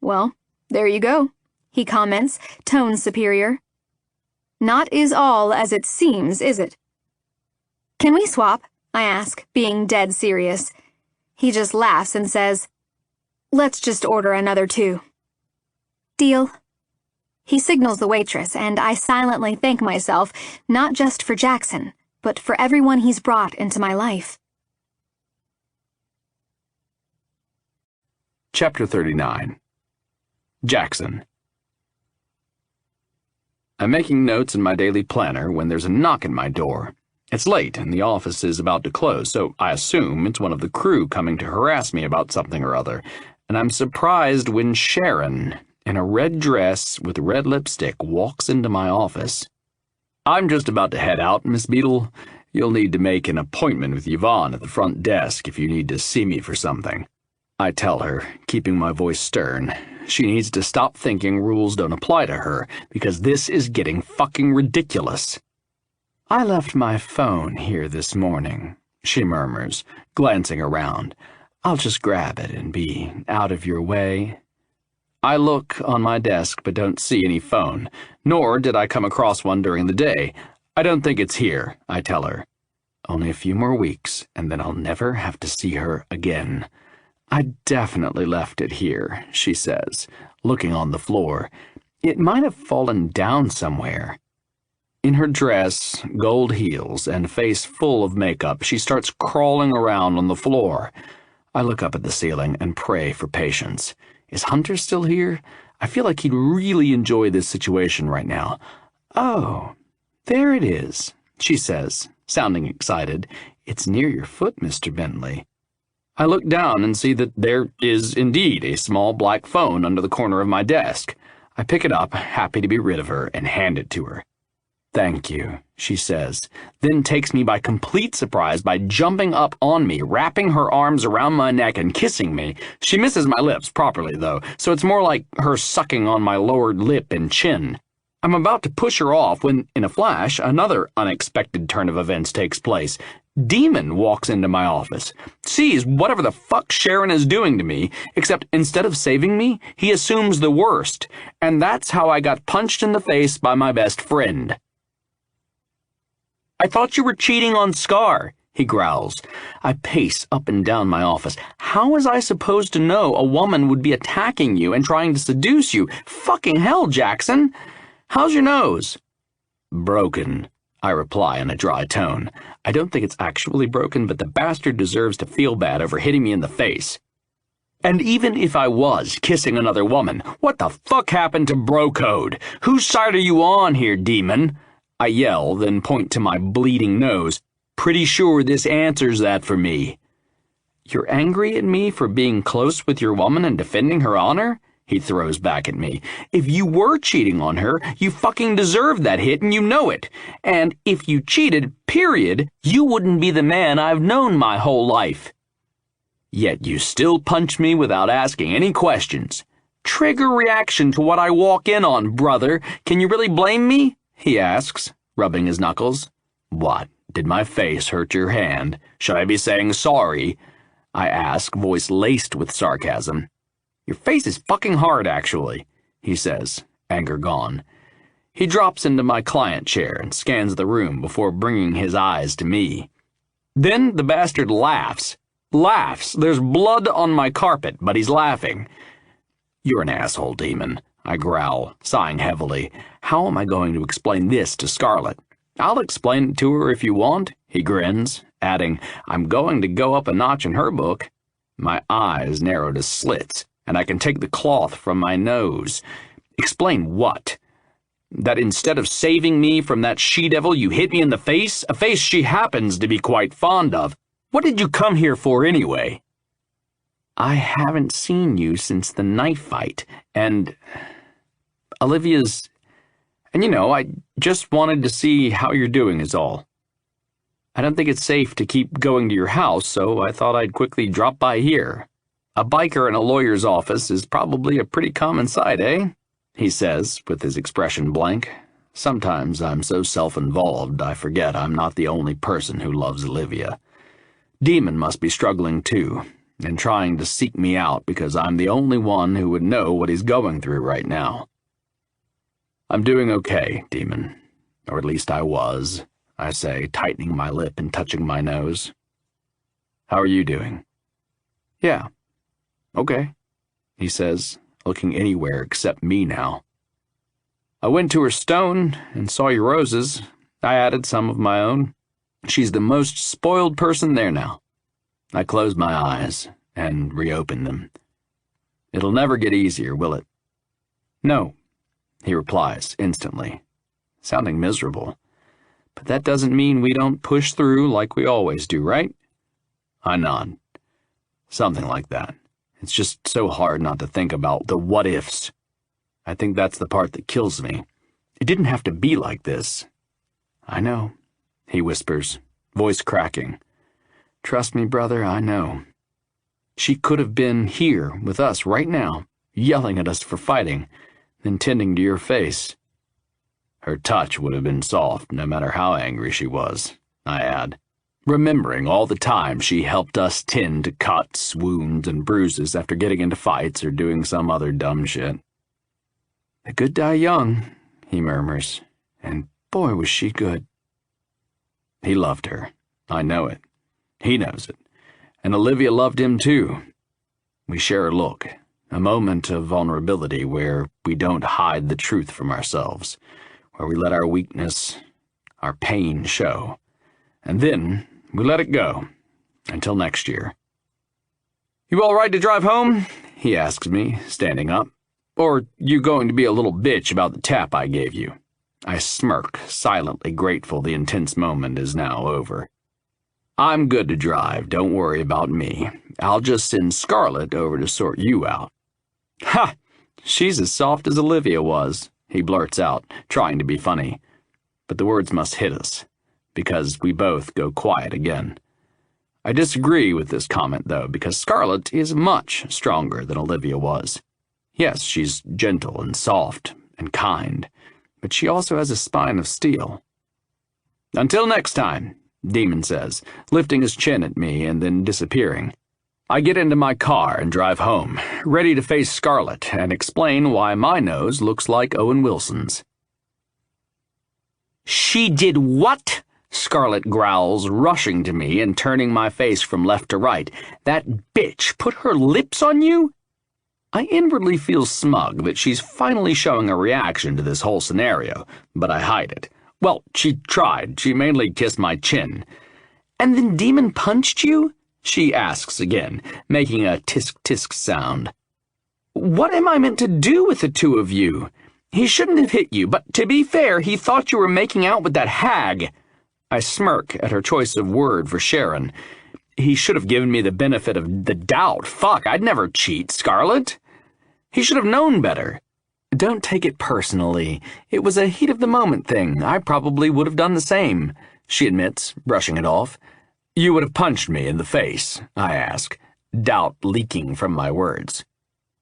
Well, there you go, he comments, tone superior. Not is all as it seems, is it? Can we swap? I ask, being dead serious. He just laughs and says, let's just order another 2. Deal. He signals the waitress, and I silently thank myself, not just for Jackson, but for everyone he's brought into my life. Chapter 39. Jackson. I'm making notes in my daily planner when there's a knock at my door. It's late and the office is about to close, so I assume it's one of the crew coming to harass me about something or other, and I'm surprised when Sharon, in a red dress with red lipstick, walks into my office. I'm just about to head out, Miss Beadle. You'll need to make an appointment with Yvonne at the front desk if you need to see me for something. I tell her, keeping my voice stern. She needs to stop thinking rules don't apply to her, because this is getting fucking ridiculous. I left my phone here this morning, she murmurs, glancing around. I'll just grab it and be out of your way. I look on my desk but don't see any phone, nor did I come across one during the day. I don't think it's here, I tell her. Only a few more weeks, and then I'll never have to see her again. I definitely left it here, she says, looking on the floor. It might have fallen down somewhere. In her dress, gold heels, and face full of makeup, she starts crawling around on the floor. I look up at the ceiling and pray for patience. Is Hunter still here? I feel like he'd really enjoy this situation right now. Oh, there it is, she says, sounding excited. It's near your foot, Mr. Bentley. I look down and see that there is indeed a small black phone under the corner of my desk. I pick it up, happy to be rid of her, and hand it to her. Thank you, she says, then takes me by complete surprise by jumping up on me, wrapping her arms around my neck and kissing me. She misses my lips properly, though, so it's more like her sucking on my lowered lip and chin. I'm about to push her off when, in a flash, another unexpected turn of events takes place. Demon walks into my office, sees whatever the fuck Sharon is doing to me, except instead of saving me, he assumes the worst, and that's how I got punched in the face by my best friend. I thought you were cheating on Scar, he growls. I pace up and down my office. How was I supposed to know a woman would be attacking you and trying to seduce you? Fucking hell, Jackson. How's your nose? Broken, I reply in a dry tone. I don't think it's actually broken, but the bastard deserves to feel bad over hitting me in the face. And even if I was kissing another woman, what the fuck happened to bro code? Whose side are you on here, demon? I yell, then point to my bleeding nose. Pretty sure this answers that for me. You're angry at me for being close with your woman and defending her honor? He throws back at me. If you were cheating on her, you fucking deserved that hit and you know it. And if you cheated, period, you wouldn't be the man I've known my whole life. Yet you still punch me without asking any questions. Trigger reaction to what I walk in on, brother. Can you really blame me? He asks, rubbing his knuckles. What? Did my face hurt your hand? Should I be saying sorry? I ask, voice laced with sarcasm. Your face is fucking hard, actually, he says, anger gone. He drops into my client chair and scans the room before bringing his eyes to me. Then the bastard laughs. Laughs. There's blood on my carpet, but he's laughing. You're an asshole, demon, I growl, sighing heavily. How am I going to explain this to Scarlett? I'll explain it to her if you want, he grins, adding, I'm going to go up a notch in her book. My eyes narrow to slits, and I can take the cloth from my nose. Explain what? That instead of saving me from that she-devil, you hit me in the face? A face she happens to be quite fond of. What did you come here for anyway? I haven't seen you since the knife fight, and Olivia's... And I just wanted to see how you're doing is all. I don't think it's safe to keep going to your house, so I thought I'd quickly drop by here. A biker in a lawyer's office is probably a pretty common sight, eh? He says, with his expression blank. Sometimes I'm so self-involved I forget I'm not the only person who loves Olivia. Demon must be struggling too, and trying to seek me out because I'm the only one who would know what he's going through right now. I'm doing okay, Demon. Or at least I was, I say, tightening my lip and touching my nose. How are you doing? Yeah. Okay, he says, looking anywhere except me now. I went to her stone and saw your roses. I added some of my own. She's the most spoiled person there now. I closed my eyes and reopened them. It'll never get easier, will it? No, he replies instantly, sounding miserable. But that doesn't mean we don't push through like we always do, right? I nod. Something like that. It's just so hard not to think about the what-ifs. I think that's the part that kills me. It didn't have to be like this. I know, he whispers, voice cracking. Trust me, brother, I know. She could have been here with us right now, yelling at us for fighting, then tending to your face. Her touch would have been soft, no matter how angry she was, I add, remembering all the time she helped us tend to cuts, wounds, and bruises after getting into fights or doing some other dumb shit. The good die young, he murmurs, and boy was she good. He loved her. I know it. He knows it. And Olivia loved him too. We share a look, a moment of vulnerability where we don't hide the truth from ourselves, where we let our weakness, our pain show, and then we let it go, until next year. You all right to drive home? He asks me, standing up. Or you going to be a little bitch about the tap I gave you? I smirk, silently grateful the intense moment is now over. I'm good to drive, don't worry about me. I'll just send Scarlett over to sort you out. Ha! She's as soft as Olivia was, he blurts out, trying to be funny. But the words must hit us, because we both go quiet again. I disagree with this comment, though, because Scarlett is much stronger than Olivia was. Yes, she's gentle and soft and kind, but she also has a spine of steel. Until next time, Demon says, lifting his chin at me and then disappearing. I get into my car and drive home, ready to face Scarlett and explain why my nose looks like Owen Wilson's. She did what? Scarlett growls, rushing to me and turning my face from left to right. That bitch put her lips on you? I inwardly feel smug that she's finally showing a reaction to this whole scenario, but I hide it. Well, she tried. She mainly kissed my chin. And then Demon punched you? She asks again, making a tisk-tisk sound. What am I meant to do with the two of you? He shouldn't have hit you, but to be fair, he thought you were making out with that hag. I smirk at her choice of word for Sharon. He should have given me the benefit of the doubt. Fuck, I'd never cheat, Scarlett. He should have known better. Don't take it personally. It was a heat-of-the-moment thing. I probably would have done the same, she admits, brushing it off. You would have punched me in the face, I ask, doubt leaking from my words.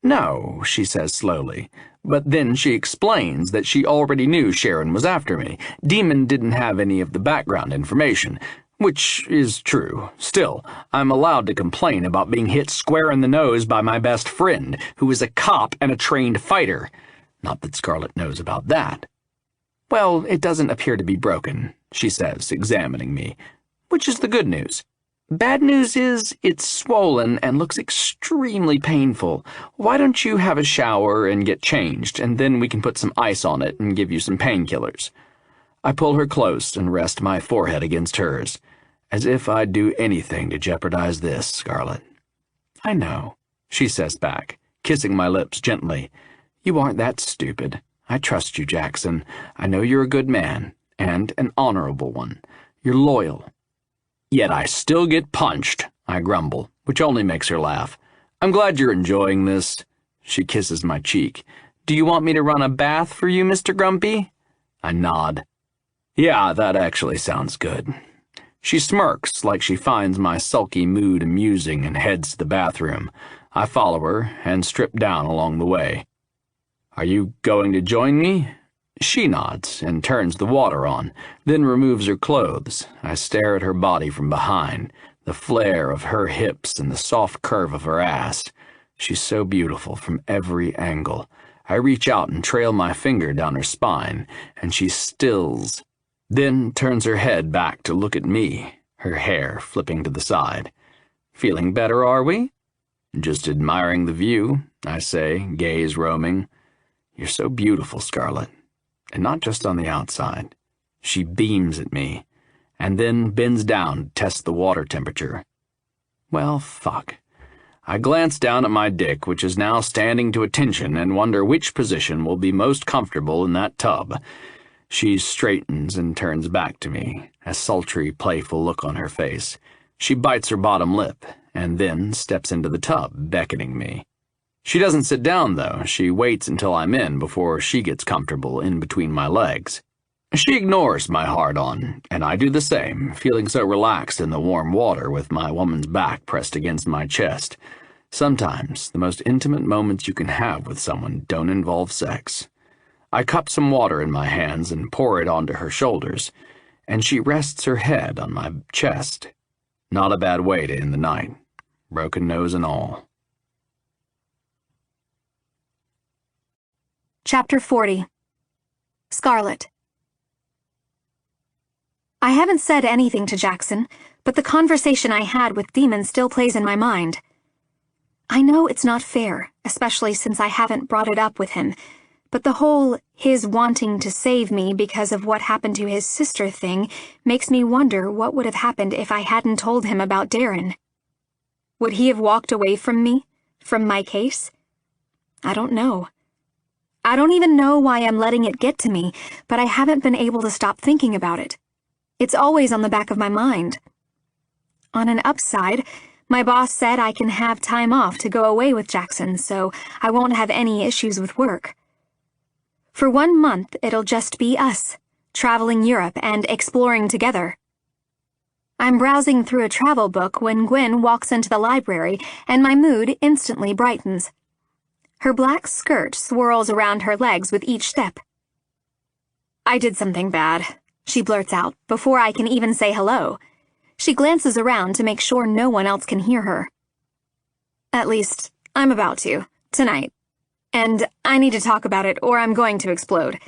No, she says slowly, but then she explains that she already knew Sharon was after me. Demon didn't have any of the background information, which is true. Still, I'm allowed to complain about being hit square in the nose by my best friend, who is a cop and a trained fighter. Not that Scarlett knows about that. Well, it doesn't appear to be broken, she says, examining me, which is the good news. Bad news is it's swollen and looks extremely painful. Why don't you have a shower and get changed, and then we can put some ice on it and give you some painkillers. I pull her close and rest my forehead against hers, as if I'd do anything to jeopardize this, Scarlett. I know, she says back, kissing my lips gently. You aren't that stupid. I trust you, Jackson. I know you're a good man, and an honorable one. You're loyal. Yet I still get punched, I grumble, which only makes her laugh. I'm glad you're enjoying this. She kisses my cheek. Do you want me to run a bath for you, Mr. Grumpy? I nod. Yeah, that actually sounds good. She smirks like she finds my sulky mood amusing and heads to the bathroom. I follow her and strip down along the way. Are you going to join me? She nods and turns the water on, then removes her clothes. I stare at her body from behind, the flare of her hips and the soft curve of her ass. She's so beautiful from every angle. I reach out and trail my finger down her spine, and she stills, then turns her head back to look at me, her hair flipping to the side. Feeling better, are we? Just admiring the view, I say, gaze roaming. You're so beautiful, Scarlett. And not just on the outside. She beams at me, and then bends down to test the water temperature. Well, fuck. I glance down at my dick, which is now standing to attention, and wonder which position will be most comfortable in that tub. She straightens and turns back to me, a sultry, playful look on her face. She bites her bottom lip, and then steps into the tub, beckoning me. She doesn't sit down, though. She waits until I'm in before she gets comfortable in between my legs. She ignores my hard-on, and I do the same, feeling so relaxed in the warm water with my woman's back pressed against my chest. Sometimes, the most intimate moments you can have with someone don't involve sex. I cup some water in my hands and pour it onto her shoulders, and she rests her head on my chest. Not a bad way to end the night, broken nose and all. Chapter 40. Scarlett. I haven't said anything to Jackson, but the conversation I had with Demon still plays in my mind. I know it's not fair, especially since I haven't brought it up with him, but the whole his wanting to save me because of what happened to his sister thing makes me wonder what would have happened if I hadn't told him about Darren. Would he have walked away from me, from my case? I don't know. I don't even know why I'm letting it get to me, but I haven't been able to stop thinking about it. It's always on the back of my mind. On an upside, my boss said I can have time off to go away with Jackson, so I won't have any issues with work. For 1 month, it'll just be us, traveling Europe and exploring together. I'm browsing through a travel book when Gwen walks into the library, and my mood instantly brightens. Her black skirt swirls around her legs with each step. I did something bad, she blurts out, before I can even say hello. She glances around to make sure no one else can hear her. At least, I'm about to, tonight. And I need to talk about it or I'm going to explode.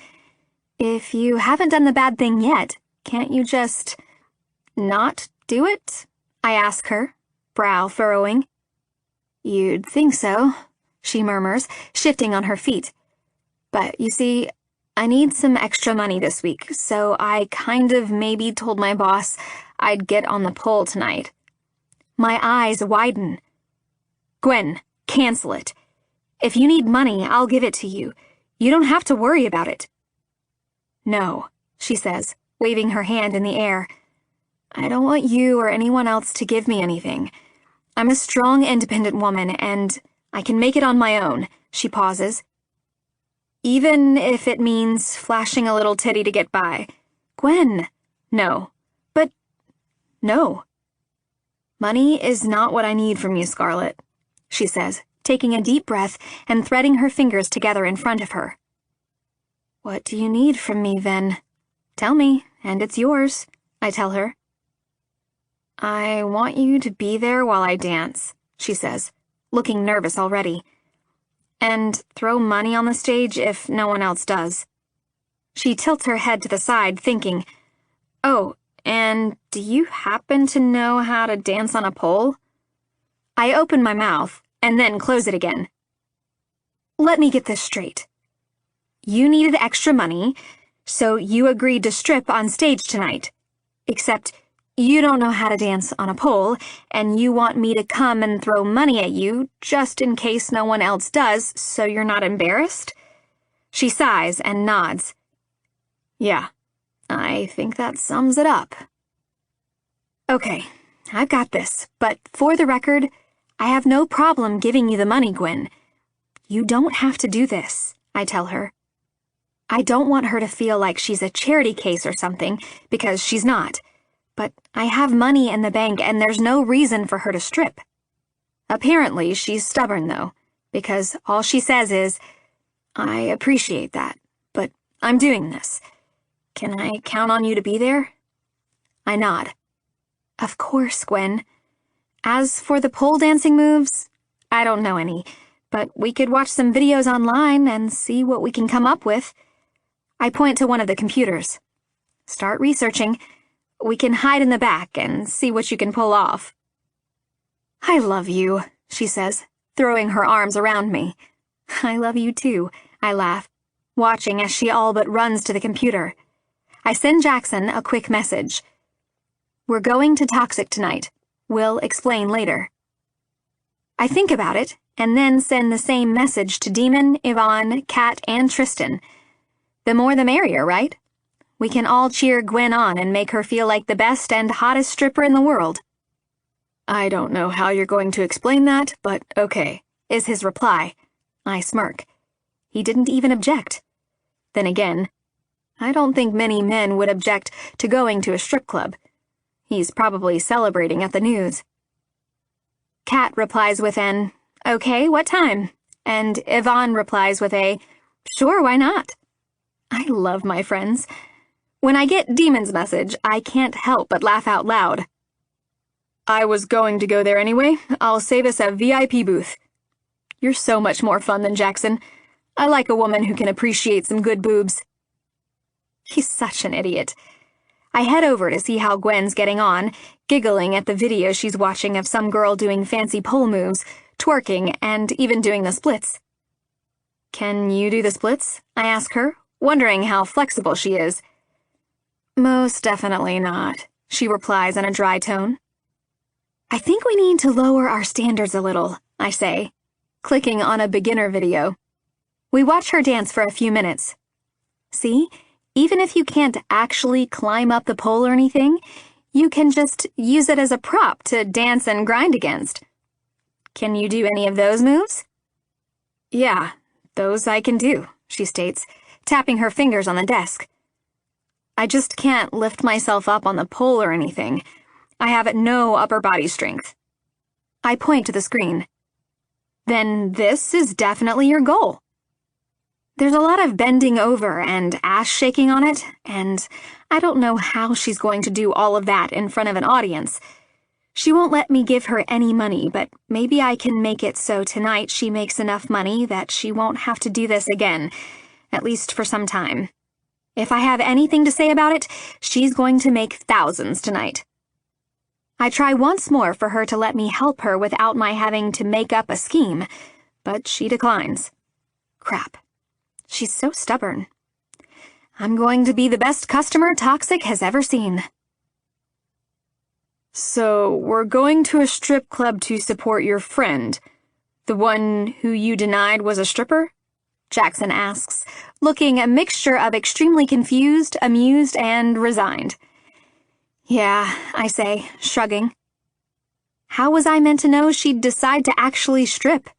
If you haven't done the bad thing yet, can't you just not do it? I ask her, brow furrowing. You'd think so, she murmurs, shifting on her feet. But you see, I need some extra money this week, so I kind of maybe told my boss I'd get on the pole tonight. My eyes widen. Gwen, cancel it. If you need money, I'll give it to you. You don't have to worry about it. No, she says, waving her hand in the air. I don't want you or anyone else to give me anything. I'm a strong, independent woman, and I can make it on my own, she pauses. Even if it means flashing a little titty to get by. Gwen, no. But, no. Money is not what I need from you, Scarlett, she says, taking a deep breath and threading her fingers together in front of her. What do you need from me, then? Tell me, and it's yours, I tell her. I want you to be there while I dance, she says, looking nervous already. And throw money on the stage if no one else does. She tilts her head to the side, thinking, oh, and do you happen to know how to dance on a pole? I open my mouth, and then close it again. Let me get this straight. You needed extra money, so you agreed to strip on stage tonight. Except you don't know how to dance on a pole, and you want me to come and throw money at you just in case no one else does, so you're not embarrassed? She sighs and nods. Yeah, I think that sums it up. Okay, I've got this, but for the record, I have no problem giving you the money, Gwen. You don't have to do this, I tell her. I don't want her to feel like she's a charity case or something, because she's not. But I have money in the bank and there's no reason for her to strip. Apparently, she's stubborn, though, because all she says is, I appreciate that, but I'm doing this. Can I count on you to be there? I nod. Of course, Gwen. As for the pole dancing moves, I don't know any, but we could watch some videos online and see what we can come up with. I point to one of the computers. Start researching. We can hide in the back and see what you can pull off. I love you, she says, throwing her arms around me. I love you too, I laugh, watching as she all but runs to the computer. I send Jackson a quick message. We're going to Toxic tonight. We'll explain later. I think about it, and then send the same message to Demon, Yvonne, Kat, and Tristan. The more the merrier, right? We can all cheer Gwen on and make her feel like the best and hottest stripper in the world. I don't know how you're going to explain that, but okay, is his reply. I smirk. He didn't even object. Then again, I don't think many men would object to going to a strip club. He's probably celebrating at the news. Kat replies with an, okay, what time? And Yvonne replies with a, sure, why not? I love my friends. When I get Demon's message, I can't help but laugh out loud. I was going to go there anyway. I'll save us a VIP booth. You're so much more fun than Jackson. I like a woman who can appreciate some good boobs. He's such an idiot. I head over to see how Gwen's getting on, giggling at the video she's watching of some girl doing fancy pole moves, twerking, and even doing the splits. Can you do the splits? I ask her, wondering how flexible she is. Most definitely not, she replies in a dry tone. I think we need to lower our standards a little, I say, clicking on a beginner video. We watch her dance for a few minutes. See? Even if you can't actually climb up the pole or anything, you can just use it as a prop to dance and grind against. Can you do any of those moves? Yeah, those I can do, she states, tapping her fingers on the desk. I just can't lift myself up on the pole or anything. I have no upper body strength. I point to the screen. Then this is definitely your goal. There's a lot of bending over and ass shaking on it, and I don't know how she's going to do all of that in front of an audience. She won't let me give her any money, but maybe I can make it so tonight she makes enough money that she won't have to do this again, at least for some time. If I have anything to say about it, she's going to make thousands tonight. I try once more for her to let me help her without my having to make up a scheme, but she declines. Crap. She's so stubborn. I'm going to be the best customer Toxic has ever seen. So, we're going to a strip club to support your friend, the one who you denied was a stripper? Jackson asks, looking a mixture of extremely confused, amused, and resigned. Yeah, I say, shrugging. How was I meant to know she'd decide to actually strip?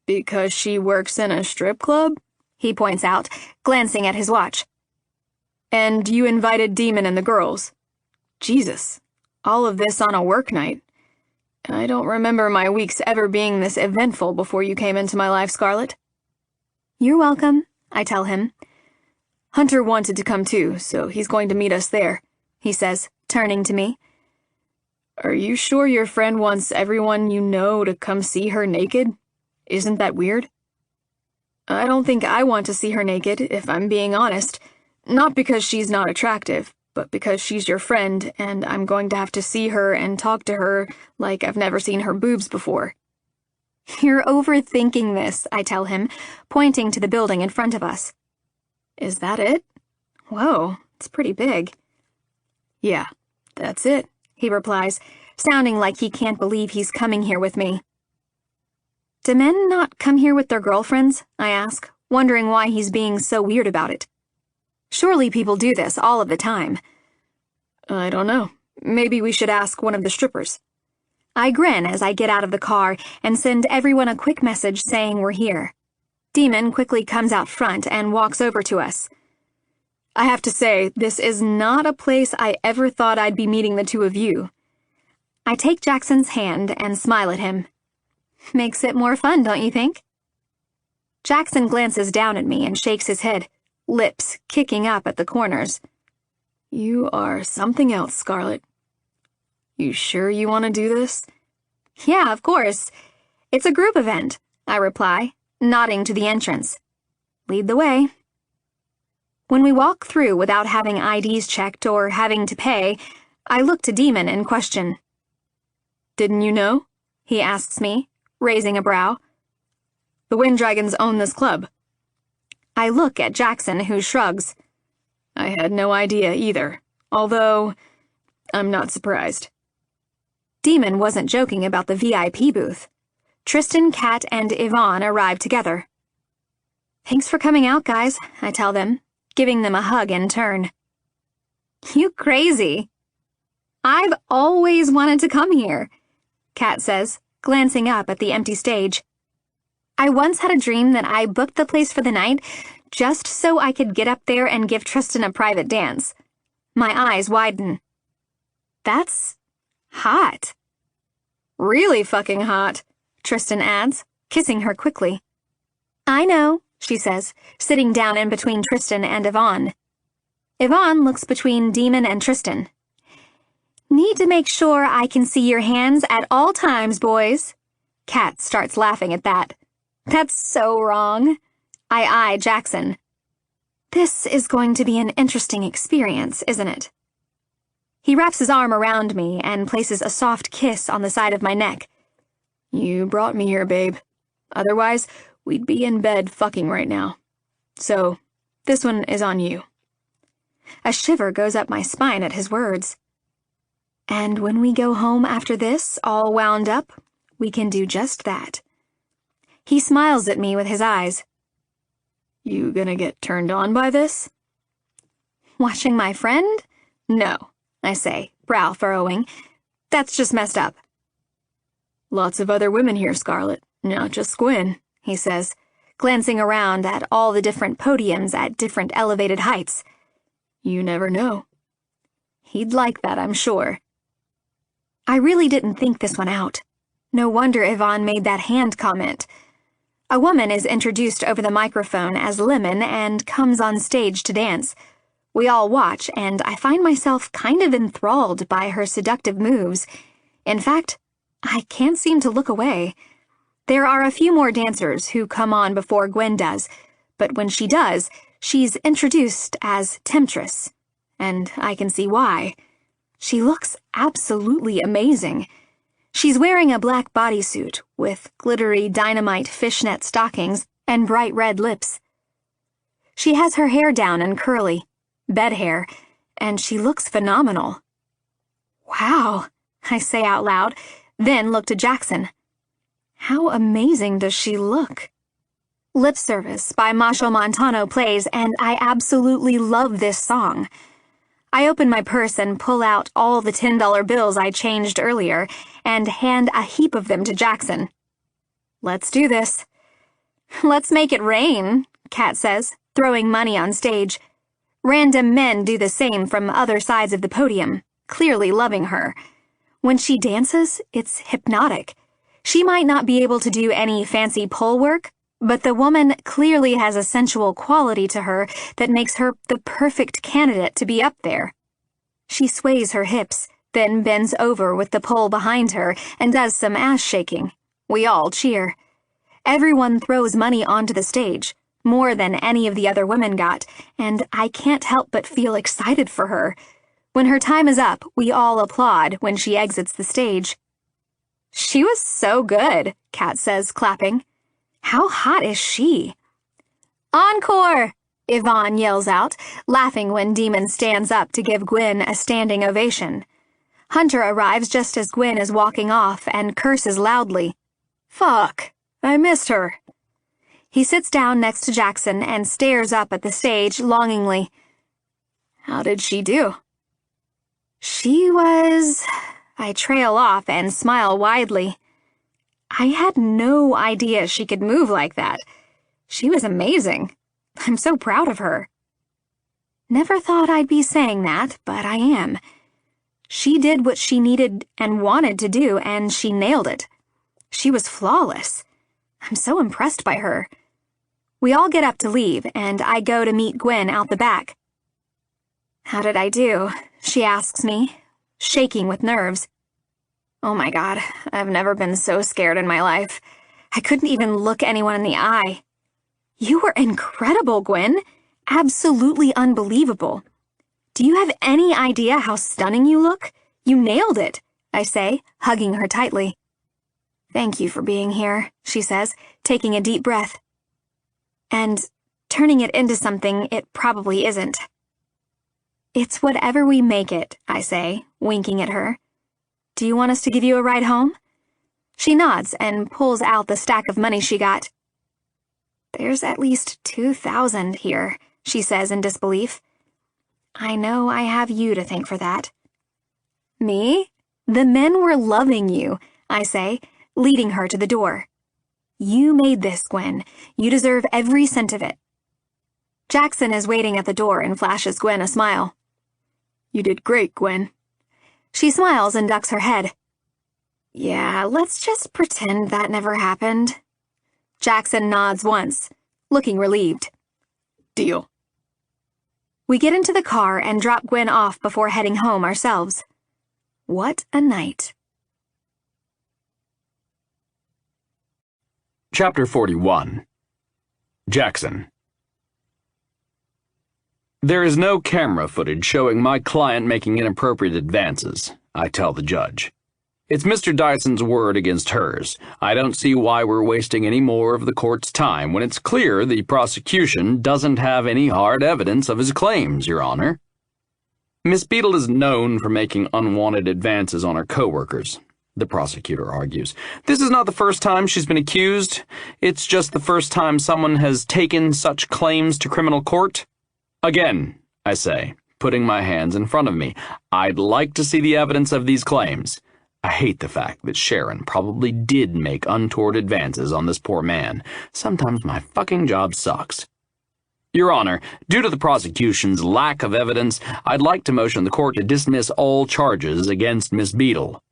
Because she works in a strip club? He points out, glancing at his watch. And you invited Demon and the girls. Jesus, all of this on a work night. I don't remember my weeks ever being this eventful before you came into my life, Scarlett. You're welcome, I tell him. Hunter wanted to come too, so he's going to meet us there, he says, turning to me. Are you sure your friend wants everyone you know to come see her naked? Isn't that weird? I don't think I want to see her naked, if I'm being honest. Not because she's not attractive, but because she's your friend, and I'm going to have to see her and talk to her like I've never seen her boobs before. You're overthinking this, I tell him, pointing to the building in front of us. Is that it? Whoa, it's pretty big. Yeah, that's it, he replies, sounding like he can't believe he's coming here with me. Do men not come here with their girlfriends? I ask, wondering why he's being so weird about it. Surely people do this all of the time. I don't know. Maybe we should ask one of the strippers. I grin as I get out of the car and send everyone a quick message saying we're here. Demon quickly comes out front and walks over to us. I have to say, this is not a place I ever thought I'd be meeting the two of you. I take Jackson's hand and smile at him. Makes it more fun, don't you think? Jackson glances down at me and shakes his head, lips kicking up at the corners. You are something else, Scarlet. You sure you want to do this? Yeah, of course. It's a group event, I reply, nodding to the entrance. Lead the way. When we walk through without having IDs checked or having to pay, I look to Demon and question. Didn't you know? He asks me, raising a brow. The Wind Dragons own this club. I look at Jackson, who shrugs. I had no idea either, although I'm not surprised. Demon wasn't joking about the VIP booth. Tristan, Kat, and Yvonne arrived together. Thanks for coming out, guys, I tell them, giving them a hug in turn. You crazy. I've always wanted to come here, Kat says, glancing up at the empty stage. I once had a dream that I booked the place for the night just so I could get up there and give Tristan a private dance. My eyes widen. That's hot. Really fucking hot, Tristan adds, kissing her quickly. I know, she says, sitting down in between Tristan and Yvonne. Yvonne looks between Demon and Tristan. Need to make sure I can see your hands at all times, boys. Kat starts laughing at that. That's so wrong. I eye Jackson. This is going to be an interesting experience, isn't it? He wraps his arm around me and places a soft kiss on the side of my neck. You brought me here, babe. Otherwise, we'd be in bed fucking right now. So, this one is on you. A shiver goes up my spine at his words. And when we go home after this, all wound up, we can do just that. He smiles at me with his eyes. You gonna get turned on by this? Watching my friend? No, I say, brow furrowing. That's just messed up. Lots of other women here, Scarlet, not just Gwen, he says, glancing around at all the different podiums at different elevated heights. You never know. He'd like that, I'm sure. I really didn't think this one out. No wonder Yvonne made that hand comment. A woman is introduced over the microphone as Lemon and comes on stage to dance. We all watch, and I find myself kind of enthralled by her seductive moves. In fact, I can't seem to look away. There are a few more dancers who come on before Gwen does, but when she does, she's introduced as Temptress, and I can see why. She looks absolutely amazing. She's wearing a black bodysuit with glittery dynamite fishnet stockings and bright red lips. She has her hair down and curly, bed hair, and she looks phenomenal. Wow, I say out loud, then look to Jackson. How amazing does she look? Lip Service by Masho Montano plays, and I absolutely love this song. I open my purse and pull out all the $10 bills I changed earlier and hand a heap of them to Jackson. Let's do this. Let's make it rain, Kat says, throwing money on stage. Random men do the same from other sides of the podium, clearly loving her. When she dances, it's hypnotic. She might not be able to do any fancy pole work, but the woman clearly has a sensual quality to her that makes her the perfect candidate to be up there. She sways her hips, then bends over with the pole behind her and does some ass shaking. We all cheer. Everyone throws money onto the stage, more than any of the other women got, and I can't help but feel excited for her. When her time is up, we all applaud when she exits the stage. She was so good, Kat says, clapping. How hot is she? Encore! Yvonne yells out, laughing when Demon stands up to give Gwen a standing ovation. Hunter arrives just as Gwen is walking off and curses loudly. Fuck, I missed her. He sits down next to Jackson and stares up at the stage longingly. How did she do? She was... I trail off and smile widely. I had no idea she could move like that. She was amazing. I'm so proud of her. Never thought I'd be saying that, but I am. She did what she needed and wanted to do, and she nailed it. She was flawless. I'm so impressed by her. We all get up to leave, and I go to meet Gwen out the back. How did I do? She asks me, shaking with nerves. Oh my God, I've never been so scared in my life. I couldn't even look anyone in the eye. You were incredible, Gwen. Absolutely unbelievable. Do you have any idea how stunning you look? You nailed it, I say, hugging her tightly. Thank you for being here, she says, taking a deep breath. And turning it into something it probably isn't. It's whatever we make it, I say, winking at her. Do you want us to give you a ride home? She nods and pulls out the stack of money she got. There's at least 2,000 here, she says in disbelief. I know I have you to thank for that. Me? The men were loving you, I say, leading her to the door. You made this, Gwen. You deserve every cent of it. Jackson is waiting at the door and flashes Gwen a smile. You did great, Gwen. She smiles and ducks her head. Yeah, let's just pretend that never happened. Jackson nods once, looking relieved. Deal. We get into the car and drop Gwen off before heading home ourselves. What a night. Chapter 41. Jackson. There is no camera footage showing my client making inappropriate advances, I tell the judge. It's Mr. Dyson's word against hers. I don't see why we're wasting any more of the court's time when it's clear the prosecution doesn't have any hard evidence of his claims, Your Honor. Miss Beadle is known for making unwanted advances on her coworkers, the prosecutor argues. This is not the first time she's been accused. It's just the first time someone has taken such claims to criminal court. Again, I say, putting my hands in front of me, I'd like to see the evidence of these claims. I hate the fact that Sharon probably did make untoward advances on this poor man. Sometimes my fucking job sucks. Your Honor, due to the prosecution's lack of evidence, I'd like to motion the court to dismiss all charges against Miss Beadle.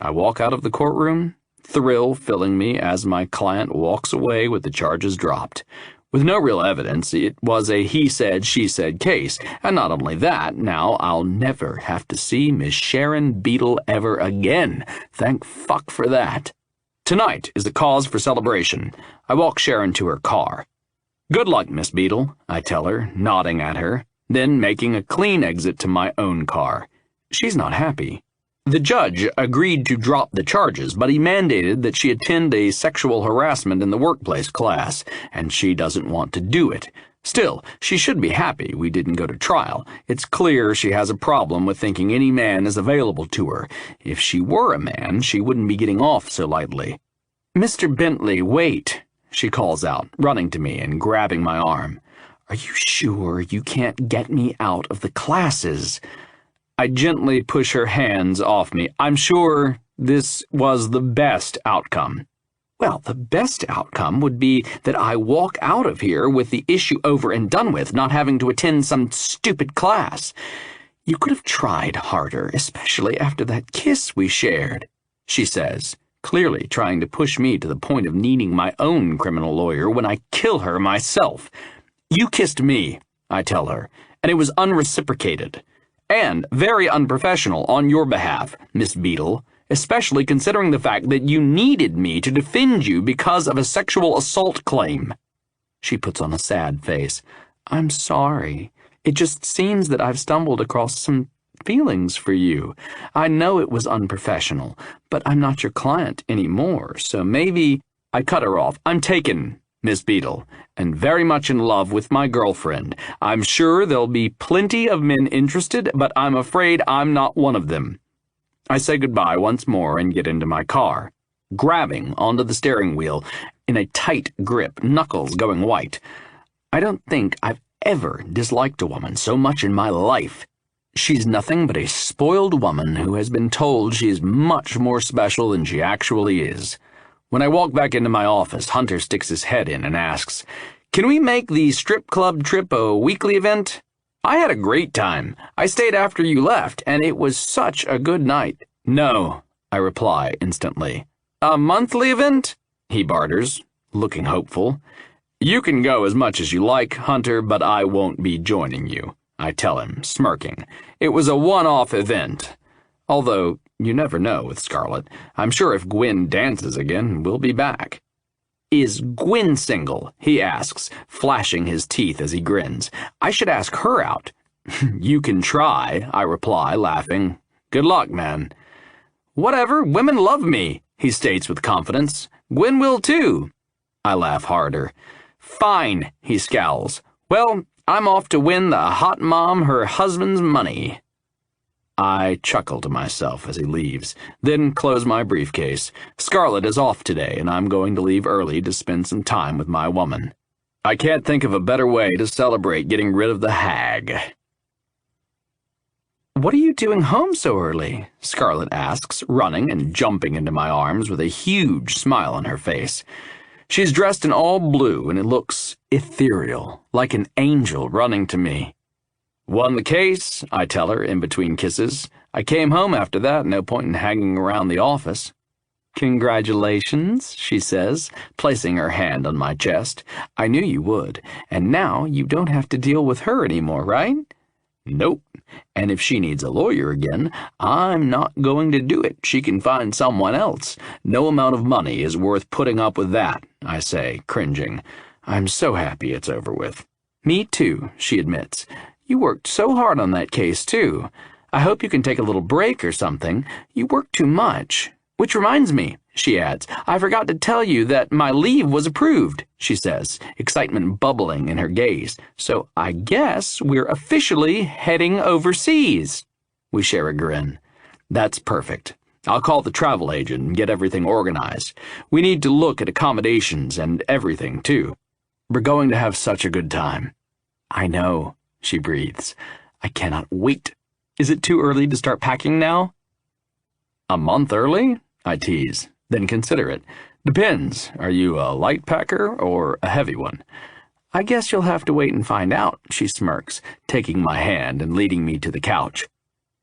I walk out of the courtroom, thrill filling me as my client walks away with the charges dropped. With no real evidence, it was a he said, she said case, and not only that, now I'll never have to see Miss Sharon Beadle ever again. Thank fuck for that. Tonight is the cause for celebration. I walk Sharon to her car. Good luck, Miss Beadle, I tell her, nodding at her, then making a clean exit to my own car. She's not happy. The judge agreed to drop the charges, but he mandated that she attend a sexual harassment in the workplace class, and she doesn't want to do it. Still, she should be happy we didn't go to trial. It's clear she has a problem with thinking any man is available to her. If she were a man, she wouldn't be getting off so lightly. Mr. Bentley, wait, she calls out, running to me and grabbing my arm. Are you sure you can't get me out of the classes? I gently push her hands off me. I'm sure this was the best outcome. Well, the best outcome would be that I walk out of here with the issue over and done with, not having to attend some stupid class. You could have tried harder, especially after that kiss we shared, she says, clearly trying to push me to the point of needing my own criminal lawyer when I kill her myself. You kissed me, I tell her, and it was unreciprocated. And very unprofessional on your behalf, Miss Beadle, especially considering the fact that you needed me to defend you because of a sexual assault claim. She puts on a sad face. I'm sorry. It just seems that I've stumbled across some feelings for you. I know it was unprofessional, but I'm not your client anymore, so maybe... I cut her off. I'm taken, Miss Beadle, and very much in love with my girlfriend. I'm sure there'll be plenty of men interested, but I'm afraid I'm not one of them. I say goodbye once more and get into my car, grabbing onto the steering wheel, in a tight grip, knuckles going white. I don't think I've ever disliked a woman so much in my life. She's nothing but a spoiled woman who has been told she is much more special than she actually is. When I walk back into my office, Hunter sticks his head in and asks, "Can we make the strip club trip a weekly event? I had a great time. I stayed after you left, and it was such a good night." "No," I reply instantly. "A monthly event?" he barters, looking hopeful. "You can go as much as you like, Hunter, but I won't be joining you," I tell him, smirking. "It was a one-off event. Although, you never know with Scarlett. I'm sure if Gwen dances again, we'll be back." "Is Gwen single?" he asks, flashing his teeth as he grins. "I should ask her out." "You can try," I reply, laughing. "Good luck, man." "Whatever, women love me," he states with confidence. "Gwen will too." I laugh harder. "Fine," he scowls. "Well, I'm off to win the hot mom her husband's money." I chuckle to myself as he leaves, then close my briefcase. Scarlett is off today, and I'm going to leave early to spend some time with my woman. I can't think of a better way to celebrate getting rid of the hag. "What are you doing home so early?" Scarlett asks, running and jumping into my arms with a huge smile on her face. She's dressed in all blue, and it looks ethereal, like an angel running to me. "Won the case," I tell her in between kisses. "I came home after that, no point in hanging around the office." "Congratulations," she says, placing her hand on my chest. "I knew you would, and now you don't have to deal with her anymore, right?" "Nope, and if she needs a lawyer again, I'm not going to do it. She can find someone else. No amount of money is worth putting up with that," I say, cringing. I'm so happy it's over with. "Me too," she admits. "You worked so hard on that case, too. I hope you can take a little break or something. You work too much. Which reminds me," she adds, "I forgot to tell you that my leave was approved," she says, excitement bubbling in her gaze. "So I guess we're officially heading overseas." We share a grin. "That's perfect. I'll call the travel agent and get everything organized. We need to look at accommodations and everything, too. We're going to have such a good time." "I know," she breathes. "I cannot wait. Is it too early to start packing now?" "A month early?" I tease, then consider it. "Depends. Are you a light packer or a heavy one?" "I guess you'll have to wait and find out," she smirks, taking my hand and leading me to the couch.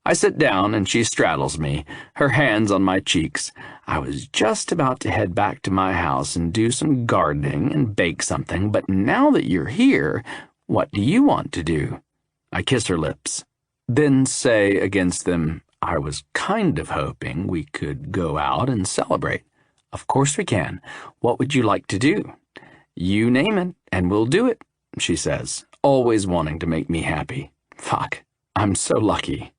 I sit down and she straddles me, her hands on my cheeks. I was just about to head back to my house and do some gardening and bake something, but now that you're here, what do you want to do? I kiss her lips, then say against them, "I was kind of hoping we could go out and celebrate." "Of course we can. What would you like to do?" "You name it, and we'll do it," she says, always wanting to make me happy. Fuck, I'm so lucky.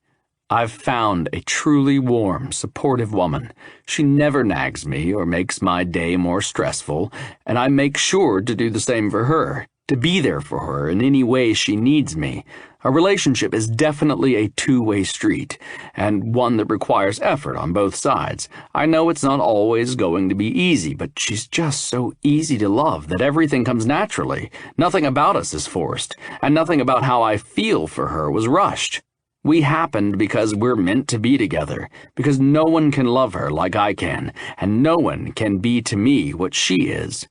I've found a truly warm, supportive woman. She never nags me or makes my day more stressful, and I make sure to do the same for her, to be there for her in any way she needs me. A relationship is definitely a two-way street, and one that requires effort on both sides. I know it's not always going to be easy, but she's just so easy to love that everything comes naturally. Nothing about us is forced, and nothing about how I feel for her was rushed. We happened because we're meant to be together, because no one can love her like I can, and no one can be to me what she is.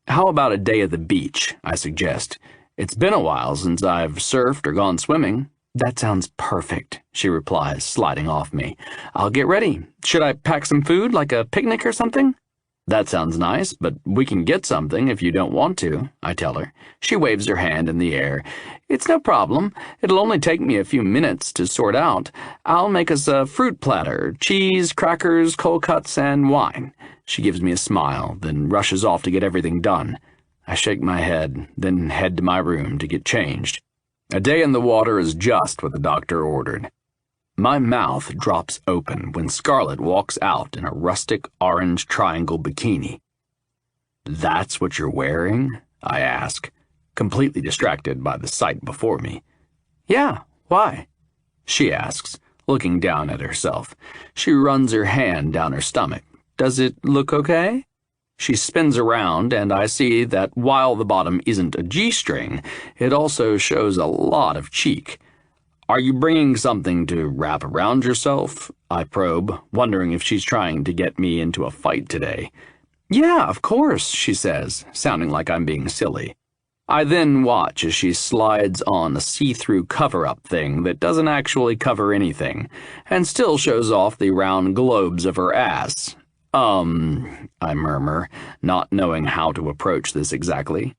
"How about a day at the beach?" I suggest. "It's been a while since I've surfed or gone swimming." "That sounds perfect," she replies, sliding off me. "I'll get ready. Should I pack some food, like a picnic or something?" "That sounds nice, but we can get something if you don't want to," I tell her. She waves her hand in the air. "It's no problem. It'll only take me a few minutes to sort out. I'll make us a fruit platter, cheese, crackers, cold cuts, and wine." She gives me a smile, then rushes off to get everything done. I shake my head, then head to my room to get changed. A day in the water is just what the doctor ordered. My mouth drops open when Scarlett walks out in a rustic orange triangle bikini. "That's what you're wearing?" I ask, completely distracted by the sight before me. "Yeah, why?" she asks, looking down at herself. She runs her hand down her stomach. "Does it look okay?" She spins around, and I see that while the bottom isn't a G-string, it also shows a lot of cheek. Are you bringing something to wrap around yourself? I probe, wondering if she's trying to get me into a fight today. Yeah, of course, she says, sounding like I'm being silly. I then watch as she slides on a see-through cover-up thing that doesn't actually cover anything, and still shows off the round globes of her ass. I murmur, not knowing how to approach this exactly.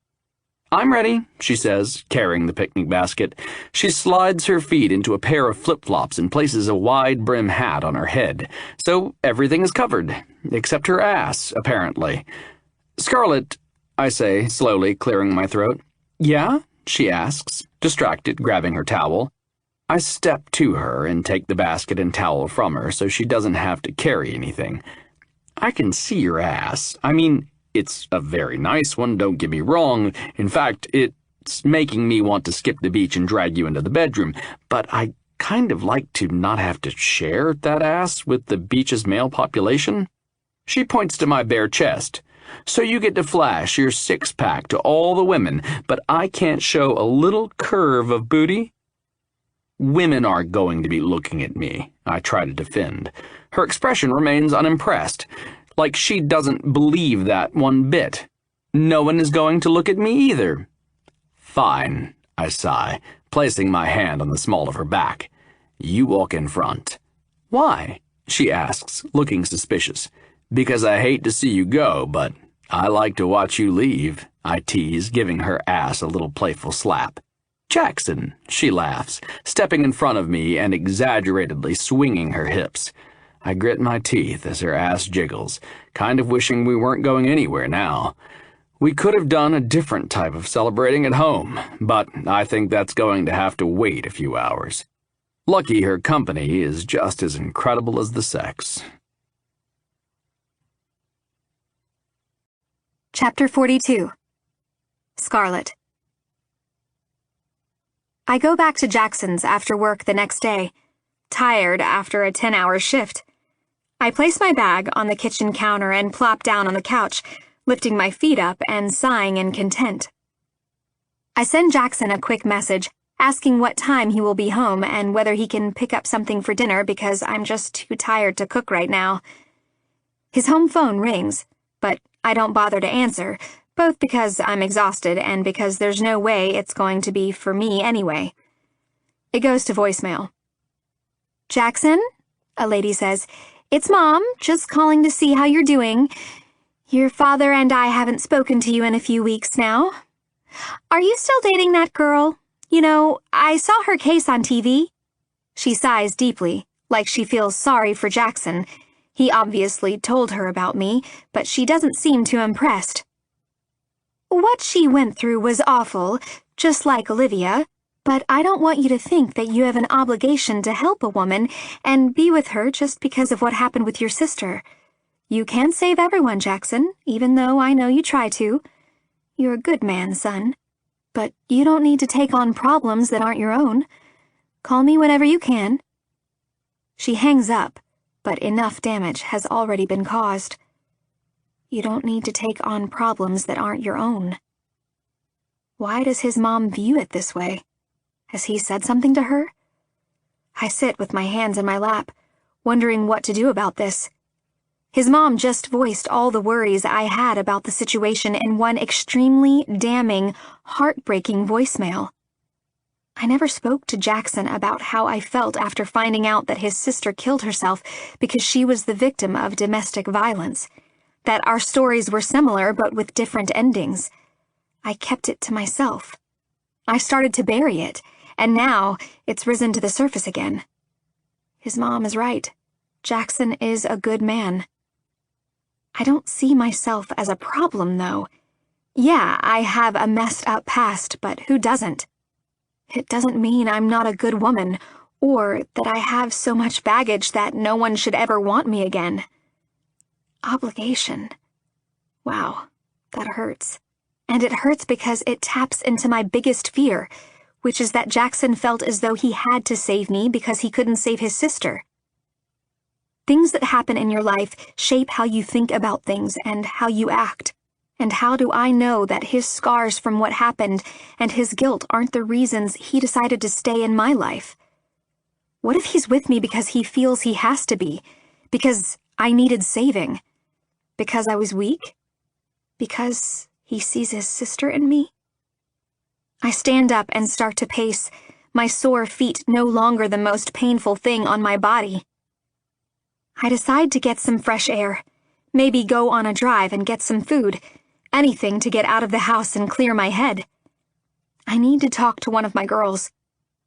I'm ready, she says, carrying the picnic basket. She slides her feet into a pair of flip-flops and places a wide-brim hat on her head, so everything is covered, except her ass, apparently. Scarlett, I say, slowly clearing my throat. Yeah? She asks, distracted, grabbing her towel. I step to her and take the basket and towel from her so she doesn't have to carry anything. I can see your ass. I mean, it's a very nice one, don't get me wrong. In fact, it's making me want to skip the beach and drag you into the bedroom. But I kind of like to not have to share that ass with the beach's male population. She points to my bare chest. So you get to flash your six-pack to all the women, but I can't show a little curve of booty? Women are going to be looking at me, I try to defend. Her expression remains unimpressed, like she doesn't believe that one bit. No one is going to look at me either. Fine, I sigh, placing my hand on the small of her back. You walk in front. Why? She asks, looking suspicious. Because I hate to see you go, but I like to watch you leave, I tease, giving her ass a little playful slap. Jackson, she laughs, stepping in front of me and exaggeratedly swinging her hips. I grit my teeth as her ass jiggles, kind of wishing we weren't going anywhere now. We could have done a different type of celebrating at home, but I think that's going to have to wait a few hours. Lucky her company is just as incredible as the sex. Chapter 42. Scarlett. I go back to Jackson's after work the next day, tired after a 10-hour shift. I place my bag on the kitchen counter and plop down on the couch, lifting my feet up and sighing in content. I send Jackson a quick message, asking what time he will be home and whether he can pick up something for dinner because I'm just too tired to cook right now. His home phone rings, but I don't bother to answer, both because I'm exhausted and because there's no way it's going to be for me anyway. It goes to voicemail. Jackson? A lady says, It's Mom, just calling to see how you're doing. Your father and I haven't spoken to you in a few weeks now. Are you still dating that girl? You know, I saw her case on TV. She sighs deeply, like she feels sorry for Jackson. He obviously told her about me, but she doesn't seem too impressed. What she went through was awful, just like Olivia, but I don't want you to think that you have an obligation to help a woman and be with her just because of what happened with your sister. You can save everyone, Jackson, even though I know you try to. You're a good man, son. But you don't need to take on problems that aren't your own. Call me whenever you can. She hangs up, but enough damage has already been caused. You don't need to take on problems that aren't your own. Why does his mom view it this way? Has he said something to her? I sit with my hands in my lap, wondering what to do about this. His mom just voiced all the worries I had about the situation in one extremely damning, heartbreaking voicemail. I never spoke to Jackson about how I felt after finding out that his sister killed herself because she was the victim of domestic violence, that our stories were similar but with different endings. I kept it to myself. I started to bury it, and now it's risen to the surface again. His mom is right. Jackson is a good man. I don't see myself as a problem, though. Yeah, I have a messed up past, but who doesn't? It doesn't mean I'm not a good woman, or that I have so much baggage that no one should ever want me again. Obligation. Wow, that hurts. And it hurts because it taps into my biggest fear, which is that Jackson felt as though he had to save me because he couldn't save his sister. Things that happen in your life shape how you think about things and how you act. And how do I know that his scars from what happened and his guilt aren't the reasons he decided to stay in my life? What if he's with me because he feels he has to be? Because I needed saving? Because I was weak? Because he sees his sister in me? I stand up and start to pace, my sore feet no longer the most painful thing on my body. I decide to get some fresh air, maybe go on a drive and get some food, anything to get out of the house and clear my head. I need to talk to one of my girls.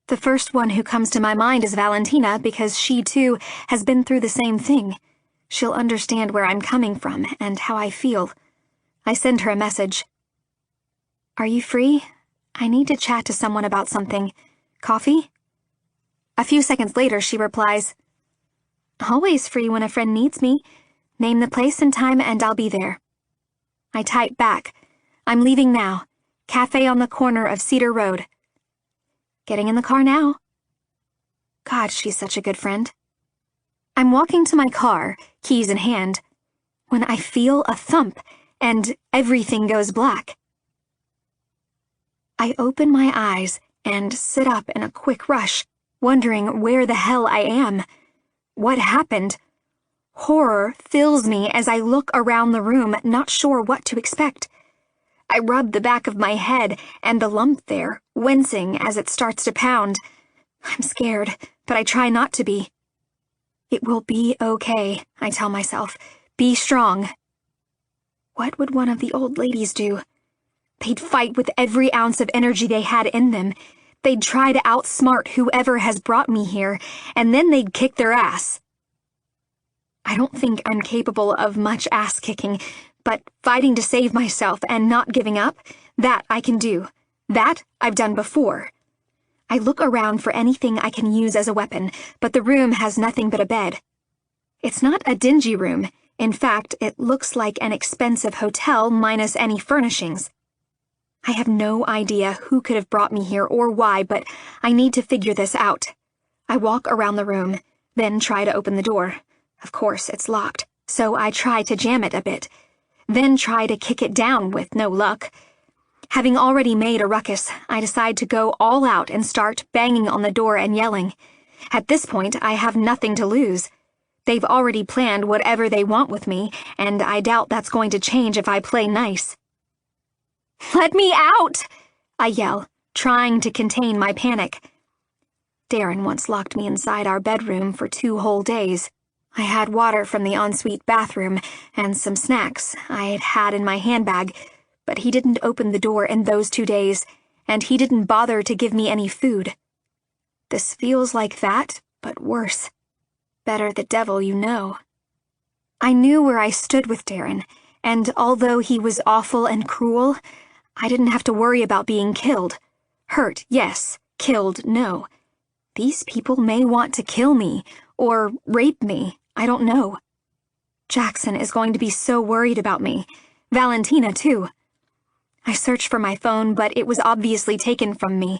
The first one who comes to my mind is Valentina because she, too, has been through the same thing. She'll understand where I'm coming from and how I feel. I send her a message. Are you free? I need to chat to someone about something. Coffee? A few seconds later, she replies, Always free when a friend needs me. Name the place and time and I'll be there. I type back, I'm leaving now. Cafe on the corner of Cedar Road. Getting in the car now. God, she's such a good friend. I'm walking to my car, keys in hand, when I feel a thump and everything goes black. I open my eyes and sit up in a quick rush, wondering where the hell I am. What happened? Horror fills me as I look around the room, not sure what to expect. I rub the back of my head and the lump there, wincing as it starts to pound. I'm scared, but I try not to be. It will be okay, I tell myself. Be strong. What would one of the old ladies do? They'd fight with every ounce of energy they had in them. They'd try to outsmart whoever has brought me here, and then they'd kick their ass. I don't think I'm capable of much ass-kicking, but fighting to save myself and not giving up, that I can do. That I've done before. I look around for anything I can use as a weapon, but the room has nothing but a bed. It's not a dingy room. In fact, it looks like an expensive hotel minus any furnishings. I have no idea who could have brought me here or why, but I need to figure this out. I walk around the room, then try to open the door. Of course, it's locked, so I try to jam it a bit, then try to kick it down with no luck. Having already made a ruckus, I decide to go all out and start banging on the door and yelling. At this point, I have nothing to lose. They've already planned whatever they want with me, and I doubt that's going to change if I play nice. Let me out! I yell, trying to contain my panic. Darren once locked me inside our bedroom for 2 whole days. I had water from the ensuite bathroom and some snacks I had had in my handbag, but he didn't open the door in those 2 days, and he didn't bother to give me any food. This feels like that, but worse. Better the devil you know. I knew where I stood with Darren, and although he was awful and cruel, I didn't have to worry about being killed. Hurt, yes. Killed, no. These people may want to kill me, or rape me, I don't know. Jackson is going to be so worried about me. Valentina, too. I searched for my phone, but it was obviously taken from me.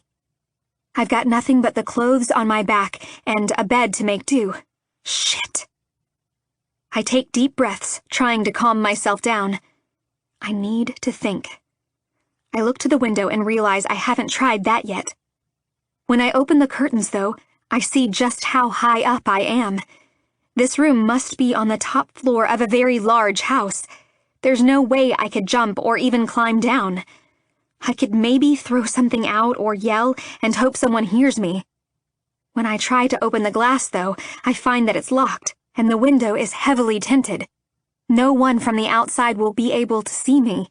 I've got nothing but the clothes on my back and a bed to make do. Shit. I take deep breaths, trying to calm myself down. I need to think. I look to the window and realize I haven't tried that yet. When I open the curtains, though, I see just how high up I am. This room must be on the top floor of a very large house. There's no way I could jump or even climb down. I could maybe throw something out or yell and hope someone hears me. When I try to open the glass, though, I find that it's locked, and the window is heavily tinted. No one from the outside will be able to see me.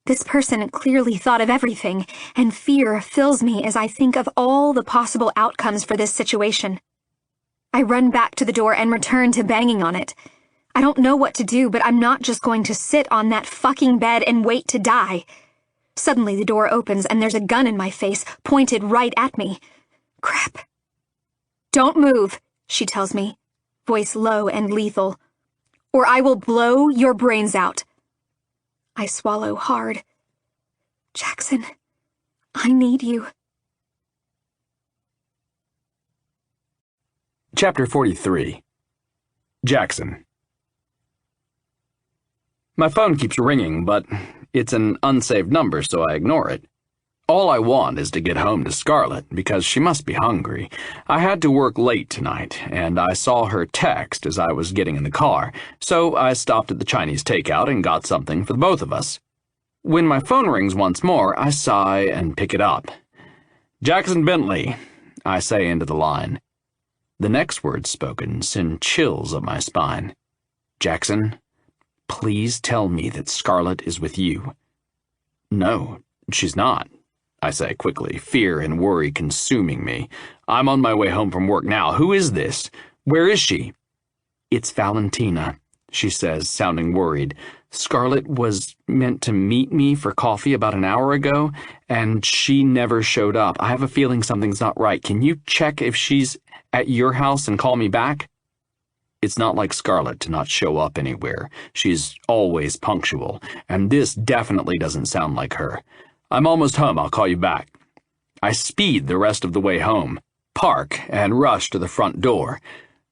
This person clearly thought of everything, and fear fills me as I think of all the possible outcomes for this situation. I run back to the door and return to banging on it. I don't know what to do, but I'm not just going to sit on that fucking bed and wait to die. Suddenly the door opens and there's a gun in my face, pointed right at me. Crap. Don't move, she tells me, voice low and lethal, or I will blow your brains out. I swallow hard. Jackson, I need you. Chapter 43. Jackson. My phone keeps ringing, but it's an unsaved number, so I ignore it. All I want is to get home to Scarlett, because she must be hungry. I had to work late tonight, and I saw her text as I was getting in the car, so I stopped at the Chinese takeout and got something for the both of us. When my phone rings once more, I sigh and pick it up. "Jackson Bentley," I say into the line. The next words spoken send chills up my spine. "Jackson, please tell me that Scarlett is with you." "No, she's not," I say quickly, fear and worry consuming me. "I'm on my way home from work now. Who is this? Where is she?" "It's Valentina," she says, sounding worried. "Scarlett was meant to meet me for coffee about an hour ago, and she never showed up. I have a feeling something's not right. Can you check if she's at your house and call me back?" It's not like Scarlett to not show up anywhere. She's always punctual, and this definitely doesn't sound like her. "I'm almost home. I'll call you back." I speed the rest of the way home, park, and rush to the front door.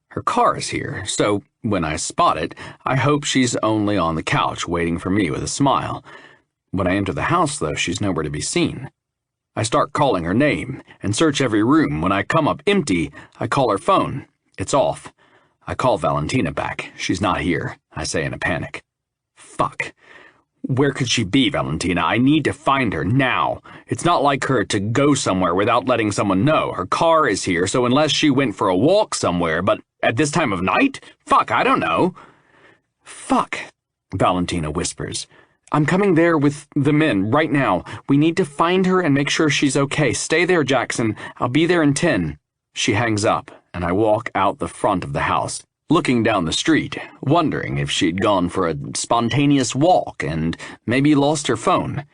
Her car is here, so when I spot it, I hope she's only on the couch waiting for me with a smile. When I enter the house, though, she's nowhere to be seen. I start calling her name and search every room. When I come up empty, I call her phone. It's off. I call Valentina back. "She's not here," I say in a panic. "Fuck. Where could she be, Valentina? I need to find her now. It's not like her to go somewhere without letting someone know. Her car is here, so unless she went for a walk somewhere, but at this time of night? Fuck, I don't know." "Fuck," Valentina whispers. "I'm coming there with the men right now. We need to find her and make sure she's okay. Stay there, Jackson. I'll be there in 10. She hangs up, and I walk out the front of the house, looking down the street, wondering if she'd gone for a spontaneous walk and maybe lost her phone.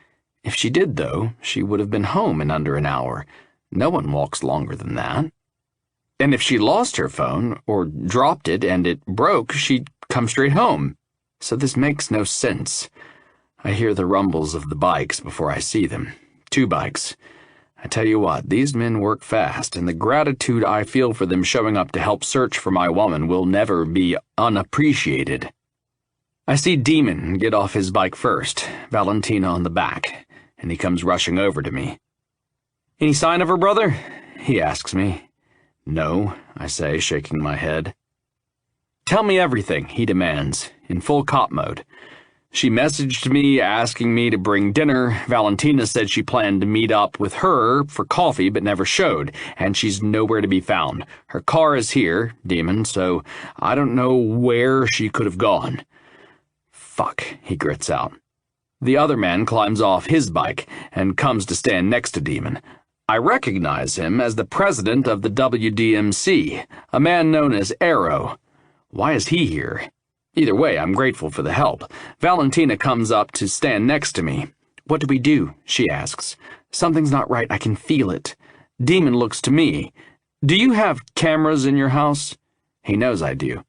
If she did, though, she would have been home in under an hour. No one walks longer than that. And if she lost her phone, or dropped it and it broke, she'd come straight home. So this makes no sense. I hear the rumbles of the bikes before I see them. 2 bikes. I tell you what, these men work fast, and the gratitude I feel for them showing up to help search for my woman will never be unappreciated. I see Demon get off his bike first, Valentina on the back, and he comes rushing over to me. "Any sign of her, brother?" he asks me. "No," I say, shaking my head. "Tell me everything," he demands, in full cop mode. "She messaged me asking me to bring dinner. Valentina said she planned to meet up with her for coffee but never showed, and she's nowhere to be found. Her car is here, Demon, so I don't know where she could have gone." "Fuck," he grits out. The other man climbs off his bike and comes to stand next to Demon. I recognize him as the president of the WDMC, a man known as Arrow. Why is he here? Either way, I'm grateful for the help. Valentina comes up to stand next to me. "What do we do?" she asks. "Something's not right. I can feel it." Demon looks to me. "Do you have cameras in your house?" He knows I do.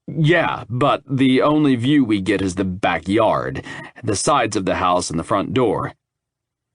"Yeah, but the only view we get is the backyard, the sides of the house and the front door."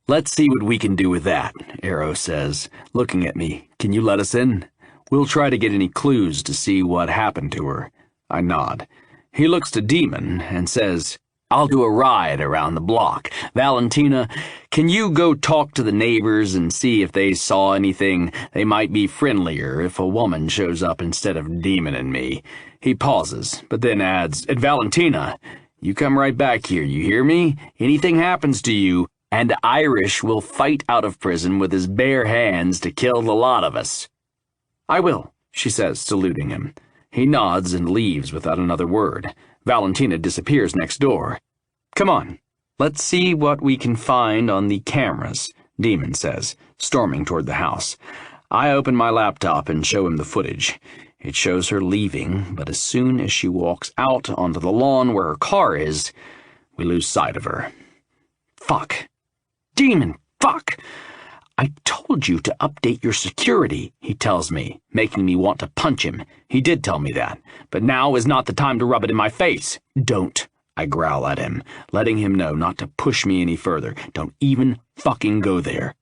"Let's see what we can do with that," Arrow says, looking at me. "Can you let us in? We'll try to get any clues to see what happened to her." I nod. He looks to Demon and says, "I'll do a ride around the block. Valentina, can you go talk to the neighbors and see if they saw anything? They might be friendlier if a woman shows up instead of Demon and me." He pauses, but then adds, "And Valentina, you come right back here, you hear me? Anything happens to you, and Irish will fight out of prison with his bare hands to kill the lot of us." "I will," she says, saluting him. He nods and leaves without another word. Valentina disappears next door. "Come on, let's see what we can find on the cameras," Demon says, storming toward the house. I open my laptop and show him the footage. It shows her leaving, but as soon as she walks out onto the lawn where her car is, we lose sight of her. "Fuck. Demon, fuck! I told you to update your security," he tells me, making me want to punch him. He did tell me that, but now is not the time to rub it in my face. "Don't," I growl at him, letting him know not to push me any further. "Don't even fucking go there."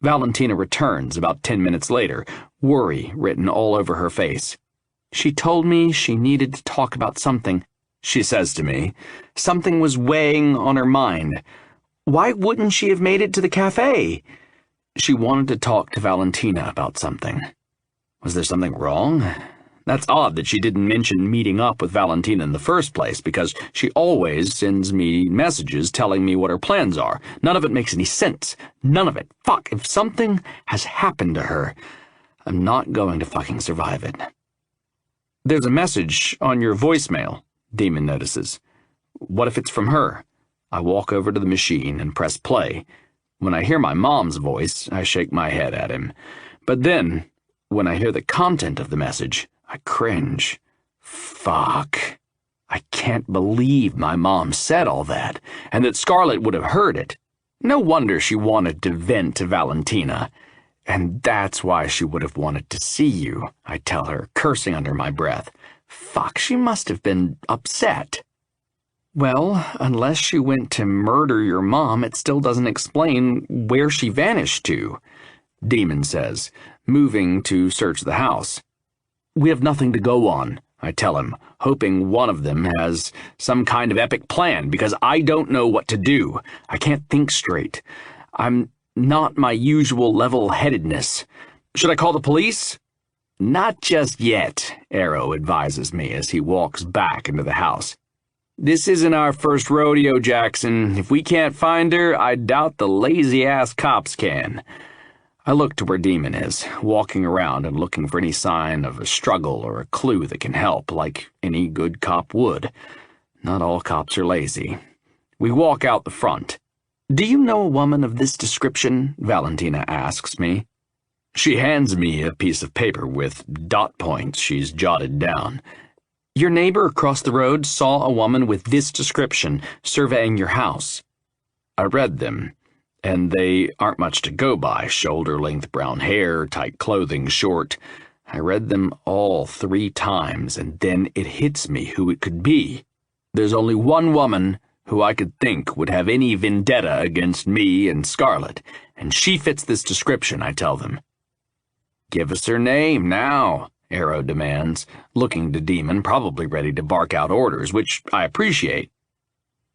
Valentina returns about 10 minutes later, worry written all over her face. She told me she needed to talk about something, she says to me. Something was weighing on her mind. Why wouldn't she have made it to the cafe? She wanted to talk to Valentina about something. Was there something wrong? That's odd that she didn't mention meeting up with Valentina in the first place, because she always sends me messages telling me what her plans are. None of it makes any sense. None of it. Fuck, if something has happened to her, I'm not going to fucking survive it. There's a message on your voicemail, Demon notices. What if it's from her? I walk over to the machine and press play. When I hear my mom's voice, I shake my head at him. But then, when I hear the content of the message, I cringe. Fuck. I can't believe my mom said all that, and that Scarlett would have heard it. No wonder she wanted to vent to Valentina. And that's why she would have wanted to see you, I tell her, cursing under my breath. Fuck, she must have been upset. Well, unless she went to murder your mom, it still doesn't explain where she vanished to, Demon says, moving to search the house. We have nothing to go on, I tell him, hoping one of them has some kind of epic plan, because I don't know what to do. I can't think straight. I'm not my usual level-headedness. Should I call the police? Not just yet, Arrow advises me as he walks back into the house. This isn't our first rodeo, Jackson. If we can't find her, I doubt the lazy-ass cops can. I look to where Demon is, walking around and looking for any sign of a struggle or a clue that can help, like any good cop would. Not all cops are lazy. We walk out the front. Do you know a woman of this description? Valentina asks me. She hands me a piece of paper with dot points she's jotted down. Your neighbor across the road saw a woman with this description surveying your house. I read them. And they aren't much to go by. Shoulder-length brown hair, tight clothing, short. I read them all 3 times, and then it hits me who it could be. There's only one woman who I could think would have any vendetta against me and Scarlett, and she fits this description, I tell them. Give us her name, now, Arrow demands, looking to Demon, probably ready to bark out orders, which I appreciate.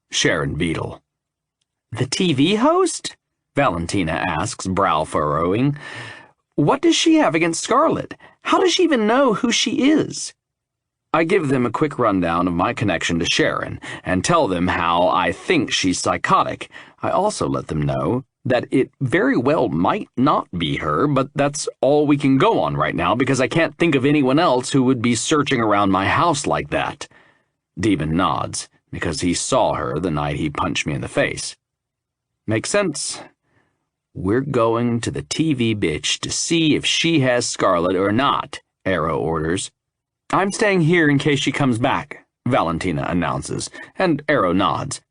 Sharon Beadle. The TV host? Valentina asks, brow furrowing. What does she have against Scarlett? How does she even know who she is? I give them a quick rundown of my connection to Sharon, and tell them how I think she's psychotic. I also let them know that it very well might not be her, but that's all we can go on right now, because I can't think of anyone else who would be searching around my house like that. Demon nods, because he saw her the night he punched me in the face. Makes sense. We're going to the TV bitch to see if she has Scarlett or not, Arrow orders. I'm staying here in case she comes back, Valentina announces, and Arrow nods.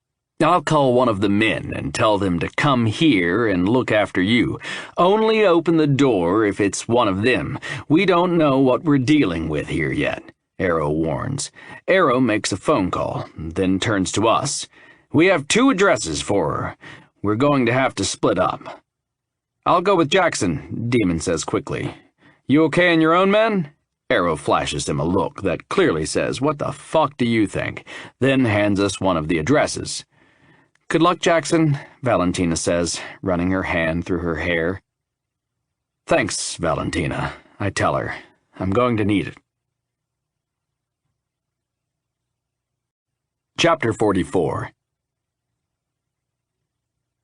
I'll call one of the men and tell them to come here and look after you. Only open the door if it's one of them. We don't know what we're dealing with here yet, Arrow warns. Arrow makes a phone call, then turns to us. We have 2 addresses for her. We're going to have to split up. I'll go with Jackson, Demon says quickly. You okay in your own men? Arrow flashes him a look that clearly says, what the fuck do you think? Then hands us one of the addresses. Good luck, Jackson, Valentina says, running her hand through her hair. Thanks, Valentina, I tell her. I'm going to need it. Chapter 44.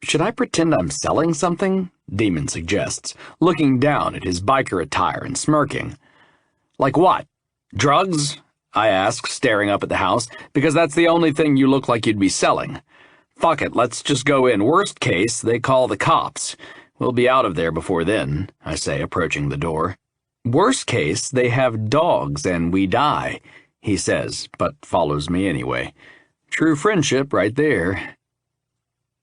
Should I pretend I'm selling something? Demon suggests, looking down at his biker attire and smirking. Like what? Drugs? I ask, staring up at the house, because that's the only thing you look like you'd be selling. Fuck it, let's just go in. Worst case, they call the cops. We'll be out of there before then, I say, approaching the door. Worst case, they have dogs and we die, he says, but follows me anyway. True friendship right there.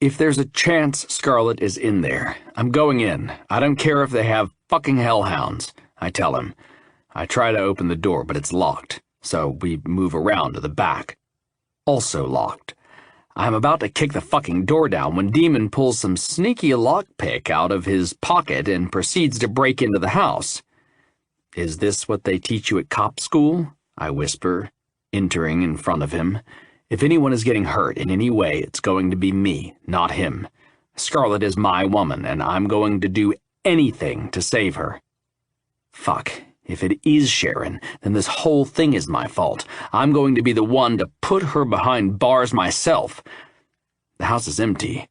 If there's a chance Scarlett is in there, I'm going in. I don't care if they have fucking hellhounds, I tell him. I try to open the door, but it's locked, so we move around to the back. Also locked. I'm about to kick the fucking door down when Demon pulls some sneaky lockpick out of his pocket and proceeds to break into the house. Is this what they teach you at cop school? I whisper, entering in front of him. If anyone is getting hurt in any way, it's going to be me, not him. Scarlett is my woman, and I'm going to do anything to save her. Fuck. If it is Sharon, then this whole thing is my fault. I'm going to be the one to put her behind bars myself. The house is empty,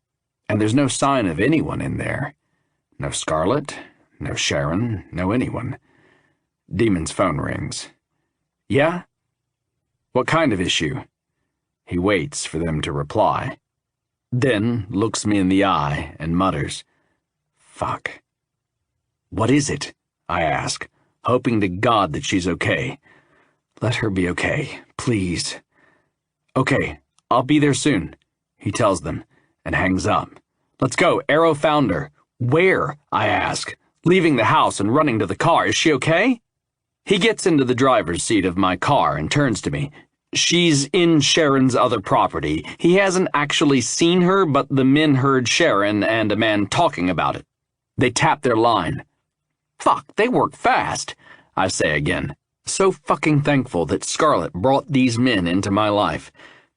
and there's no sign of anyone in there. No Scarlett, no Sharon, no anyone. Demon's phone rings. Yeah? What kind of issue? He waits for them to reply, then looks me in the eye and mutters, "Fuck." "What is it?" I ask, hoping to God that she's okay. Let her be okay, please. "Okay, I'll be there soon," he tells them, and hangs up. "Let's go, Arrow found her." "Where?" I ask, leaving the house and running to the car. "Is she okay?" He gets into the driver's seat of my car and turns to me. "She's in Sharon's other property. He hasn't actually seen her, but the men heard Sharon and a man talking about it. They tapped their line." Fuck, they work fast, I say again. So fucking thankful that Scarlett brought these men into my life.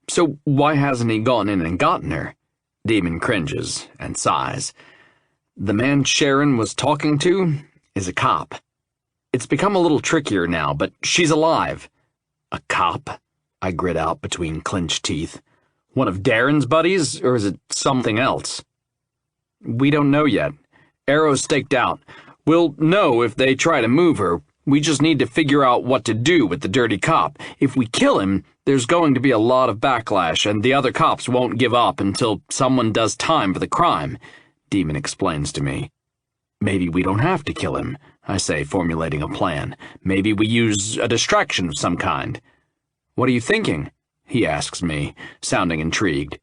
So why hasn't he gone in and gotten her? Demon cringes and sighs. The man Sharon was talking to is a cop. It's become a little trickier now, but she's alive. A cop? I grit out between clenched teeth. One of Darren's buddies, or is it something else? We don't know yet. Arrow's staked out. We'll know if they try to move her. We just need to figure out what to do with the dirty cop. If we kill him, there's going to be a lot of backlash, and the other cops won't give up until someone does time for the crime, Demon explains to me. Maybe we don't have to kill him, I say, formulating a plan. Maybe we use a distraction of some kind. What are you thinking? He asks me, sounding intrigued.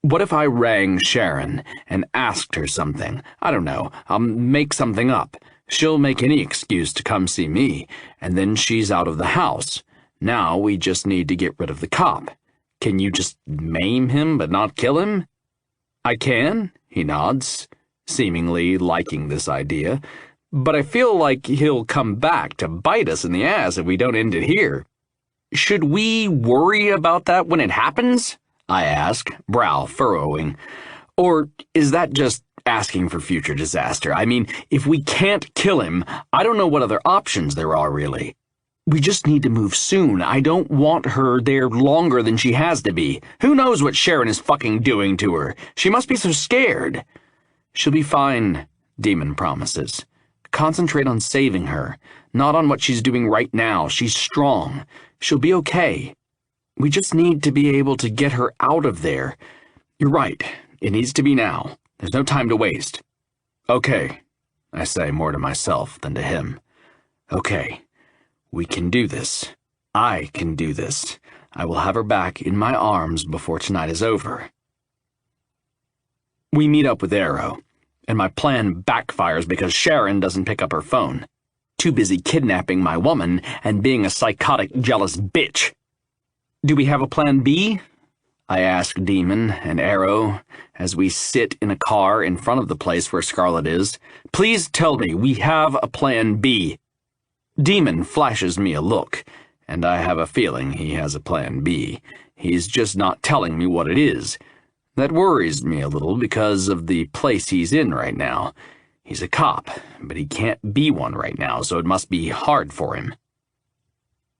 What if I rang Sharon and asked her something? I don't know. I'll make something up. She'll make any excuse to come see me, and then she's out of the house. Now we just need to get rid of the cop. Can you just maim him but not kill him? I can, he nods, seemingly liking this idea, but I feel like he'll come back to bite us in the ass if we don't end it here. Should we worry about that when it happens? I ask, brow furrowing. Or is that just asking for future disaster? I mean, if we can't kill him, I don't know what other options there are, really. We just need to move soon. I don't want her there longer than she has to be. Who knows what Sharon is fucking doing to her? She must be so scared. She'll be fine, Demon promises. Concentrate on saving her, not on what she's doing right now. She's strong. She'll be okay. We just need to be able to get her out of there. You're right. It needs to be now. There's no time to waste. Okay, I say more to myself than to him. Okay, we can do this. I can do this. I will have her back in my arms before tonight is over. We meet up with Arrow, and my plan backfires because Sharon doesn't pick up her phone. Too busy kidnapping my woman and being a psychotic, jealous bitch. Do we have a plan B? I ask Demon and Arrow as we sit in a car in front of the place where Scarlett is. Please tell me we have a plan B. Demon flashes me a look, and I have a feeling he has a plan B. He's just not telling me what it is. That worries me a little because of the place he's in right now. He's a cop, but he can't be one right now, so it must be hard for him.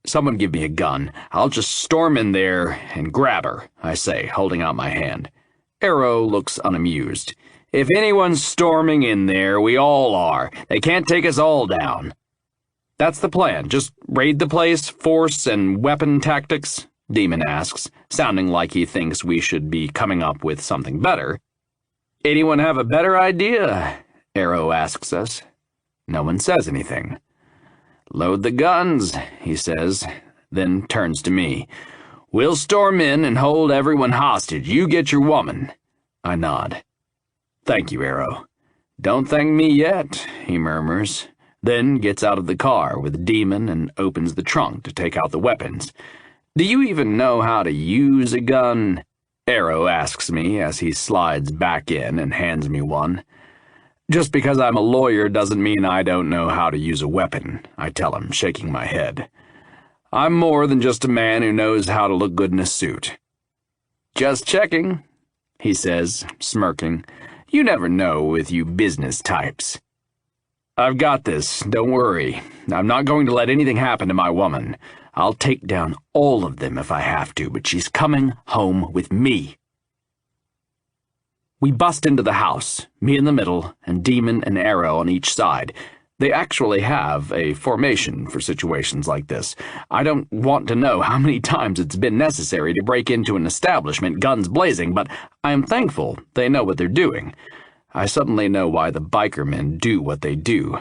Someone give me a gun. I'll just storm in there and grab her, I say, holding out my hand. Arrow looks unamused. If anyone's storming in there, we all are. They can't take us all down. That's the plan. Just raid the place, force and weapon tactics? Demon asks, sounding like he thinks we should be coming up with something better. Anyone have a better idea? Arrow asks us. No one says anything. Load the guns, he says, then turns to me. We'll storm in and hold everyone hostage. You get your woman. I nod. Thank you, Arrow. Don't thank me yet, he murmurs, then gets out of the car with Demon and opens the trunk to take out the weapons. Do you even know how to use a gun? Arrow asks me as he slides back in and hands me one. Just because I'm a lawyer doesn't mean I don't know how to use a weapon, I tell him, shaking my head. I'm more than just a man who knows how to look good in a suit. Just checking, he says, smirking. You never know with you business types. I've got this, don't worry. I'm not going to let anything happen to my woman. I'll take down all of them if I have to, but she's coming home with me. We bust into the house, me in the middle, and Demon and Arrow on each side. They actually have a formation for situations like this. I don't want to know how many times it's been necessary to break into an establishment, guns blazing, but I am thankful they know what they're doing. I suddenly know why the biker men do what they do.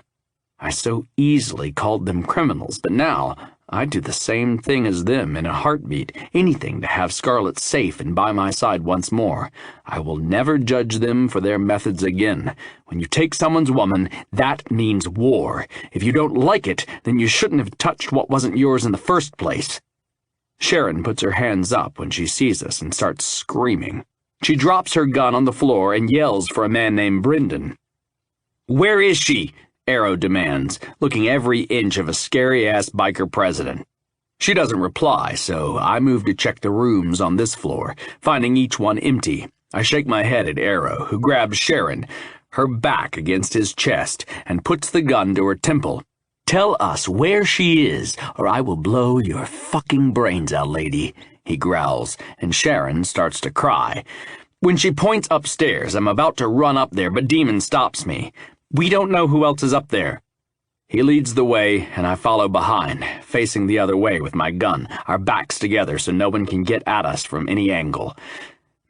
I so easily called them criminals, but now I'd do the same thing as them in a heartbeat, anything to have Scarlet safe and by my side once more. I will never judge them for their methods again. When you take someone's woman, that means war. If you don't like it, then you shouldn't have touched what wasn't yours in the first place. Sharon puts her hands up when she sees us and starts screaming. She drops her gun on the floor and yells for a man named Brendan. "Where is she?" Arrow demands, looking every inch of a scary-ass biker president. She doesn't reply, so I move to check the rooms on this floor, finding each one empty. I shake my head at Arrow, who grabs Sharon, her back against his chest, and puts the gun to her temple. "Tell us where she is, or I will blow your fucking brains out, lady," he growls, and Sharon starts to cry. When she points upstairs, I'm about to run up there, but Demon stops me. "We don't know who else is up there." He leads the way, and I follow behind, facing the other way with my gun, our backs together so no one can get at us from any angle.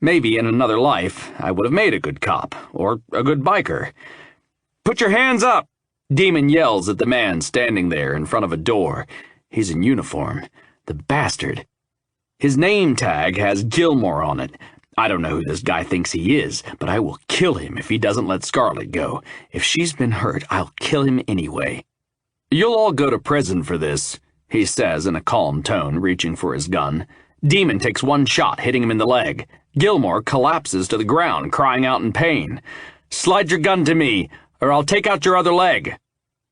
Maybe in another life, I would have made a good cop, or a good biker. "Put your hands up!" Demon yells at the man standing there in front of a door. He's in uniform. The bastard. His name tag has Gilmore on it. I don't know who this guy thinks he is, but I will kill him if he doesn't let Scarlet go. If she's been hurt, I'll kill him anyway. "You'll all go to prison for this," he says in a calm tone, reaching for his gun. Demon takes one shot, hitting him in the leg. Gilmore collapses to the ground, crying out in pain. "Slide your gun to me, or I'll take out your other leg,"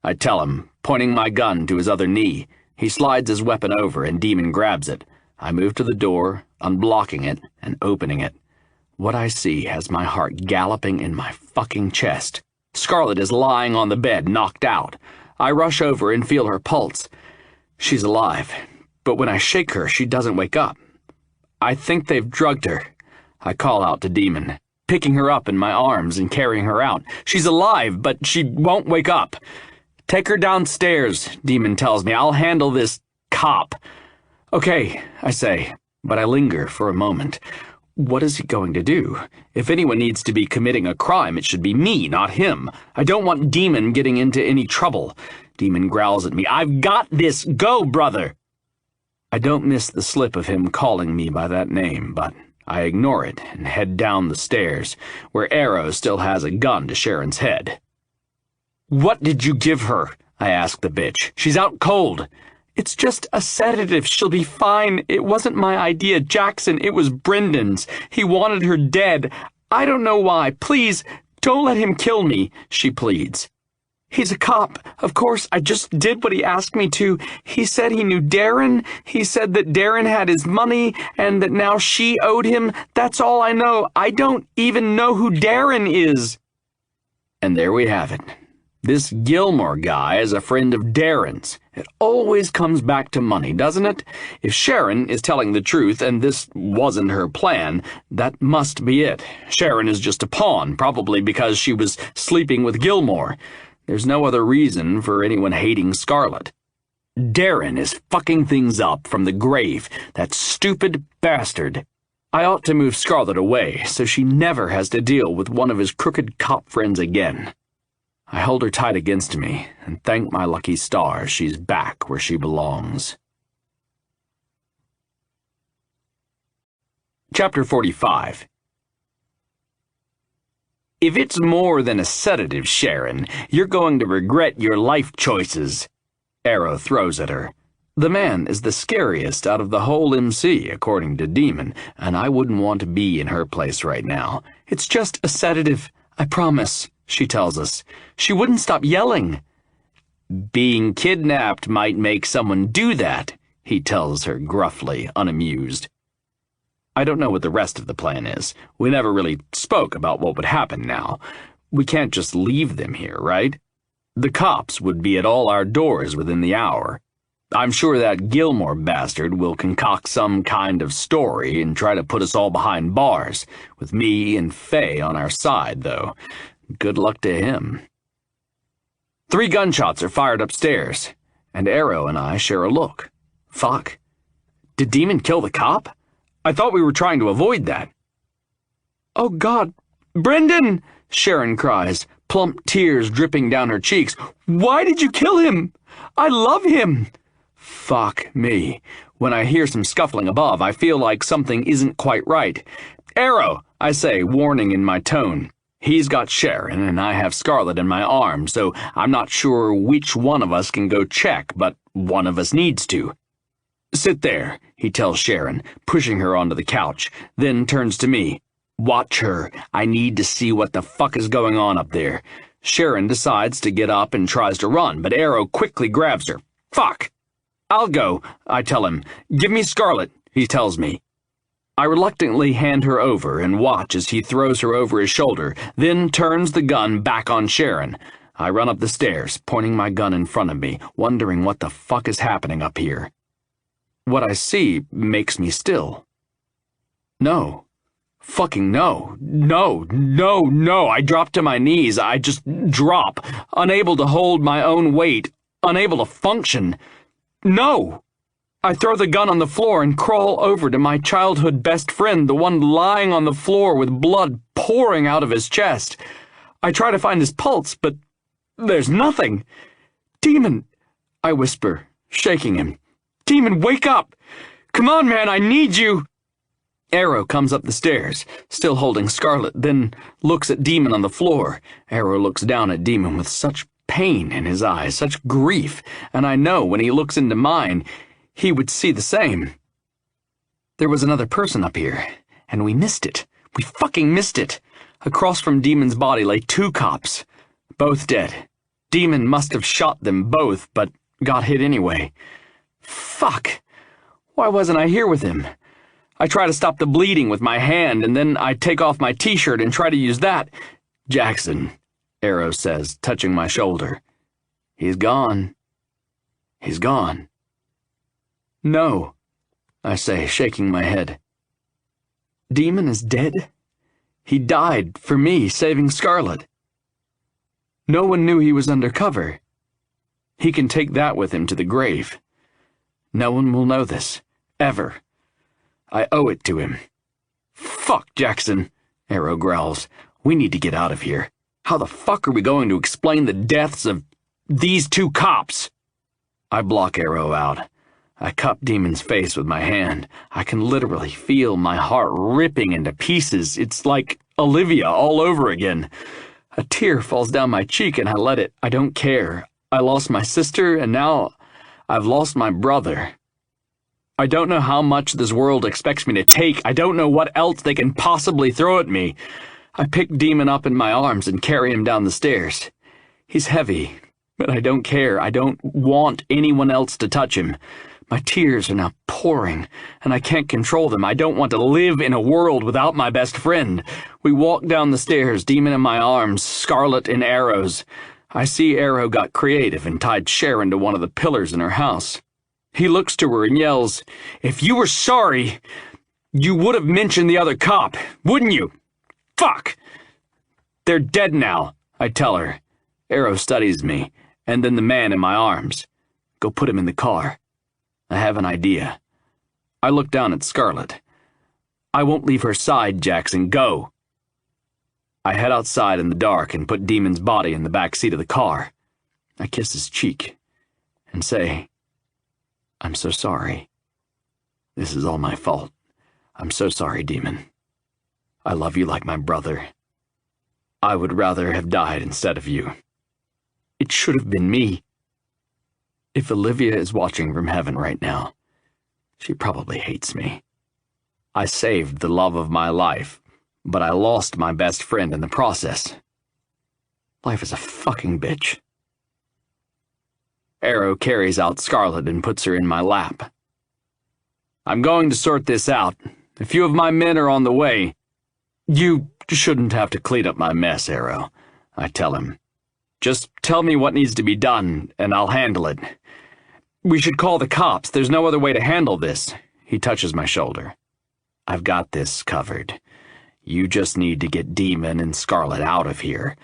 I tell him, pointing my gun to his other knee. He slides his weapon over, and Demon grabs it. I move to the door, unblocking it and opening it. What I see has my heart galloping in my fucking chest. Scarlet is lying on the bed, knocked out. I rush over and feel her pulse. She's alive, but when I shake her, she doesn't wake up. I think they've drugged her. I call out to Demon, picking her up in my arms and carrying her out. She's alive, but she won't wake up. "Take her downstairs," Demon tells me. "I'll handle this cop." "Okay," I say, but I linger for a moment. What is he going to do? If anyone needs to be committing a crime, it should be me, not him. I don't want Demon getting into any trouble. Demon growls at me. "I've got this. Go, brother." I don't miss the slip of him calling me by that name, but I ignore it and head down the stairs, where Arrow still has a gun to Sharon's head. "What did you give her?" I ask the bitch. "She's out cold." "It's just a sedative. She'll be fine. It wasn't my idea, Jackson. It was Brendan's. He wanted her dead. I don't know why. Please, don't let him kill me," she pleads. "He's a cop. Of course, I just did what he asked me to. He said he knew Darren. He said that Darren had his money and that now she owed him. That's all I know. I don't even know who Darren is." And there we have it. This Gilmore guy is a friend of Darren's. It always comes back to money, doesn't it? If Sharon is telling the truth and this wasn't her plan, that must be it. Sharon is just a pawn, probably because she was sleeping with Gilmore. There's no other reason for anyone hating Scarlet. Darren is fucking things up from the grave, that stupid bastard. I ought to move Scarlet away so she never has to deal with one of his crooked cop friends again. I hold her tight against me and thank my lucky stars she's back where she belongs. Chapter 45. "If it's more than a sedative, Sharon, you're going to regret your life choices," Arrow throws at her. The man is the scariest out of the whole MC, according to Demon, and I wouldn't want to be in her place right now. "It's just a sedative, I promise," she tells us. She wouldn't stop yelling. Being kidnapped might make someone do that, he tells her gruffly, unamused. I don't know what the rest of the plan is. We never really spoke about what would happen now. We can't just leave them here, right? The cops would be at all our doors within the hour. I'm sure that Gilmore bastard will concoct some kind of story and try to put us all behind bars, with me and Faye on our side, though. Good luck to him. 3 gunshots are fired upstairs, and Arrow and I share a look. Fuck. Did Demon kill the cop? I thought we were trying to avoid that. Oh God, Brendan! Sharon cries, plump tears dripping down her cheeks. Why did you kill him? I love him! Fuck me. When I hear some scuffling above, I feel like something isn't quite right. Arrow, I say, warning in my tone. He's got Sharon, and I have Scarlet in my arms, so I'm not sure which one of us can go check, but one of us needs to. Sit there, he tells Sharon, pushing her onto the couch, then turns to me. Watch her. I need to see what the fuck is going on up there. Sharon decides to get up and tries to run, but Arrow quickly grabs her. Fuck! I'll go, I tell him. Give me Scarlet, he tells me. I reluctantly hand her over and watch as he throws her over his shoulder, then turns the gun back on Sharon. I run up the stairs, pointing my gun in front of me, wondering what the fuck is happening up here. What I see makes me still. No. Fucking no. No. I drop to my knees. I just drop, unable to hold my own weight, unable to function. No! I throw the gun on the floor and crawl over to my childhood best friend, the one lying on the floor with blood pouring out of his chest. I try to find his pulse, but there's nothing. Demon, I whisper, shaking him. Demon, wake up! Come on, man, I need you! Arrow comes up the stairs, still holding Scarlet, then looks at Demon on the floor. Arrow looks down at Demon with such pain in his eyes, such grief, and I know when he looks into mine, he would see the same. There was another person up here, and we missed it. We fucking missed it. Across from Demon's body lay 2 cops, both dead. Demon must have shot them both, but got hit anyway. Fuck! Why wasn't I here with him? I try to stop the bleeding with my hand, and then I take off my t-shirt and try to use that. Jackson, Arrow says, touching my shoulder. He's gone. He's gone. No, I say, shaking my head. Demon is dead? He died for me, saving Scarlet. No one knew he was undercover. He can take that with him to the grave. No one will know this, ever. I owe it to him. Fuck, Jackson, Arrow growls. We need to get out of here. How the fuck are we going to explain the deaths of these 2 cops? I block Arrow out. I cup Demon's face with my hand. I can literally feel my heart ripping into pieces. It's like Olivia all over again. A tear falls down my cheek and I let it. I don't care. I lost my sister and now I've lost my brother. I don't know how much this world expects me to take. I don't know what else they can possibly throw at me. I pick Demon up in my arms and carry him down the stairs. He's heavy, but I don't care. I don't want anyone else to touch him. My tears are now pouring, and I can't control them. I don't want to live in a world without my best friend. We walk down the stairs, Demon in my arms, Scarlet in Arrow's. I see Arrow got creative and tied Sharon to one of the pillars in her house. He looks to her and yells, "If you were sorry, you would have mentioned the other cop, wouldn't you? Fuck! They're dead now," I tell her. Arrow studies me, and then the man in my arms. Go put him in the car. I have an idea. I look down at Scarlet. I won't leave her side, Jackson. Go. I head outside in the dark and put Demon's body in the back seat of the car. I kiss his cheek and say, "I'm so sorry. This is all my fault. I'm so sorry, Demon. I love you like my brother. I would rather have died instead of you. It should have been me. If Olivia is watching from heaven right now, she probably hates me. I saved the love of my life, but I lost my best friend in the process. Life is a fucking bitch. Arrow carries out Scarlet and puts her in my lap. I'm going to sort this out. A few of my men are on the way. You shouldn't have to clean up my mess, Arrow, I tell him. Just tell me what needs to be done, and I'll handle it. We should call the cops. There's no other way to handle this. He touches my shoulder. I've got this covered. You just need to get Demon and Scarlet out of here.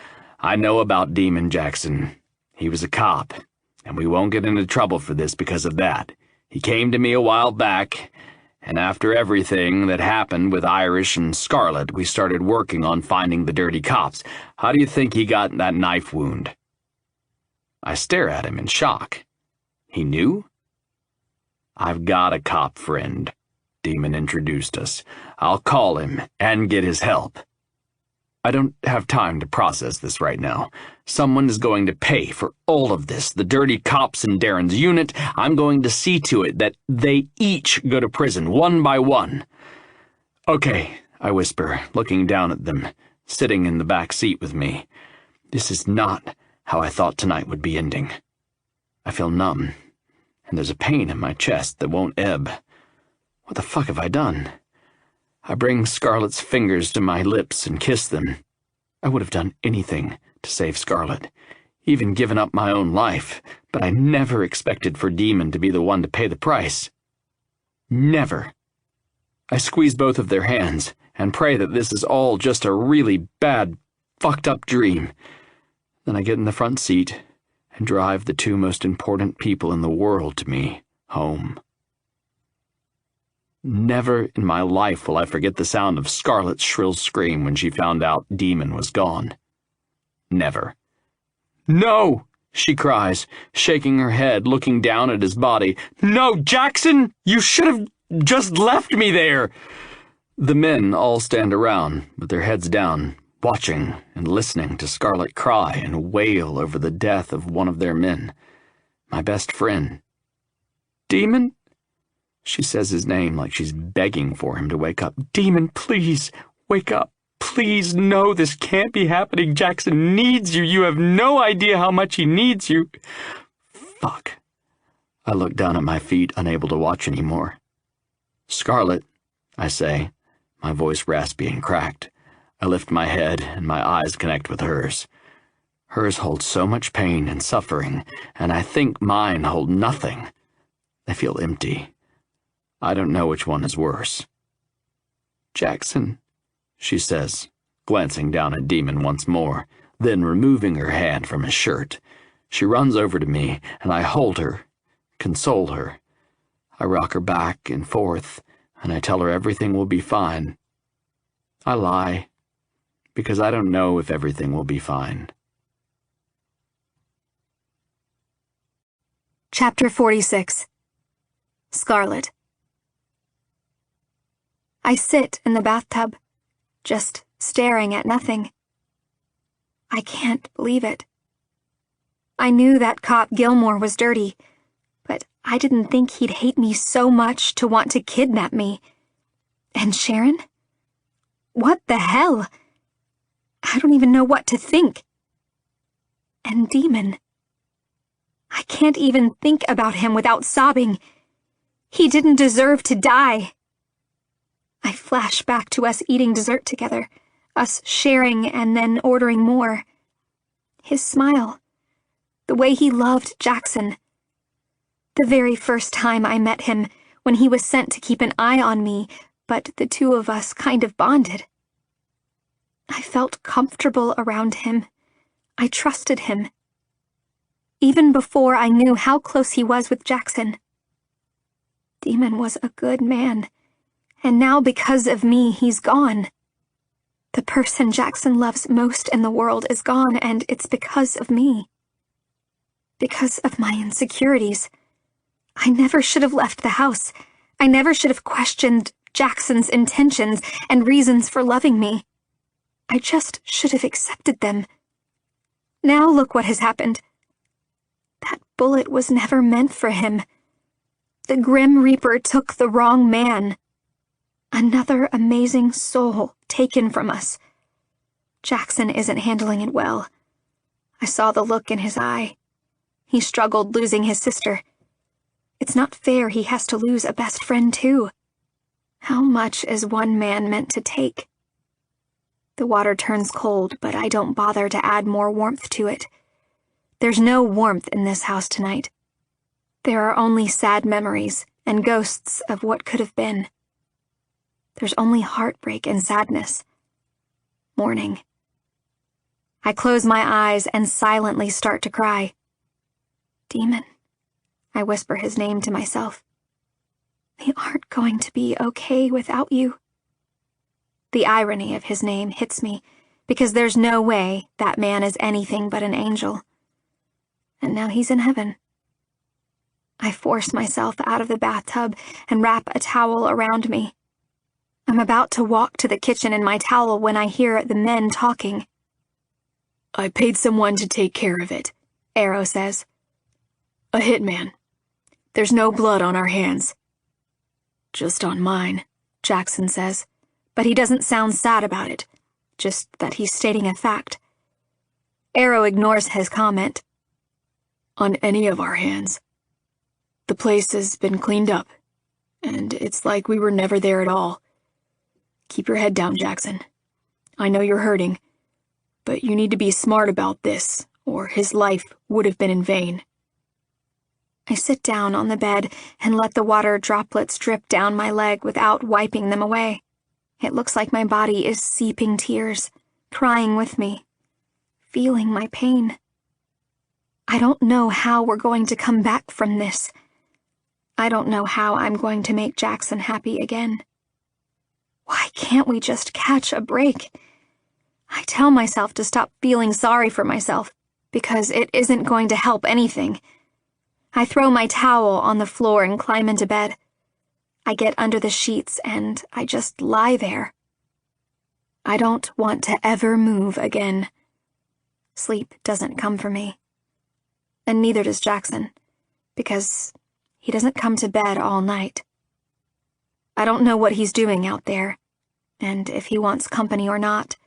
I know about Demon Jackson. He was a cop, and we won't get into trouble for this because of that. He came to me a while back, and after everything that happened with Irish and Scarlet, we started working on finding the dirty cops. How do you think he got that knife wound? I stare at him in shock. He knew? I've got a cop friend. Demon introduced us. I'll call him and get his help. I don't have time to process this right now. Someone is going to pay for all of this. The dirty cops in Darren's unit. I'm going to see to it that they each go to prison, one by one. Okay, I whisper, looking down at them, sitting in the back seat with me. This is not how I thought tonight would be ending. I feel numb, and there's a pain in my chest that won't ebb. What the fuck have I done? I bring Scarlet's fingers to my lips and kiss them. I would have done anything to save Scarlet, even given up my own life, but I never expected for Demon to be the one to pay the price. Never. I squeeze both of their hands and pray that this is all just a really bad, fucked up dream. Then I get in the front seat and drive the two most important people in the world to me home. Never in my life will I forget the sound of Scarlet's shrill scream when she found out Demon was gone. Never. No! She cries, shaking her head, looking down at his body. No, Jackson! You should have just left me there! The men all stand around, with their heads down, watching and listening to Scarlet cry and wail over the death of one of their men, my best friend. Demon? She says his name like she's begging for him to wake up. Demon, please, wake up. Please, no, this can't be happening. Jackson needs you. You have no idea how much he needs you. Fuck. I look down at my feet, unable to watch anymore. Scarlet, I say, my voice raspy and cracked. I lift my head and my eyes connect with hers. Hers holds so much pain and suffering, and I think mine hold nothing. I feel empty. I don't know which one is worse. Jackson, she says, glancing down at Demon once more, then removing her hand from his shirt. She runs over to me, and I hold her, console her. I rock her back and forth, and I tell her everything will be fine. I lie, because I don't know if everything will be fine. Chapter 46. Scarlet. I sit in the bathtub, just staring at nothing. I can't believe it. I knew that cop Gilmore was dirty, but I didn't think he'd hate me so much to want to kidnap me. And Sharon? What the hell? I don't even know what to think. And Demon. I can't even think about him without sobbing. He didn't deserve to die. I flash back to us eating dessert together, us sharing and then ordering more. His smile, the way he loved Jackson. The very first time I met him, when he was sent to keep an eye on me, but the two of us kind of bonded. I felt comfortable around him. I trusted him. Even before I knew how close he was with Jackson. Demon was a good man. And now because of me, he's gone. The person Jackson loves most in the world is gone, and it's because of me. Because of my insecurities. I never should have left the house. I never should have questioned Jackson's intentions and reasons for loving me. I just should have accepted them. Now look what has happened. That bullet was never meant for him. The Grim Reaper took the wrong man. Another amazing soul taken from us. Jackson isn't handling it well. I saw the look in his eye. He struggled losing his sister. It's not fair he has to lose a best friend too. How much is one man meant to take? The water turns cold, but I don't bother to add more warmth to it. There's no warmth in this house tonight. There are only sad memories and ghosts of what could have been. There's only heartbreak and sadness. Mourning. I close my eyes and silently start to cry. Demon. I whisper his name to myself. They aren't going to be okay without you. The irony of his name hits me, because there's no way that man is anything but an angel. And now he's in heaven. I force myself out of the bathtub and wrap a towel around me. I'm about to walk to the kitchen in my towel when I hear the men talking. I paid someone to take care of it, Arrow says. A hitman. There's no blood on our hands. Just on mine, Jackson says, but he doesn't sound sad about it, just that he's stating a fact. Arrow ignores his comment. On any of our hands. The place has been cleaned up, and it's like we were never there at all. Keep your head down, Jackson. I know you're hurting, but you need to be smart about this, or his life would have been in vain. I sit down on the bed and let the water droplets drip down my leg without wiping them away. It looks like my body is seeping tears, crying with me, feeling my pain. I don't know how we're going to come back from this. I don't know how I'm going to make Jackson happy again. Why can't we just catch a break? I tell myself to stop feeling sorry for myself, because it isn't going to help anything. I throw my towel on the floor and climb into bed. I get under the sheets and I just lie there. I don't want to ever move again. Sleep doesn't come for me. And neither does Jackson, because he doesn't come to bed all night. I don't know what he's doing out there, and if he wants company or not.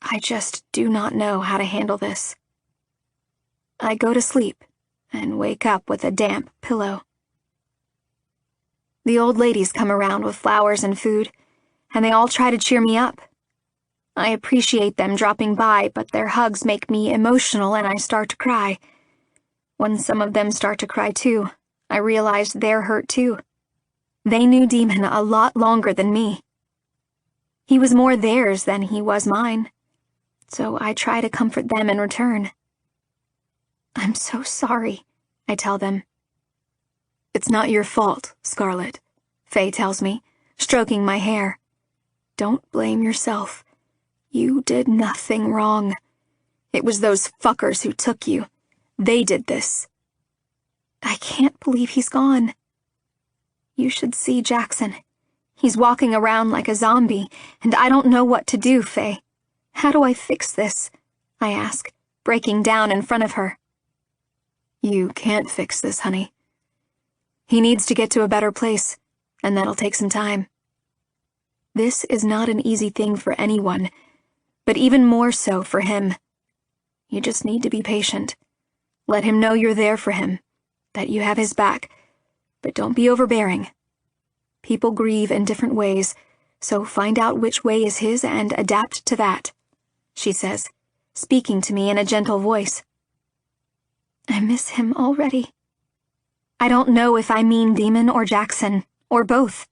I just do not know how to handle this. I go to sleep and wake up with a damp pillow. The old ladies come around with flowers and food, and they all try to cheer me up. I appreciate them dropping by, but their hugs make me emotional and I start to cry. When some of them start to cry too, I realize they're hurt too. They knew Demon a lot longer than me. He was more theirs than he was mine, so I try to comfort them in return. I'm so sorry, I tell them. It's not your fault, Scarlet, Faye tells me, stroking my hair. Don't blame yourself. You did nothing wrong. It was those fuckers who took you. They did this. I can't believe he's gone. You should see Jackson. He's walking around like a zombie, and I don't know what to do, Faye. How do I fix this? I ask, breaking down in front of her. You can't fix this, honey. He needs to get to a better place, and that'll take some time. This is not an easy thing for anyone, but even more so for him. You just need to be patient. Let him know you're there for him, that you have his back, but don't be overbearing. People grieve in different ways, so find out which way is his and adapt to that, she says, speaking to me in a gentle voice. I miss him already. I don't know if I mean Demon or Jackson, or both.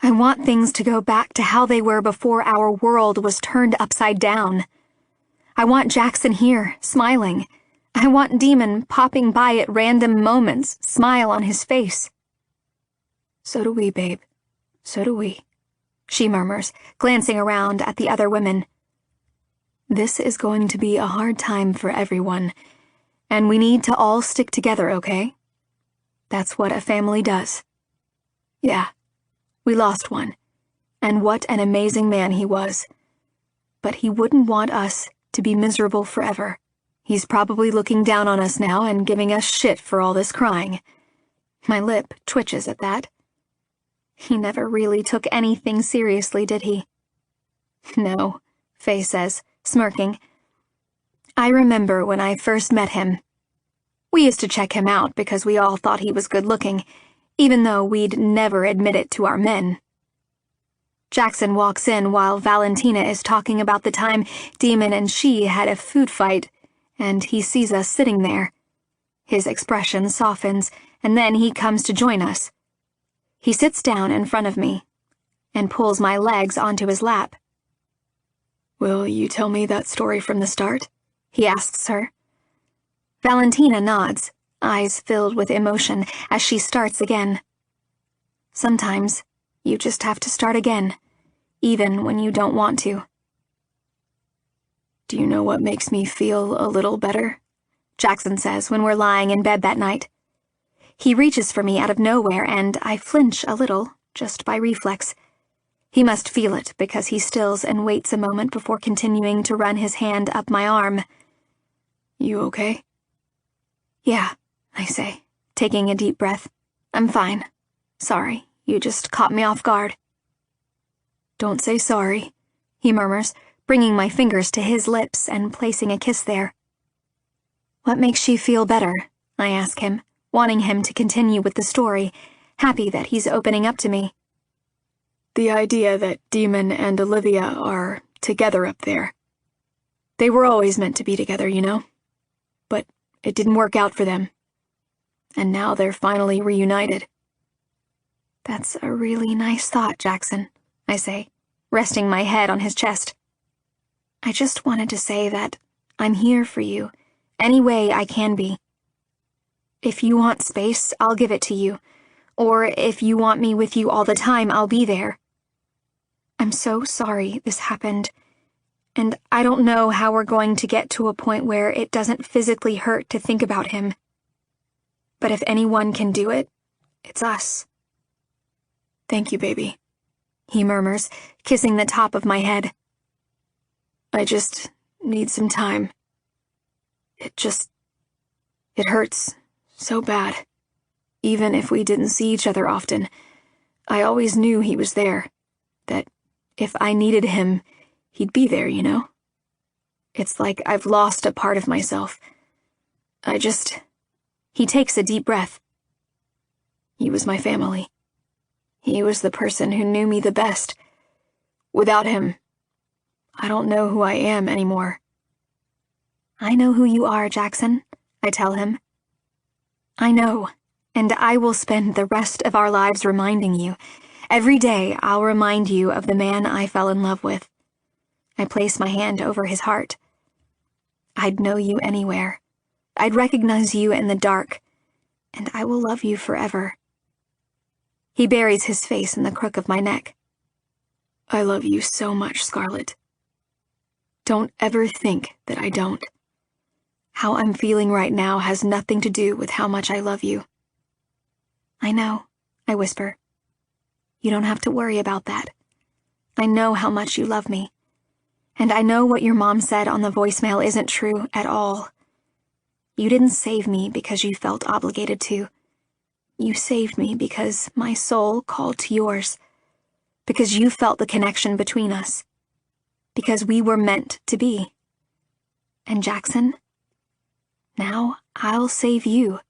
I want things to go back to how they were before our world was turned upside down. I want Jackson here, smiling. I want Demon popping by at random moments, smile on his face. So do we, babe. So do we, she murmurs, glancing around at the other women. This is going to be a hard time for everyone, and we need to all stick together, okay? That's what a family does. Yeah, we lost one, and what an amazing man he was. But he wouldn't want us to be miserable forever. He's probably looking down on us now and giving us shit for all this crying. My lip twitches at that. He never really took anything seriously, did he? No, Faye says, smirking. I remember when I first met him. We used to check him out because we all thought he was good-looking, even though we'd never admit it to our men. Jackson walks in while Valentina is talking about the time Demon and she had a food fight, and he sees us sitting there. His expression softens, and then he comes to join us. He sits down in front of me and pulls my legs onto his lap. "Will you tell me that story from the start?" he asks her. Valentina nods, eyes filled with emotion as she starts again. Sometimes you just have to start again, even when you don't want to. "Do you know what makes me feel a little better?" Jackson says when we're lying in bed that night. He reaches for me out of nowhere, and I flinch a little, just by reflex. He must feel it because he stills and waits a moment before continuing to run his hand up my arm. "You okay?" "Yeah," I say, taking a deep breath. "I'm fine. Sorry, you just caught me off guard." "Don't say sorry," he murmurs, bringing my fingers to his lips and placing a kiss there. "What makes you feel better?" I ask him, wanting him to continue with the story, happy that he's opening up to me. "The idea that Demon and Olivia are together up there. They were always meant to be together, you know? But it didn't work out for them. And now they're finally reunited." "That's a really nice thought, Jackson," I say, resting my head on his chest. "I just wanted to say that I'm here for you, any way I can be. If you want space, I'll give it to you, or if you want me with you all the time, I'll be there. I'm so sorry this happened, and I don't know how we're going to get to a point where it doesn't physically hurt to think about him. But if anyone can do it, it's us." "Thank you, baby," he murmurs, kissing the top of my head. "I just need some time. It hurts so bad. Even if we didn't see each other often, I always knew he was there, that if I needed him, he'd be there, you know? It's like I've lost a part of myself. He takes a deep breath. He was my family. He was the person who knew me the best. Without him, I don't know who I am anymore." "I know who you are, Jackson," I tell him. "I know, and I will spend the rest of our lives reminding you. Every day I'll remind you of the man I fell in love with." I place my hand over his heart. "I'd know you anywhere. I'd recognize you in the dark, and I will love you forever." He buries his face in the crook of my neck. "I love you so much, Scarlett. Don't ever think that I don't. How I'm feeling right now has nothing to do with how much I love you." "I know," I whisper. "You don't have to worry about that. I know how much you love me. And I know what your mom said on the voicemail isn't true at all. You didn't save me because you felt obligated to. You saved me because my soul called to yours. Because you felt the connection between us. Because we were meant to be. And Jackson, now I'll save you.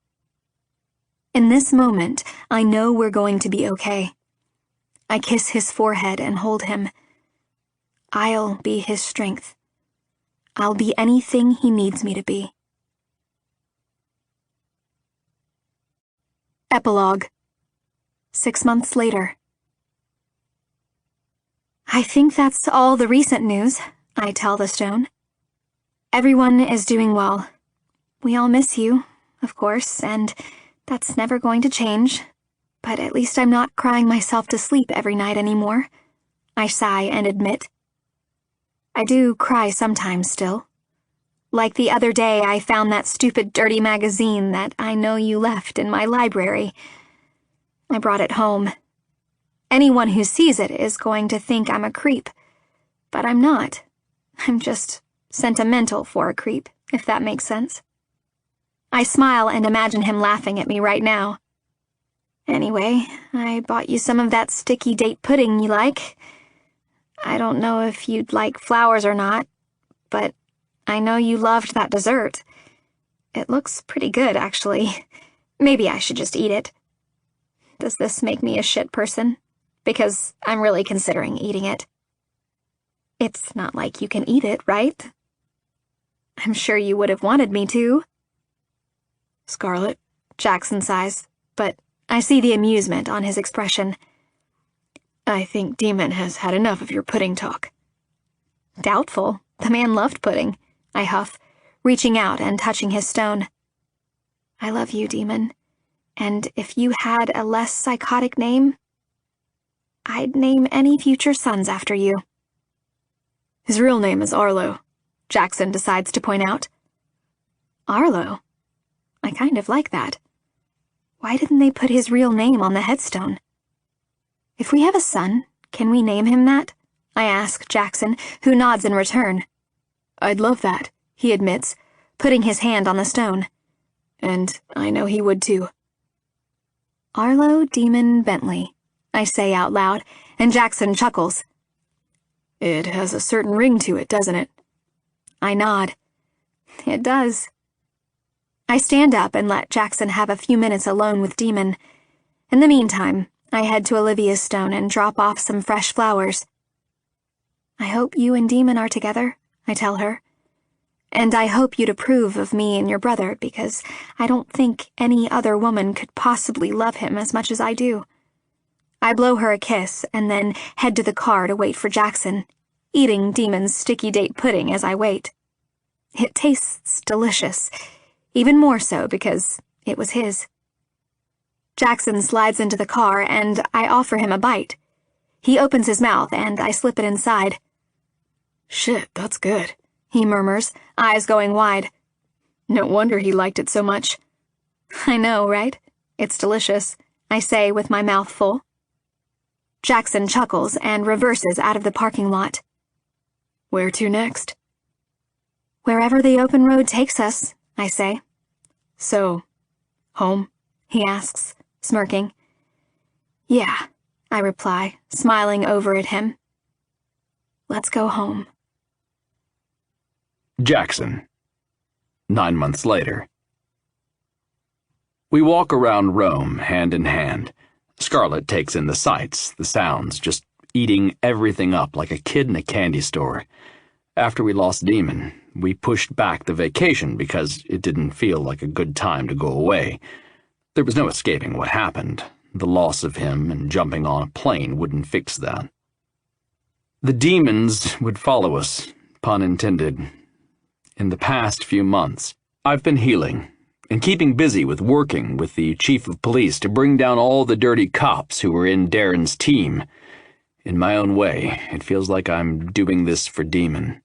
In this moment, I know we're going to be okay. I kiss his forehead and hold him. I'll be his strength. I'll be anything he needs me to be. Epilogue. 6 months later. "I think that's all the recent news," I tell the stone. "Everyone is doing well. We all miss you, of course, and that's never going to change. But at least I'm not crying myself to sleep every night anymore," I sigh and admit. I do cry sometimes still. Like the other day I found that stupid dirty magazine that I know you left in my library. I brought it home. Anyone who sees it is going to think I'm a creep. But I'm not. I'm just sentimental for a creep, if that makes sense. I smile and imagine him laughing at me right now. "Anyway, I bought you some of that sticky date pudding you like. I don't know if you'd like flowers or not, but I know you loved that dessert. It looks pretty good, actually. Maybe I should just eat it. Does this make me a shit person? Because I'm really considering eating it. It's not like you can eat it, right? I'm sure you would have wanted me to. Scarlett? Jackson sighs, but I see the amusement on his expression. I think Demon has had enough of your pudding talk. Doubtful. The man loved pudding, I huff, reaching out and touching his stone. I love you, Demon, and if you had a less psychotic name, I'd name any future sons after you. His real name is Arlo, Jackson decides to point out. Arlo? I kind of like that. Why didn't they put his real name on the headstone? If we have a son, can we name him that? I ask Jackson, who nods in return. I'd love that, he admits, putting his hand on the stone. And I know he would too. Arlo Demon Bentley, I say out loud, and Jackson chuckles. It has a certain ring to it, doesn't it? I nod. It does. I stand up and let Jackson have a few minutes alone with Demon. In the meantime, I head to Olivia's stone and drop off some fresh flowers. I hope you and Demon are together, I tell her. And I hope you'd approve of me and your brother, because I don't think any other woman could possibly love him as much as I do. I blow her a kiss and then head to the car to wait for Jackson, eating Demon's sticky date pudding as I wait. It tastes delicious, even more so because it was his. Jackson slides into the car and I offer him a bite. He opens his mouth and I slip it inside. Shit, that's good, he murmurs, eyes going wide. No wonder he liked it so much. I know, right? It's delicious, I say with my mouth full. Jackson chuckles and reverses out of the parking lot. Where to next? Wherever the open road takes us, I say. So, home? He asks, smirking. Yeah, I reply, smiling over at him. Let's go home. Jackson. 9 months later. We walk around Rome hand in hand. Scarlett takes in the sights, the sounds, just eating everything up like a kid in a candy store. After we lost Demon, we pushed back the vacation because it didn't feel like a good time to go away. There was no escaping what happened. The loss of him and jumping on a plane wouldn't fix that. The demons would follow us, pun intended. In the past few months, I've been healing and keeping busy with working with the chief of police to bring down all the dirty cops who were in Darren's team. In my own way, it feels like I'm doing this for Demon.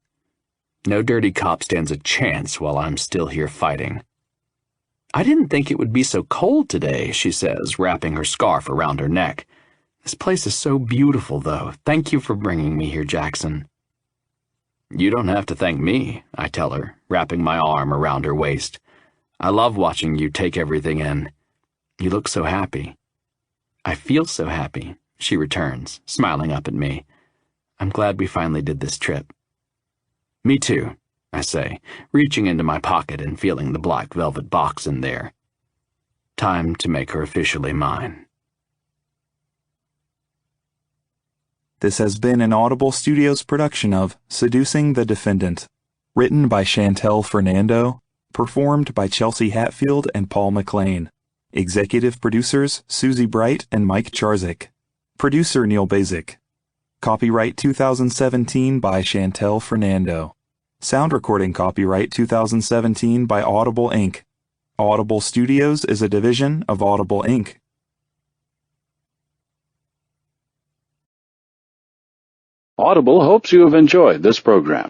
No dirty cop stands a chance while I'm still here fighting. I didn't think it would be so cold today, she says, wrapping her scarf around her neck. This place is so beautiful, though. Thank you for bringing me here, Jackson. You don't have to thank me, I tell her, wrapping my arm around her waist. I love watching you take everything in. You look so happy. I feel so happy, she returns, smiling up at me. I'm glad we finally did this trip. Me too, I say, reaching into my pocket and feeling the black velvet box in there. Time to make her officially mine. This has been an Audible Studios production of Seducing the Defendant, written by Chantel Fernando, performed by Chelsea Hatfield and Paul McLean. Executive producers Susie Bright and Mike Charzik. Producer Neil Basic. Copyright 2017 by Chantel Fernando. Sound recording copyright 2017 by Audible Inc. Audible Studios is a division of Audible Inc. Audible hopes you have enjoyed this program.